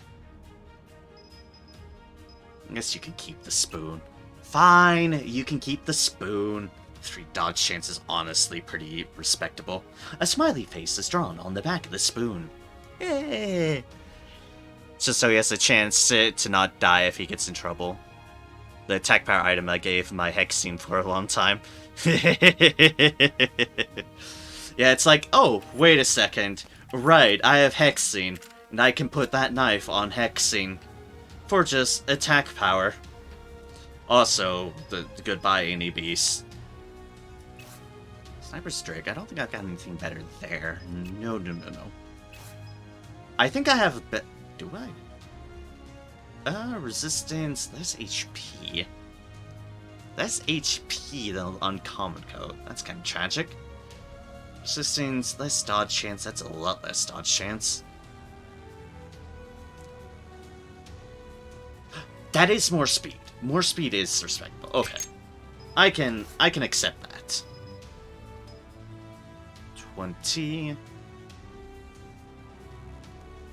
keep the spoon. Fine, you can keep the spoon. 3 dodge chance is honestly pretty respectable. A smiley face is drawn on the back of the spoon. Eh. Just so he has a chance to not die if he gets in trouble. The attack power item I gave my Hexene for a long time. Yeah, it's like, oh, wait a second. Right, I have Hexene, and I can put that knife on Hexene for just attack power. Also, the goodbye, any beast. Sniper's Drake, I don't think I've got anything better there. No. I think I have a bit. Do I? Resistance, less HP. Less HP than uncommon code. That's kind of tragic. Resistance, less dodge chance. That's a lot less dodge chance. That is more speed. More speed is respectable. Okay. I can accept that. 20.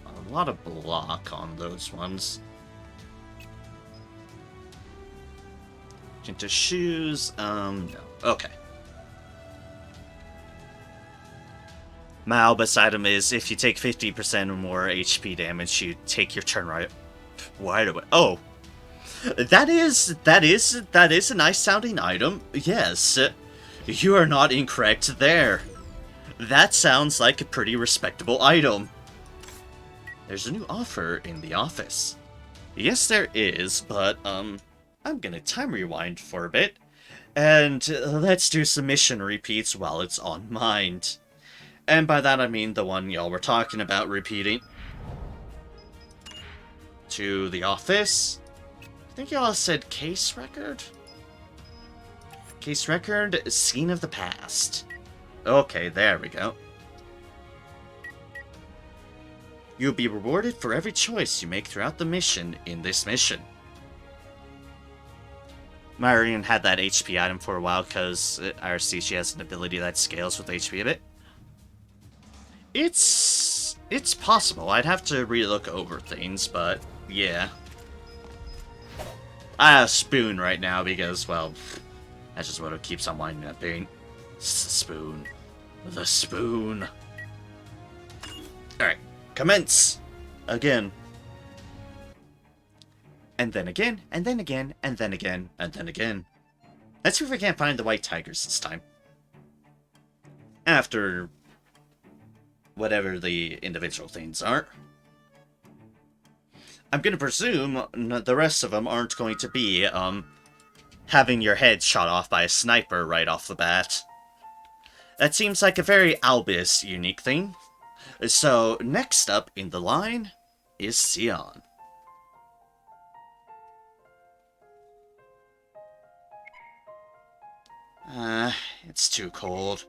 A lot of block on those ones. Into shoes, no. Okay. My Albus item is if you take 50% or more HP damage, you take your turn right away. Oh! That is a nice sounding item. Yes. You are not incorrect there. That sounds like a pretty respectable item. There's a new offer in the office. Yes, there is, but, I'm gonna time rewind for a bit, and let's do some mission repeats while it's on mind. And by that I mean the one y'all were talking about repeating. To the office. I think y'all said case record? Case record, scene of the past. Okay, there we go. You'll be rewarded for every choice you make throughout the mission in this mission. Marion had that HP item for a while because I see she has an ability that scales with HP a bit. It's possible. I'd have to relook over things, but yeah. I have a spoon right now because, well, that's just what keeps on winding up being. It's the spoon. The spoon. Alright, commence! Again. And then again, and then again, and then again, and then again. Let's see if I can't find the white tigers this time. After whatever the individual things are. I'm gonna presume the rest of them aren't going to be, having your head shot off by a sniper right off the bat. That seems like a very Albus unique thing. So, next up in the line is Sion. It's too cold.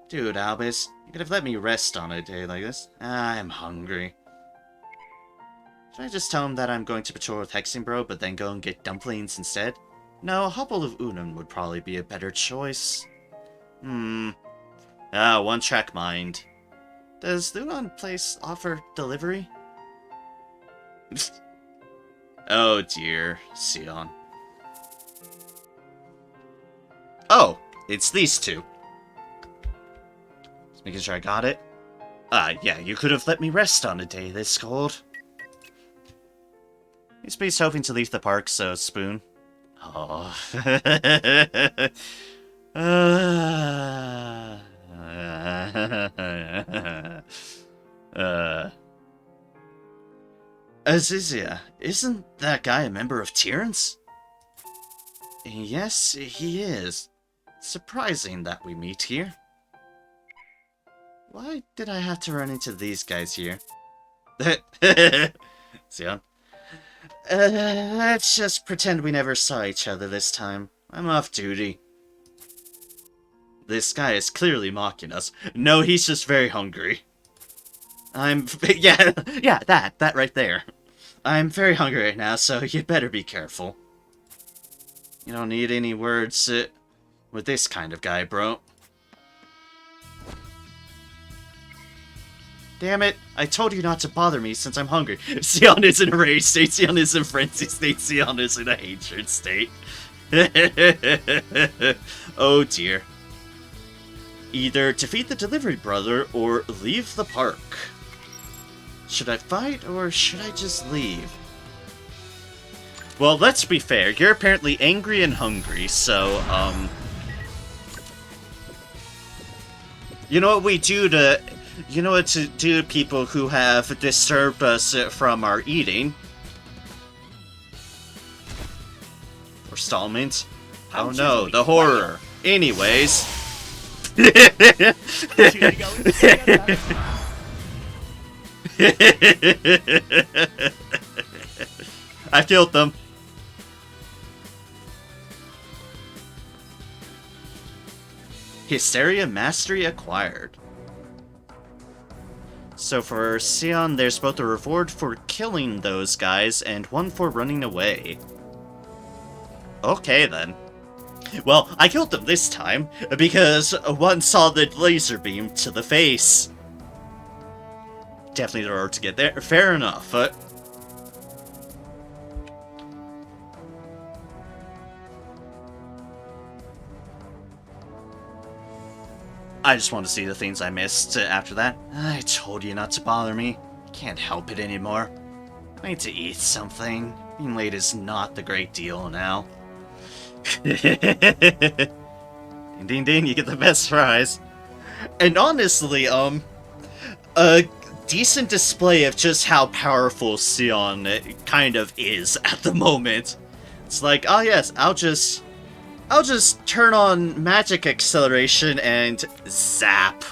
Dude, Albus, you could have let me rest on a day like this. I'm hungry. Should I just tell him that I'm going to patrol with Hexing Bro, but then go and get dumplings instead? No, a hobble of Unum would probably be a better choice. One-track mind. Does the Udon place offer delivery? Oh dear, Sion. Oh, it's these two. Just making sure I got it. Yeah, you could have let me rest on a day this cold. He's hoping to leave the park, so spoon. Oh. Azizia, isn't that guy a member of Tyrrans? Yes, he is. Surprising that we meet here. Why did I have to run into these guys here? Sion. Let's just pretend we never saw each other this time. I'm off duty. This guy is clearly mocking us. No, he's just very hungry. Yeah, that right there. I'm very hungry right now, so you better be careful. You don't need any words with this kind of guy, bro. Damn it, I told you not to bother me since I'm hungry. Sion is in a rage state, Sion is in frenzy state, Sion is in a hatred state. Oh dear. Either defeat the delivery brother or leave the park. Should I fight or should I just leave? Well, let's be fair. You're apparently angry and hungry, so, you know what we do to... You know what to do to people who have disturbed us from our eating? Forestallment? Oh no, the horror. Anyways. I killed them. Hysteria Mastery acquired. So for Sion, there's both a reward for killing those guys and one for running away. Okay then. Well, I killed them this time because one solid laser beam to the face. Definitely the road to get there. Fair enough. I just want to see the things I missed after that. I told you not to bother me. Can't help it anymore. I need to eat something. Being late is not the great deal now. Ding ding ding, you get the best fries. And honestly, a decent display of just how powerful Sion kind of is at the moment. It's like, oh yes, I'll just turn on magic acceleration and zap.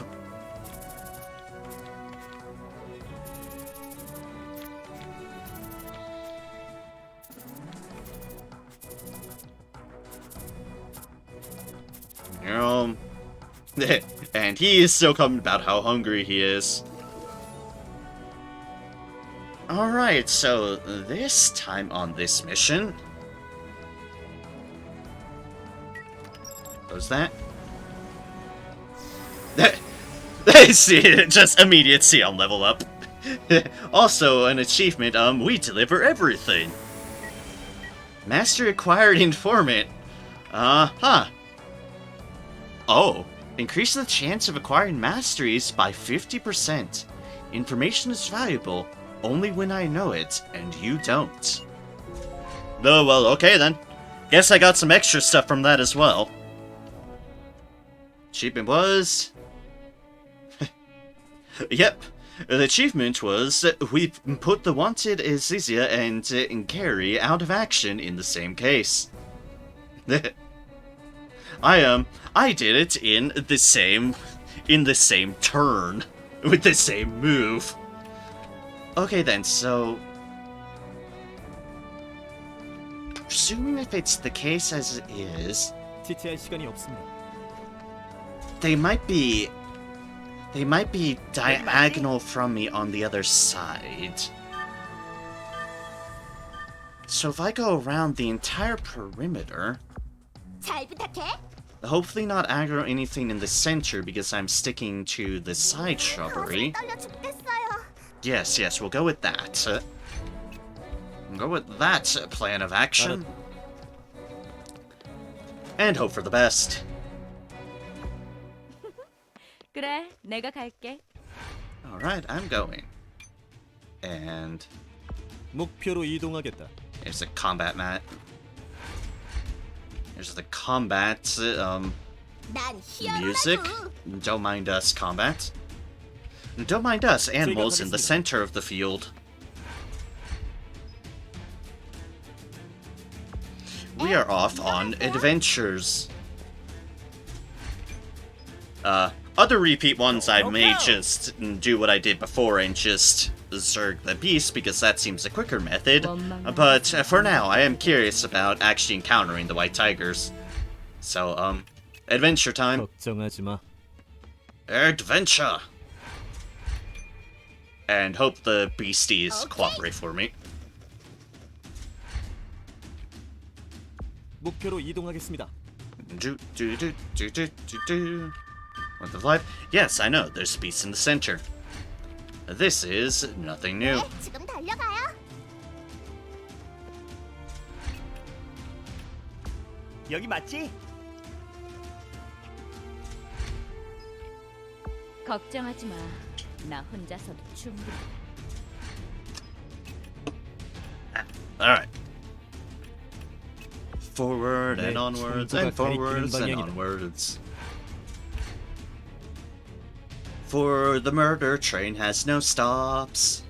And he is still coming about how hungry he is. Alright, so this time on this mission... What was that? See, just immediate Sion level up. Also, an achievement, we deliver everything. Master acquired informant. Huh. Oh, increase the chance of acquiring masteries by 50%. Information is valuable only when I know it, and you don't. Oh, well, okay then. Guess I got some extra stuff from that as well. Achievement was... Yep. The achievement was, we put the wanted Azizia and Gary out of action in the same case. I did it in the same turn, with the same move. Okay then, so... Presuming if it's the case as it is... 지체할 시간이 없습니다. They might be diagonal from me on the other side. So if I go around the entire perimeter... 잘 부탁해. Hopefully not aggro anything in the center because I'm sticking to the side shrubbery. 떨려 죽겠어요. Yes, we'll go with that. We'll go with that plan of action. And hope for the best. 그래, 내가 갈게. Alright, I'm going. And 목표로 이동하겠다. There's a combat mat. There's the combat 난 music. 히어로라고. Don't mind us, combat. Don't mind us, animals in the center of the field. We are off on adventures. Other repeat ones I may just do what I did before and just zerg the beast because that seems a quicker method. But for now, I am curious about actually encountering the white tigers. So, adventure time. 걱정하지 마. Adventure! And hope the beasties Okay. cooperate for me. 목표로 이동하겠습니다. Do. Want the vibe? Yes, I know. There's beasts in the center. This is nothing new. 네, 지금 달려가요. 여기 맞지? 걱정하지 마. 나 혼자서도 충분히. Alright. Forward and 네, onwards 총구가 and forwards 가리키는 and 방향이다. onwards. For the murder train has no stops.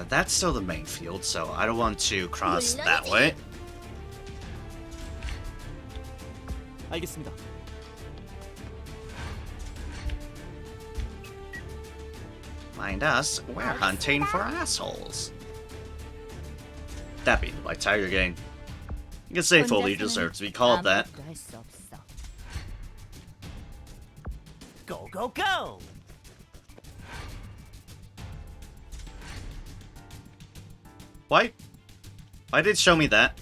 That's still the main field, so I don't want to cross that way. 알겠습니다. Mind us, we're hunting for assholes. That being the White Tiger Gang. I guess they fully deserve to be called that. 아무것도 할 수 없어. 고고고! Why? Why did it show me that?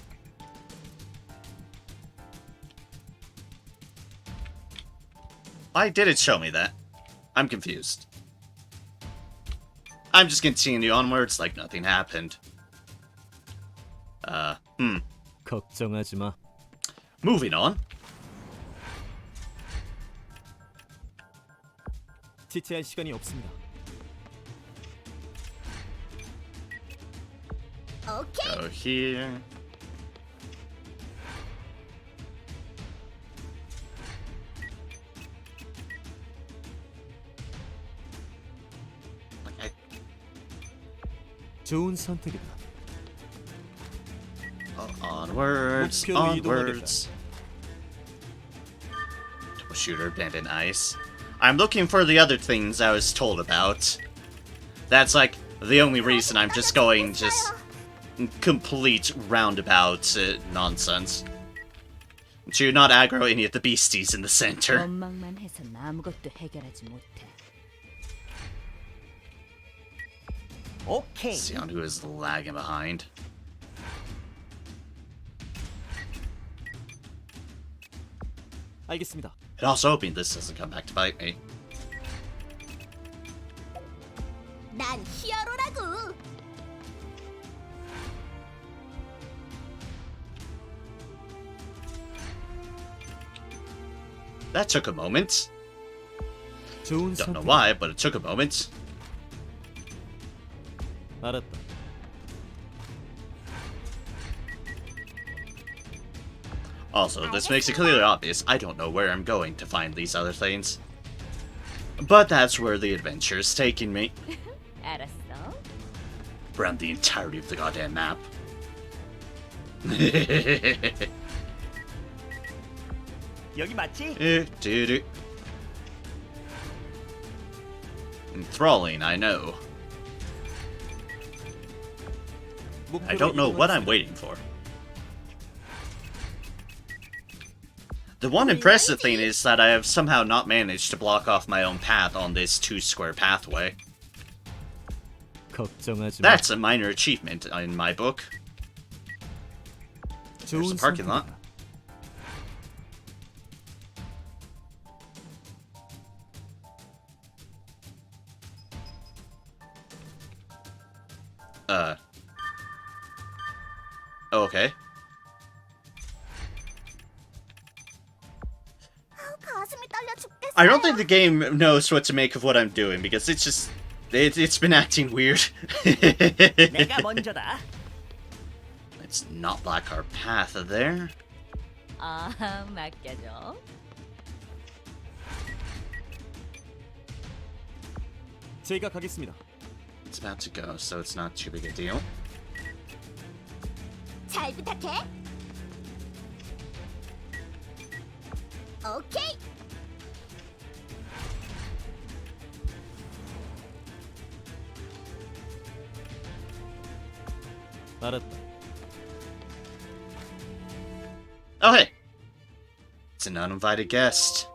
Why did it show me that? I'm confused. I'm just continuing onwards like nothing happened. 걱정하지 마. Moving on. 지체할 시간이 없습니다. 오케이. Go here. Okay. 좋은 선택이다. Onwards, 목표로 onwards. Troubleshooter, abandoned ice. I'm looking for the other things I was told about. That's like the only reason I'm just going complete roundabout nonsense. To not aggro any of the beasties in the center. 원망만 해선 아무것도 해결하지 못해. 오케이. See on who is lagging behind. 알겠습니다. And also hoping this doesn't come back to bite me. 난 히어로라고. That took a moment. 좋은 Don't know 선택. why, but it took a moment. 알았다. Also, this makes it clearly obvious I don't know where I'm going to find these other things. But that's where the adventure is taking me. 알았어. Around the entirety of the goddamn map. 여기 맞지? Dude. Enthralling, I know. I don't know what I'm waiting for. The one impressive thing is that I have somehow not managed to block off my own path on this 2-square pathway. 걱정하지 마. That's a minor achievement in my book. There's 좋은 the parking lot. 선택이다. Okay. 가슴이 떨려 죽겠어. I don't think the game knows what to make of what I'm doing because it's just It's been acting weird. 내가 먼저다. Let's not block our path there. 아, 맡겨줘. 제가 가겠습니다. It's about to go, so it's not too big a deal. 잘 부탁해. 오케이. 알았다. Oh, hey! It's an uninvited guest.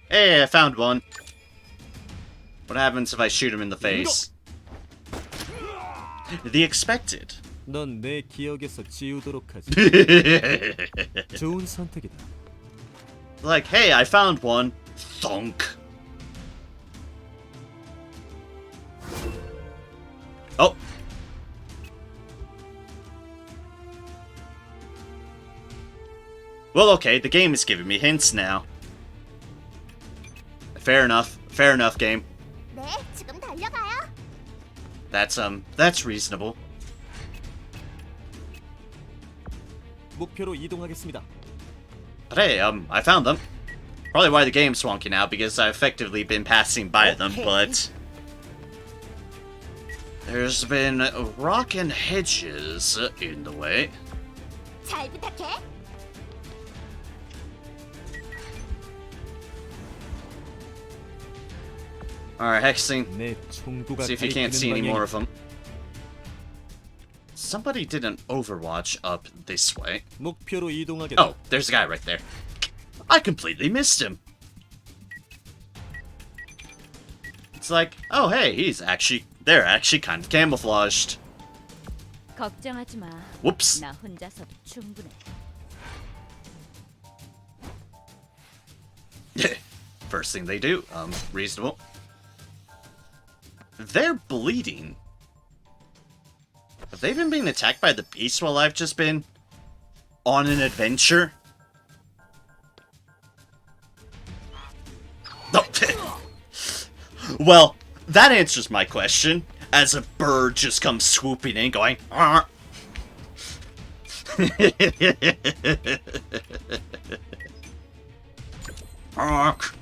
Hey, I found one. What happens if I shoot him in the face? The expected. 넌 내 기억에서 지우도록 하지. 좋은 선택이다. Like, hey, I found one. Thunk. Oh. Well, okay, the game is giving me hints now. Fair enough, game. 네, 지금 달려가요. That's reasonable. 목표로 이동하겠습니다. But hey, I found them. Probably why the game's wonky now, because I've effectively been passing by them, Okay. but... There's been rock and hedges in the way. 잘 부탁해. Alright, hexing. 내 총구가 See if you can't see any 가리키는 more 방향이 of them. Somebody did an Overwatch up this way. 목표로 이동하겠다. Oh, there's a guy right there. I completely missed him. It's like, oh hey, they're actually kind of camouflaged. 걱정하지 마. Whoops. 나 혼자서도 충분해. First thing they do, reasonable. They're bleeding. Have they been being attacked by the beast while I've just been on an adventure? No. Well, that answers my question. As a bird just comes swooping in, going, "Arr." Ark.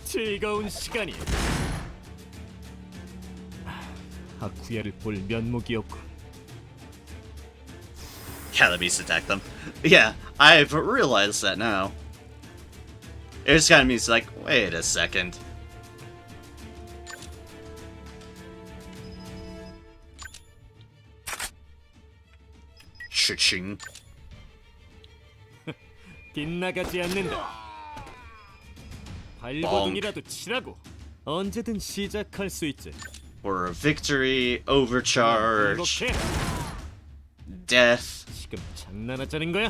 즐거운 시간이. 아쿠야를 볼 면목이었고. Yeah, the beast attacked them. Yeah, I've realized that now. It just kind of means like, wait a second. Cha-ching. 빗나가지 않는다. 발버둥이라도 치라고. 언제든 시작할 수 있지. For a victory, overcharge, 행복해. death. 지금 장난하자는 거야?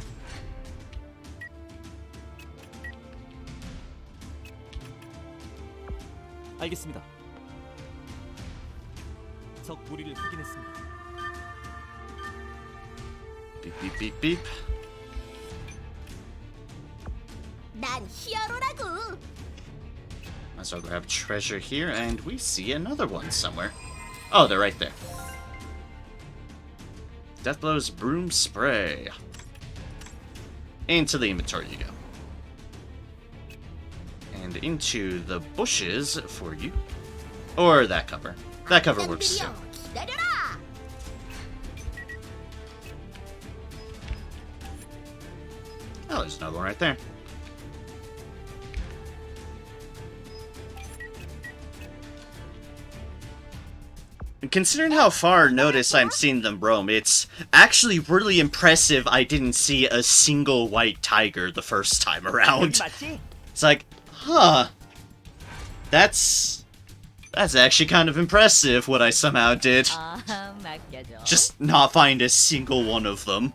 알겠습니다. 적 무리를 확인했습니다. Beep, beep, beep, beep. 난 히어로라고. Might as well grab treasure here, and we see another one somewhere. Oh, they're right there. Deathblow's broom spray. Into the inventory you go. And into the bushes for you. Or that cover. That cover works too. 놈들이여, 기다려라. Oh, there's another one right there. And considering how far notice I'm seeing them roam, it's actually really impressive I didn't see a single white tiger the first time 여기 around. 맞지? It's like, huh. That's actually kind of impressive what I somehow did. 아, 맡겨줘. Just not find a single one of them.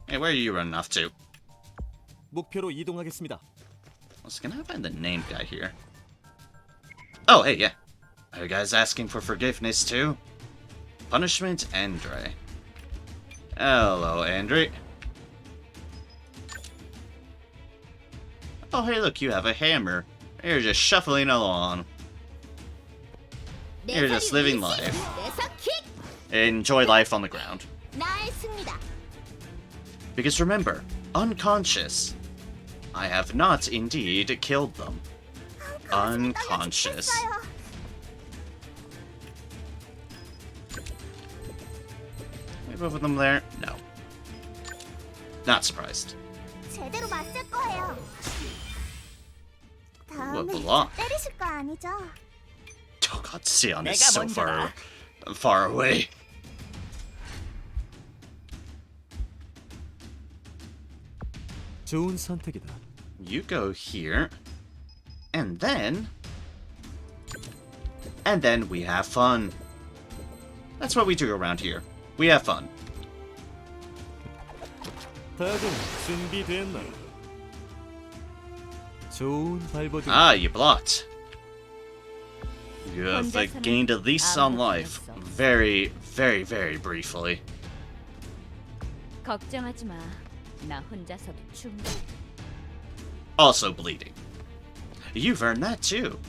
Hey, where are you running off to? 목표로 이동하겠습니다. Can I find the name guy here? Oh, hey, yeah. Are you guys asking for forgiveness too? Punishment, Andre. Hello, Andre. Oh, hey, look, you have a hammer. You're just shuffling along. You're just living life. Enjoy life on the ground. 나의 승리다. Because remember, unconscious. I have not indeed killed them. Unconscious. 죽겠어요. Maybe both of them there? No. Not surprised. 제대로 맞을 거예요. 다음에 block. 때리실 거 아니죠? Oh god, Sion is 내가 so 먼저다. far away. 좋은 선택이다. You go here. And then we have fun. That's what we do around here. We have fun. 닭은 준비됐나? 좋은 발버둥. Ah, you blocked. You have 혼자서는 gained at least some 아무것도 life. 없어. Very, very, very briefly. 걱정하지 마. 나 혼자서도 충분해. Also bleeding. You've earned that too.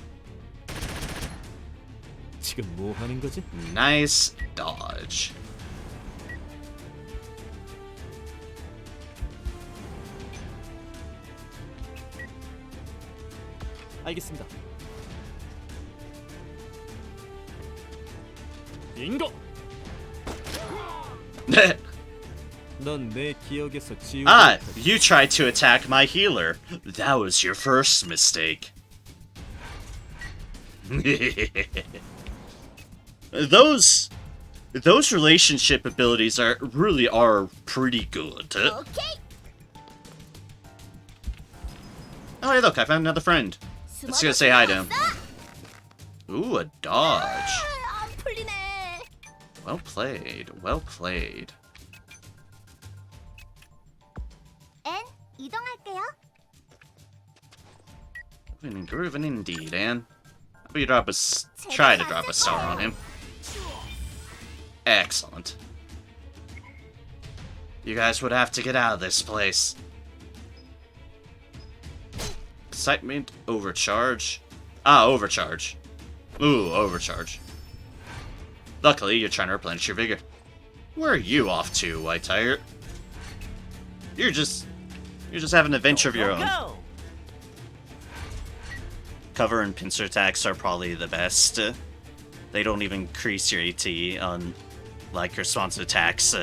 지금 뭐 하는 거지? Nice dodge. 알겠습니다. 빙고. 넌 내 기억에서 지우고. Ah, you tried to attack my healer. That was your first mistake. Those relationship abilities are pretty good. 오케이. Oh, hey, look, I found another friend. Let's go say hi to him. Ooh, a dodge. 안 풀리네. Well played, well played. 앤 이동할게요. Grooving indeed, Anne. How about you try to drop a star on him? Excellent. You guys would have to get out of this place. Excitement, overcharge. Ah, overcharge. Ooh, overcharge. Luckily, you're trying to replenish your vigor. Where are you off to, White Tiger? You're just having an adventure of your own. Go! Cover and pincer attacks are probably the best. They don't even increase your AT on like responsive attacks,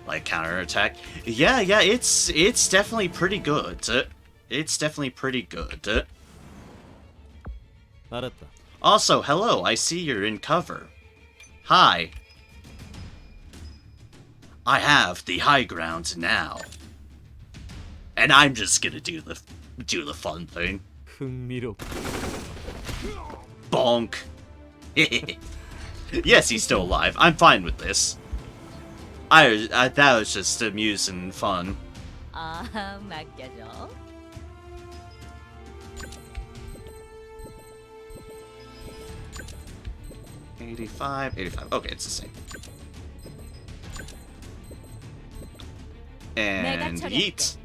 like counter attack. Yeah, it's definitely pretty good. It's definitely pretty good. 알았다. Also, hello, I see you're in cover. Hi. I have the high ground now. And I'm just gonna do the fun thing. 흥미롭. Bonk. Yes, he's still alive. I'm fine with this. That was just amusing and fun. 아, 맡겨줘. 85, 85. Okay, it's the same. And yeet.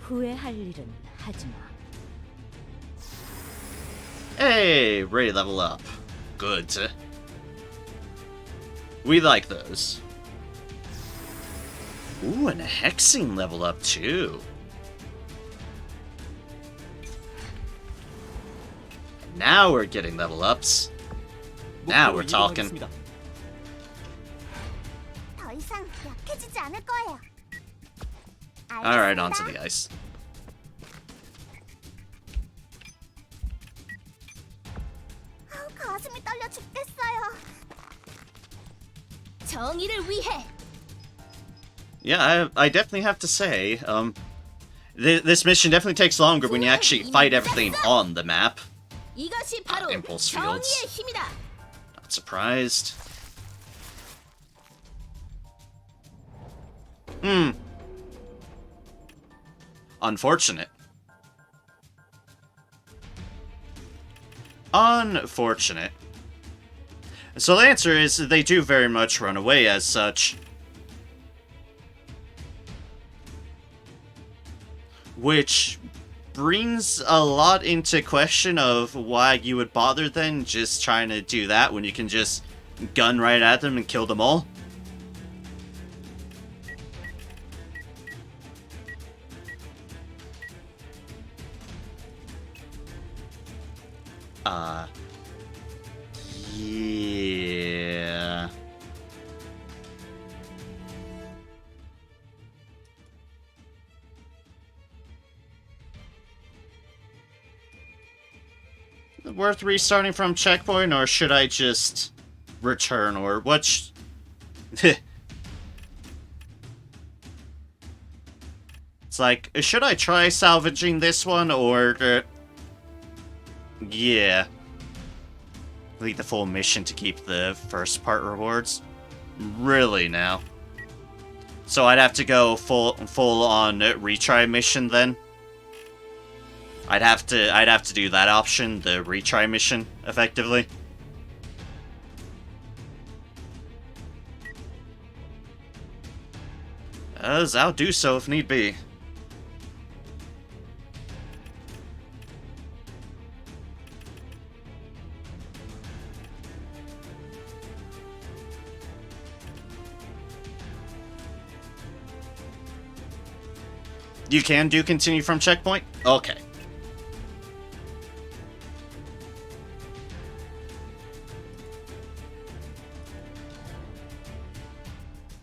후회할 일은 하지 마. Hey, ready to level up. Good. We like those. Ooh, and a hexing level up too. Now we're getting level ups. Now we're talking. 이동하겠습니다. 더 이상 약해지지 않을 거예요. Alright, 알겠습니다. onto the ice. 가슴이 떨려 죽겠어요. 정의를 위해. Yeah, I definitely have to say, this mission definitely takes longer when you actually fight everything on the map. 이것이 바로 impulse fields. 정의의 힘이다. Not surprised. Unfortunate. Unfortunate. So the answer is they do very much run away as such. Which brings a lot into question of why you would bother then just trying to do that when you can just gun right at them and kill them all. Yeah. Worth restarting from checkpoint, or should I just return, or what? It's like, should I try salvaging this one, or... yeah. Complete the full mission to keep the first part rewards? Really now? So I'd have to go full on retry mission then? I'd have to do that option, the retry mission, effectively. As I'll do so if need be. You can do continue from checkpoint? Okay.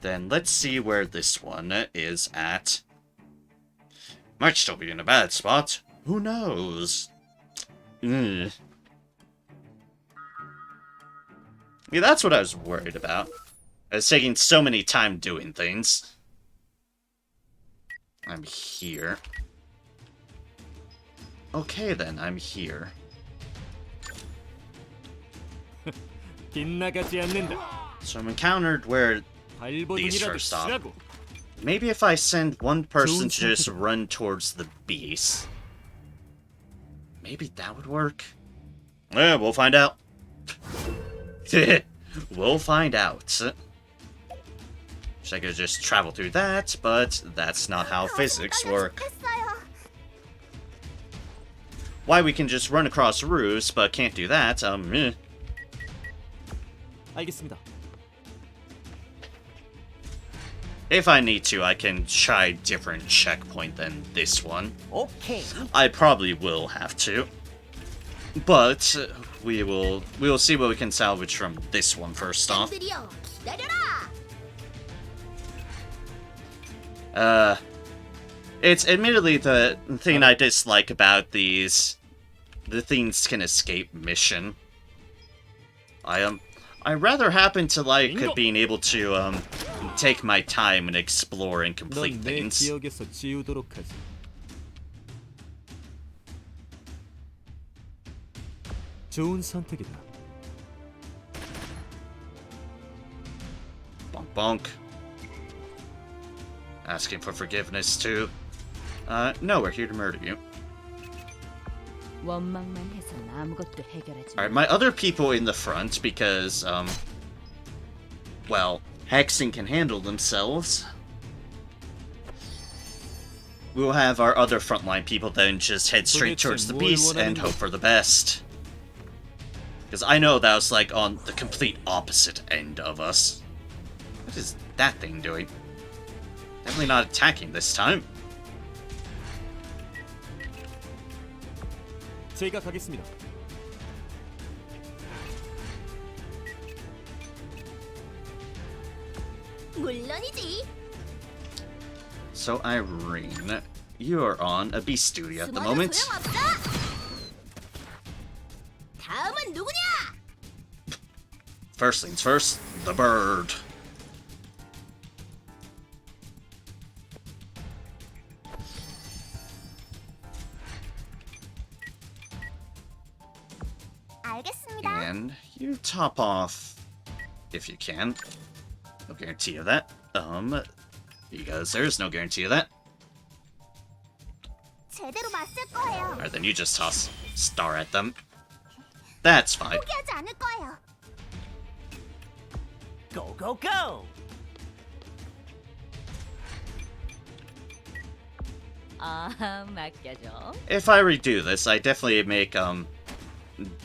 Then let's see where this one is at. Might still be in a bad spot. Who knows? Yeah, that's what I was worried about. I was taking so many time doing things. I'm here. Okay then, I'm here. 빗나가지 않는다. So I'm encountered where these 발버둥이라도 first stop. 치라고. Maybe if I send one person to just run towards the beast. Maybe that would work? Yeah, we'll find out. We'll find out. Wish I could just travel through that, but that's not how physics work. Why we can just run across roofs, but can't do that, 알겠습니다. If I need to, I can try a different checkpoint than this one. 오케이. I probably will have to. But we will see what we can salvage from this one first off. It's admittedly the thing I dislike about these the things can escape mission. I rather happen to like being able to take my time and explore and complete 넌내 things. 기억에서 지우도록 하지. 좋은 선택이다. Bonk bonk. Asking for forgiveness too. No, we're here to murder you. 원망만 해서는 아무것도 해결하지. Alright, my other people in the front, because, well, Hexing can handle themselves. We'll have our other frontline people then just head straight towards the beast and hope for the best. Because I know that was, like, on the complete opposite end of us. What is that thing doing? Definitely not attacking this time. 제가 가겠습니다. 물론이지. So, Irene, you are on a beast duty at the moment. 소용없어. 다음은 누구냐? First things first, the bird. 알겠습니다. And you top off if you can. No guarantee of that. Because there's no guarantee of that. 제대로 맞설 거예요. Alright, then you just toss star at them. That's fine. 포기하지 않을 거예요. Go go go. 아, 맡겨줘. If I redo this, I definitely make,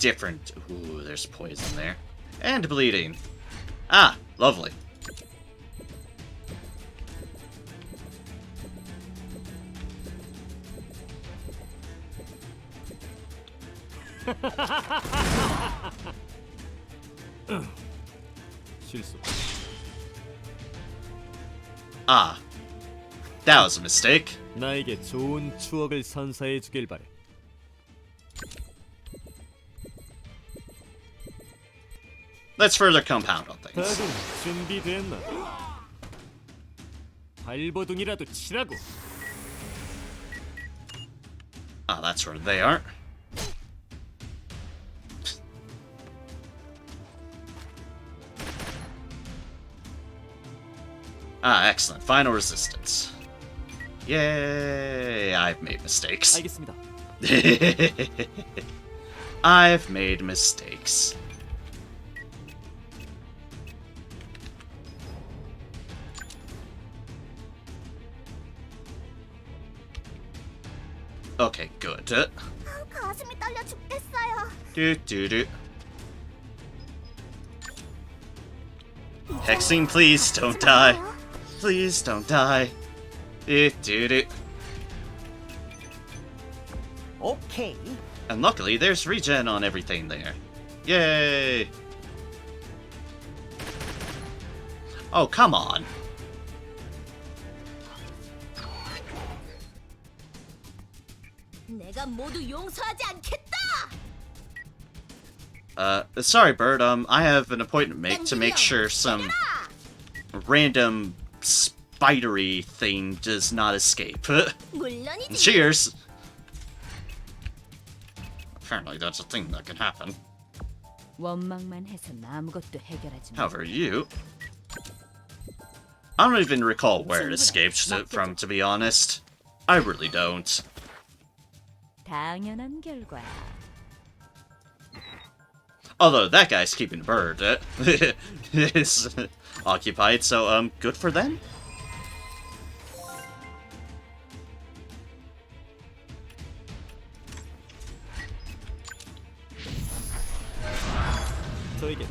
different... Ooh, there's poison there. And bleeding. Ah, lovely. 실수. Ah. That was a mistake. 나에게 좋은 추억을 선사해 주길 바래. Let's further compound on things. 다들 준비됐나? 발버둥이라도 치라고. Ah, that's where they are. Ah, excellent. Final resistance. Yay! I've made mistakes. 알겠습니다. I've made mistakes. Okay, good. 가슴이 떨려 죽겠어요. Do. Hexing, please don't die. Please don't die. Do. 오케이. And luckily, there's regen on everything there. Yay! Oh, come on. 내가 모두 용서하지 않겠다. Sorry, Bird. I have an appointment to make sure some random spidery thing does not escape. 물론이지. Cheers! Apparently, that's a thing that can happen. 원망만 해선 아무것도 해결하지 못. However, you... I don't even recall where it escaped from, to be honest. I really don't. 당연한 결과야. Although, that guy's keeping the bird. Is occupied, so, good for them? 저에게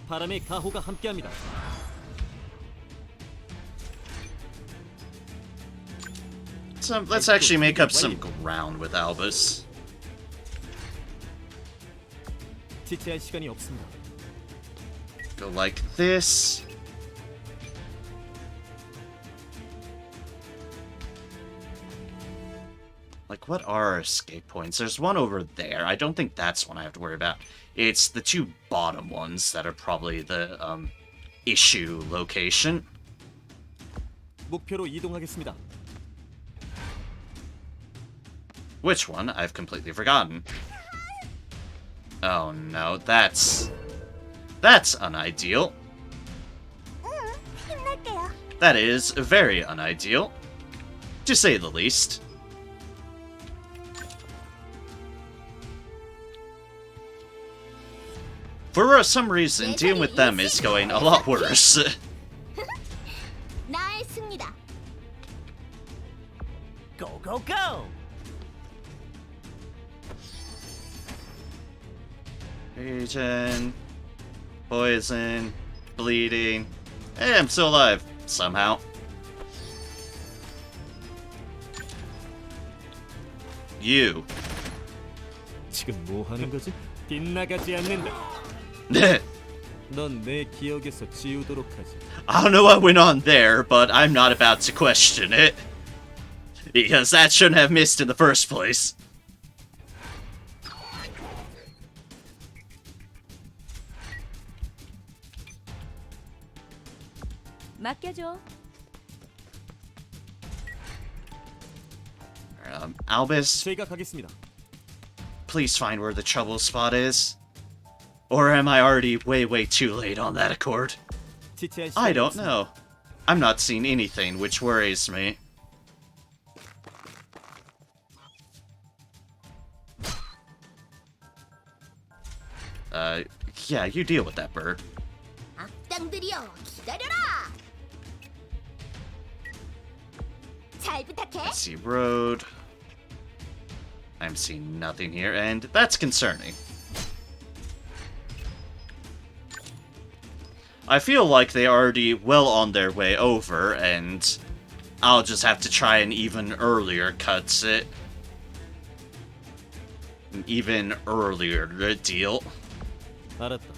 바람의 가호가 함께합니다. So, let's actually make up some ground with Albus. 지체할 시간이 없습니다. Go like this. Like, what are our escape points? There's one over there. I don't think that's one I have to worry about. It's the two bottom ones that are probably the, issue location. 목표로 이동하겠습니다. Which one? I've completely forgotten. Oh no, that's unideal. 힘낼게요. That is very unideal, to say the least. For some reason, dealing with them is going a lot worse. 나의 승리다. Go go go. Regen, poison, bleeding. Hey, I'm still alive, somehow. You. 지금 뭐 하는 거지? 빗나가지 않는다. 넌 내 기억에서 지우도록 하지. I don't know what went on there, but I'm not about to question it. Because that shouldn't have missed in the first place. 맡겨줘. Albus, 제가 가겠습니다. please find where the trouble spot is. Or am I already way too late on that accord? 지체할 I 시간이 don't 없습니다. know. I'm not seeing anything which worries me. Yeah, you deal with that bird. 악당들이여, 기다려라. 잘 부탁해. I see road. I'm seeing nothing here, and that's concerning. I feel like they are already well on their way over, and I'll just have to try an even earlier cut it. An even earlier deal. 알았다.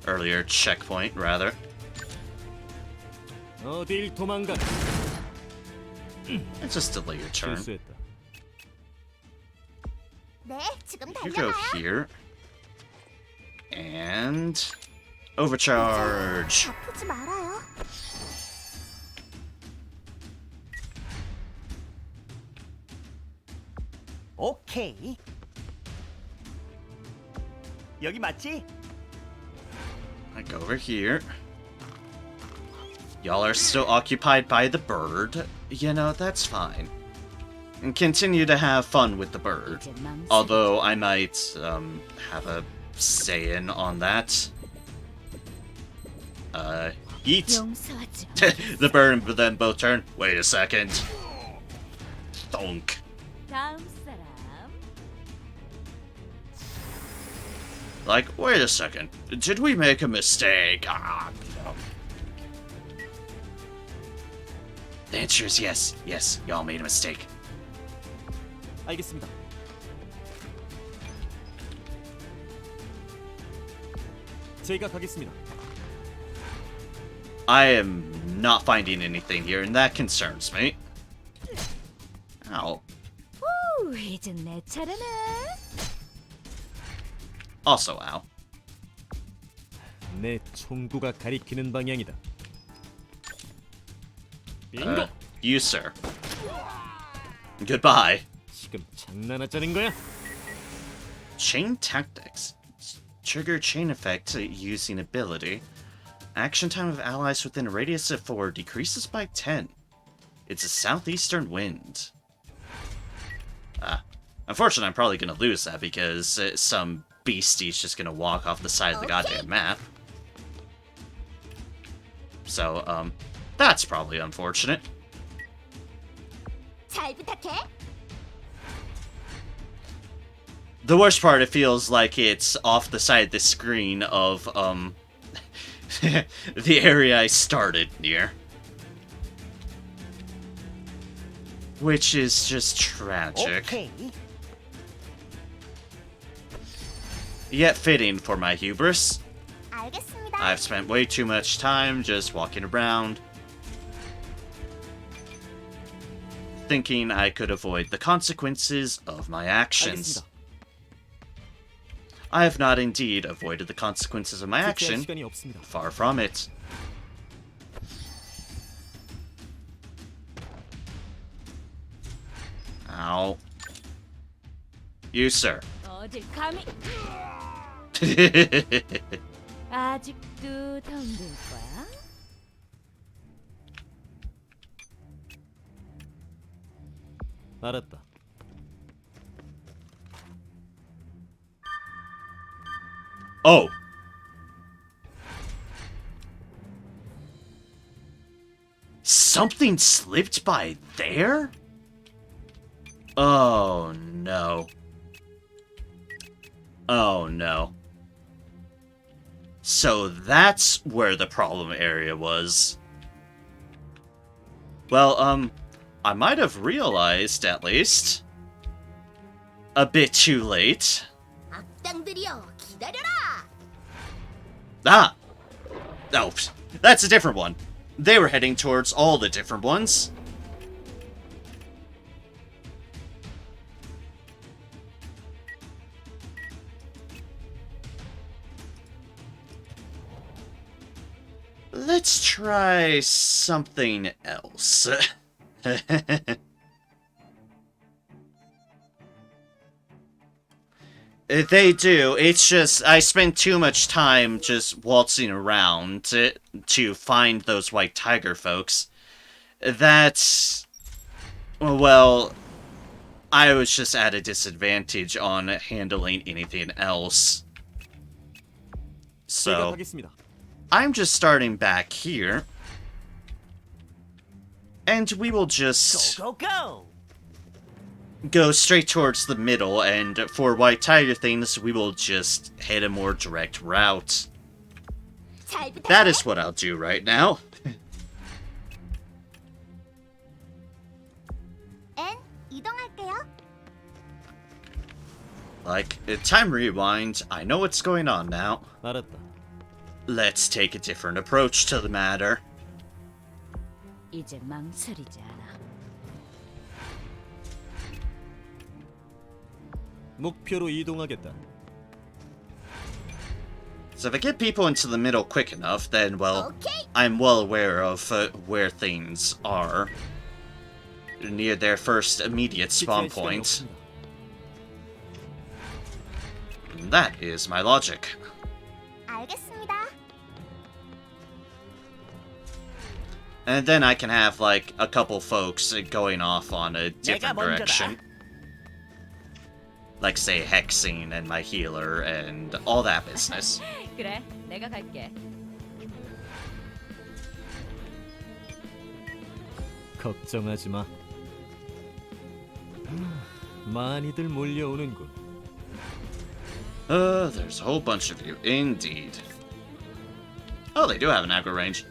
Earlier checkpoint, rather. 어딜 도망가? And just delay your turn. 실수했다. 네, 지금 You go 달려가요. here. And... overcharge! 아프지 말아요. 오케이. 여기 맞지? I go over here. Y'all are still occupied by the bird. You know, that's fine. And continue to have fun with the bird. 이제 망설이. Although I might, have a say-in on that. Eat. 용서하지. The bird and then both turn. Wait a second. Thunk. 다음 사람. Like, wait a second. Did we make a mistake? Ah, no. The answer is yes. Yes, y'all made a mistake. 알겠습니다. 제가 가겠습니다. I am not finding anything here, and that concerns me. Ow. 후, 이젠 내 차례네. Also, ow. 내 총구가 가리키는 방향이다. 빙고! You, sir. Goodbye. 지금 장난하자는 거야? Chain tactics. Trigger chain effect using ability. Action time of allies within a radius of 4 decreases by 10. It's a southeastern wind. Unfortunately, I'm probably gonna lose that because some beastie's just gonna walk off the side of the goddamn map. So, that's probably unfortunate. 잘 부탁해. The worst part, it feels like it's off the side of the screen of, the area I started near. Which is just tragic. 오케이. Yet fitting for my hubris. 알겠습니다. I've spent way too much time just walking around, thinking I could avoid the consequences of my actions. 알겠습니다. I have not indeed avoided the consequences of my 지체할 action. 시간이 없습니다. Far from it. Ow. You, sir. 어딜 감히 아직도 덤빌 거야? 알았다. Oh. Something slipped by there? Oh no. Oh no. So that's where the problem area was. Well, I might have realized, at least. A bit too late. 악당들이여, 기다려라. Ah! Oh, that's a different one. They were heading towards all the different ones. Let's try something else. They do. It's just, I spend too much time just waltzing around to find those white tiger folks. That's... Well, I was just at a disadvantage on handling anything else. So, 가겠습니다. I'm just starting back here. And we will just Go, go, go! go straight towards the middle, and for white tiger things, we will just hit a more direct route. 잘 부탁해. That is what I'll do right now. 앤 이동할게요. Like, time rewind, I know what's going on now. 알았다. Let's take a different approach to the matter. 이제 망설이지 않아. 목표로 이동하겠다. So if I get people into the middle quick enough, then, well, 오케이. I'm well aware of where things are. Near their first immediate spawn 지체할 시간이 point. 없습니다. That is my logic. 알겠습니다. And then I can have, like, a couple folks going off on a different 먼저다. direction. Like, say, Hexing and my healer and all that business. 그래, 내가 갈게. 걱정하지 마. 많이들 몰려오는군. There's a whole bunch of you, indeed. Oh, they do have an aggro range.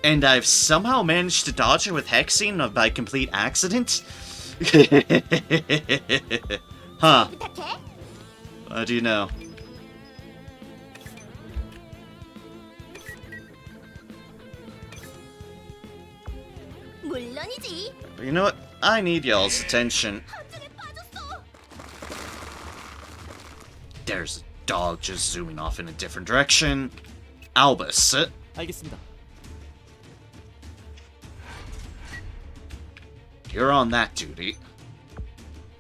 And I've somehow managed to dodge it with Hexing by complete accident? Huh, 부탁해. how do you know? 물론이지. But you know what? I need y'all's attention. 함정에 빠졌어. There's a dog just zooming off in a different direction. Albus, 알겠습니다. you're on that duty.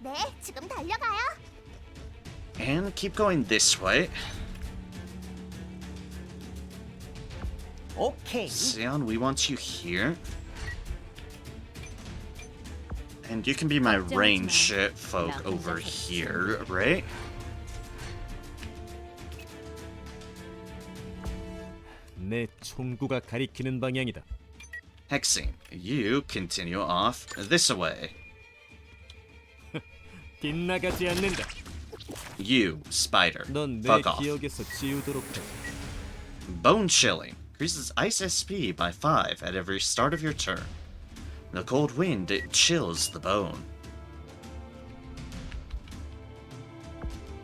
네, 지금 달려가요. And keep going this way. 오케이. Sion, we want you here. And you can be my range folk over here, right? 내 총구가 가리키는 방향이다. Hexing, you continue off this way. 빗나가지 않는다. You, Spider, 넌 내 fuck off. 기억에서 지우도록 하지. Bone Chilling increases Ice SP by 5 at every start of your turn. The cold wind, it chills the bone.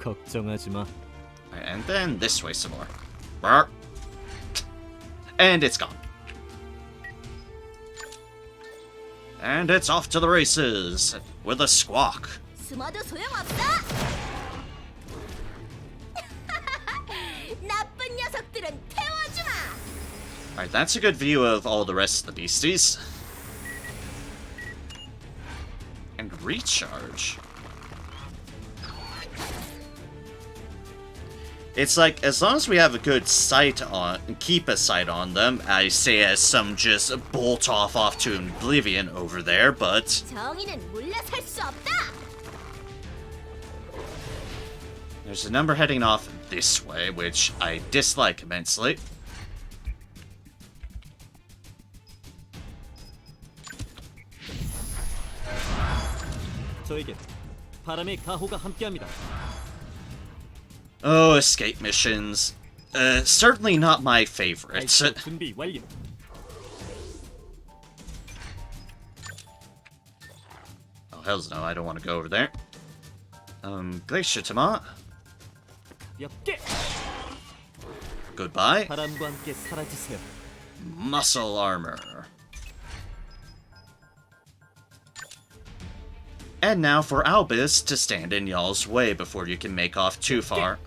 걱정하지 마. And then this way some more. Bark. And it's gone. And it's off to the races with a squawk. 숨어도 소용없어. 나쁜 녀석들은 태워주마. Alright, that's a good view of all the rest of the beasties. And recharge. It's like, as long as we have a good sight on, keep a sight on them, I say as some just bolt off to oblivion over there, but 정의는 물러설 수 없다. there's a number heading off this way, which I dislike immensely. 저에겐 바람의 가호가 함께합니다. Oh, escape missions. Certainly not my favorites. 발사 준비 완료. Oh, hells no, I don't want to go over there. Glacier Tomat, 몇 개. goodbye. 바람과 함께 사라지세요. Muscle armor. And now for Albus to stand in y'all's way before you can make off too far.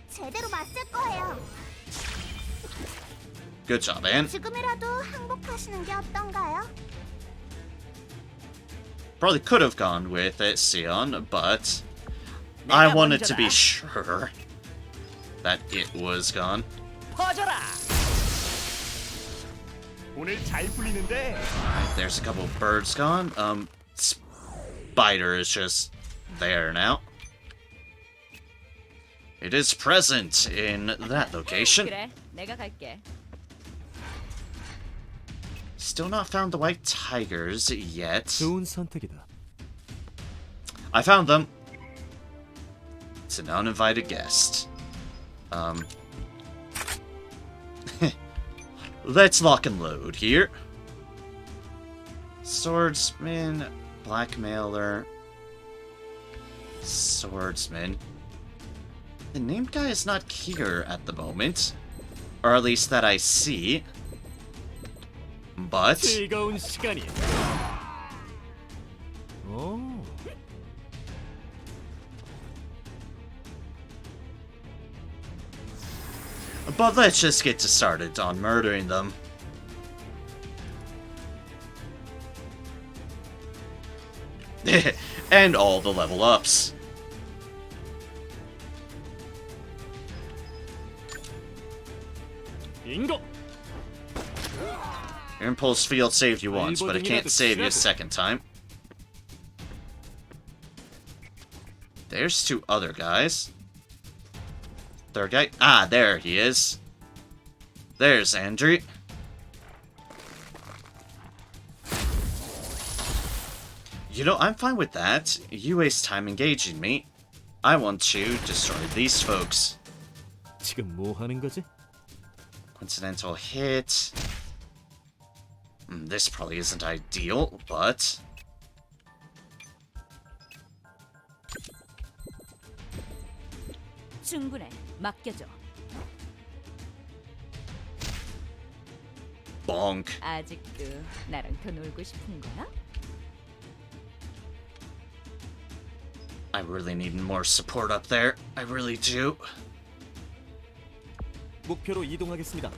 제대로 맞설 거예요. Good job, Anne. 지금이라도 항복하시는 게 어떤가요? Probably could have gone with it, Sion, but I 내가 wanted to 먼저다. be sure that it was gone. 퍼져라. 오늘 잘 풀리는데. Alright, there's a couple of birds gone. Spider is just there now. It is present in that location. 그래, 내가 갈게. Still not found the white tigers yet. 좋은 선택이다. I found them. It's an uninvited guest. Let's lock and load here. Swordsman, blackmailer, swordsman. The named guy is not here at the moment, or at least that I see. But 즐거운 시간이야. 오. let's just get started on murdering them. And all the level ups. 인고. Your impulse field saved you once, but it can't save you a second time. There's two other guys. Third guy. Ah, there he is. There's Andrew. You know, I'm fine with that. You waste time engaging me. I want to destroy these folks. 지금 뭐 하는 거지? Coincidental hit. This probably isn't ideal, but... 충분해. 맡겨줘. bonk. 아직도 나랑 더 놀고 싶은 거야? I really need more support up there. I really do. 목표로 이동하겠습니다.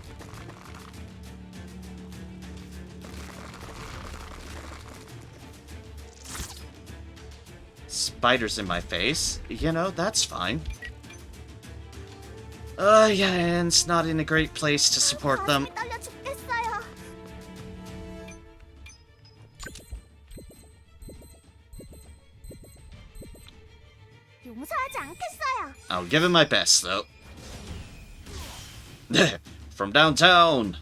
Spiders in my face. You know, that's fine. Yeah, and it's not in a great place to support them. 가슴이 떨려 죽겠어요. 용서하지 않겠어요. I'll give it my best, though. From downtown.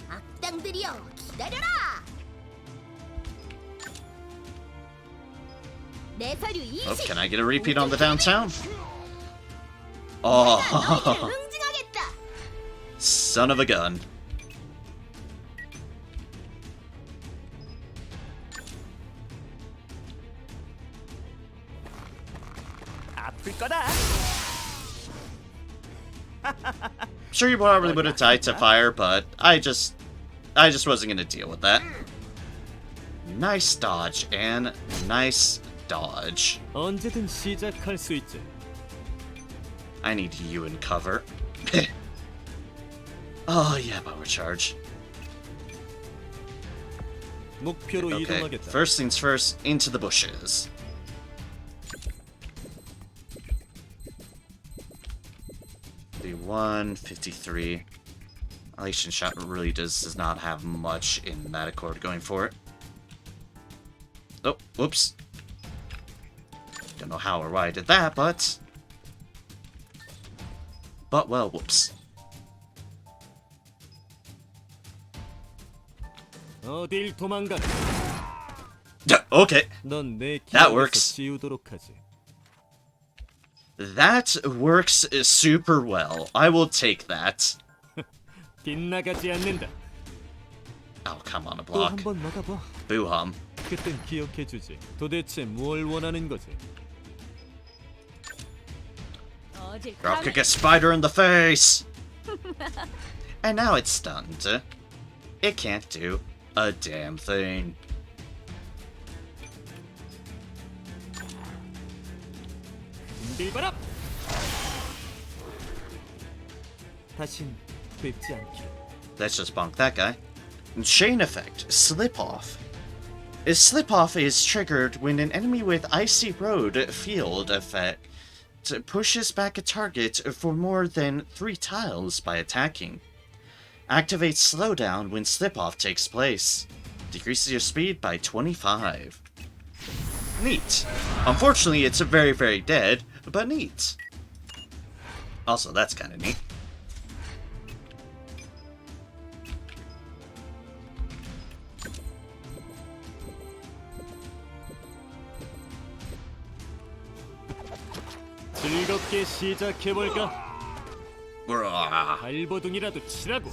악당들이여, 기다려라. 내 서류 Oh, 20. can I get a repeat on the downtown? Oh, 응징하겠다. son of a gun. 아플 거다. Sure, you probably would have died to fire, but I just wasn't gonna deal with that. Nice dodge, and nice dodge. 언제든 시작할 수 있지. I need you in cover. Oh yeah, power charge. 목표로 Okay, 이동하겠다. first things first, into the bushes. The 153. Elation shot really does not have much in that accord going for it. Oh, whoops. Don't know how or why I did that, but well, whoops. 어딜 도망가나? Okay, 넌내 That 기억에서 works. 지우도록 하지. that works super well. I will take that. 빗나가지 않는다. Oh, come on, a 또 block. 한 번 막아봐. Boo-hum. 그땐 기억해주지. 도대체 뭘 원하는 거지? 어딜 I'll 가면 kick a spider in the face! And now it's stunned. It can't do a damn thing. 흔들바람! 다신 뵙지 않기를. Let's just bonk that guy. Chain effect. Slip off. A slip-off is triggered when an enemy with Icy Road field effect pushes back a target for more than 3 tiles by attacking. Activates slowdown when slip-off takes place. Decreases your speed by 25. Neat. Unfortunately, it's very, very dead, but neat. Also, that's kind of neat. 즐겁게 시작해볼까? Bruh. 발버둥이라도 치라고.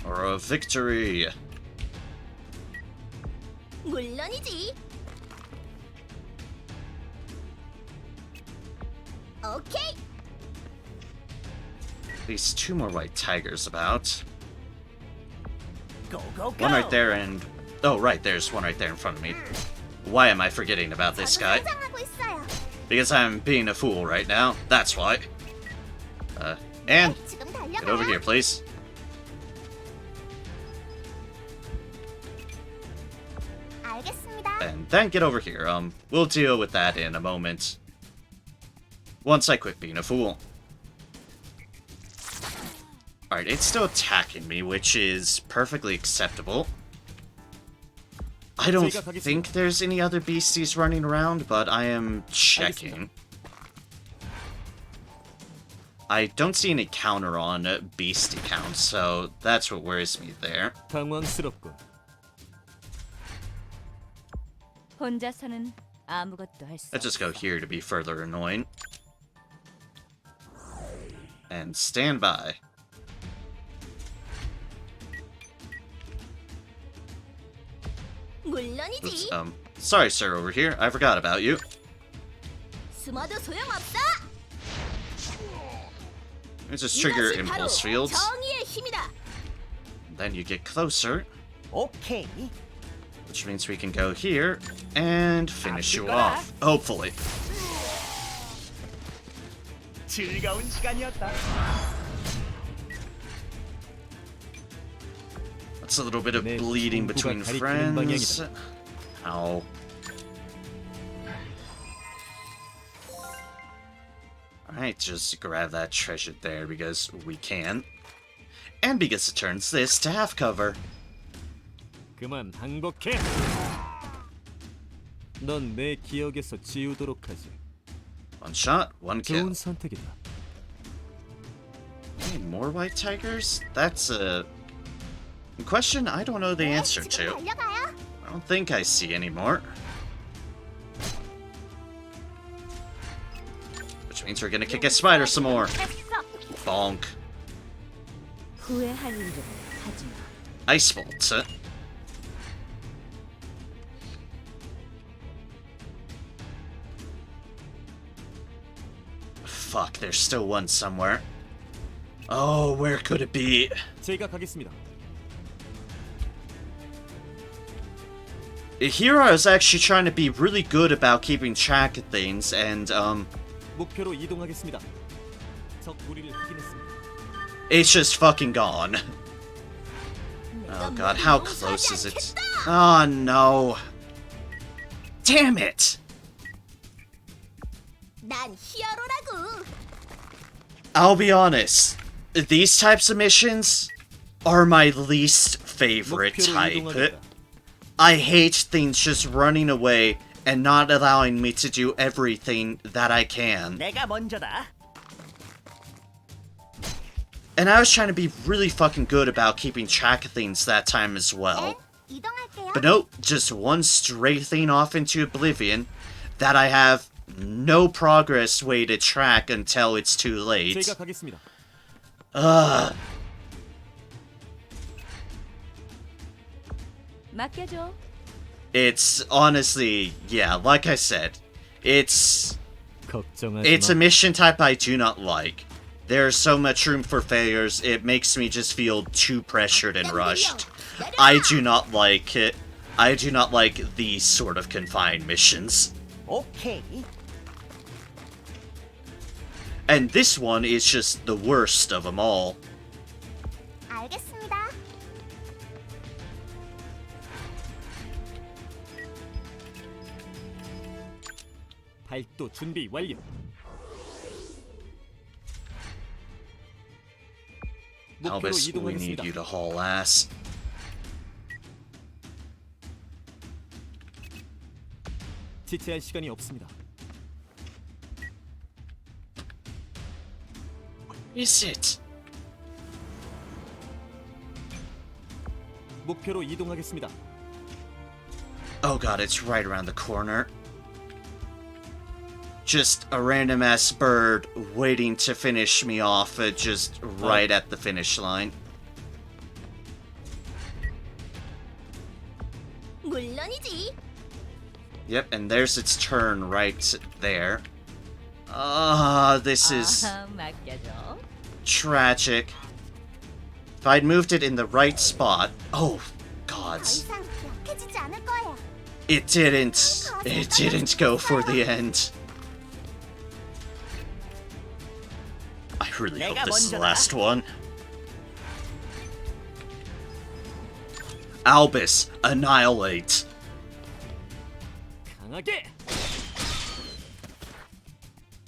Or a victory. 물론이지. 오케이. At least 2 more white tigers about. Go, go, go. One right there and... Oh, right, there's one right there in front of me. Why am I forgetting about this guy? 상상하고 있어요. Because I'm being a fool right now. That's why. And 지금 get over 달려가요. here, please. 알겠습니다. And then get over here. We'll deal with that in a moment. Once I quit being a fool. Alright, it's still attacking me, which is perfectly acceptable. I don't think there's any other beasties running around, but I am checking. I don't see any counter on beastie count, so that's what worries me there. 당황스럽군. 혼자서는 아무것도 할 수 Let's just go here to be further annoying. And stand by. 물론이지. Oops, sorry, sir, over here. I forgot about you. 숨어도 소용없어. Let's just trigger 이것이 바로 impulse fields. 정의의 힘이다. Then you get closer, 오케이. which means we can go here and finish you off. Hopefully. 즐거운 시간이었다. That's a little bit of 내 bleeding 친구가 between 가리키는 friends. 방향이다. Ow. Alright, just grab that treasure there because we can. And because it turns this to half cover. 그만 항복해. 넌 내 기억에서 지우도록 하지. One shot, one kill. 좋은 선택이다. Any more white tigers? That's a question I don't know the answer 지금 to. 달려가요. I don't think I see any more. Which means we're gonna kick a spider some more. Bonk. 후회할 일은 하지 마. Ice bolt. Fuck, there's still one somewhere. Oh, where could it be? 제가 가겠습니다. Here I was actually trying to be really good about keeping track of things, and 목표로 이동하겠습니다. 적 무리를 확인했습니다. it's just fucking gone. Oh god, how close is it? Oh no. Damn it! 난 히어로라고. I'll be honest, these types of missions are my least favorite 목표로 type. 이동하겠다. I hate things just running away and not allowing me to do everything that I can. 내가 먼저다. And I was trying to be really fucking good about keeping track of things that time as well. 이동할게요. But nope, just one straight thing off into oblivion that I have no progress way to track until it's too late. 제가 가겠습니다. Ugh. 맡겨줘. It's honestly, yeah, like I said, it's 걱정하지 a 마. mission type I do not like. There's so much room for failures, it makes me just feel too pressured and rushed. I do not like it. I do not like these sort of confined missions. 오케이. And this one is just the worst of them all. 알겠습니다. 발도 준비 완료. 목표로 Albus, we need 이동하겠습니다. you to haul ass. 지체할 시간이 없습니다. Is it? 목표로 이동하겠습니다. Oh god, it's right around the corner. Just a random ass bird waiting to finish me off, just right at the finish line. 물론이지. Yep, and there's its turn right there. This is 맡겨줘. tragic. If I'd moved it in the right spot. Oh, 더 gods. 이상 약해지지 않을 거예요. It didn't go for the end. I really hope this is the last one. Albus, annihilate. 강하게.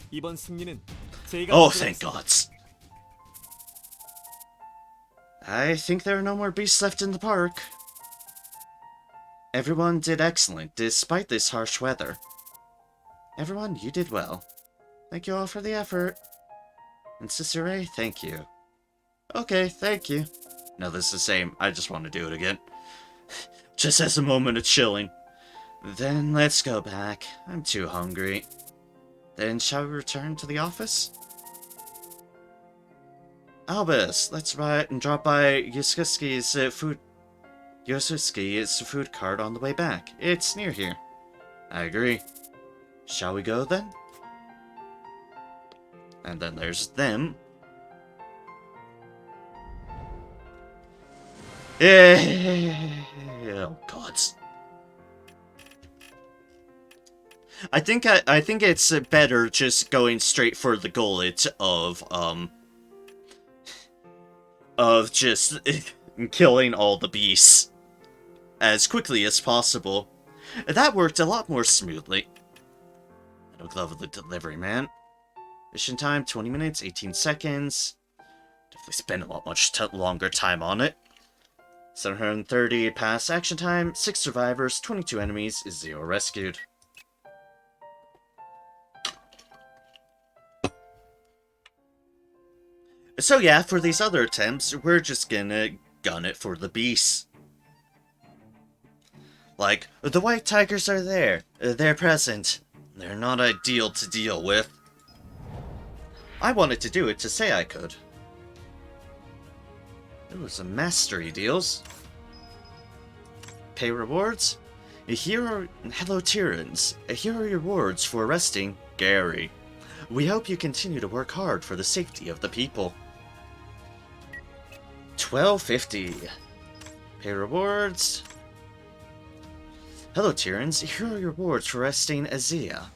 이번 승리는 제가 Oh, 가져가겠습니다. thank gods. I think there are no more beasts left in the park. Everyone did excellent, despite this harsh weather. Everyone, you did well. Thank you all for the effort. And Sister Ray, thank you. Okay, thank you. No, this is the same. I just want to do it again. Just as a moment of chilling. Then let's go back. I'm too hungry. Then shall we return to the office? Albus, let's drop by Yosuke's food cart on the way back. It's near here. I agree. Shall we go then? And then there's them. Oh gods. I think it's better just going straight for the gullet of just killing all the beasts as quickly as possible. That worked a lot more smoothly. I don't love the delivery man. Mission time 20 minutes 18 seconds. Definitely spend a lot much longer time on it. 730 pass action time, 6 survivors, 22 enemies, 0 rescued. So yeah, for these other attempts, we're just gonna gun it for the beasts. Like, the white tigers are there. They're present. They're not ideal to deal with. I wanted to do it to say I could. There was some mastery deals. Pay rewards? Hello Tyrrans. Here are your rewards for arresting Gary. We hope you continue to work hard for the safety of the people. 1250. Pay rewards. Hello Tyrrans. Here are your rewards for arresting Azizia.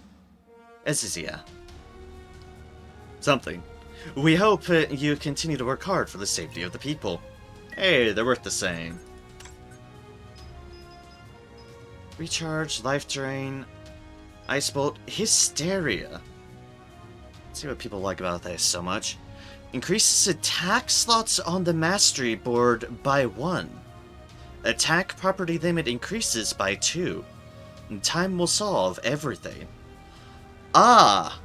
Something. We hope you continue to work hard for the safety of the people. Hey, they're worth the same. Recharge, life drain, ice bolt, hysteria. Let's see what people like about this so much. Increases attack slots on the mastery board by 1. Attack property limit increases by 2. And time will solve everything. Ah!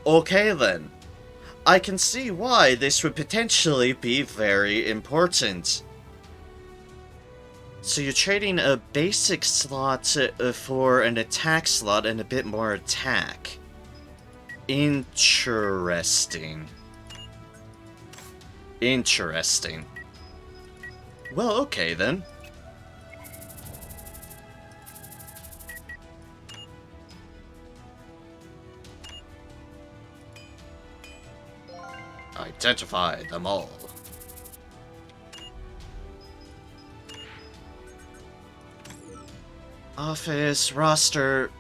Okay then. I can see why this would potentially be very important. So you're trading a basic slot for an attack slot and a bit more attack. Interesting. Interesting. Well, okay then. Identify them all. Office, roster,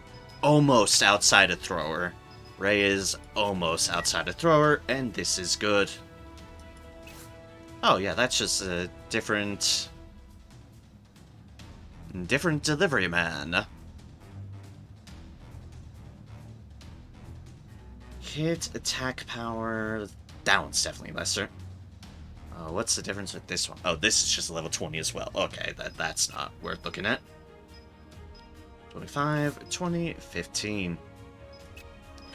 almost outside a thrower. Ray is almost outside a thrower, and this is good. Oh yeah, that's just a different delivery man. hit, attack power. That one's definitely lesser. What's the difference with this one? Oh, this is just a level 20 as well. Okay, that's not worth looking at. 25, 20, 15.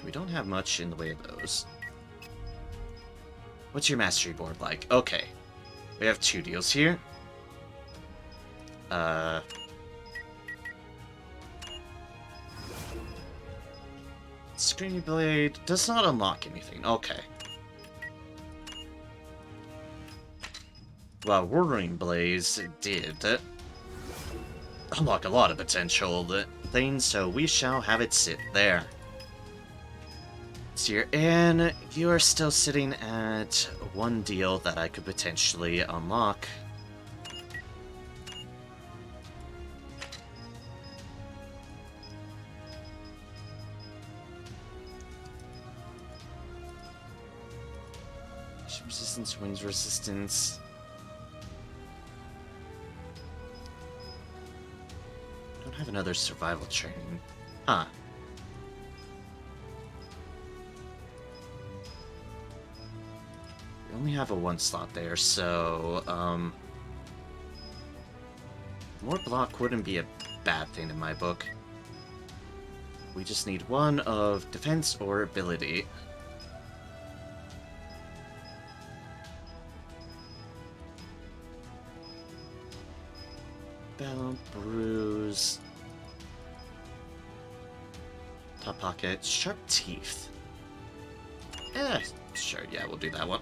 We don't have much in the way of those. What's your mastery board like? Okay. We have 2 deals here. Screen Blade does not unlock anything. Okay. Well, Whirling Blaze did unlock a lot of potential things, so we shall have it sit there. So you're in. You are still sitting at 1 deal that I could potentially unlock. Resistance, wings resistance. Don't have another survival training. Huh. We only have a 1 slot there, so, more block wouldn't be a bad thing in my book. We just need 1 of defense or ability. Battle, bruise. Top pocket, sharp teeth. Sure, yeah, we'll do that one.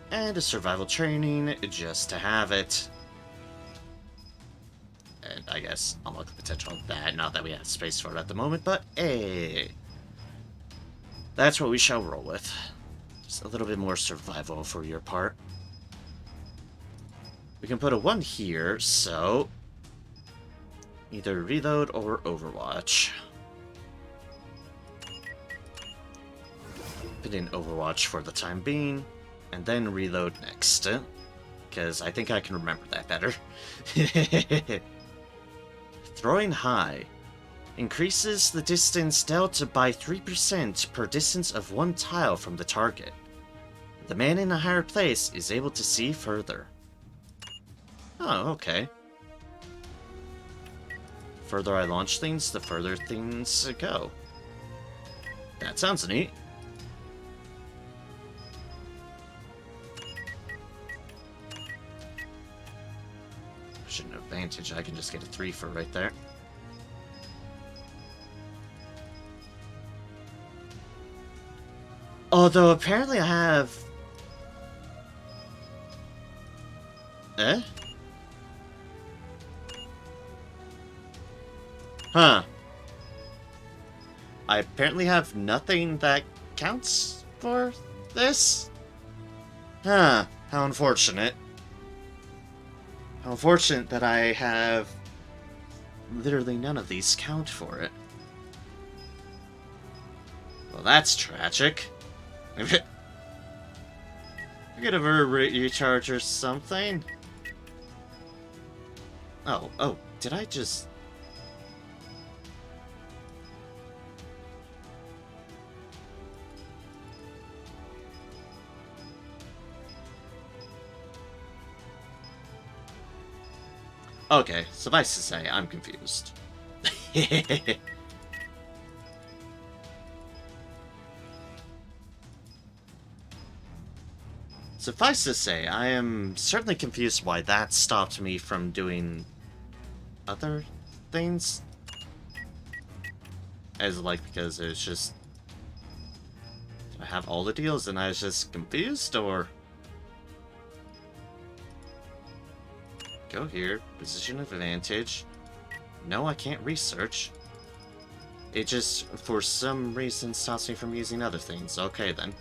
And a survival training, just to have it. And I guess unlock the potential of that, not that we have space for it at the moment, but hey. That's what we shall roll with. Just a little bit more survival for your part. We can put a 1 here, so either reload or overwatch. Put in overwatch for the time being, and then reload next. Because I think I can remember that better. Throwing high. Increases the distance dealt by 3% per distance of 1 tile from the target. The man in a higher place is able to see further. Oh, okay. The further I launch things, the further things go. That sounds neat. Push an advantage, I can just get a 3 for right there. Although apparently I have... Huh. I apparently have nothing that counts for this? Huh. How unfortunate. How unfortunate that I have literally none of these count for it. Well, that's tragic. I could have a recharge or something. Oh, did I just... Okay, suffice to say, I'm confused. Suffice to say, I am certainly confused why that stopped me from doing other things. Because it was just... Did I have all the deals and I was just confused, or... Go here, position of advantage. No, I can't research. It just, for some reason, stops me from using other things. Okay, then.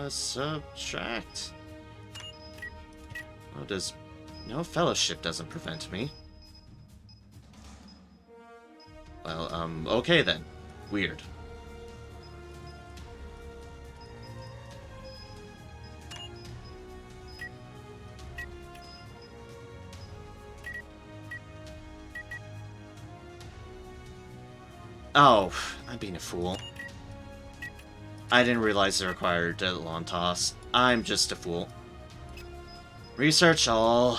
Subtract. Oh, no fellowship doesn't prevent me. Well, okay then. Weird. Oh, I'm being a fool. I didn't realize it required a long toss. I'm just a fool. Research all.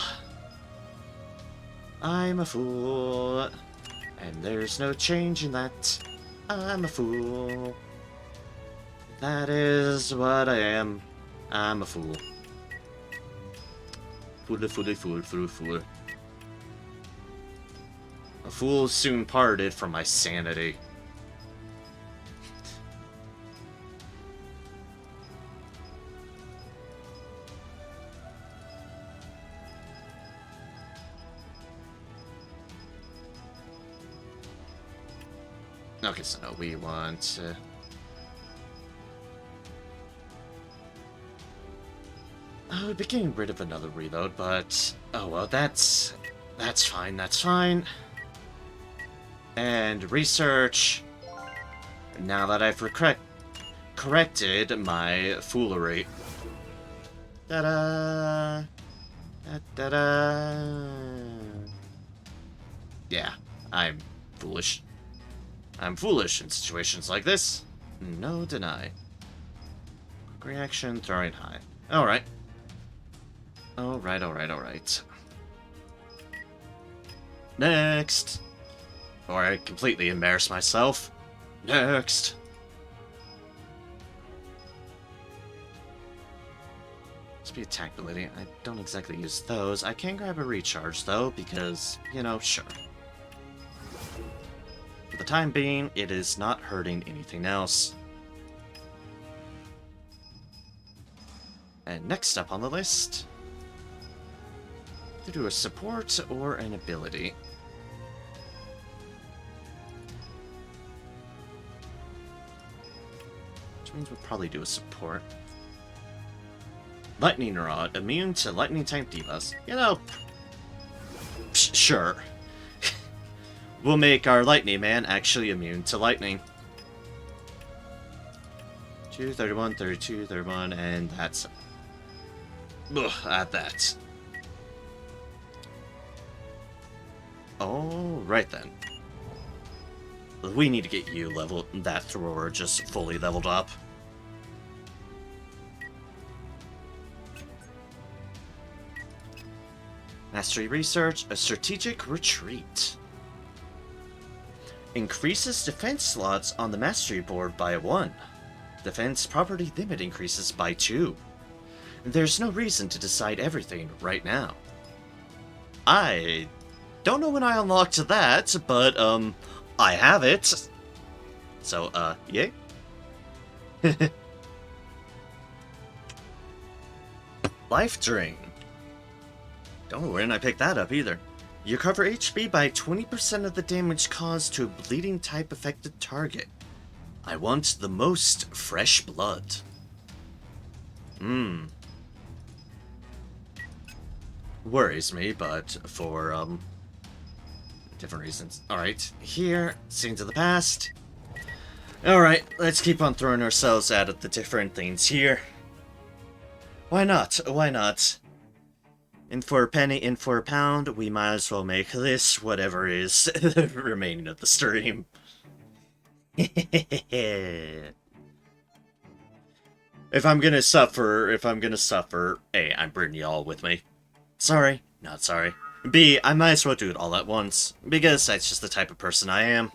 I'm a fool. And there's no changing that. I'm a fool. That is what I am. I'm a fool. Fool. A fool soon parted from my sanity. Okay, so no, we want... Oh, we'd be getting rid of another reload, but... Oh, well, that's fine, that's fine. And research. Now that I've corrected my foolery. Da-da! Da-da-da! Yeah, I'm foolish. I'm foolish in situations like this. No deny. Quick reaction, throwing high. Alright. Alright. Next! Or I completely embarrass myself. Next! Speed attack ability. I don't exactly use those. I can grab a recharge though, because, you know, sure. For the time being, it is not hurting anything else. And next up on the list, to do a support or an ability. Which means we'll probably do a support. Lightning Rod, immune to lightning type divas. You know, sure. We'll make our Lightning Man actually immune to lightning. 2, 31, 32, 31, and that's... Ugh, at that. Alright then. We need to get you leveled, that thrower just fully leveled up. Mastery Research, a strategic retreat. Increases defense slots on the mastery board by 1. Defense property limit increases by 2. There's no reason to decide everything right now. I don't know when I unlocked that, but, I have it. So, yay. Life Drain. Don't know when I picked that up either. You recover HP by 20% of the damage caused to a bleeding type affected target. I want the most fresh blood. Worries me, but for, different reasons. Alright, here, scenes of the past. Alright, let's keep on throwing ourselves at the different things here. Why not? Why not? In for a penny, in for a pound, we might as well make this whatever is remaining of the stream. If I'm gonna suffer, A, I'm bringing y'all with me. Sorry, not sorry. B, I might as well do it all at once, because that's just the type of person I am.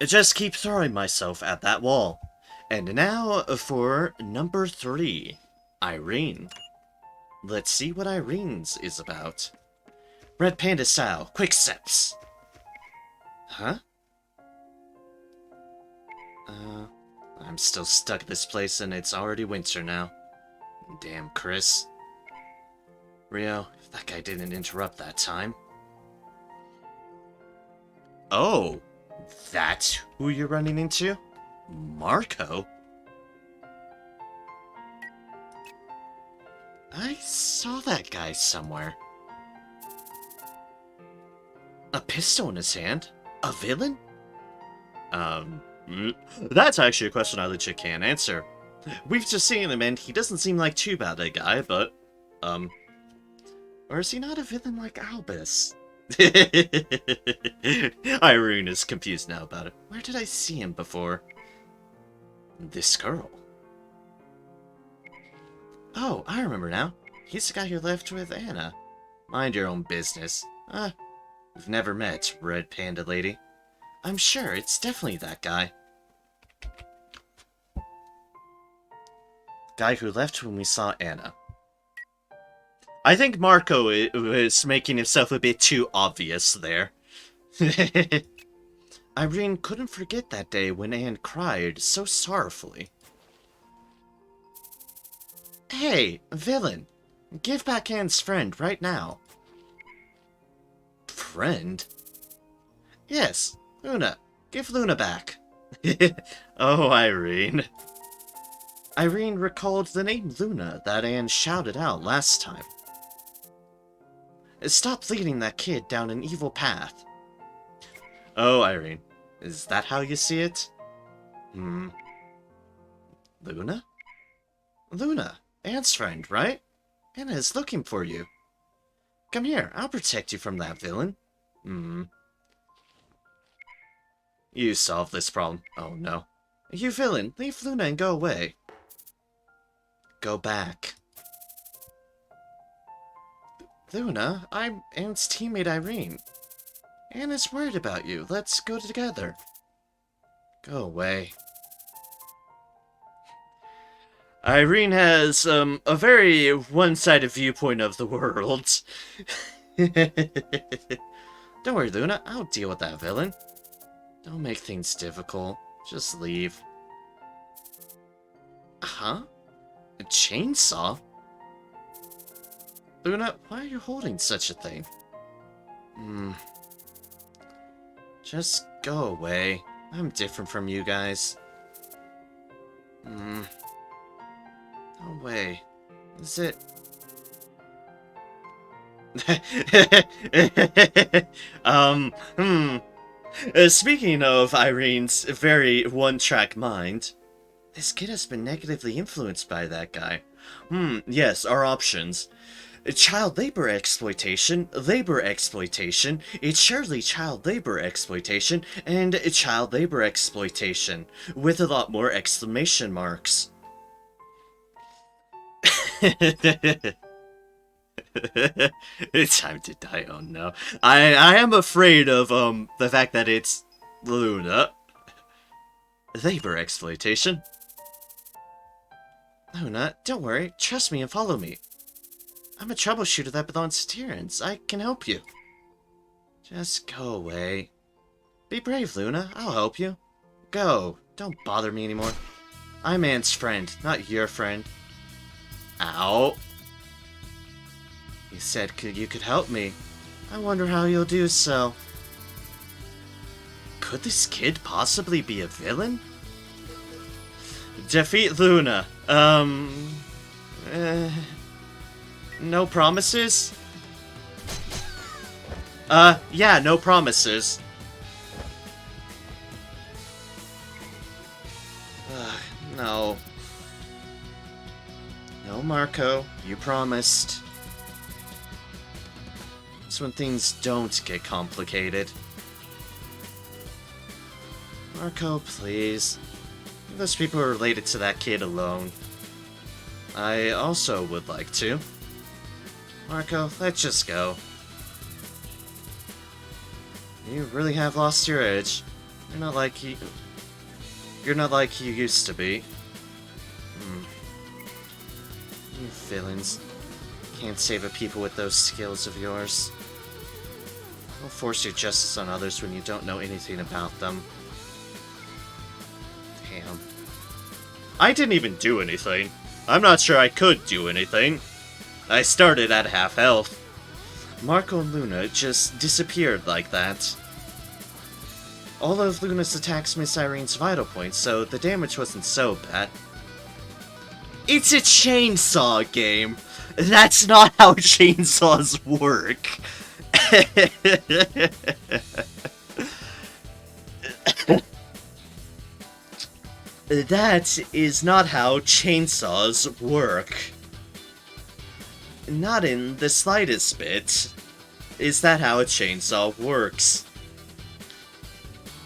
I just keep throwing myself at that wall. And now for number 3, Irene. Let's see what Irene's is about. Red Panda style, quick steps. Huh? I'm still stuck in this place and it's already winter now. Damn, Chris. Rio, if that guy didn't interrupt that time. Oh, that's who you're running into? Marco? I saw that guy somewhere. A pistol in his hand? A villain? That's actually a question I legit can't answer. We've just seen him and he doesn't seem like too bad a guy, but, or is he not a villain like Albus? Irene is confused now about it. Where did I see him before? This girl. Oh, I remember now. He's the guy who left with Anna. Mind your own business. We've never met, Red Panda Lady. I'm sure it's definitely that guy. Guy who left when we saw Anna. I think Marco is making himself a bit too obvious there. Irene couldn't forget that day when Anne cried so sorrowfully. Hey, villain! Give back Anne's friend right now. Friend? Yes, Luna. Give Luna back. Oh, Irene. Irene recalled the name Luna that Anne shouted out last time. Stop leading that kid down an evil path. Oh, Irene. Is that how you see it? Luna? Luna, Anne's friend, right? Anna is looking for you. Come here, I'll protect you from that villain. You solved this problem. Oh no. You villain, leave Luna and go away. Go back. Luna, I'm Anne's teammate Irene. Anne is worried about you. Let's go together. Go away. Irene has, a very one-sided viewpoint of the world. Don't worry, Luna. I'll deal with that villain. Don't make things difficult. Just leave. Huh? A chainsaw? Luna, why are you holding such a thing? Just go away. I'm different from you guys. No way. Is it... Speaking of Irene's very one-track mind, this kid has been negatively influenced by that guy. Yes, our options. Child labor exploitation, it's surely child labor exploitation, and child labor exploitation, with a lot more exclamation marks. It's time to die, oh no. I am afraid of, the fact that it's Luna. Labor exploitation. Luna, don't worry, trust me and follow me. I'm a troubleshooter that belongs to Tyrrans. I can help you. Just go away. Be brave, Luna. I'll help you. Go. Don't bother me anymore. I'm Anne's friend, not your friend. Ow. You said you could help me. I wonder how you'll do so. Could this kid possibly be a villain? Defeat Luna. No promises? Yeah, no promises. No. No, Marco. You promised. It's when things don't get complicated. Marco, please. Leave those people related to that kid alone. I also would like to. Marco, let's just go. You really have lost your edge. You're not like you used to be. You villains. Can't save a people with those skills of yours. Don't force your justice on others when you don't know anything about them. Damn. I didn't even do anything. I'm not sure I could do anything. I started at half health. Marco and Luna just disappeared like that. All of Luna's attacks miss Irene's vital points, so the damage wasn't so bad. It's a chainsaw game! That's not how chainsaws work! That is not how chainsaws work. Not in the slightest bit. Is that how a chainsaw works?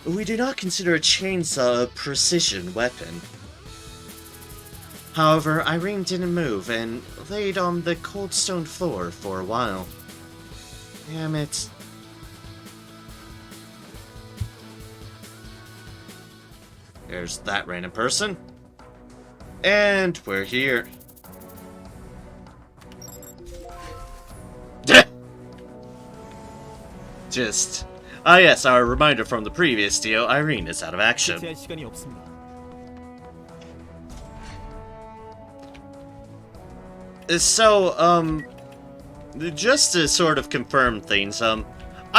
We do not consider a chainsaw a precision weapon. However, Irene didn't move and laid on the cold stone floor for a while. Damn it. There's that random person. And we're here. Just... Ah yes, our reminder from the previous deal, Irene is out of action. 대체할 시간이 없습니다. So, just to sort of confirm things, I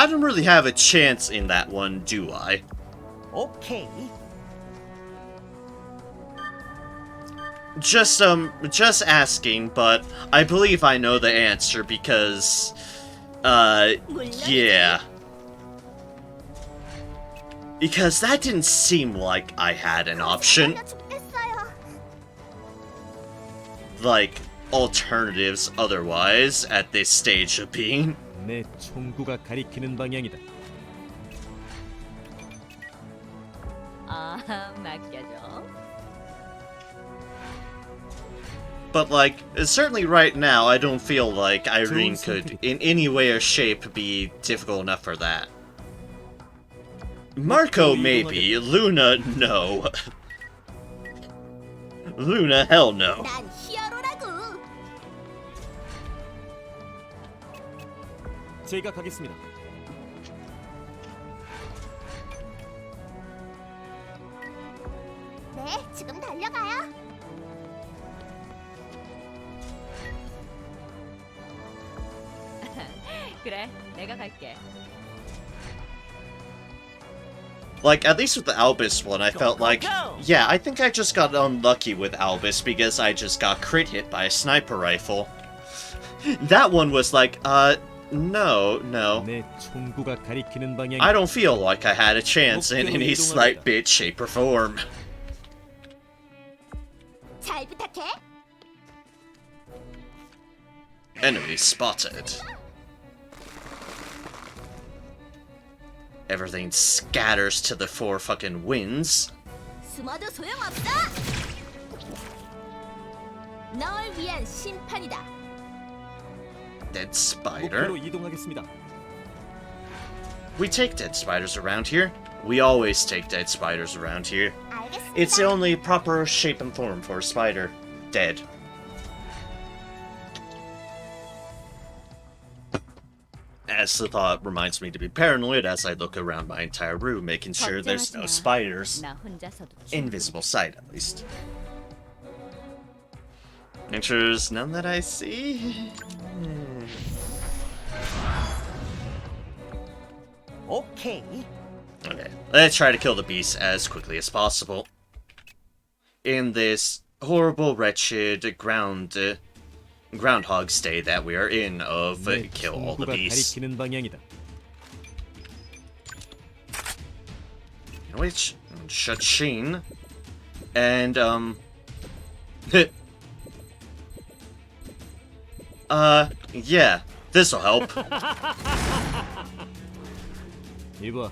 don't really have a chance in that one, do I? 오케이. Just asking, but I believe I know the answer because, yeah. Because that didn't seem like I had an option. 떨려 죽겠어요. Like, alternatives otherwise at this stage of being. 내 총구가 가리키는 방향이다. 아, 맡겨줘. But, like, certainly right now, I don't feel like Irene could, in any way or shape, be difficult enough for that. Marco, maybe. Luna, no. Luna, hell no. 난 히어로라고. 제가 가겠습니다. 네, 지금 달려가요. 그래, 내가 갈게. Like, at least with the Albus one, I felt like, yeah, I think I just got unlucky with Albus because I just got crit hit by a sniper rifle. That one was like, no. 내 총구가 가리키는 방향. I don't feel like I had a chance in any slight bit, shape, or form. 잘 부탁해. Enemy spotted. Everything scatters to the four fucking winds. 숨어도 소용없어. 널 위한 심판이다. Dead spider. 목표로 이동하겠습니다. We take dead spiders around here. We always take dead spiders around here. 알겠습니다. It's the only proper shape and form for a spider. Dead. As the thought reminds me to be paranoid as I look around my entire room, making sure there's no spiders. 나 혼자서도 충분히. Invisible sight, at least. Make sure there's none that I see. 오케이. Okay, let's try to kill the beast as quickly as possible. In this horrible, wretched groundhog stay that we are in of 내 kill all the 총구가 beasts. 가리키는 방향이다. Which, Shachin, and, yeah, this'll help. 이봐,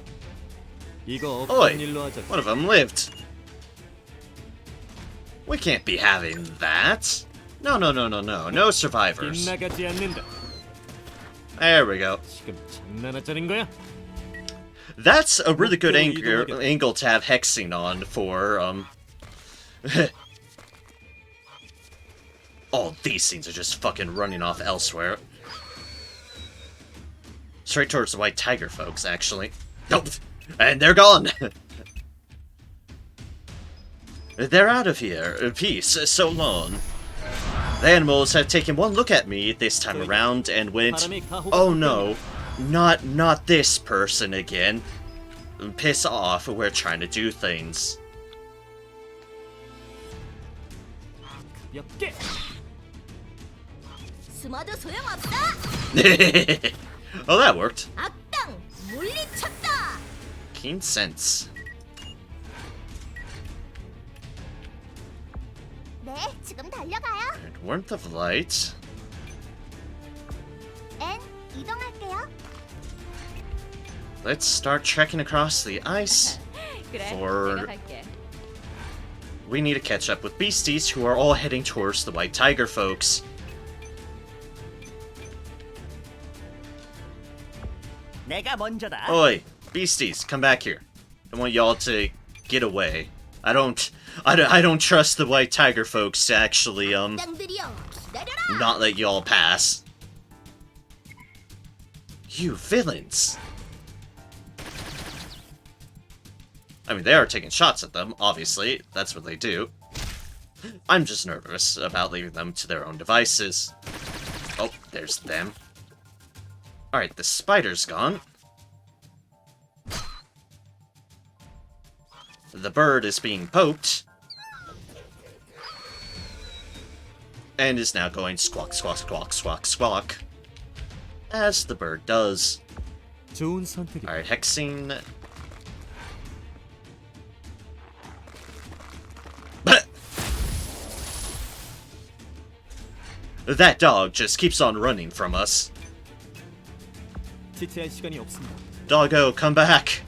이거 Oi, 없던 일로 하자. one of them lived. We can't be having that. No survivors. 빗나가지 않는다. There we go. 지금 장난하자는 거야? That's a really good angle to have hexing on for, Oh, these things are just fucking running off elsewhere. Straight towards the white tiger, folks, actually. Nope. And they're gone! They're out of here. Peace. So long. The animals have taken one look at me this time around and went, oh no, not this person again. Piss off, we're trying to do things. 엽게. 숨어도 소용없어. Oh, that worked. 악당 물리쳤다. Keen sense. 네, 지금 달려가요. And warmth of light. N 이동할게요. let's start trekking across the ice. 그래, For- 내가 갈게. We need to catch up with beasties who are all heading towards the White Tiger folks. 내가 먼저다. Oi, beasties, come back here. I want y'all to get away. I don't trust the White Tiger folks to actually, 땅들이여, 기다려라. not let y'all pass. You villains! I mean, they are taking shots at them, obviously. That's what they do. I'm just nervous about leaving them to their own devices. Oh, there's them. Alright, the spider's gone. The bird is being poked. And is now going squawk, squawk, squawk, squawk, squawk. As the bird does. 좋은 선택이. Alright, hexing. That dog just keeps on running from us. 지체할 시간이 없습니다. Doggo, come back!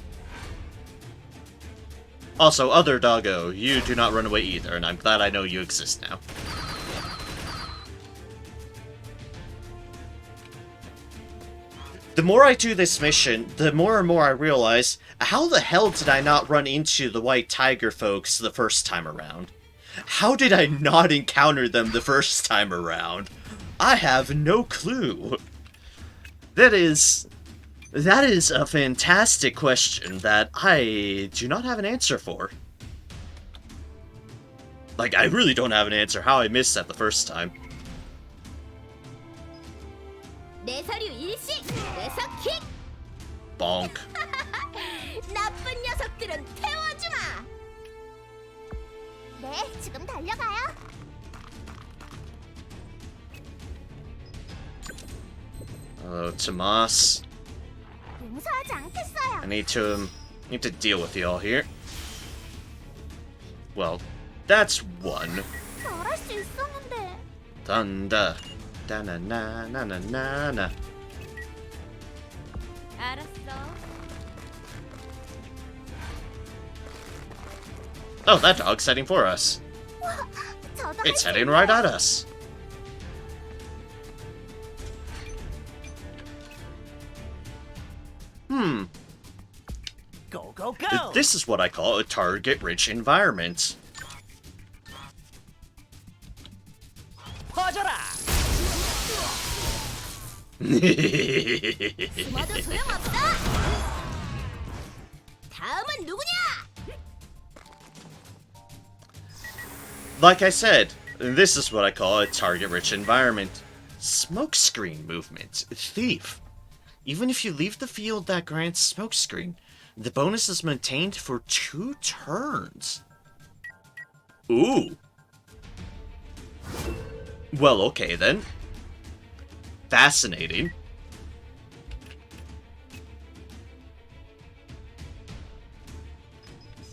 Also, other doggo, you do not run away either, and I'm glad I know you exist now. The more I do this mission, the more and more I realize, how the hell did I not run into the White Tiger folks the first time around? How did I not encounter them the first time around? I have no clue. That is a fantastic question that I do not have an answer for. Like, I really don't have an answer how I missed that the first time. 내 서류 일시, 뇌석 킥. Bonk. 나쁜 녀석들은 태워주마. 네, 지금 달려가요. Hello, Tomas. 용서하지 않겠어요. I need to deal with y'all here. Well, that's one. 잘할 수 있었는데. Thunder. Da-na-na-na-na-na-na. 알았어. Oh, that dog's heading for us. 저도 It's 할수 heading 있어요. right at us. Go, go, go. This is what I call a target-rich environment. 퍼져라. 숨어도 소용없어. 다음은 누구냐? Like I said, this is what I call a target-rich environment. Smokescreen movement. Thief. Even if you leave the field that grants smokescreen, the bonus is maintained for 2 turns. Ooh. Well, okay then. Fascinating.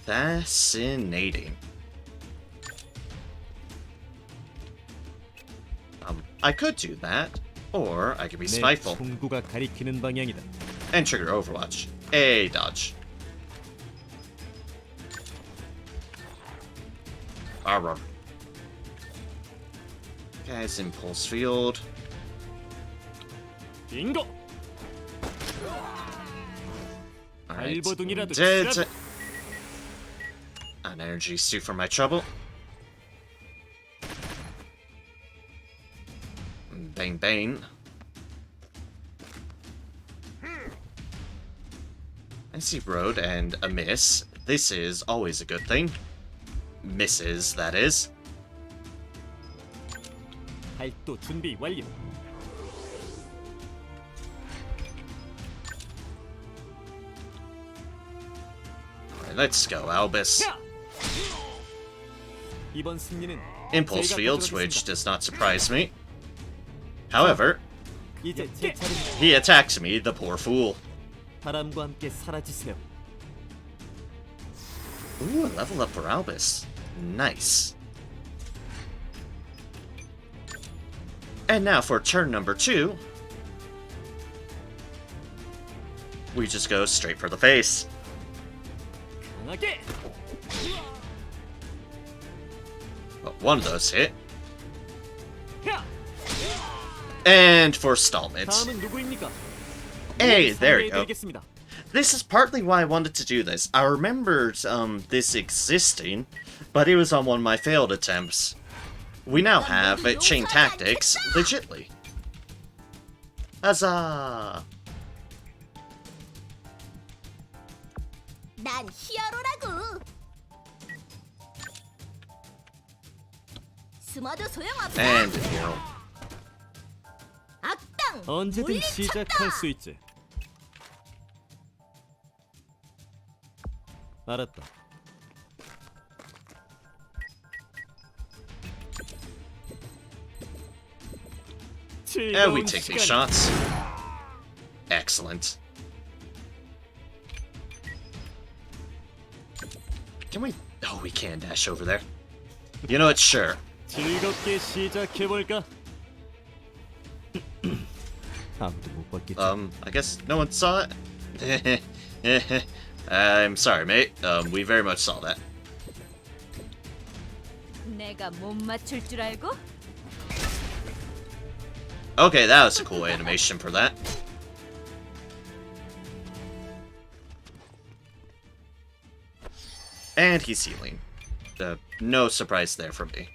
Fascinating. I could do that, or I could be 내 spiteful 총구가 가리키는 방향이다. and trigger Overwatch. A dodge. Armor. Guys, impulse field. 빙고. Alright. 발버둥이라도 Dead. 치라. An energy suit for my trouble. Bang bang. I see road and a miss. This is always a good thing. Misses, that is. 발도 준비 완료. Alright, let's go, Albus. 이번 승리는 Impulse 제가 field 가져가겠습니다. switch does not surprise me. However, 이제 제 차례입니다. he attacked me, the poor fool. 바람과 함께 사라지세요. Ooh, a level up for Albus. Nice. And now for turn number 2. we just go straight for the face. 강하게. Well, one of those hit. 야! And forestallment. 다음은 누구입니까? Hey, there you go. 상대해드리겠습니다. This is partly why I wanted to do this. I remembered this existing, but it was on one of my failed attempts. We now have chain tactics legitly. Huzzah! 난 히어로라고. 숨어도 소용없어. And hero. 악당. 언제든 물리쳤다. 시작할 수 있지. 알았다. And we 즐거운 take these 시간이. shots. Excellent. Can we? Oh, we can dash over there. You know what? Sure. 즐겁게 시작해 볼까? 아무도 못 봤겠지. I guess no one saw it. I'm sorry, mate. We very much saw that. 내가 못 맞출 줄 알고? Okay, that was a cool animation for that. And he's healing. No surprise there for me.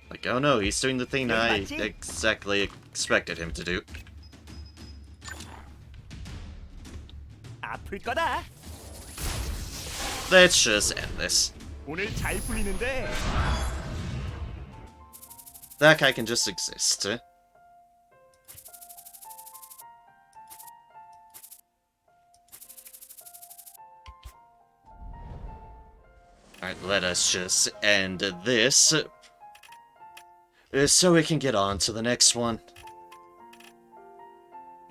Like, oh no, he's doing the thing I exactly expected him to do. 아플 거다. Let's just end this. 오늘 잘 풀리는데. That guy can just exist. Alright, let us just end this. So we can get on to the next one.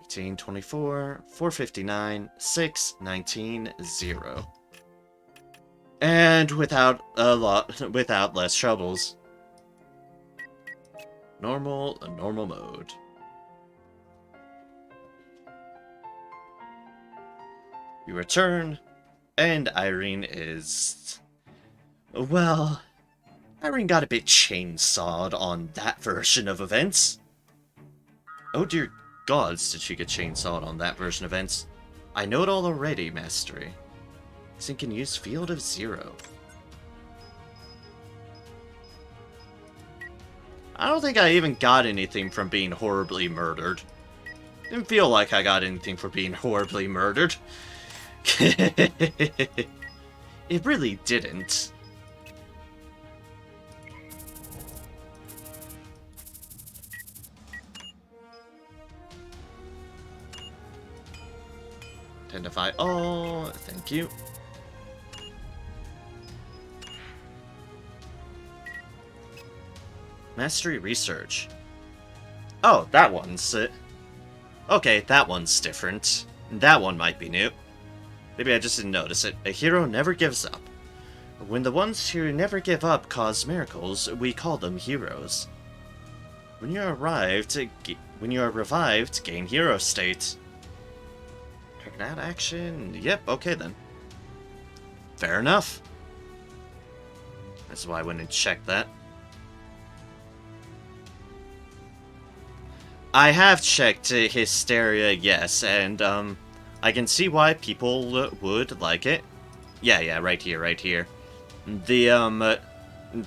1824, 459, 6, 19, 0. And without less troubles. Normal mode. You return, and Irene is... Well, Irene got a bit chainsawed on that version of events. Oh dear gods, did she get chainsawed on that version of events? I know it all already, Mastery. Sync can use Field of Zero. I don't think I even got anything from being horribly murdered. Didn't feel like I got anything for being horribly murdered. It really didn't. Identify all, thank you. Mastery Research. Oh, that one's it. Okay, that one's different. That one might be new. Maybe I just didn't notice it. A hero never gives up. When the ones who never give up cause miracles, we call them heroes. When you are revived, gain hero state. That action? Yep, okay then. Fair enough. That's why I went and checked that. I have checked Hysteria, yes, and I can see why people would like it. Yeah, right here. The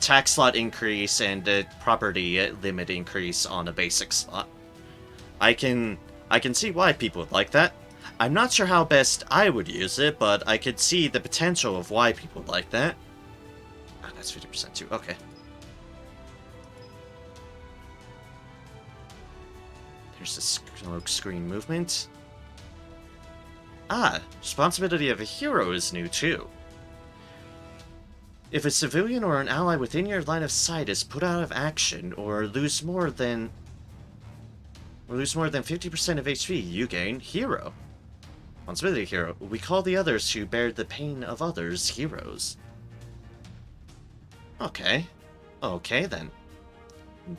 tax slot increase and property limit increase on a basic slot. I can see why people would like that. I'm not sure how best I would use it, but I could see the potential of why people would like that. Oh, that's 50% too, okay. There's the smoke screen movement. Ah, responsibility of a hero is new too. If a civilian or an ally within your line of sight is put out of action or lose more than 50% of HP, you gain hero. Responsibility hero. We call the others who bear the pain of others heroes. Okay. Okay then.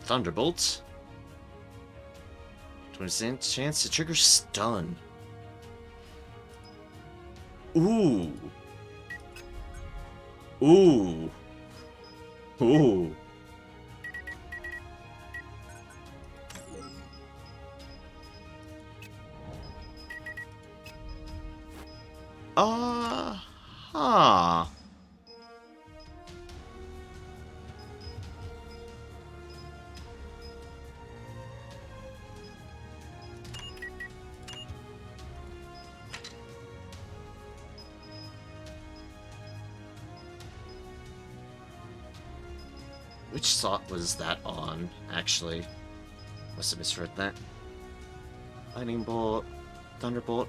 Thunderbolt. 20% chance to trigger stun. Ooh. Ooh. Ooh. Huh. Which slot was that on, actually? Must have misread that. Lightning Bolt, Thunderbolt.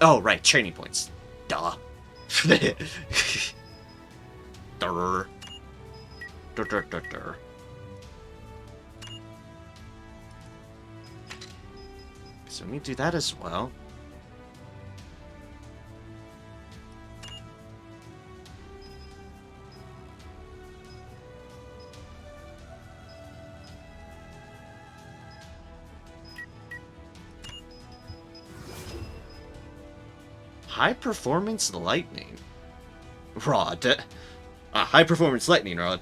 Oh, right, training points. Duh. Durr. Durr, durr, durr, durr. So we need to do that as well. High performance lightning rod. High performance lightning rod.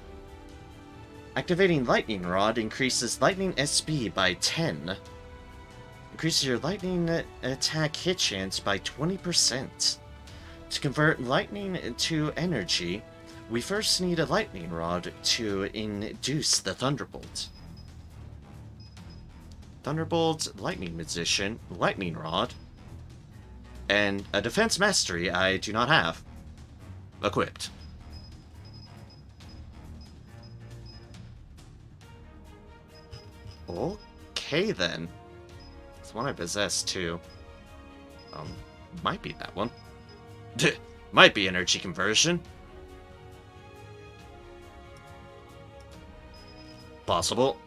Activating lightning rod increases lightning SB by 10. Increases your lightning attack hit chance by 20%. To convert lightning to energy, we first need a lightning rod to induce the Thunderbolt. Thunderbolt, Lightning Magician, Lightning Rod, and a Defense Mastery I do not have equipped. Okay then. It's one I possess too. Might be that one. Might be energy conversion. Possible.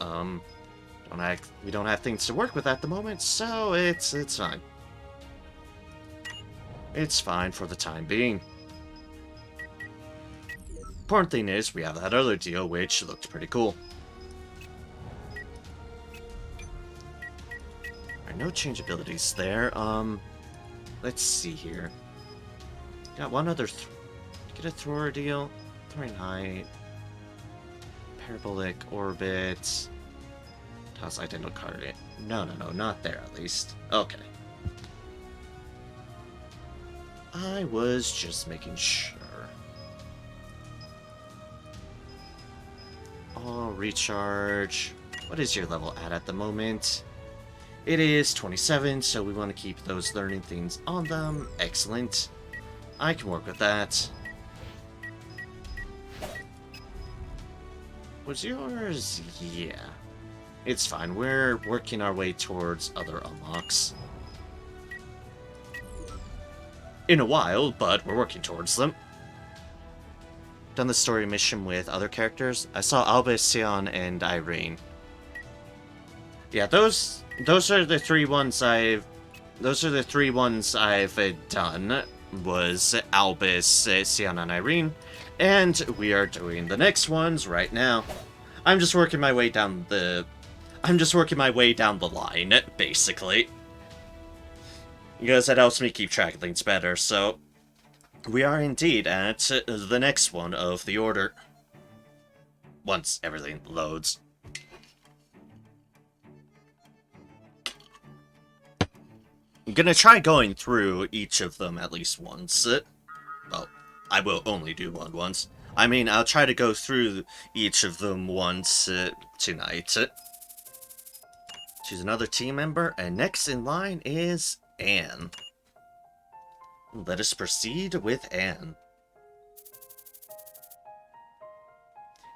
We don't have things to work with at the moment, so it's fine. It's fine for the time being. Important thing is, we have that other deal, which looked pretty cool. Alright, no change abilities there. Let's see here. Got one other. Get a thrower deal. Throwing height. Parabolic orbit. Toss identical card. No, not there at least. Okay. I was just making sure. Oh, recharge. What is your level at the moment? It is 27, so we want to keep those learning things on them. Excellent. I can work with that. Was yours? Yeah. It's fine. We're working our way towards other unlocks. In a while, but we're working towards them. Done the story mission with other characters. I saw Albus, Sion, and Irene. Yeah, those are the three ones I've done. Was Albus, Sion, and Irene, and we are doing the next ones right now. I'm just working my way down the line, basically. Because that helps me keep track of things better, so we are indeed at the next one of the order. Once everything loads. I'm gonna try going through each of them at least once. Well, I will only do one once. I mean, I'll try to go through each of them once tonight. Choose another team member, and next in line is Anne. Let us proceed with Anne.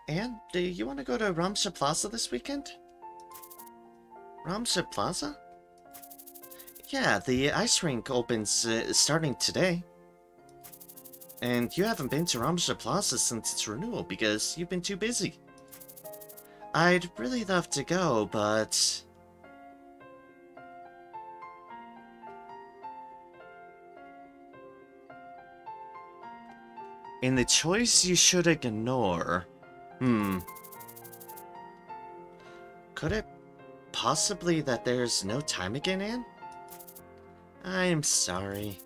Anne, do you want to go to Ramsha Plaza this weekend? Ramsha Plaza? Yeah, the ice rink opens starting today. And you haven't been to Ramsha Plaza since its renewal because you've been too busy. I'd really love to go, but... in the choice you should ignore... Could it possibly that there's no time again, Anne? I'm sorry.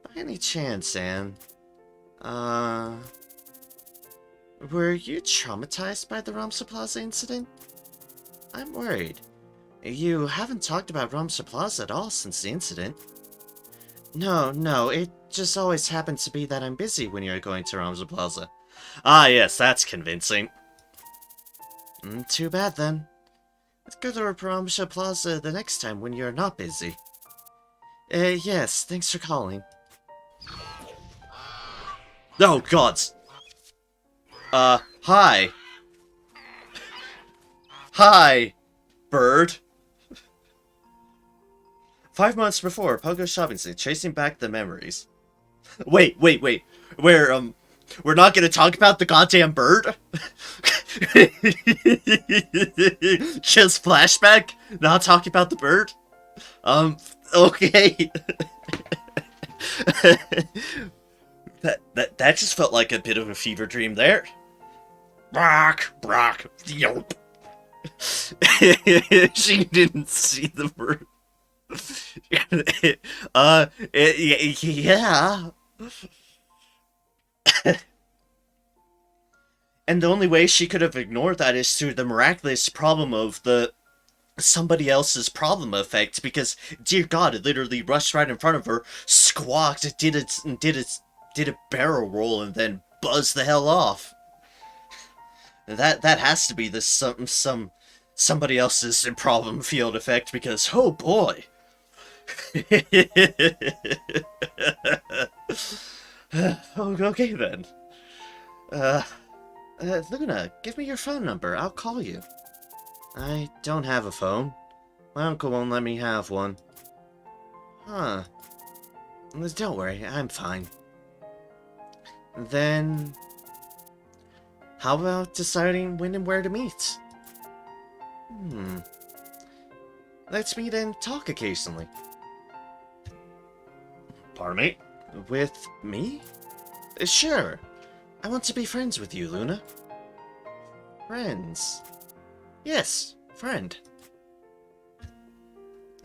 By any chance, Anne, were you traumatized by the Ramsa Plaza incident? I'm worried. You haven't talked about Ramsa Plaza at all since the incident. No, it just always happens to be that I'm busy when you're going to Ramsa Plaza. Ah, yes, that's convincing. Too bad then. Let's go to Ramsa Plaza the next time when you're not busy. Yes, thanks for calling. Oh, gods! Hi. Hi, bird. 5 months before, Pogo's shopping scene, chasing back the memories. Wait. We're not gonna talk about the goddamn bird? Just flashback? Not talking about the bird? Okay. That just felt like a bit of a fever dream there. Brock, yelp. She didn't see the bird. Yeah. And the only way she could have ignored that is through the miraculous problem of the somebody else's problem effect, because dear god, it literally rushed right in front of her, squawked, did a barrel roll, and then buzzed the hell off. That has to be the somebody else's problem field effect, because oh boy. Okay then. Luna, give me your phone number. I'll call you. I don't have a phone. My uncle won't let me have one. Huh. Don't worry, I'm fine. Then... how about deciding when and where to meet? Let's meet and talk occasionally. Pardon me? With me? Sure. I want to be friends with you, Luna. Friends? Yes, friend.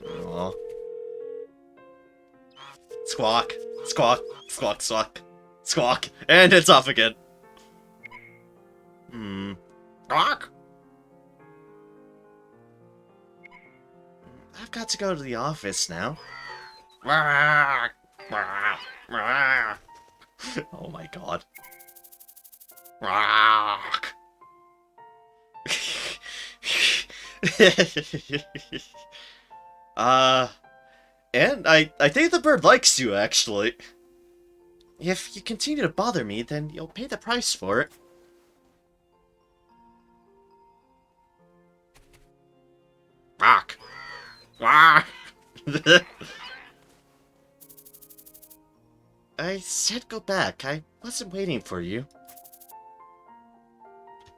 Aww. Squawk. Squawk. Squawk. Squawk. Squawk. And it's off again. Squawk. I've got to go to the office now. Oh my god. And I think the bird likes you, actually. If you continue to bother me, then you'll pay the price for it. Rock. I said go back. I wasn't waiting for you.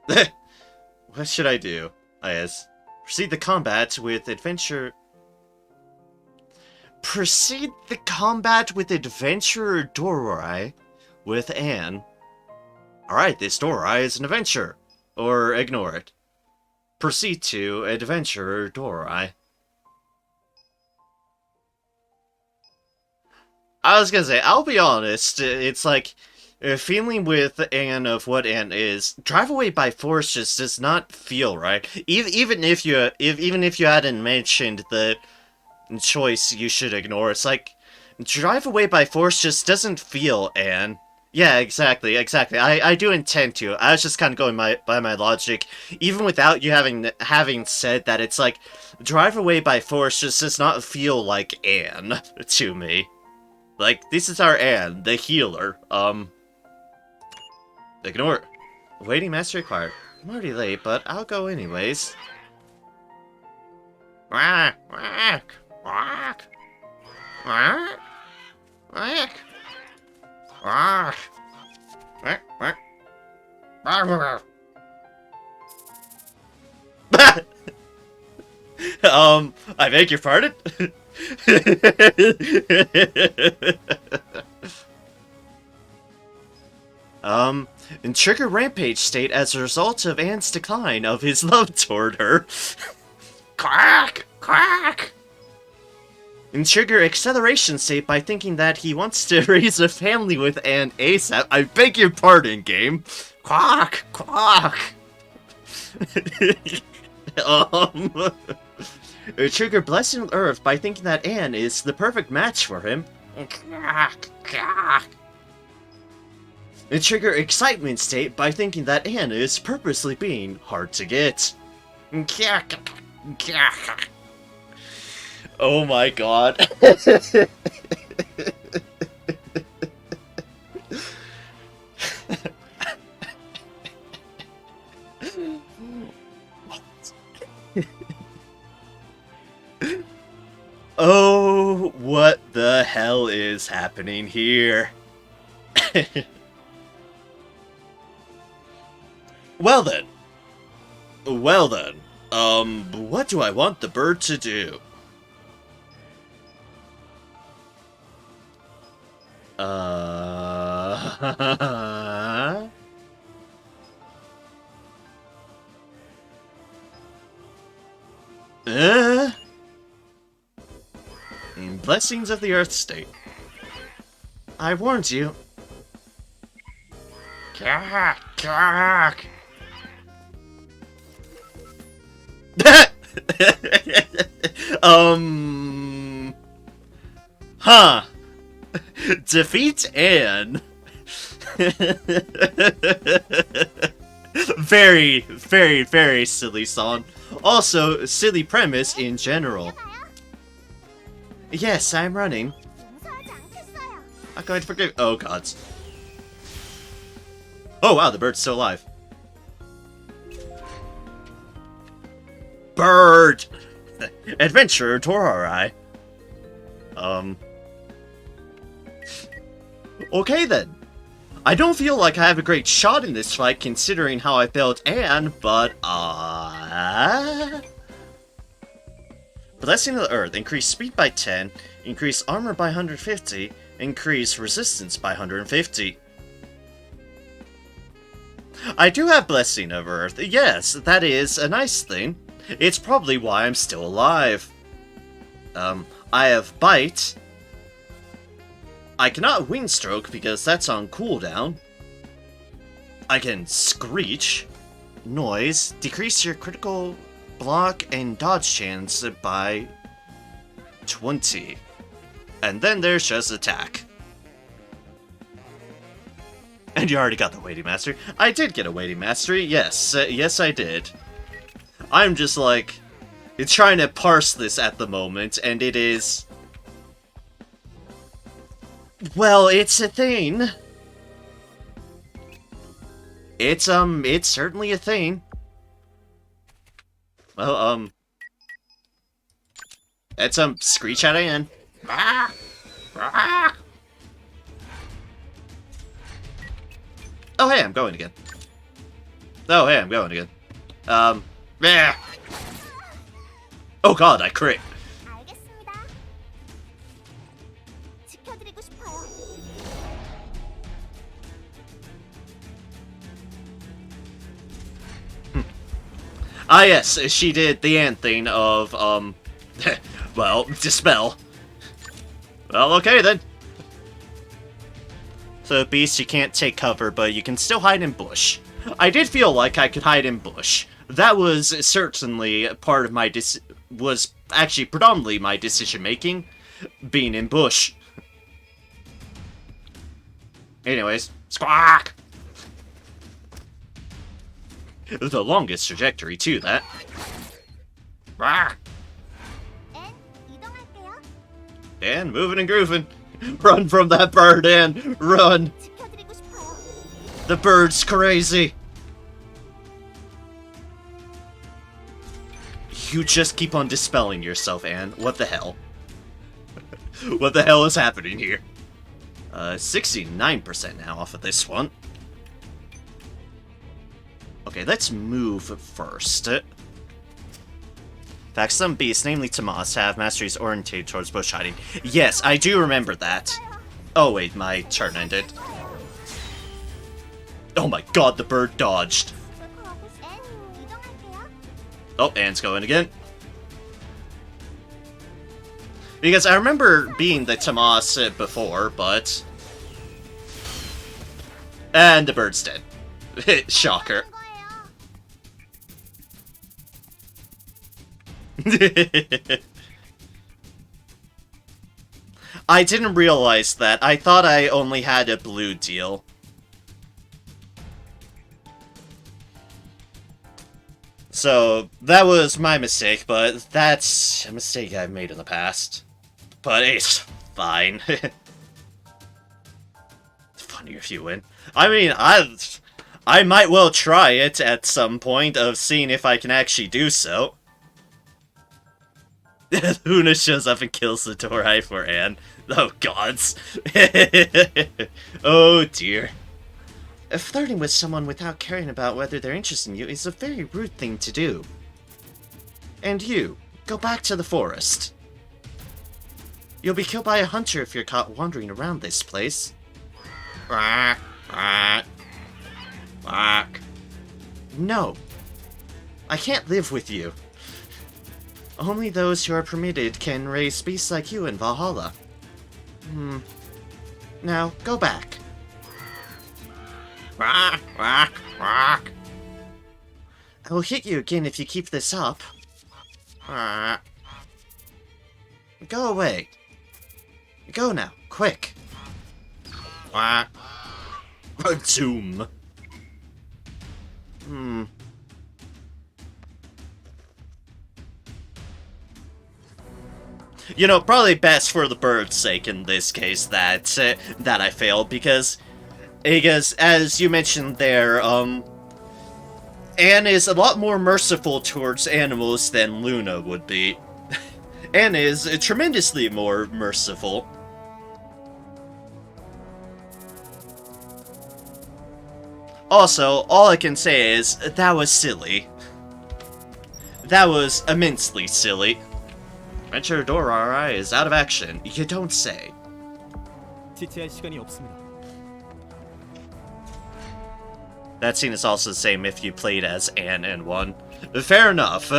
What should I do? I asked. Proceed the combat with adventure... Proceed the combat with Adventurer Dorai with Anne. Alright, this Dorai is an adventurer. Or ignore it. Proceed to Adventurer Dorai. I was gonna say, I'll be honest, it's like, feeling with Anne of what Anne is, drive away by force just does not feel right. Even if you hadn't mentioned the choice you should ignore, it's like, drive away by force just doesn't feel Anne. Yeah, exactly. I do intend to. I was just kind of going by my logic, even without you having said that. It's like, drive away by force just does not feel like Anne to me. Like, this is our Anne, the healer. Ignore. Waiting master required. I'm already late, but I'll go anyways. Quack, quack, quack, quack, quack, quack, quack, quack, quack. I beg your pardon? In trigger rampage state as a result of Anne's decline of his love toward her. And trigger acceleration state by thinking that he wants to raise a family with Anne ASAP. I beg your pardon, game. Quack! Quack! Trigger Blessing of Earth by thinking that Anne is the perfect match for him. And trigger Excitement State by thinking that Anne is purposely being hard to get. Oh my god. Oh, what the hell is happening here? Well then. Well then. What do I want the bird to do? Blessings of the Earth State. I warned you. Huh. Defeat Anne. Very, very, very silly song. Also, silly premise in general. Yes, I'm running. 용서하지 않겠어요. I'm going to forgive. Oh, gods. Oh, wow, the bird's still alive. Bird! Adventure Torai. Okay then. I don't feel like I have a great shot in this fight considering how I failed Anne, but Blessing of the Earth, increase speed by 10, increase armor by 150, increase resistance by 150. I do have Blessing of Earth, yes, that is a nice thing. It's probably why I'm still alive. I have Bite. I cannot Windstroke because that's on cooldown. I can Screech. Noise. Decrease your critical block and dodge chance by 20. And then there's just attack. And you already got the Weighty Mastery. I did get a Weighty Mastery, yes. Yes, I did. I'm just like, trying to parse this at the moment, and it is... Well, it's a thing. It's certainly a thing. Well, let's, screech at Anne. Oh, hey, I'm going again. Oh, hey, I'm going again. Oh god, I crit. 알겠습니다. 지켜드리고 싶어요. Ah, yes, she did the Anne thing of, well, dispel. Well, okay then. So, Beast, you can't take cover, but you can still hide in bush. I did feel like I could hide in bush. That was certainly part of my was actually predominantly my decision-making, being in bush. Anyways, squawk! The longest trajectory, too, that. 앤, 이동할게요. And moving and grooving. Run from that bird, Anne! Run! 지켜드리고 싶어요. The bird's crazy! You just keep on dispelling yourself, Anne. What the hell? What the hell is happening here? 69% now off of this one. Okay, let's move first. In fact, some beasts, namely Tomas, have masteries orientated towards bush hiding. Yes, I do remember that. Oh wait, my turn ended. Oh my god, the bird dodged. 앤, 이동할게요. Oh, Anne's going again. Because I remember being the Tomas before, but... And the bird's dead. Shocker. I didn't realize that. I thought I only had a blue deal. So, that was my mistake, but that's a mistake I've made in the past. But it's fine. It's funnier if you win. I mean, I might well try it at some point of seeing if I can actually do so. Luna shows up and kills the Torai for Anne. Oh, gods. Oh, dear. Flirting with someone without caring about whether they're interested in you is a very rude thing to do. And you, go back to the forest. You'll be killed by a hunter if you're caught wandering around this place. No. I can't live with you. Only those who are permitted can raise beasts like you in Valhalla. Now, go back. I will hit you again if you keep this up. Go away. Go now, quick. Doom. You know, probably best for the bird's sake in this case that that I failed, because as you mentioned there, Anne is a lot more merciful towards animals than Luna would be. Anne is tremendously more merciful. Also, all I can say is, that was silly. That was immensely silly. Venture Dorari is out of action. You don't say. 지체할 시간이 없습니다. That scene is also the same if you played as Anne and won. Fair enough.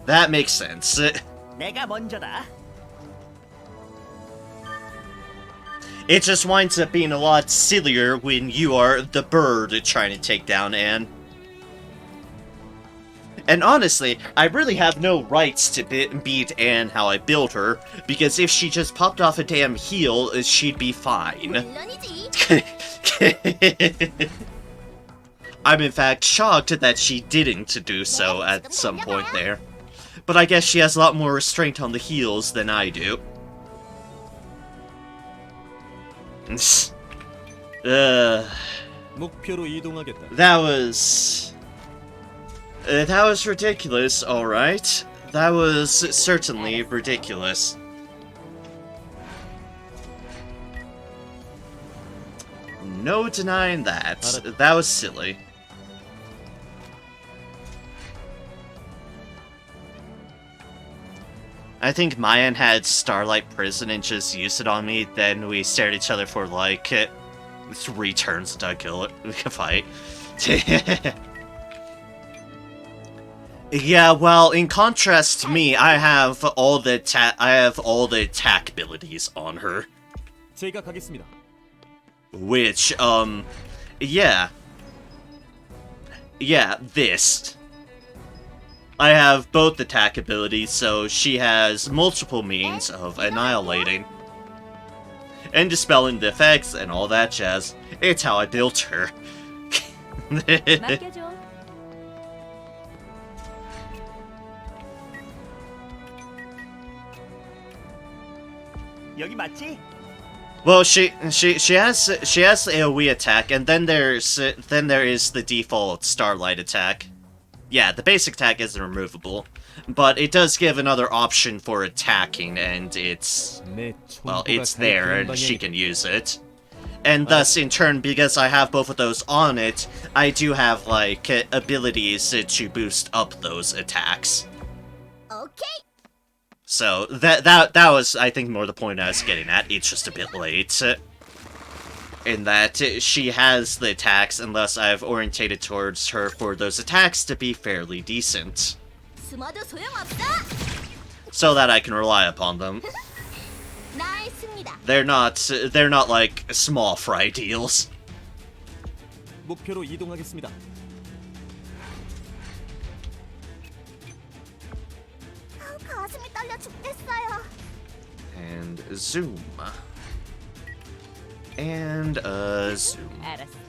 That makes sense. 내가 먼저다. It just winds up being a lot sillier when you are the bird trying to take down Anne. And honestly, I really have no rights to beat Anne how I built her, because if she just popped off a damn heel, she'd be fine. I'm in fact shocked that she didn't do so at some point there. But I guess she has a lot more restraint on the heels than I do. 목표로 이동하겠다. That was ridiculous, alright. That was certainly ridiculous. No denying that. That was silly. I think Mayan had Starlight Prison and just used it on me, then we stared at each other for like 3 turns until I kill it. We can fight. Yeah, well, in contrast to me, I have all the attack abilities on her. 제가 가겠습니다. Which, yeah. Yeah, this. I have both attack abilities, so she has multiple means of annihilating. And dispelling the effects and all that jazz. It's how I built her. 맡겨줘. 여기 맞지? Well, she has AoE attack, and then there is the default Starlight attack. Yeah, the basic attack isn't removable, but it does give another option for attacking, and it's there, and she can use it. And thus, in turn, because I have both of those on it, I do have like abilities to boost up those attacks. Okay. So that was, I think, more the point I was getting at. It's just a bit late. In that she has the attacks, unless I've orientated towards her for those attacks to be fairly decent. so that I can rely upon them. 나였습니다. They're not like small fry deals. 목표로 이동하겠습니다. 가슴이 떨려 죽겠어요. And zoom. And zoom. 알았어.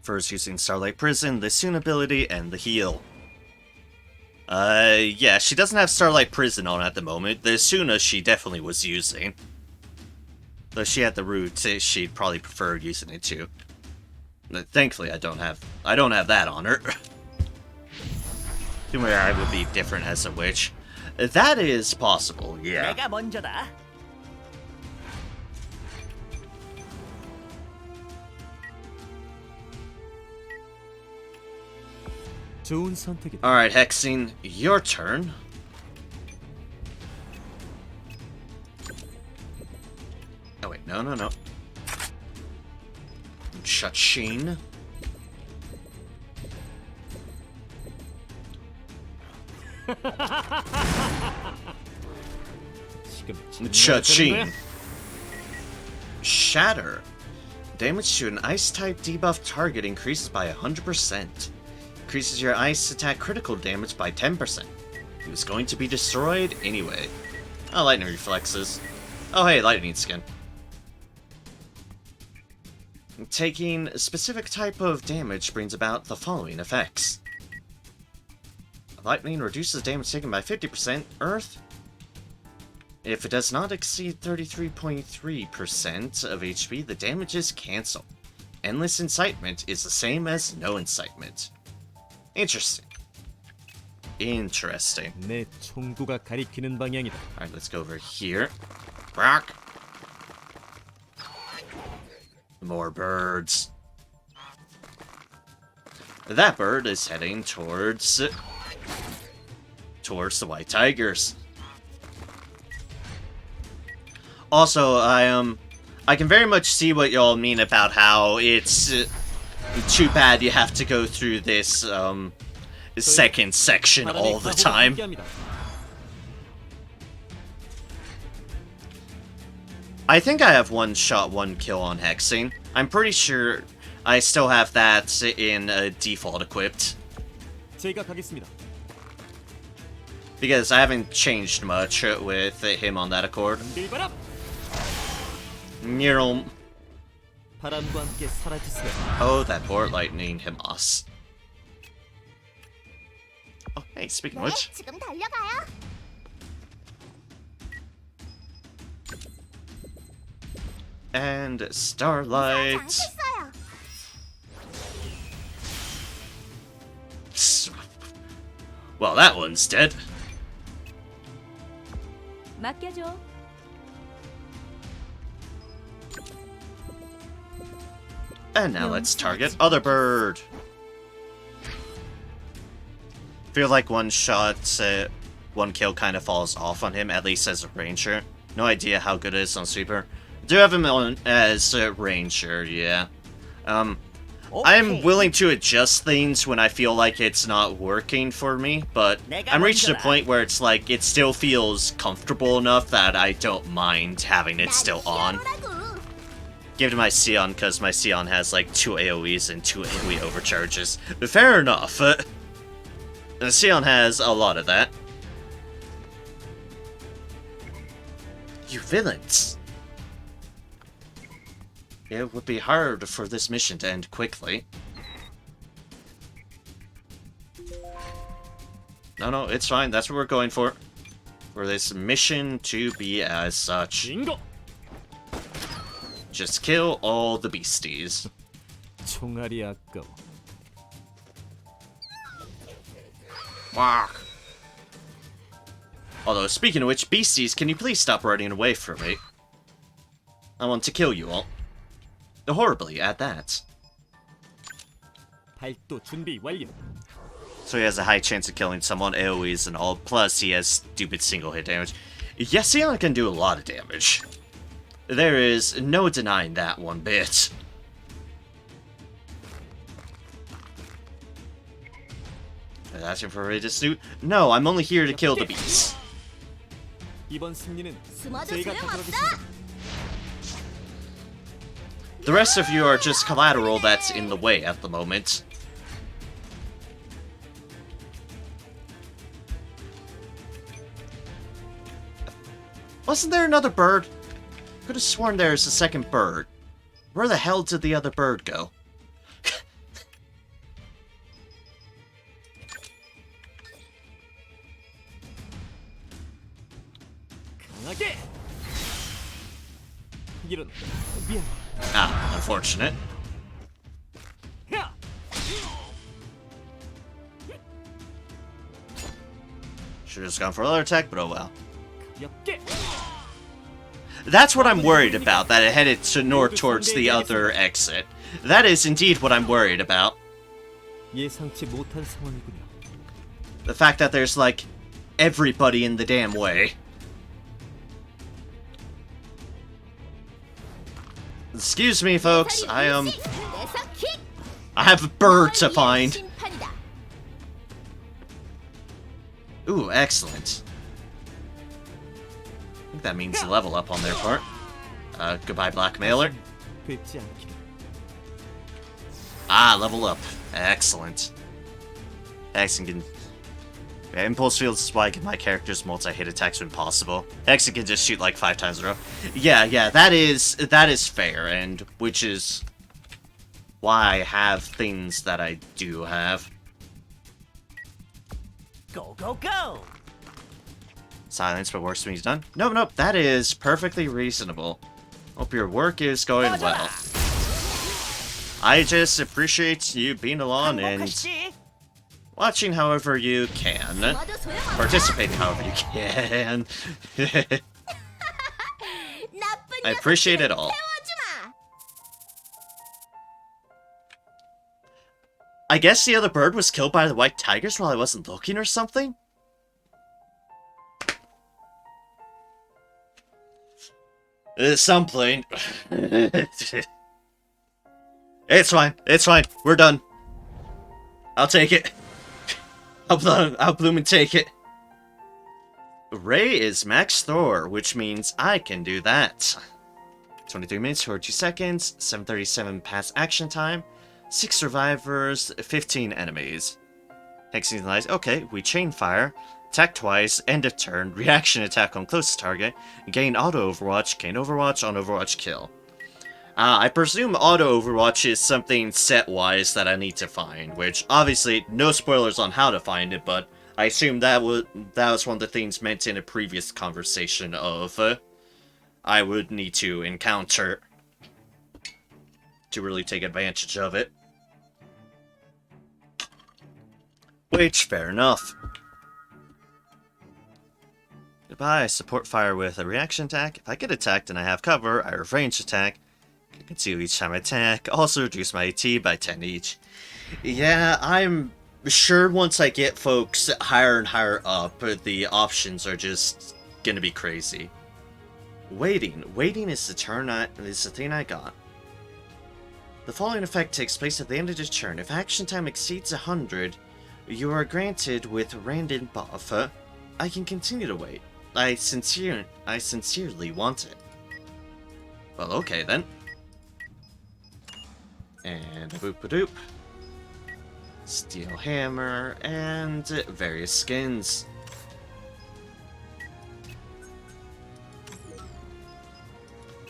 First using Starlight Prison, the Soon ability, and the heal. Yeah, she doesn't have Starlight Prison on at the moment. The Suna she definitely was using. Though she had the root, she'd probably prefer using it too. But thankfully, I don't have that on her. Where I would be different as a witch. That is possible, yeah. 내가 먼저다. 좋은 선택이다. Alright, Hexing, your turn. Oh wait, no. Cha-ching. 지금 Cha-ching. Shatter. Damage to an ice-type debuff target increases by 100%. Increases your ice attack critical damage by 10%. He was going to be destroyed anyway. Oh, lightning reflexes. Oh hey, lightning skin. Taking a specific type of damage brings about the following effects. Lightning reduces damage taken by 50%. Earth. If it does not exceed 33.3% of HP, the damage is cancelled. Endless Incitement is the same as no incitement. Interesting. Interesting. 내 총구가 가리키는 방향이다. Alright, let's go over here. Rock. More birds. That bird is heading towards the white tigers. Also, I can very much see what y'all mean about how it's too bad you have to go through this second section all the time. I think I have one shot, one kill on Hexing. I'm pretty sure I still have that in default equipped. 제가 가겠습니다. Because I haven't changed much with him on that accord. 일바람! Neural. 바람과 함께 사라지세요. Oh, that poor lightning Himas. Oh, hey, speaking of 네, which. 지금 달려가요. And Starlight. 않겠어요. Well, that one's dead. 맡겨줘. And now let's target other bird. Feel like one shot, one kill kind of falls off on him, at least as a ranger. No idea how good it is on sweeper. Do have him on as a ranger, yeah. I'm willing to adjust things when I feel like it's not working for me, but I'm reaching a point where it's like it still feels comfortable enough that I don't mind having it still on. 히어로라고. Give it to my Sion because my Sion has like 2 AoEs and 2 AoE overcharges. Fair enough. The Sion has a lot of that. You villains! It would be hard for this mission to end quickly. No, it's fine. That's what we're going for. For this mission to be as such. 빙고! Just kill all the beasties. 총알이 아까워. Fuck. Although, speaking of which, beasties, can you please stop running away from me? I want to kill you all. Horribly at that. 발도 준비 완료. So he has a high chance of killing someone, AoEs and all, plus he has stupid single hit damage. Yes, Sion can do a lot of damage. There is no denying that one bit. asking for a suit? No, I'm only here to kill the beast. 이번 승리는 숨어도 제가 소용없어. 가져가겠습니다. The rest of you are just collateral that's in the way at the moment. Wasn't there another bird? Could have sworn there's a second bird. Where the hell did the other bird go? 강하게. 이런 미안. Ah, unfortunate. 야! Should've just gone for another attack, but oh well. 가볍게. That's what I'm worried about, that it headed north towards the other exit. That is indeed what I'm worried about. 예상치 못한 상황이군요. The fact that there's, like, everybody in the damn way. Excuse me, folks, I have a bird to find. Ooh, excellent. I think that means level up on their part. Goodbye, Blackmailer. 뵙지 않기를. Ah, level up. Excellent. Excellent. Yeah, Impulse Fields is why I give my characters multi-hit attacks when possible. Hexen can just shoot like 5 times in a row. Yeah, that is fair, and which is why I have things that I do have. Go, go, go! Silence, but works when he's done. Nope, that is perfectly reasonable. Hope your work is going well. I just appreciate you being along and 행복하시지? watching however you can. Participating however you can. I appreciate it all. I guess the other bird was killed by the white tigers while I wasn't looking or something? Something. It's fine, we're done. I'll take it. I'll bloom and take it. Ray is max Thor, which means I can do that. 23 minutes, 42 seconds, 7:37 past action time, 6 survivors, 15 enemies. Hexing lies. Okay, we chain fire, attack twice, end of turn, reaction attack on closest target, gain auto overwatch, gain overwatch on overwatch kill. I presume auto overwatch is something set-wise that I need to find, which obviously no spoilers on how to find it, but I assume that was one of the things meant in a previous conversation of I would need to encounter to really take advantage of it. Which, fair enough. Goodbye, support fire with a reaction attack. If I get attacked and I have cover, I have range attack. I conceal each time I attack. Also reduce my AT by 10 each. Yeah, I'm sure once I get folks higher and higher up, the options are just gonna be crazy. Waiting is the thing I got. The following effect takes place at the end of the turn. If action time exceeds 100, you are granted with random buff. I can continue to wait. I sincerely want it. Well, okay then. And boop-a-doop. Steel hammer, and various skins.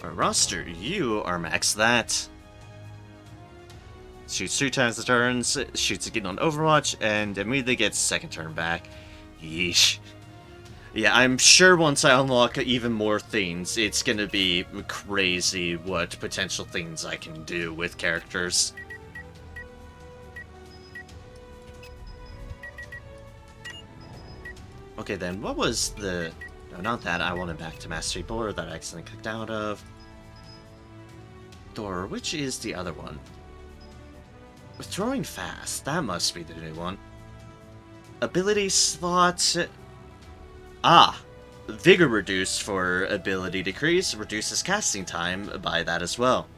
Our roster, you are max that. Shoots 3 times the turns, shoots again on Overwatch, and immediately gets second turn back. Yeesh. Yeah, I'm sure once I unlock even more things, it's gonna be crazy what potential things I can do with characters. Okay then, what was the... No, not that, I wanted back to Mastery Board that I accidentally clicked out of. Door, which is the other one? Throwing fast, that must be the new one. Ability slot... Ah! Vigor reduced for ability decrease, reduces casting time by that as well.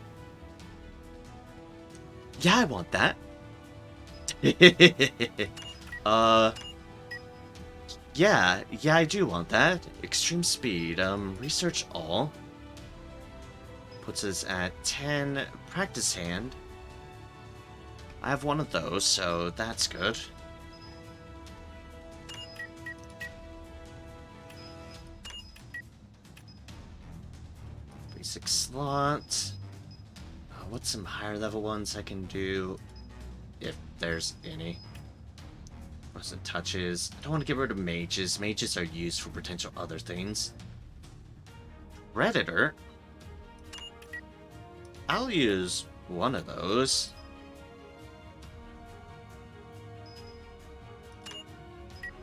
Yeah, I want that. Uh, yeah, I do want that. Extreme speed, research all. Puts us at 10. Practice hand. I have one of those, so that's good. Basic slot. What's some higher level ones I can do? If there's any. Wasn't touches. I don't want to get rid of mages. Mages are used for potential other things. Redditor. I'll use one of those.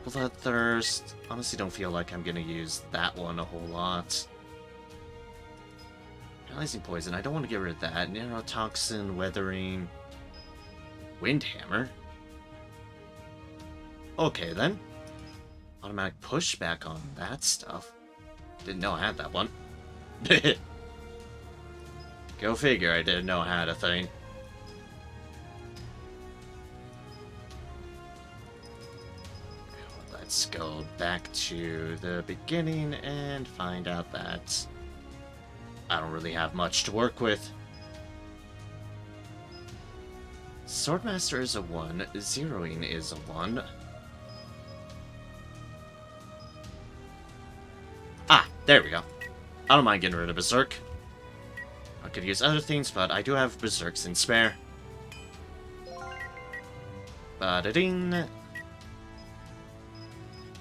Bloodthirst. Honestly, don't feel like I'm gonna use that one a whole lot. Paralyzing poison. I don't want to get rid of that. Neurotoxin, weathering, windhammer. Okay then. Automatic pushback on that stuff. Didn't know I had that one. Go figure, I didn't know I had a thing. Let's go back to the beginning and find out that I don't really have much to work with. Swordmaster is a 1, zeroing is a 1. Ah, there we go. I don't mind getting rid of Berserk. I could use other things, but I do have Berserks in spare. Ba-da-ding.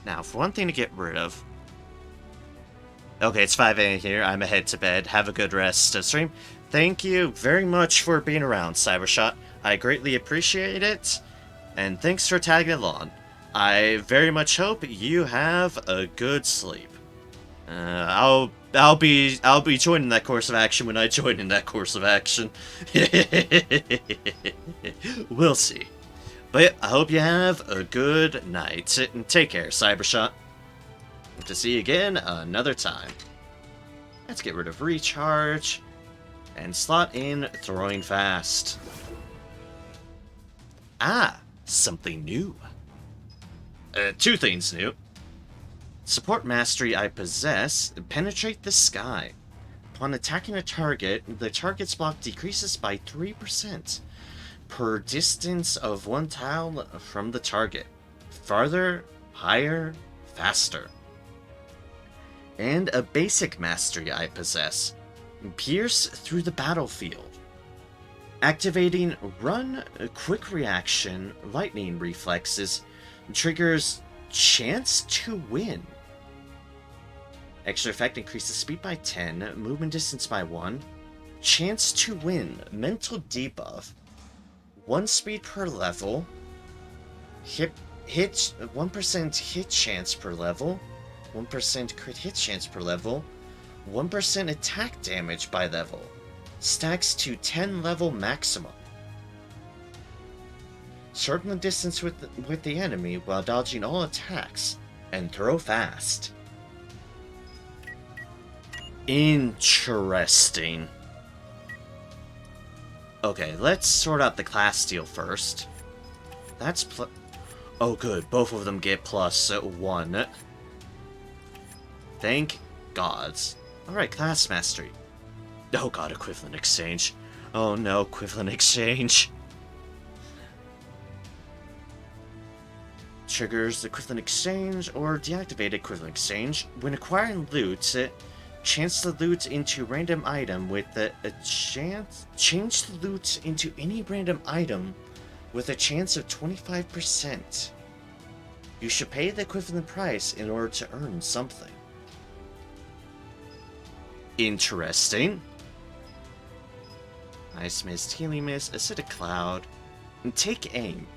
Now, for one thing to get rid of... Okay, it's 5 a.m. here. I'm head to bed. Have a good rest of stream. Thank you very much for being around, Cybershot. I greatly appreciate it. And thanks for tagging along. I very much hope you have a good sleep. I'll be joining that course of action when I join in that course of action. We'll see. But yeah, I hope you have a good night. And take care, Cybershot. Hope to see you again another time. Let's get rid of recharge and slot in throwing fast. Ah, something new. Two things new. Support mastery I possess, penetrate the sky. Upon attacking a target, the target's block decreases by 3% per distance of one tile from the target. Farther, higher, faster. And a basic mastery I possess, pierce through the battlefield. Activating run, quick reaction, lightning reflexes, triggers chance to win. Extra effect increases speed by 10, movement distance by 1. Chance to win, mental debuff. 1 speed per level. Hit 1% hit chance per level. 1% crit hit chance per level. 1% attack damage by level. Stacks to 10 level maximum. Shorten the distance with the enemy while dodging all attacks. And throw fast. Interesting. Okay, let's sort out the class deal first. That's oh good, both of them get plus 1. Thank gods. Alright, class mastery. Oh god, equivalent exchange. Oh no, equivalent exchange. Triggers equivalent exchange or deactivate equivalent exchange. When acquiring loot, chance the loot into random item with a chance. Change the loot into any random item with a chance of 25%. You should pay the equivalent price in order to earn something. Interesting. Ice Mist, Healing Mist, Acidic Cloud. And take aim.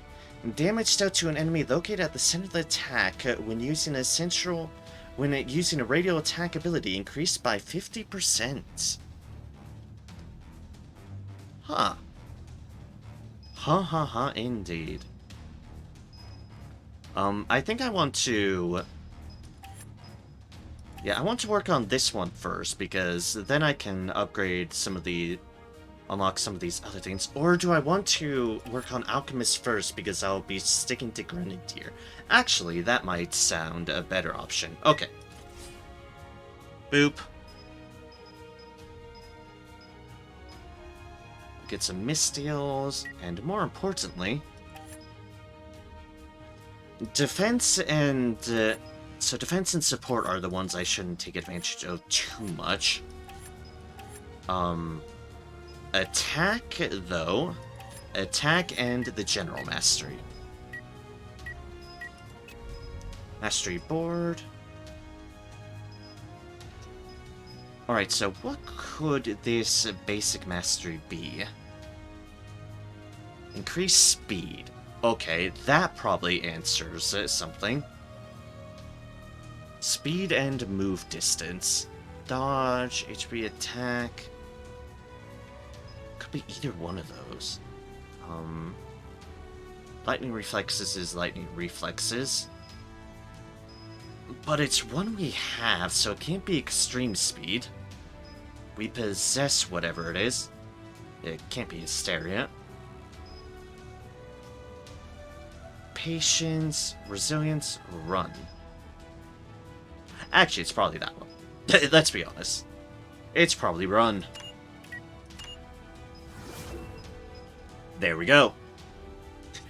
Damage dealt to an enemy located at the center of the attack when using a radial attack ability increased by 50%. Huh. Indeed. I think I want to... Yeah, I want to work on this one first, because then I can upgrade some of the unlock some of these other things? Or do I want to work on Alchemist first because I'll be sticking to Grenadier? Actually, that might sound a better option. Okay. Boop. Get some misdeals, and more importantly, defense and so defense and support are the ones I shouldn't take advantage of too much. Attack though, attack and the general mastery. Mastery board. Alright, so what could this basic mastery be? Increase speed. Okay, that probably answers something. Speed and move distance. Dodge, HP attack. Could be either one of those. Lightning reflexes is lightning reflexes. But it's one we have, so it can't be extreme speed. We possess whatever it is. It can't be hysteria. Patience, resilience, run. Actually, it's probably that one. Let's be honest. It's probably run. There we go.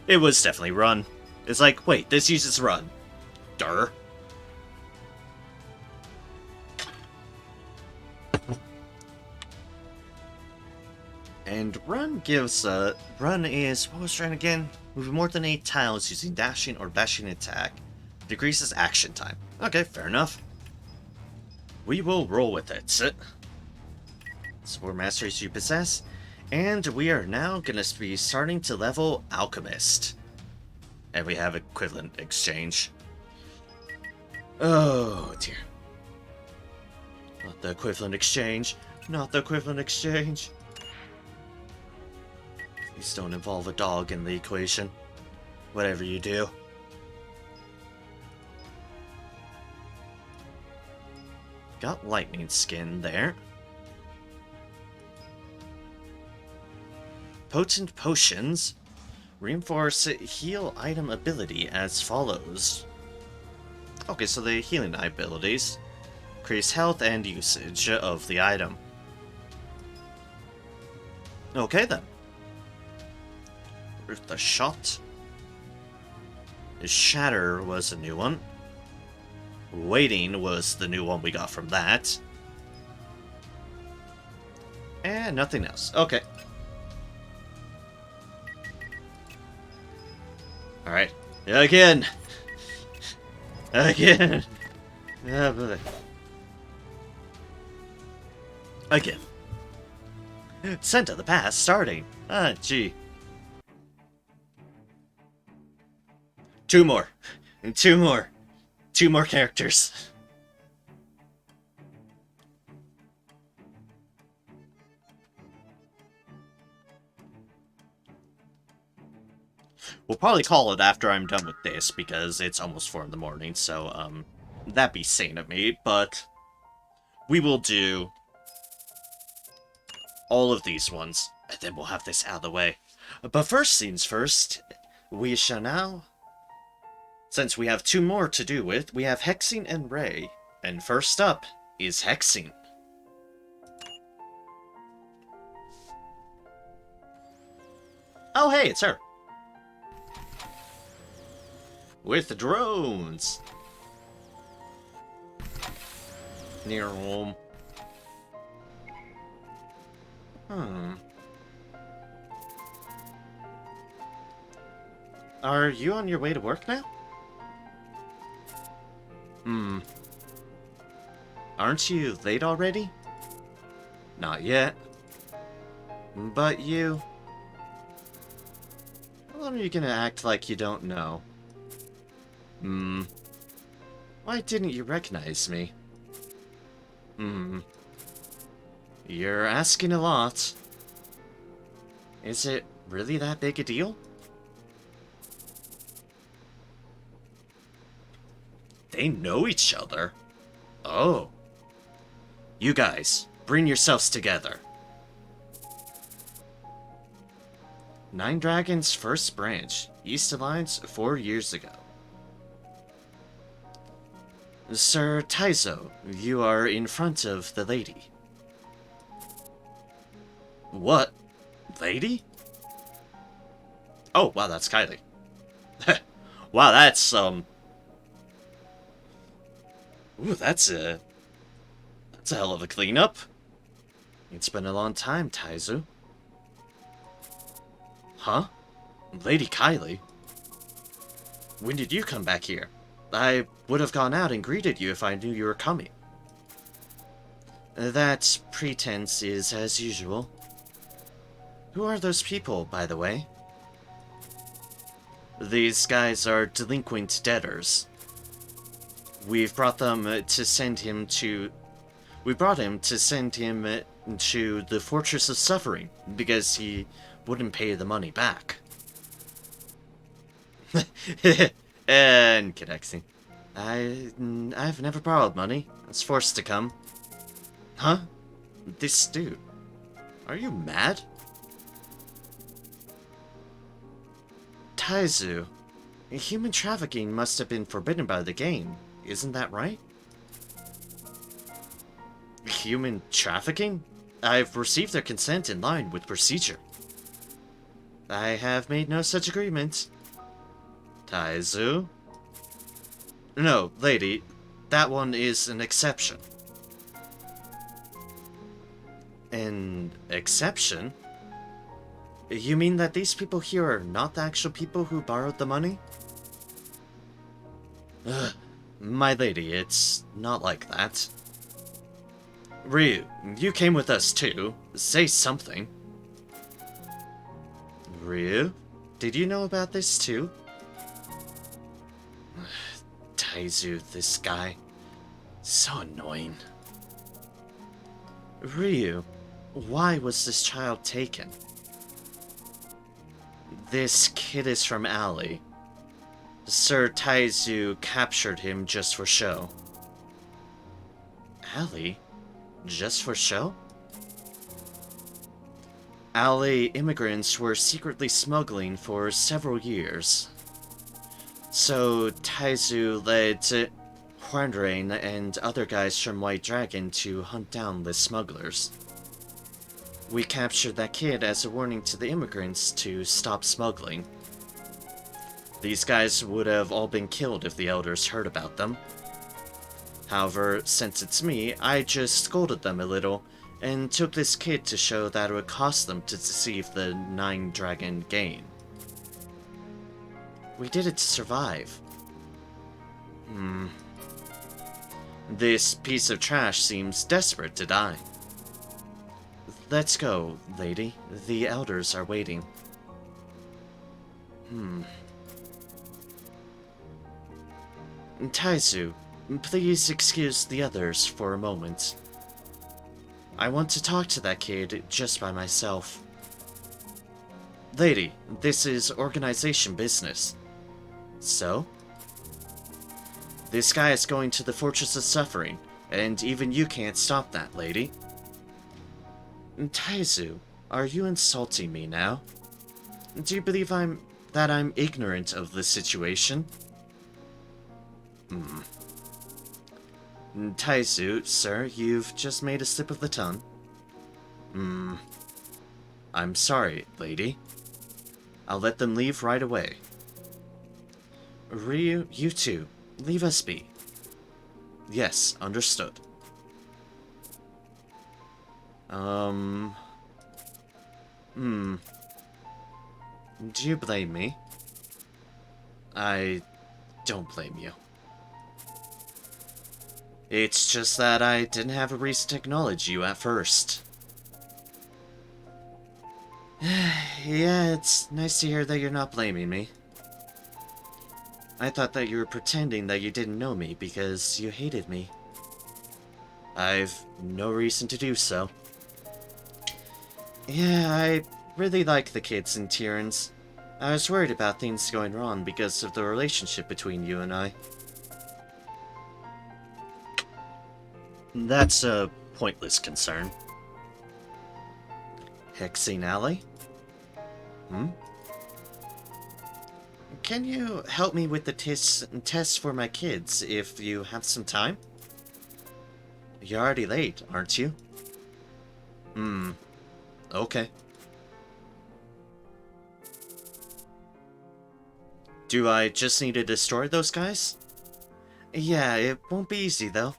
It was definitely run. It's like, wait, this uses run. Durr. And run gives, run is, what was run again? Moving more than 8 tiles using dashing or dashing attack. Decreases action time. Okay, fair enough. We will roll with it. Support masteries you possess. And we are now going to be starting to level Alchemist. And we have equivalent exchange. Oh, dear. Not the equivalent exchange. Not the equivalent exchange. Please don't involve a dog in the equation. Whatever you do. Got lightning skin there. Potent potions. Reinforce heal item ability as follows. Okay, so the healing abilities. Increase health and usage of the item. Okay then. Worth the shot. Shatter was a new one. Waiting was the new one we got from that. And nothing else. Okay. Alright. Again! Again! Again. Sent to the past starting. Ah, gee. 2 more. And 2 more. 2 more characters. We'll probably call it after I'm done with this, because it's almost 4 in the morning, so, that'd be sane of me, but we will do all of these ones, and then we'll have this out of the way. But first things first, we shall now, since we have 2 more to do with, we have Hexing and Ray, and first up is Hexing. Oh hey, it's her. With drones. Near home. Are you on your way to work now? Aren't you late already? Not yet. But you... How long are you gonna act like you don't know? Why didn't you recognize me? You're asking a lot. Is it really that big a deal? They know each other? Oh. You guys, bring yourselves together. Nine Dragons' first branch, East Alliance, 4 years ago. Sir Taizo, you are in front of the lady. What? Lady? Oh, wow, that's Kylie. Wow, that's, Ooh, that's a hell of a cleanup. It's been a long time, Taizu. Huh? Lady Kylie? When did you come back here? I would have gone out and greeted you if I knew you were coming. That pretense is as usual. Who are those people, by the way? These guys are delinquent debtors. We've brought them to send him to... We brought him to send him to the Fortress of Suffering, because he wouldn't pay the money back. And Kidexi. I've never borrowed money. I was forced to come. Huh? This dude. Are you mad? Taizu, human trafficking must have been forbidden by the game, isn't that right? Human trafficking? I've received their consent in line with procedure. I have made no such agreement. Taizu? No, lady, that one is an exception. An exception? You mean that these people here are not the actual people who borrowed the money? Ugh, my lady, it's not like that. Ryu, you came with us too. Say something. Ryu? Did you know about this too? Taizu, this guy. So annoying. Ryu, why was this child taken? This kid is from Alley. Sir Taizu captured him just for show. Alley? Just for show? Alley immigrants were secretly smuggling for several years. So Taizu led Huandrain and other guys from White Dragon to hunt down the smugglers. We captured that kid as a warning to the immigrants to stop smuggling. These guys would have all been killed if the elders heard about them. However, since it's me, I just scolded them a little, and took this kid to show that it would cost them to deceive the Nine Dragon game. We did it to survive. This piece of trash seems desperate to die. Let's go, lady. The elders are waiting. Taizu, please excuse the others for a moment. I want to talk to that kid just by myself. Lady, this is organization business. So? This guy is going to the Fortress of Suffering, and even you can't stop that, lady. Taizu, are you insulting me now? Do you believe that I'm ignorant of the situation? Taizu, sir, you've just made a slip of the tongue. I'm sorry, lady. I'll let them leave right away. Ryu, you too. Leave us be. Yes, understood. Do you blame me? I don't blame you. It's just that I didn't have a reason to acknowledge you at first. Yeah, it's nice to hear that you're not blaming me. I thought that you were pretending that you didn't know me because you hated me. I've no reason to do so. Yeah, I really like the kids in Tyrrans. I was worried about things going wrong because of the relationship between you and I. That's a pointless concern. Hexing Alley? can you help me with the tests for my kids if you have some time? You're already late, aren't you? Okay. Do I just need to destroy those guys? Yeah, it won't be easy though.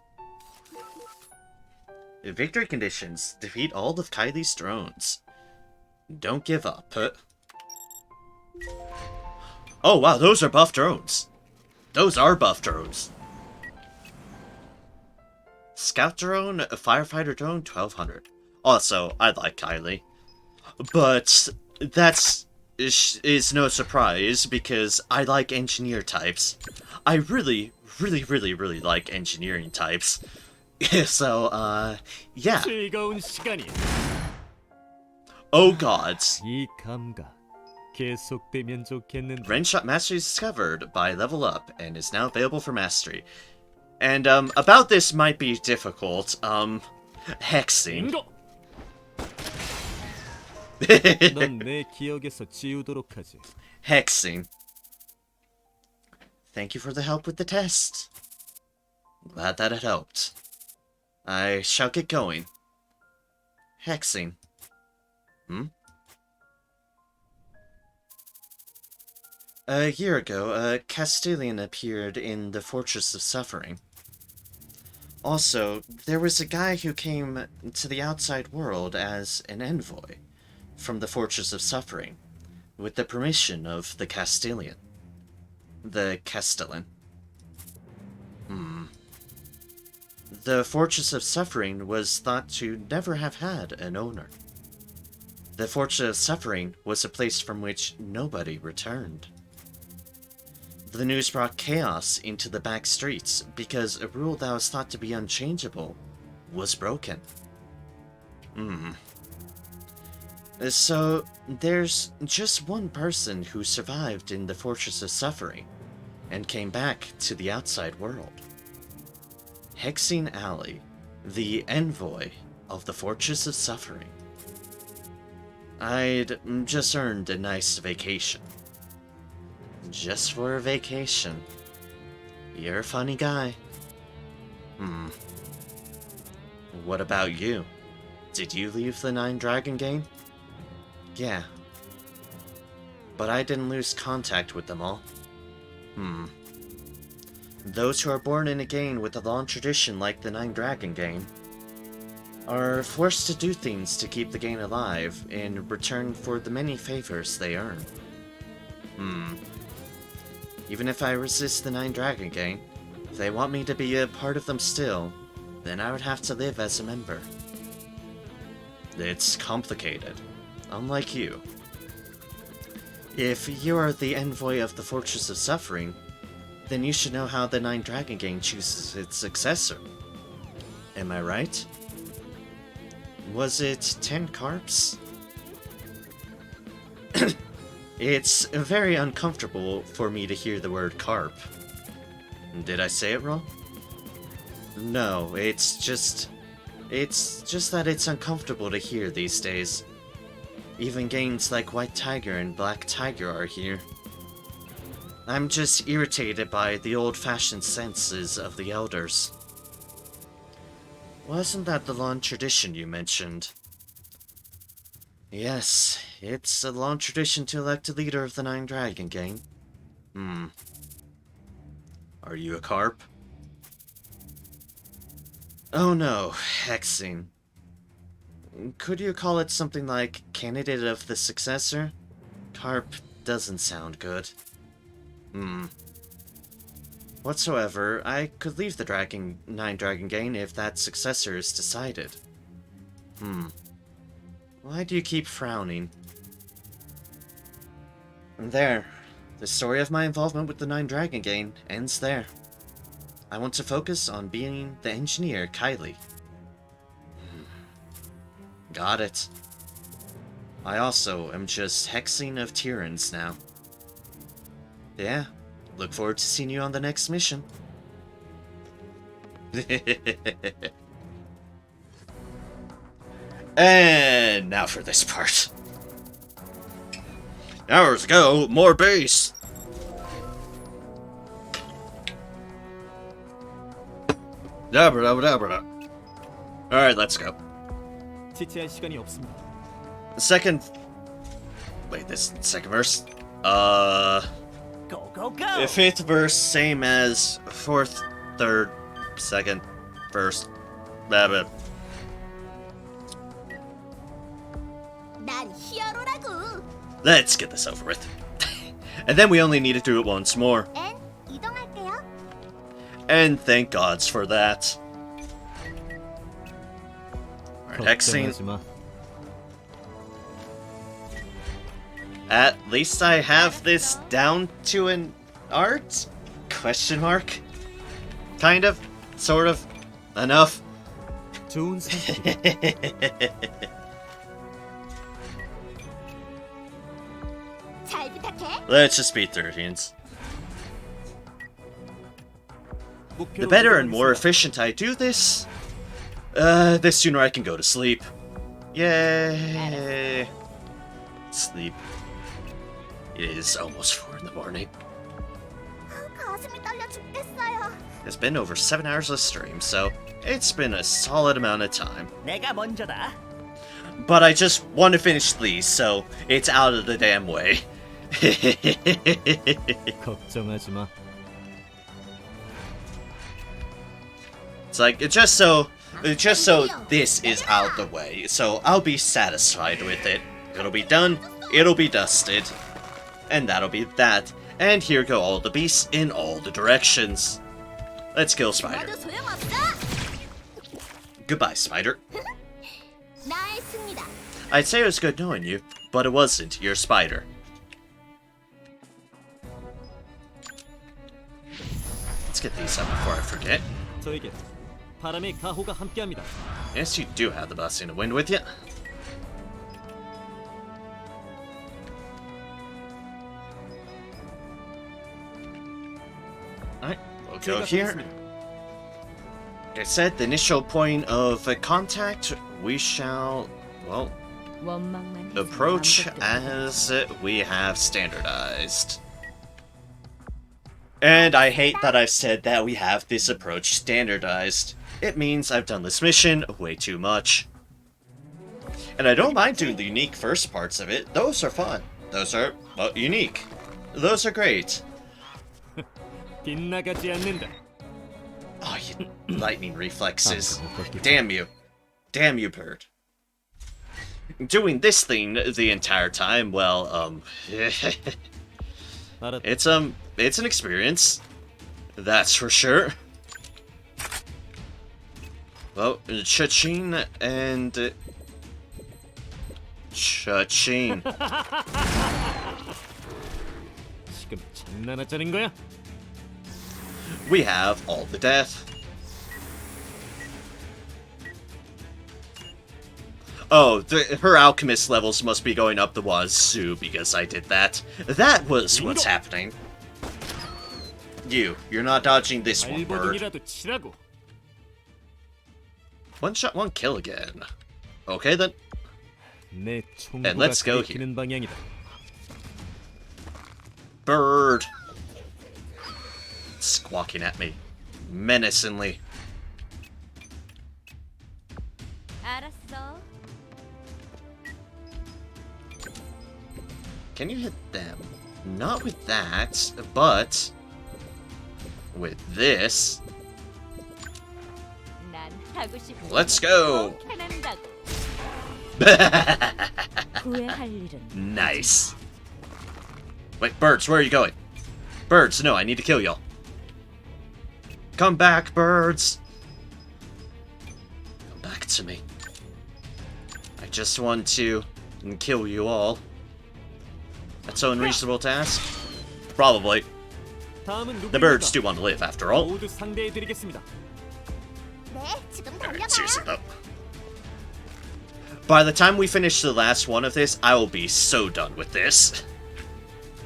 Victory conditions. Defeat all of Kylie's drones. Don't give up. Oh wow, those are buff drones. Those are buff drones. Scout drone, firefighter drone, 1200. Also, I like Kylie. But that's is no surprise because I like engineer types. I really like engineering types. So, yeah. 즐거운 시간이. Oh god. 이 감각 계속되면 좋겠는데. Rainshot Mastery is discovered by Level Up and is now available for mastery. And, about this might be difficult, hexing. 빙고. 넌 내 기억에서 지우도록 하지. Hexing. Thank you for the help with the test. Glad that it helped. I shall get going. Hexing. A year ago, a Castilian appeared in the Fortress of Suffering. Also, there was a guy who came to the outside world as an envoy from the Fortress of Suffering, with the permission of the Castilian. The Castellan. The Fortress of Suffering was thought to never have had an owner. The Fortress of Suffering was a place from which nobody returned. The news brought chaos into the back streets because a rule that was thought to be unchangeable was broken. So, there's just one person who survived in the Fortress of Suffering and came back to the outside world. Hexing Alley, the envoy of the Fortress of Suffering. I'd just earned a nice vacation. Just for a vacation. You're a funny guy. What about you? Did you leave the Nine Dragon game? Yeah. But I didn't lose contact with them all. Those who are born in a game with a long tradition like the Nine Dragon game are forced to do things to keep the game alive in return for the many favors they earn. Even if I resist the Nine Dragon gang, if they want me to be a part of them still, then I would have to live as a member. It's complicated, unlike you. If you are the envoy of the Fortress of Suffering, then you should know how the Nine Dragon gang chooses its successor. Am I right? Was it 10 carps? It's very uncomfortable for me to hear the word carp. Did I say it wrong? No, it's just that it's uncomfortable to hear these days. Even games like White Tiger and Black Tiger are here. I'm just irritated by the old-fashioned senses of the elders. Wasn't that the long tradition you mentioned? Yes, it's a long tradition to elect a leader of the Nine Dragon gang. Are you a carp? Oh no, hexing. Could you call it something like candidate of the successor? Carp doesn't sound good. Whatsoever, I could leave the Nine Dragon gang if that successor is decided. Why do you keep frowning? There. The story of my involvement with the Nine Dragon gang ends there. I want to focus on being the engineer, Kylie. Got it. I also am just hexing of Tyrrans now. Yeah, look forward to seeing you on the next mission. And now for this part. Hours ago, more bass. Alright, let's go. 지체할 시간이 없습니다. The second... Wait, this second verse? Go, go, go! Fifth verse, same as fourth, third, second, first. Blah, blah. 난 히어로라고. Let's get this over with. And then we only need to do it once more. 엔 이동할게요. And thank gods for that. Alright, next scene. 걱정하지 마. At least I have this down to an art? Question mark? Kind of? Sort of? Enough? 좋은 선택이다. 잘 부탁해. Let's just beat 13s. The 목표로 better and 이동하겠습니다. more efficient I do this, the sooner I can go to sleep. Yay! Sleep. It is almost 4 in the morning. 가슴이 떨려 죽겠어요. It's been over 7 hours of stream, so it's been a solid amount of time. 내가 먼저다. But I just want to finish these, so it's out of the damn way. 걱정하지 마. It's like just so this is out the way, so I'll be satisfied with it. It'll be done, it'll be dusted, and that'll be that. And here go all the beasts in all the directions. Let's kill Spider. 나도 소용없어. Goodbye, Spider. 나의 승리다. I'd say it was good knowing you, but it wasn't. You're Spider. Let's get these up before I forget. 저에게 바람의 가호가 함께합니다. Yes, you do have the blessing of wind with you. Alright, we'll go 제가 here. 가겠습니다. Like I said, the initial point of contact, we shall, well, 원망만 해서 approach 아무것도 as we have standardized. And I hate that I've said that we have this approach standardized. It means I've done this mission way too much. And I don't mind doing the unique first parts of it. Those are fun. Those are, well, unique. Those are great. 빗나가지 않는다. Oh, you lightning reflexes. Damn you. Damn you, bird. Doing this thing the entire time, well, 알았다. it's an experience. That's for sure. Well, cha-ching and... cha-ching. 지금 장난하자는 거야? We have all the death. Oh, her alchemist levels must be going up the wazoo because I did that. That was what's happening. You're not dodging this one, bird. 발버둥이라도 치라고. One shot, one kill again. Okay then. 내 And 총구가 let's go 가리키는 방향이다. Bird. Squawking at me. Menacingly. 알았어. Can you hit them? Not with that, but with this. 난 하고 싶은 Let's go. 꼭 해낸다고. 후회할 일은 Nice. Wait, birds, where are you going? Birds, no, I need to kill y'all. Come back, birds. Come back to me. I just want to kill you all. That's so unreasonable task? Probably. 다음은 The birds do 누구입니까? want to live, after all. 모두 상대해드리겠습니다. 네, 지금 Alright, seriously 달려가요. though. By the time we finish the last one of this, I will be so done with this.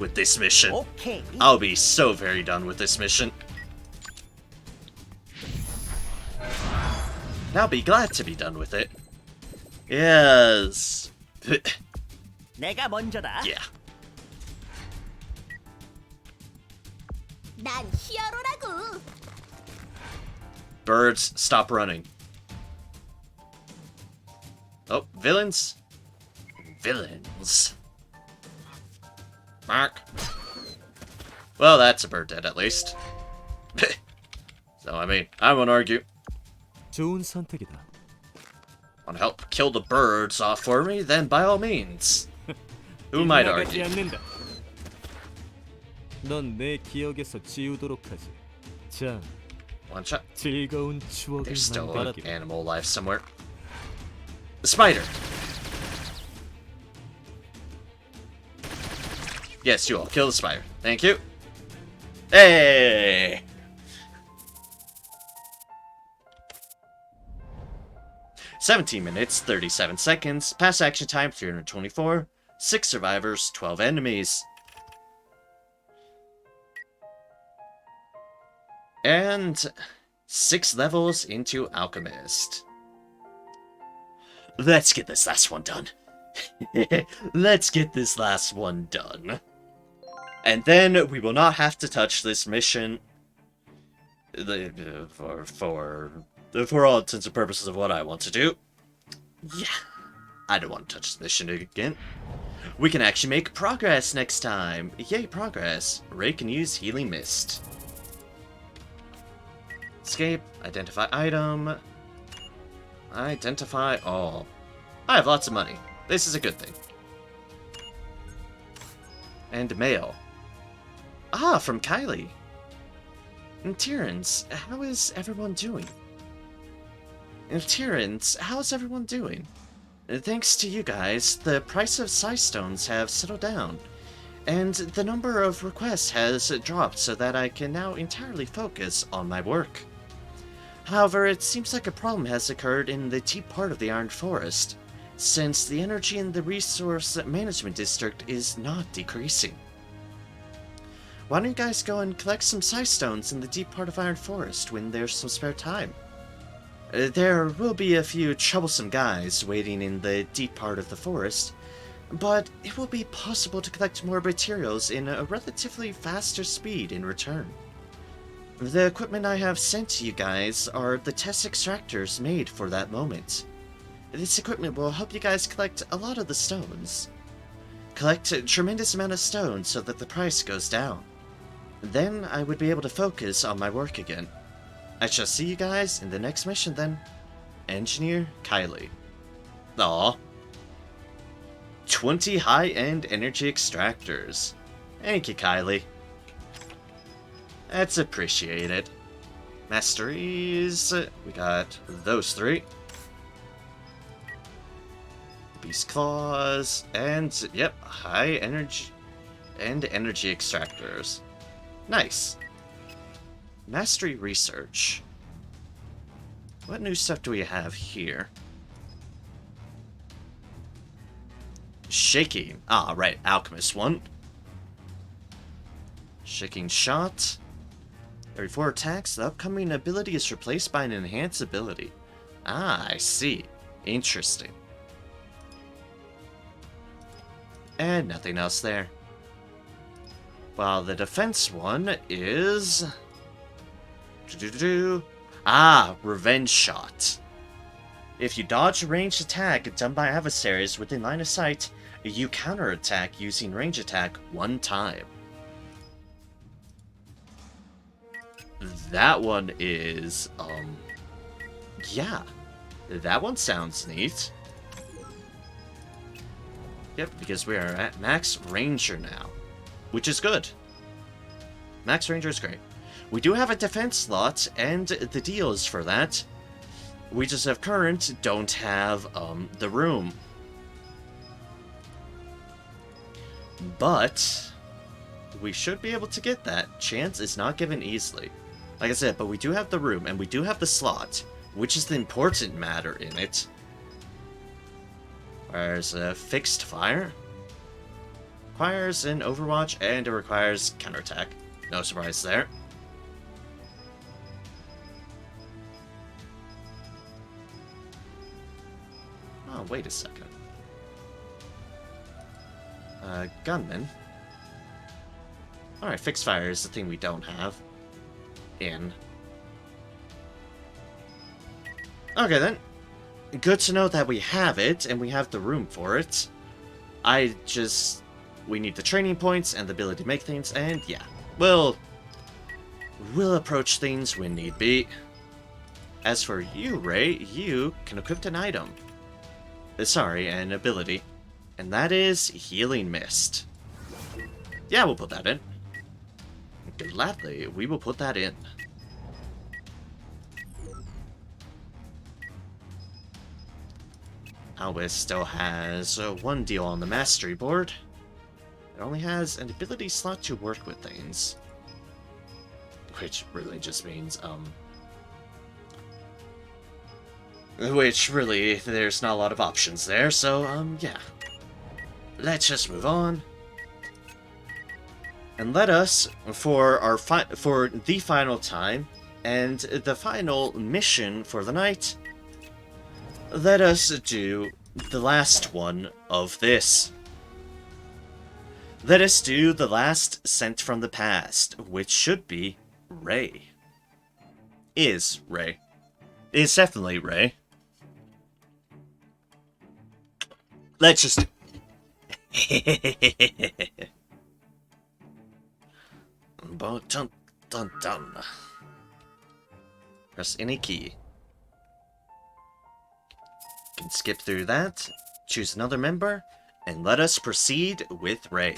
With this mission. 오케이. I'll be so very done with this mission. And I'll be glad to be done with it. Yes. 내가 먼저다. Yeah. 난 히어로라고. Birds, stop running. Oh, villains. Villains. Mark. Well, that's a bird dead at least. So, I mean, I won't argue. 좋은 선택이다. Want to help kill the birds off for me? Then by all means. Who might 빗나가지 argue? 않는다. 넌 내 기억에서 지우도록 하지. 자, One shot. 즐거운 추억을 There's still an 만들기를. animal life somewhere. The spider! Yes, you all. Kill the spider. Thank you. Hey! "17 minutes, 37 seconds. Pass action time 324. 6 survivors, 12 enemies." And 6 levels into Alchemist. Let's get this last one done. Let's get this last one done. And then we will not have to touch this mission for all intents and purposes of what I want to do. Yeah, I don't want to touch this mission again. We can actually make progress next time. Yay, progress. Ray can use Healing Mist. Escape, identify item, identify all. I have lots of money. This is a good thing. And mail. Ah, from Kylie. And Tyrrans, how is everyone doing? And Tyrrans, how's everyone doing? Thanks to you guys, the price of Psi Stones have settled down, and the number of requests has dropped so that I can now entirely focus on my work. However, it seems like a problem has occurred in the deep part of the Iron Forest, since the energy in the Resource Management District is not decreasing. Why don't you guys go and collect some Psi Stones in the deep part of Iron Forest when there's some spare time? There will be a few troublesome guys waiting in the deep part of the forest, but it will be possible to collect more materials in a relatively faster speed in return. The equipment I have sent to you guys are the test extractors made for that moment. This equipment will help you guys collect a lot of the stones. Collect a tremendous amount of stones so that the price goes down. Then I would be able to focus on my work again. I shall see you guys in the next mission then. Engineer Kylie. Aw. 20 high-end energy extractors. Thank you, Kylie. That's appreciated. Masteries. We got those 3. Beast Claws. And, yep, high energy and energy extractors. Nice. Mastery Research. What new stuff do we have here? Shaking. Ah, right. Alchemist 1. Shaking Shot. Every 4 attacks, the upcoming ability is replaced by an enhanced ability. Ah, I see. Interesting. And nothing else there. While the defense one is... Ah, Revenge Shot. If you dodge a ranged attack done by adversaries within line of sight, you counterattack using range attack 1 time. That one is, yeah. That one sounds neat. Yep, because we are at Max Ranger now, which is good. Max Ranger is great. We do have a defense slot, and the deals for that. We just have current, don't have, the room. But we should be able to get that. Chance is not given easily. Like I said, but we do have the room, and we do have the slot, which is the important matter in it. Requires a fixed fire. Requires an Overwatch, and it requires counterattack. No surprise there. Oh, wait a second. Gunman. Alright, fixed fire is the thing we don't have. In. Okay then. Good to know that we have it, and we have the room for it. We need the training points and the ability to make things, and yeah. We'll approach things when need be. As for you, Ray, you can equip an item. Sorry, an ability. And that is Healing Mist. Yeah, we'll put that in. Gladly, we will put that in. Albus still has one deal on the mastery board. It only has an ability slot to work with things. Which really just means, which really, there's not a lot of options there, so, yeah. Let's just move on. And let us, for the final time, and the final mission for the night, let us do the last one of this. Let us do the last Sent from the Past, which should be Ray. Is Ray. Is definitely Ray. Let's just... Dun dun dun. Press any key. Can skip through that, choose another member, and let us proceed with Ray.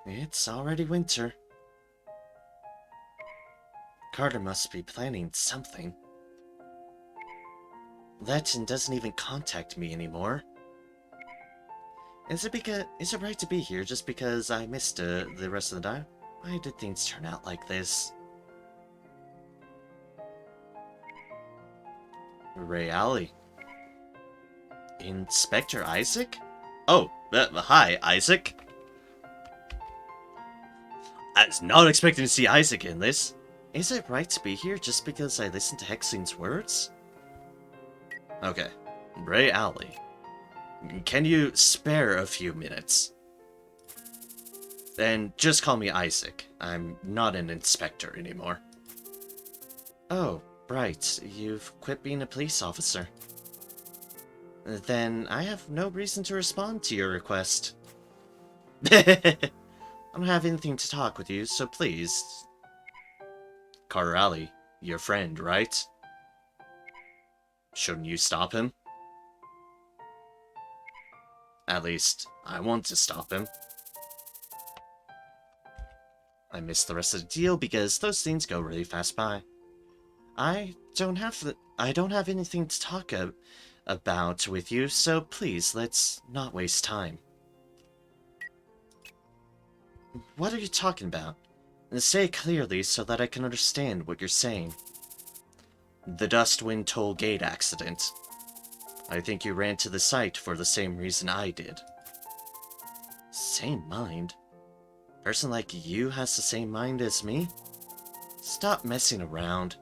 It's already winter. Carter must be planning something. Letton doesn't even contact me anymore. Is it right to be here just because I missed the rest of the time? Why did things turn out like this? Ray Alley. Inspector Isaac? Oh, hi, Isaac. I was not expecting to see Isaac in this. Is it right to be here just because I listened to Hexine's words? Okay, Ray Alley. Can you spare a few minutes? Then just call me Isaac. I'm not an inspector anymore. Oh, right. You've quit being a police officer. Then I have no reason to respond to your request. I don't have anything to talk with you, so please. Carter Alley, your friend, right? Shouldn't you stop him? At least, I want to stop him. I missed the rest of the deal because those things go really fast by. I don't have anything to talk about with you, so please, let's not waste time. What are you talking about? Say it clearly so that I can understand what you're saying. The Dustwind Toll Gate accident. I think you ran to the site for the same reason I did. Same mind? A person like you has the same mind as me? Stop messing around.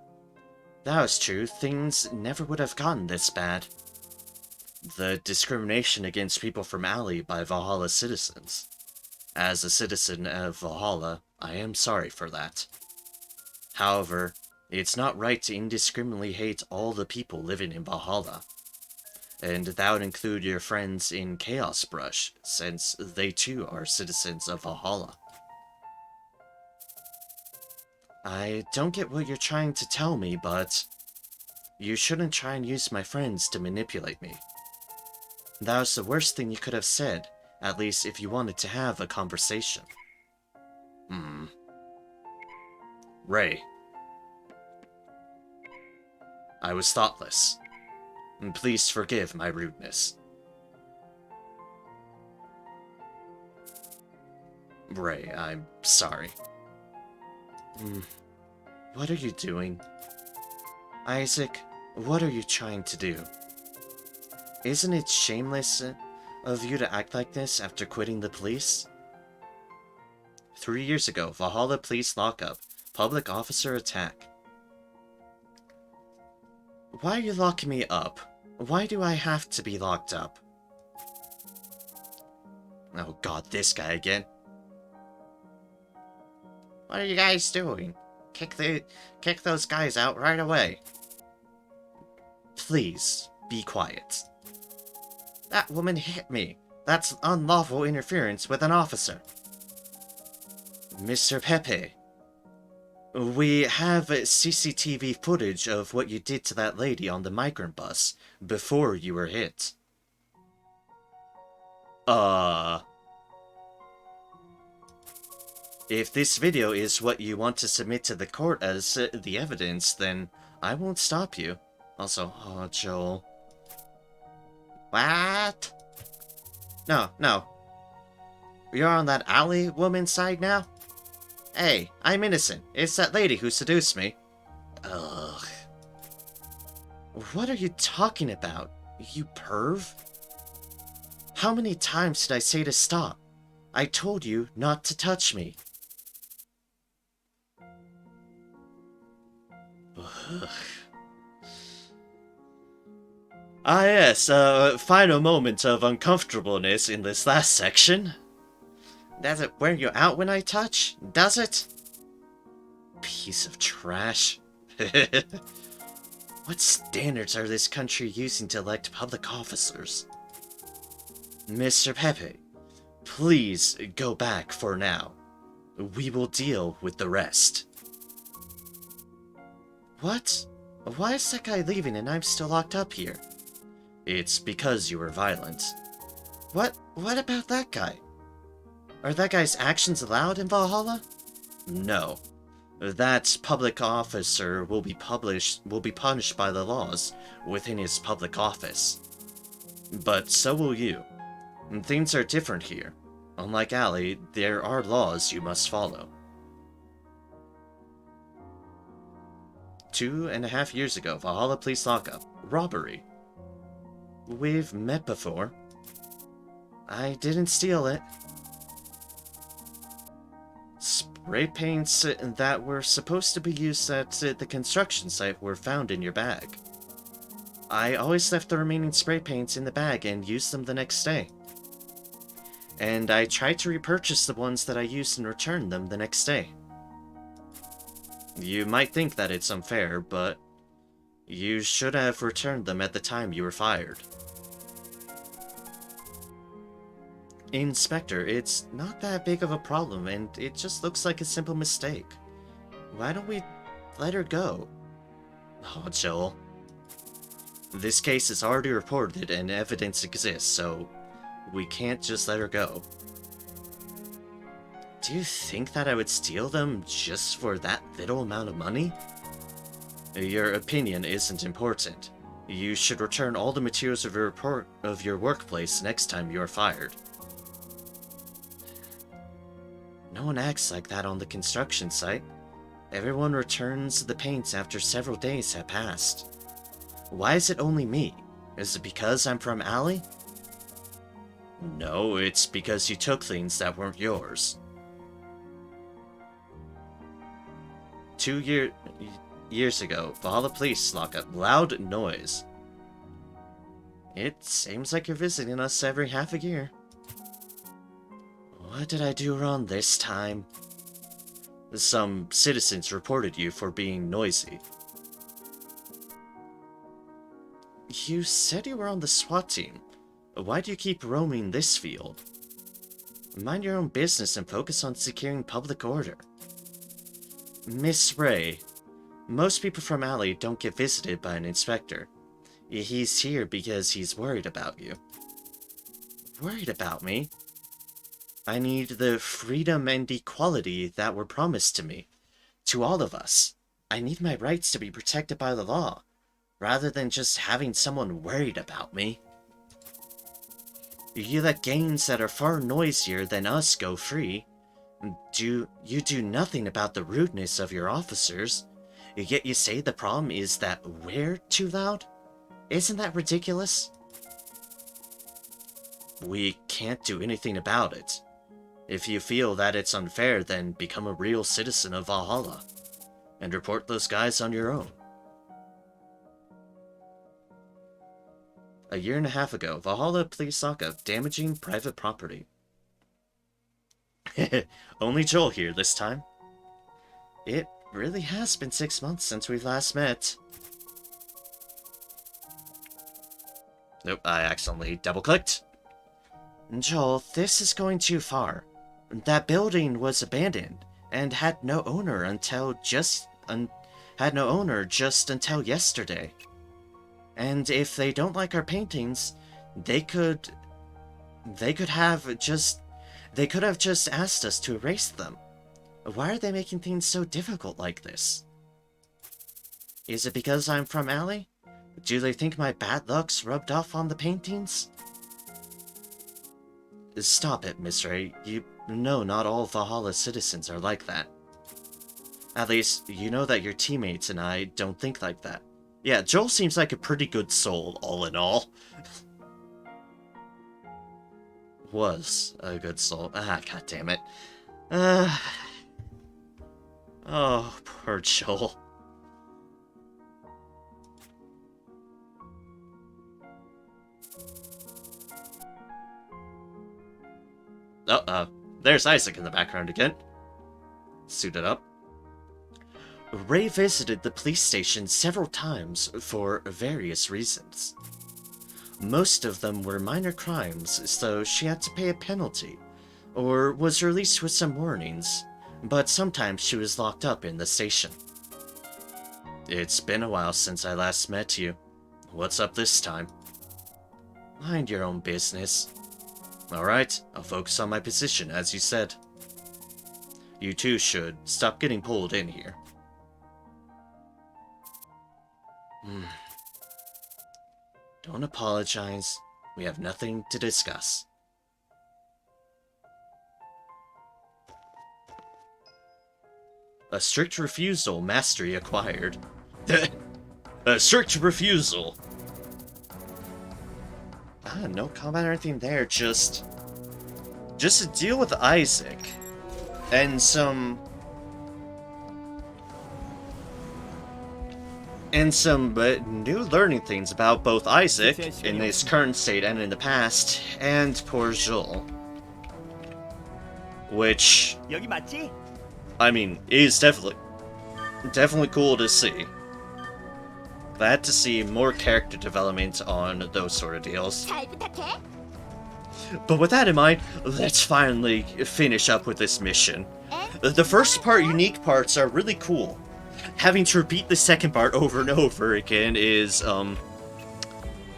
If that was true, things never would have gotten this bad. The discrimination against people from Alley by Valhalla citizens. As a citizen of Valhalla, I am sorry for that. However, it's not right to indiscriminately hate all the people living in Valhalla. And that would include your friends in Chaos Brush, since they too are citizens of Valhalla. I don't get what you're trying to tell me, but you shouldn't try and use my friends to manipulate me. That was the worst thing you could have said, at least if you wanted to have a conversation. Ray. I was thoughtless. Please forgive my rudeness. Ray, I'm sorry. What are you doing? Isaac, what are you trying to do? Isn't it shameless of you to act like this after quitting the police? 3 years ago, Valhalla police lockup. Public officer attack. Why are you locking me up? Why do I have to be locked up? Oh god, this guy again. What are you guys doing? kick those guys out right away. Please, be quiet. That woman hit me. That's unlawful interference with an officer. Mr. Pepe, we have CCTV footage of what you did to that lady on the migrant bus before you were hit. If this video is what you want to submit to the court as the evidence, then I won't stop you. Also, oh, Joel. What? No. You're on that alley woman's side now? Hey, I'm innocent. It's that lady who seduced me. Ugh. What are you talking about, you perv? How many times did I say to stop? I told you not to touch me. Ugh. Ah yes, final moment of uncomfortableness in this last section. Does it wear you out when I touch? Does it? Piece of trash. What standards are this country using to elect public officers? Mr. Pepe, please go back for now. We will deal with the rest. What? Why is that guy leaving and I'm still locked up here? It's because you were violent. What about that guy? Are that guy's actions allowed in Valhalla? No. That public officer will be punished by the laws within his public office. But so will you. Things are different here. Unlike Ali, there are laws you must follow. 2.5 years ago, Valhalla police lockup. Robbery. We've met before. I didn't steal it. Spray paints that were supposed to be used at the construction site were found in your bag. I always left the remaining spray paints in the bag and used them the next day. And I tried to repurchase the ones that I used and return them the next day. You might think that it's unfair, but you should have returned them at the time you were fired. Inspector, it's not that big of a problem, and it just looks like a simple mistake. Why don't we let her go? Oh, Joel. This case is already reported and evidence exists, so we can't just let her go. Do you think that I would steal them just for that little amount of money? Your opinion isn't important. You should return all the materials of your workplace next time you are fired. No one acts like that on the construction site. Everyone returns the paints after several days have passed. Why is it only me? Is it because I'm from Alley? No, it's because you took things that weren't yours. 2 years ago, Valhalla police lockup. Loud noise. It seems like you're visiting us every half a year. What did I do wrong this time? Some citizens reported you for being noisy. You said you were on the SWAT team. Why do you keep roaming this field? Mind your own business and focus on securing public order. Miss Ray, most people from Alley don't get visited by an inspector. He's here because he's worried about you. Worried about me? I need the freedom and equality that were promised to me. To all of us. I need my rights to be protected by the law, rather than just having someone worried about me. You let gangs that are far noisier than us go free. You do nothing about the rudeness of your officers, yet you say the problem is that we're too loud? Isn't that ridiculous? We can't do anything about it. If you feel that it's unfair, then become a real citizen of Valhalla, and report those guys on your own. A year and a half ago, Valhalla police lockup, damaging private property. Only Joel here this time. It really has been 6 months since we've last met. Nope, I accidentally double-clicked. Joel, this is going too far. That building was abandoned and had no owner just until yesterday. And if they don't like our paintings, they could have just asked us to erase them. Why are they making things so difficult like this? Is it because I'm from Alley? Do they think my bad luck's rubbed off on the paintings? Stop it, Miss Ray. You know not all Valhalla citizens are like that. At least, you know that your teammates and I don't think like that. Yeah, Joel seems like a pretty good soul, all in all. Was a good soul. Ah, god damn it. Oh, poor Joel. There's Isaac in the background again. Suited up. Ray visited the police station several times for various reasons. Most of them were minor crimes, so she had to pay a penalty, or was released with some warnings, but sometimes she was locked up in the station. It's been a while since I last met you. What's up this time? Mind your own business. Alright, I'll focus on my position, as you said. You two should stop getting pulled in here. Don't apologize. We have nothing to discuss. A strict refusal mastery acquired. A strict refusal. No comment or anything there, just to deal with Isaac. And some new learning things about both Isaac, in his current state and in the past, and poor Joel. Which, 여기 맞지? I mean, is definitely cool to see. Glad to see more character development on those sort of deals. 잘 부탁해. But with that in mind, let's finally finish up with this mission. The first part, unique parts, are really cool. Having to repeat the second part over and over again is,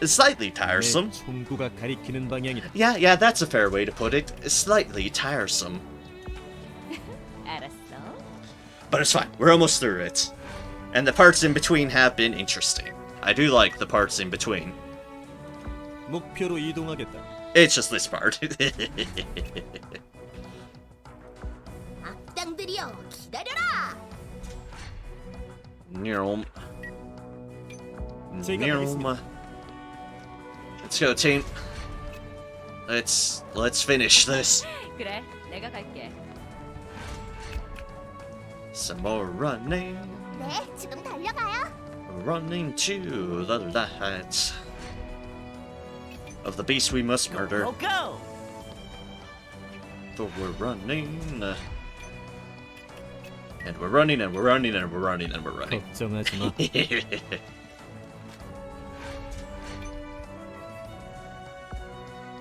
slightly tiresome. 총구가 가리키는 방향이다. Yeah, that's a fair way to put it. Slightly tiresome. 알았어. But it's fine, we're almost through it. And the parts in between have been interesting. I do like the parts in between. 목표로 이동하겠다. It's just this part. 악당들이여, 기다려라. Neural. 제가 Neural. 가겠습니다. Let's go, team. Let's finish this. 그래, 내가 갈게. Some more running. 네, 지금 달려가요. Running to the light of the beast we must murder. Go, go! But we're running. And we're running, and we're running, and we're running, and we're running. 걱정하지 마.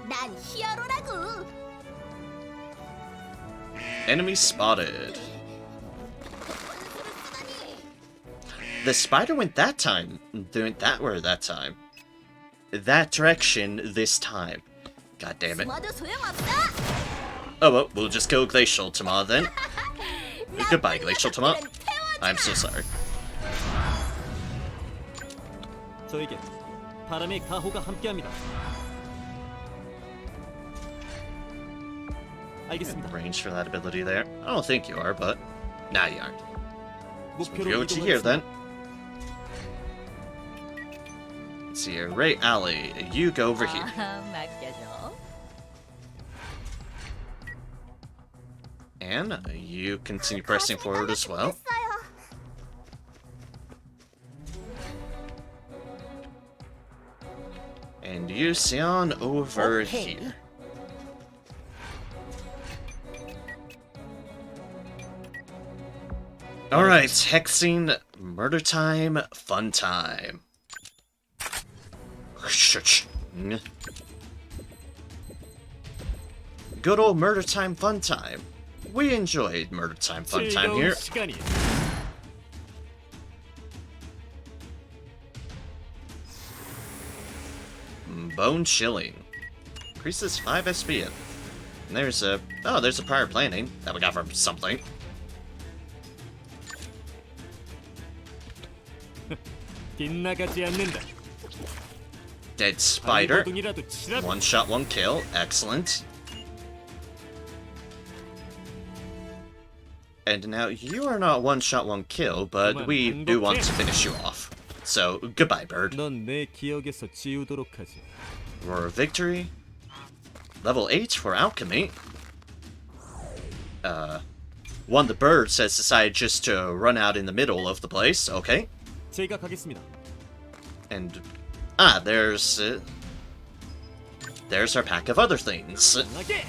난 히어로라고. Enemy spotted. The spider went that time. Went that way that time. That direction this time. God damn it. 숨어도 소용없어. Oh well, we'll just go Glacial tomorrow then. Goodbye, Glacial tomorrow. I'm so sorry. 저에게 바람의 가호가 함께합니다. 알겠습니다. Range for that ability there. I don't think you are, but now you aren't. So we'll 목표로 go to here then. 이동하겠습니다. Let's see here, Ray Alley, you go over here. 맡겨줘. And you continue pressing forward as well. 했어요. And you, Sion, over Okay. here. Alright, hexing, murder time, fun time. Good old murder time, fun time. We enjoyed murder time, fun time 즐거운 here. 시간이야. Bone chilling. Increases 5 SP. And there's a... Oh, there's a prior planning that we got from something. 빗나가지 않는다. Dead spider. 발버둥이라도 치라. One shot, one kill. Excellent. And now you are not one shot, one kill, but we do want to finish you off. So, goodbye, bird. 넌 내 기억에서 지우도록 하지. For victory. Level 8 for alchemy. One of the birds has decided just to run out in the middle of the place. Okay. 제가 가겠습니다. And there's our pack of other things. 나게.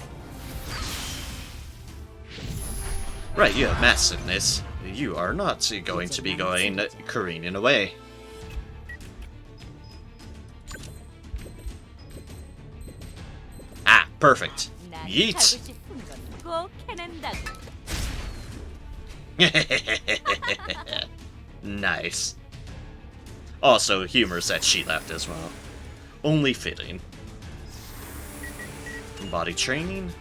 Right, you have massiveness. You are not going to be going careening away. Ah, perfect. 날 Yeet. 하고 싶은 건 꼭 해낸다고. Nice. Also, humorous that she left as well. Only fitting. Body training.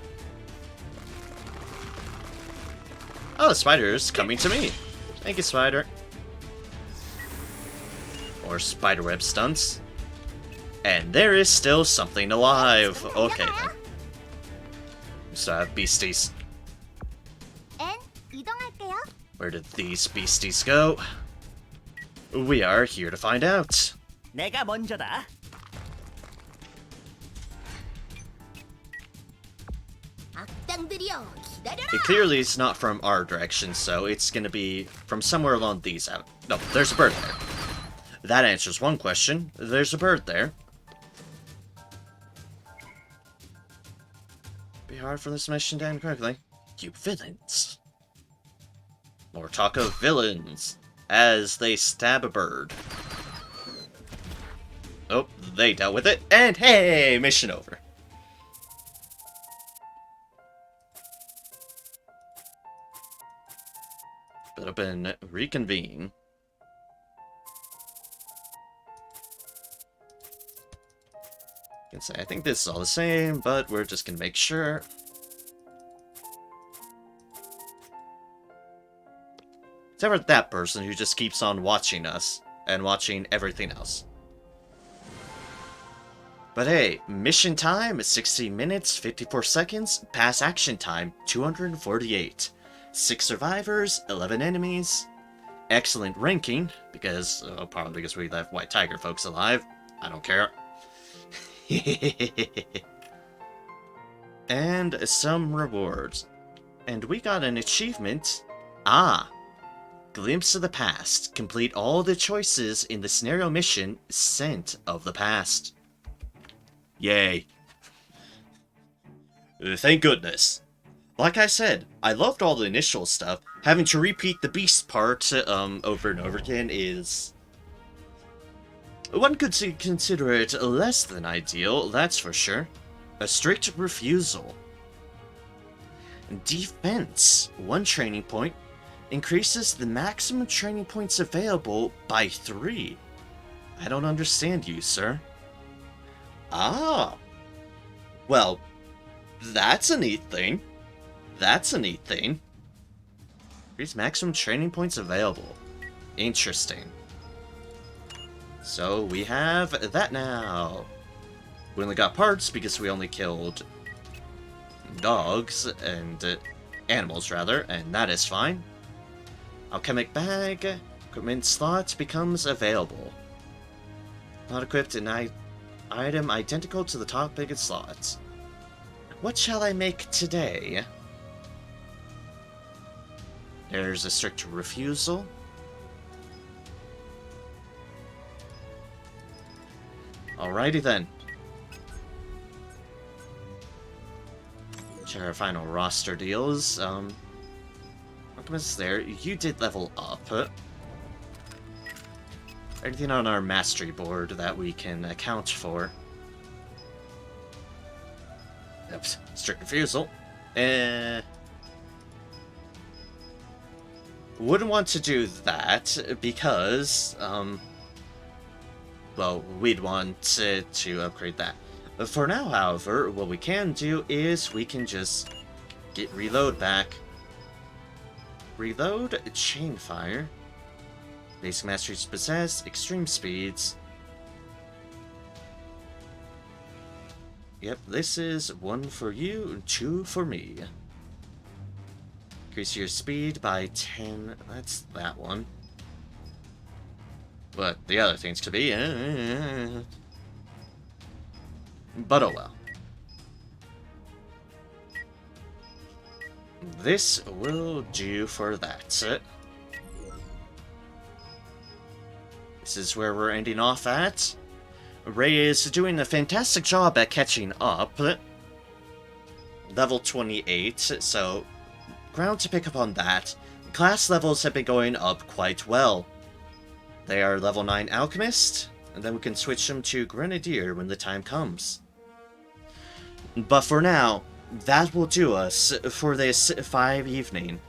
Oh, the spider's coming to me. Thank you, spider. Or spiderweb stunts. And there is still something alive. Okay then. We still have beasties. N 이동할게요. Where did these beasties go? We are here to find out. 내가 먼저다. 악당들이여 기다려라. It clearly is not from our direction, so it's gonna be from somewhere along these out. No, there's a bird there. That answers one question. There's a bird there. Be hard for this mission to end quickly. You villains. More talk of villains as they stab a bird. Oh, they dealt with it, and hey, mission over. But up and reconvene. Can say I think this is all the same, but we're just gonna make sure. Except for that person who just keeps on watching us and watching everything else. But hey, mission time is 60 minutes, 54 seconds. Pass action time, 248. 6 survivors, 11 enemies. Excellent ranking, because, probably because we left White Tiger folks alive. I don't care. And some rewards. And we got an achievement. Glimpse of the past. Complete all the choices in the scenario mission, Scent of the Past. Yay. Thank goodness. Like I said, I loved all the initial stuff. Having to repeat the beast part over and over again is... One could consider it less than ideal, that's for sure. A strict refusal. Defense. 1 training point. Increases the maximum training points available by 3. I don't understand you, sir. Well, that's a neat thing. That's a neat thing. Increase maximum training points available. Interesting. So we have that now. We only got parts because we only killed dogs and animals rather, and that is fine. Alchemic bag, equipment slot becomes available. Not equipped an item identical to the top biggest slots. What shall I make today? There's a strict refusal. Alrighty then. Check our final roster deals. Alchemist there. You did level up. Anything on our mastery board that we can account for? Oops, strict refusal. Wouldn't want to do that because, well, we'd want to upgrade that. For now, however, what we can do is we can just get reload back. Reload, chain fire. Basic masteries possess, extreme speeds. Yep, this is 1 for you, 2 for me. Increase your speed by 10. That's that one. But the other things could be. But oh well. This will do for that. This is where we're ending off at. Ray is doing a fantastic job at catching up. Level 28, so ground to pick up on that. Class levels have been going up quite well. They are level 9 Alchemist, and then we can switch them to Grenadier when the time comes. But for now, that will do us for this 5 evening.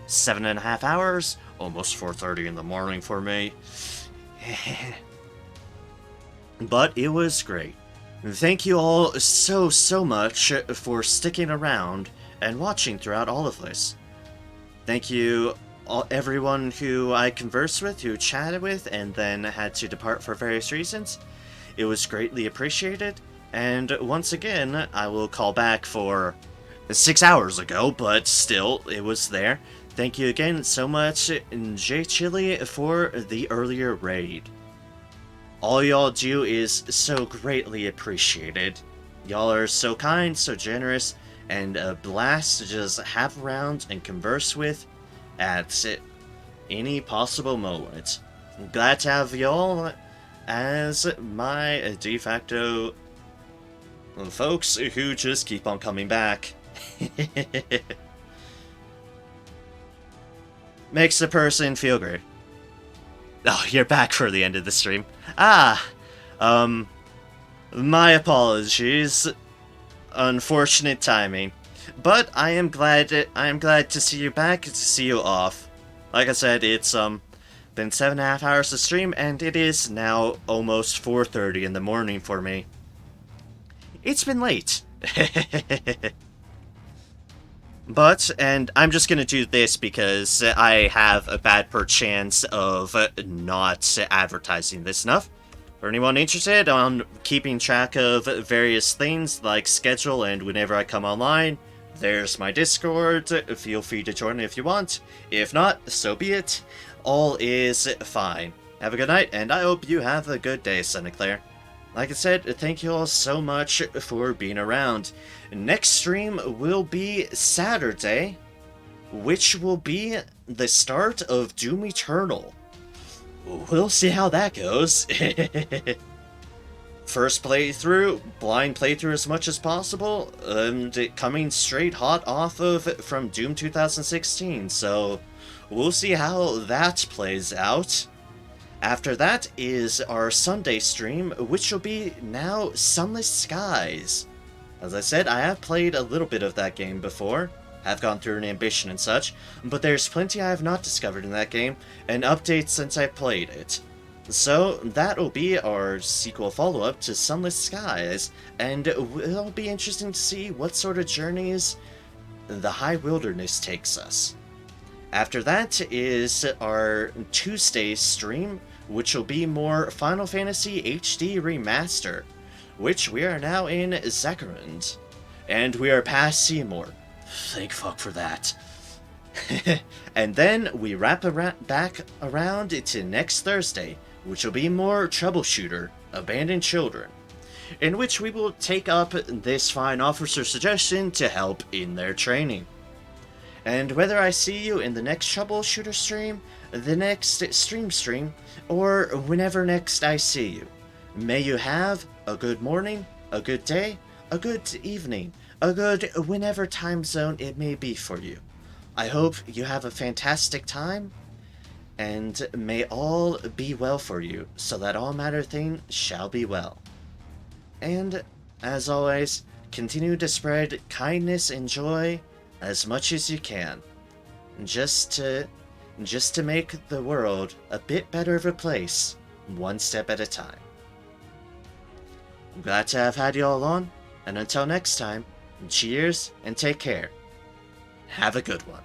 7.5 hours, almost 4:30 in the morning for me. But it was great. Thank you all so much for sticking around and watching throughout all of this. Thank you everyone who I conversed with, who chatted with, and then had to depart for various reasons. It was greatly appreciated, and once again, I will call back for 6 hours ago, but still, it was there. Thank you again so much, J Chili, for the earlier raid. All y'all do is so greatly appreciated. Y'all are so kind, so generous, and a blast to just have around and converse with at any possible moment. I'm glad to have y'all as my de facto folks who just keep on coming back. Makes the person feel great. Oh, you're back for the end of the stream. My apologies. Unfortunate timing. But I am glad to see you back, to see you off. Like I said, it's been 7.5 hours to stream, and it is now almost 4:30 in the morning for me. It's been late. But, and I'm just gonna do this because I have a bad perchance of not advertising this enough. For anyone interested on keeping track of various things like schedule and whenever I come online, there's my Discord. Feel free to join if you want. If not, so be it. All is fine. Have a good night, and I hope you have a good day, Santa Claire. Like I said, thank you all so much for being around. Next stream will be Saturday, which will be the start of Doom Eternal. We'll see how that goes. First playthrough, blind playthrough as much as possible, and coming straight hot off of from Doom 2016, so we'll see how that plays out. After that is our Sunday stream, which will be now Sunless Skies. As I said, I have played a little bit of that game before, have gone through an ambition and such, but there's plenty I have not discovered in that game, and updates since I played it. So that'll be our sequel follow-up to Sunless Skies, and it'll be interesting to see what sort of journeys the High Wilderness takes us. After that is our Tuesday stream, which will be more Final Fantasy HD Remaster, which we are now in Zakarund, and we are past Seymour. Thank fuck for that. And then we wrap back around to next Thursday, which will be more Troubleshooter, Abandoned Children, in which we will take up this fine officer's suggestion to help in their training. And whether I see you in the next Troubleshooter stream, the next stream, or whenever next I see you, may you have a good morning, a good day, a good evening, a good whenever time zone it may be for you. I hope you have a fantastic time, and may all be well for you, so that all matter thing shall be well. And, as always, continue to spread kindness and joy as much as you can, just to make the world a bit better of a place, one step at a time. I'm glad to have had you all on, and until next time, cheers and take care. Have a good one.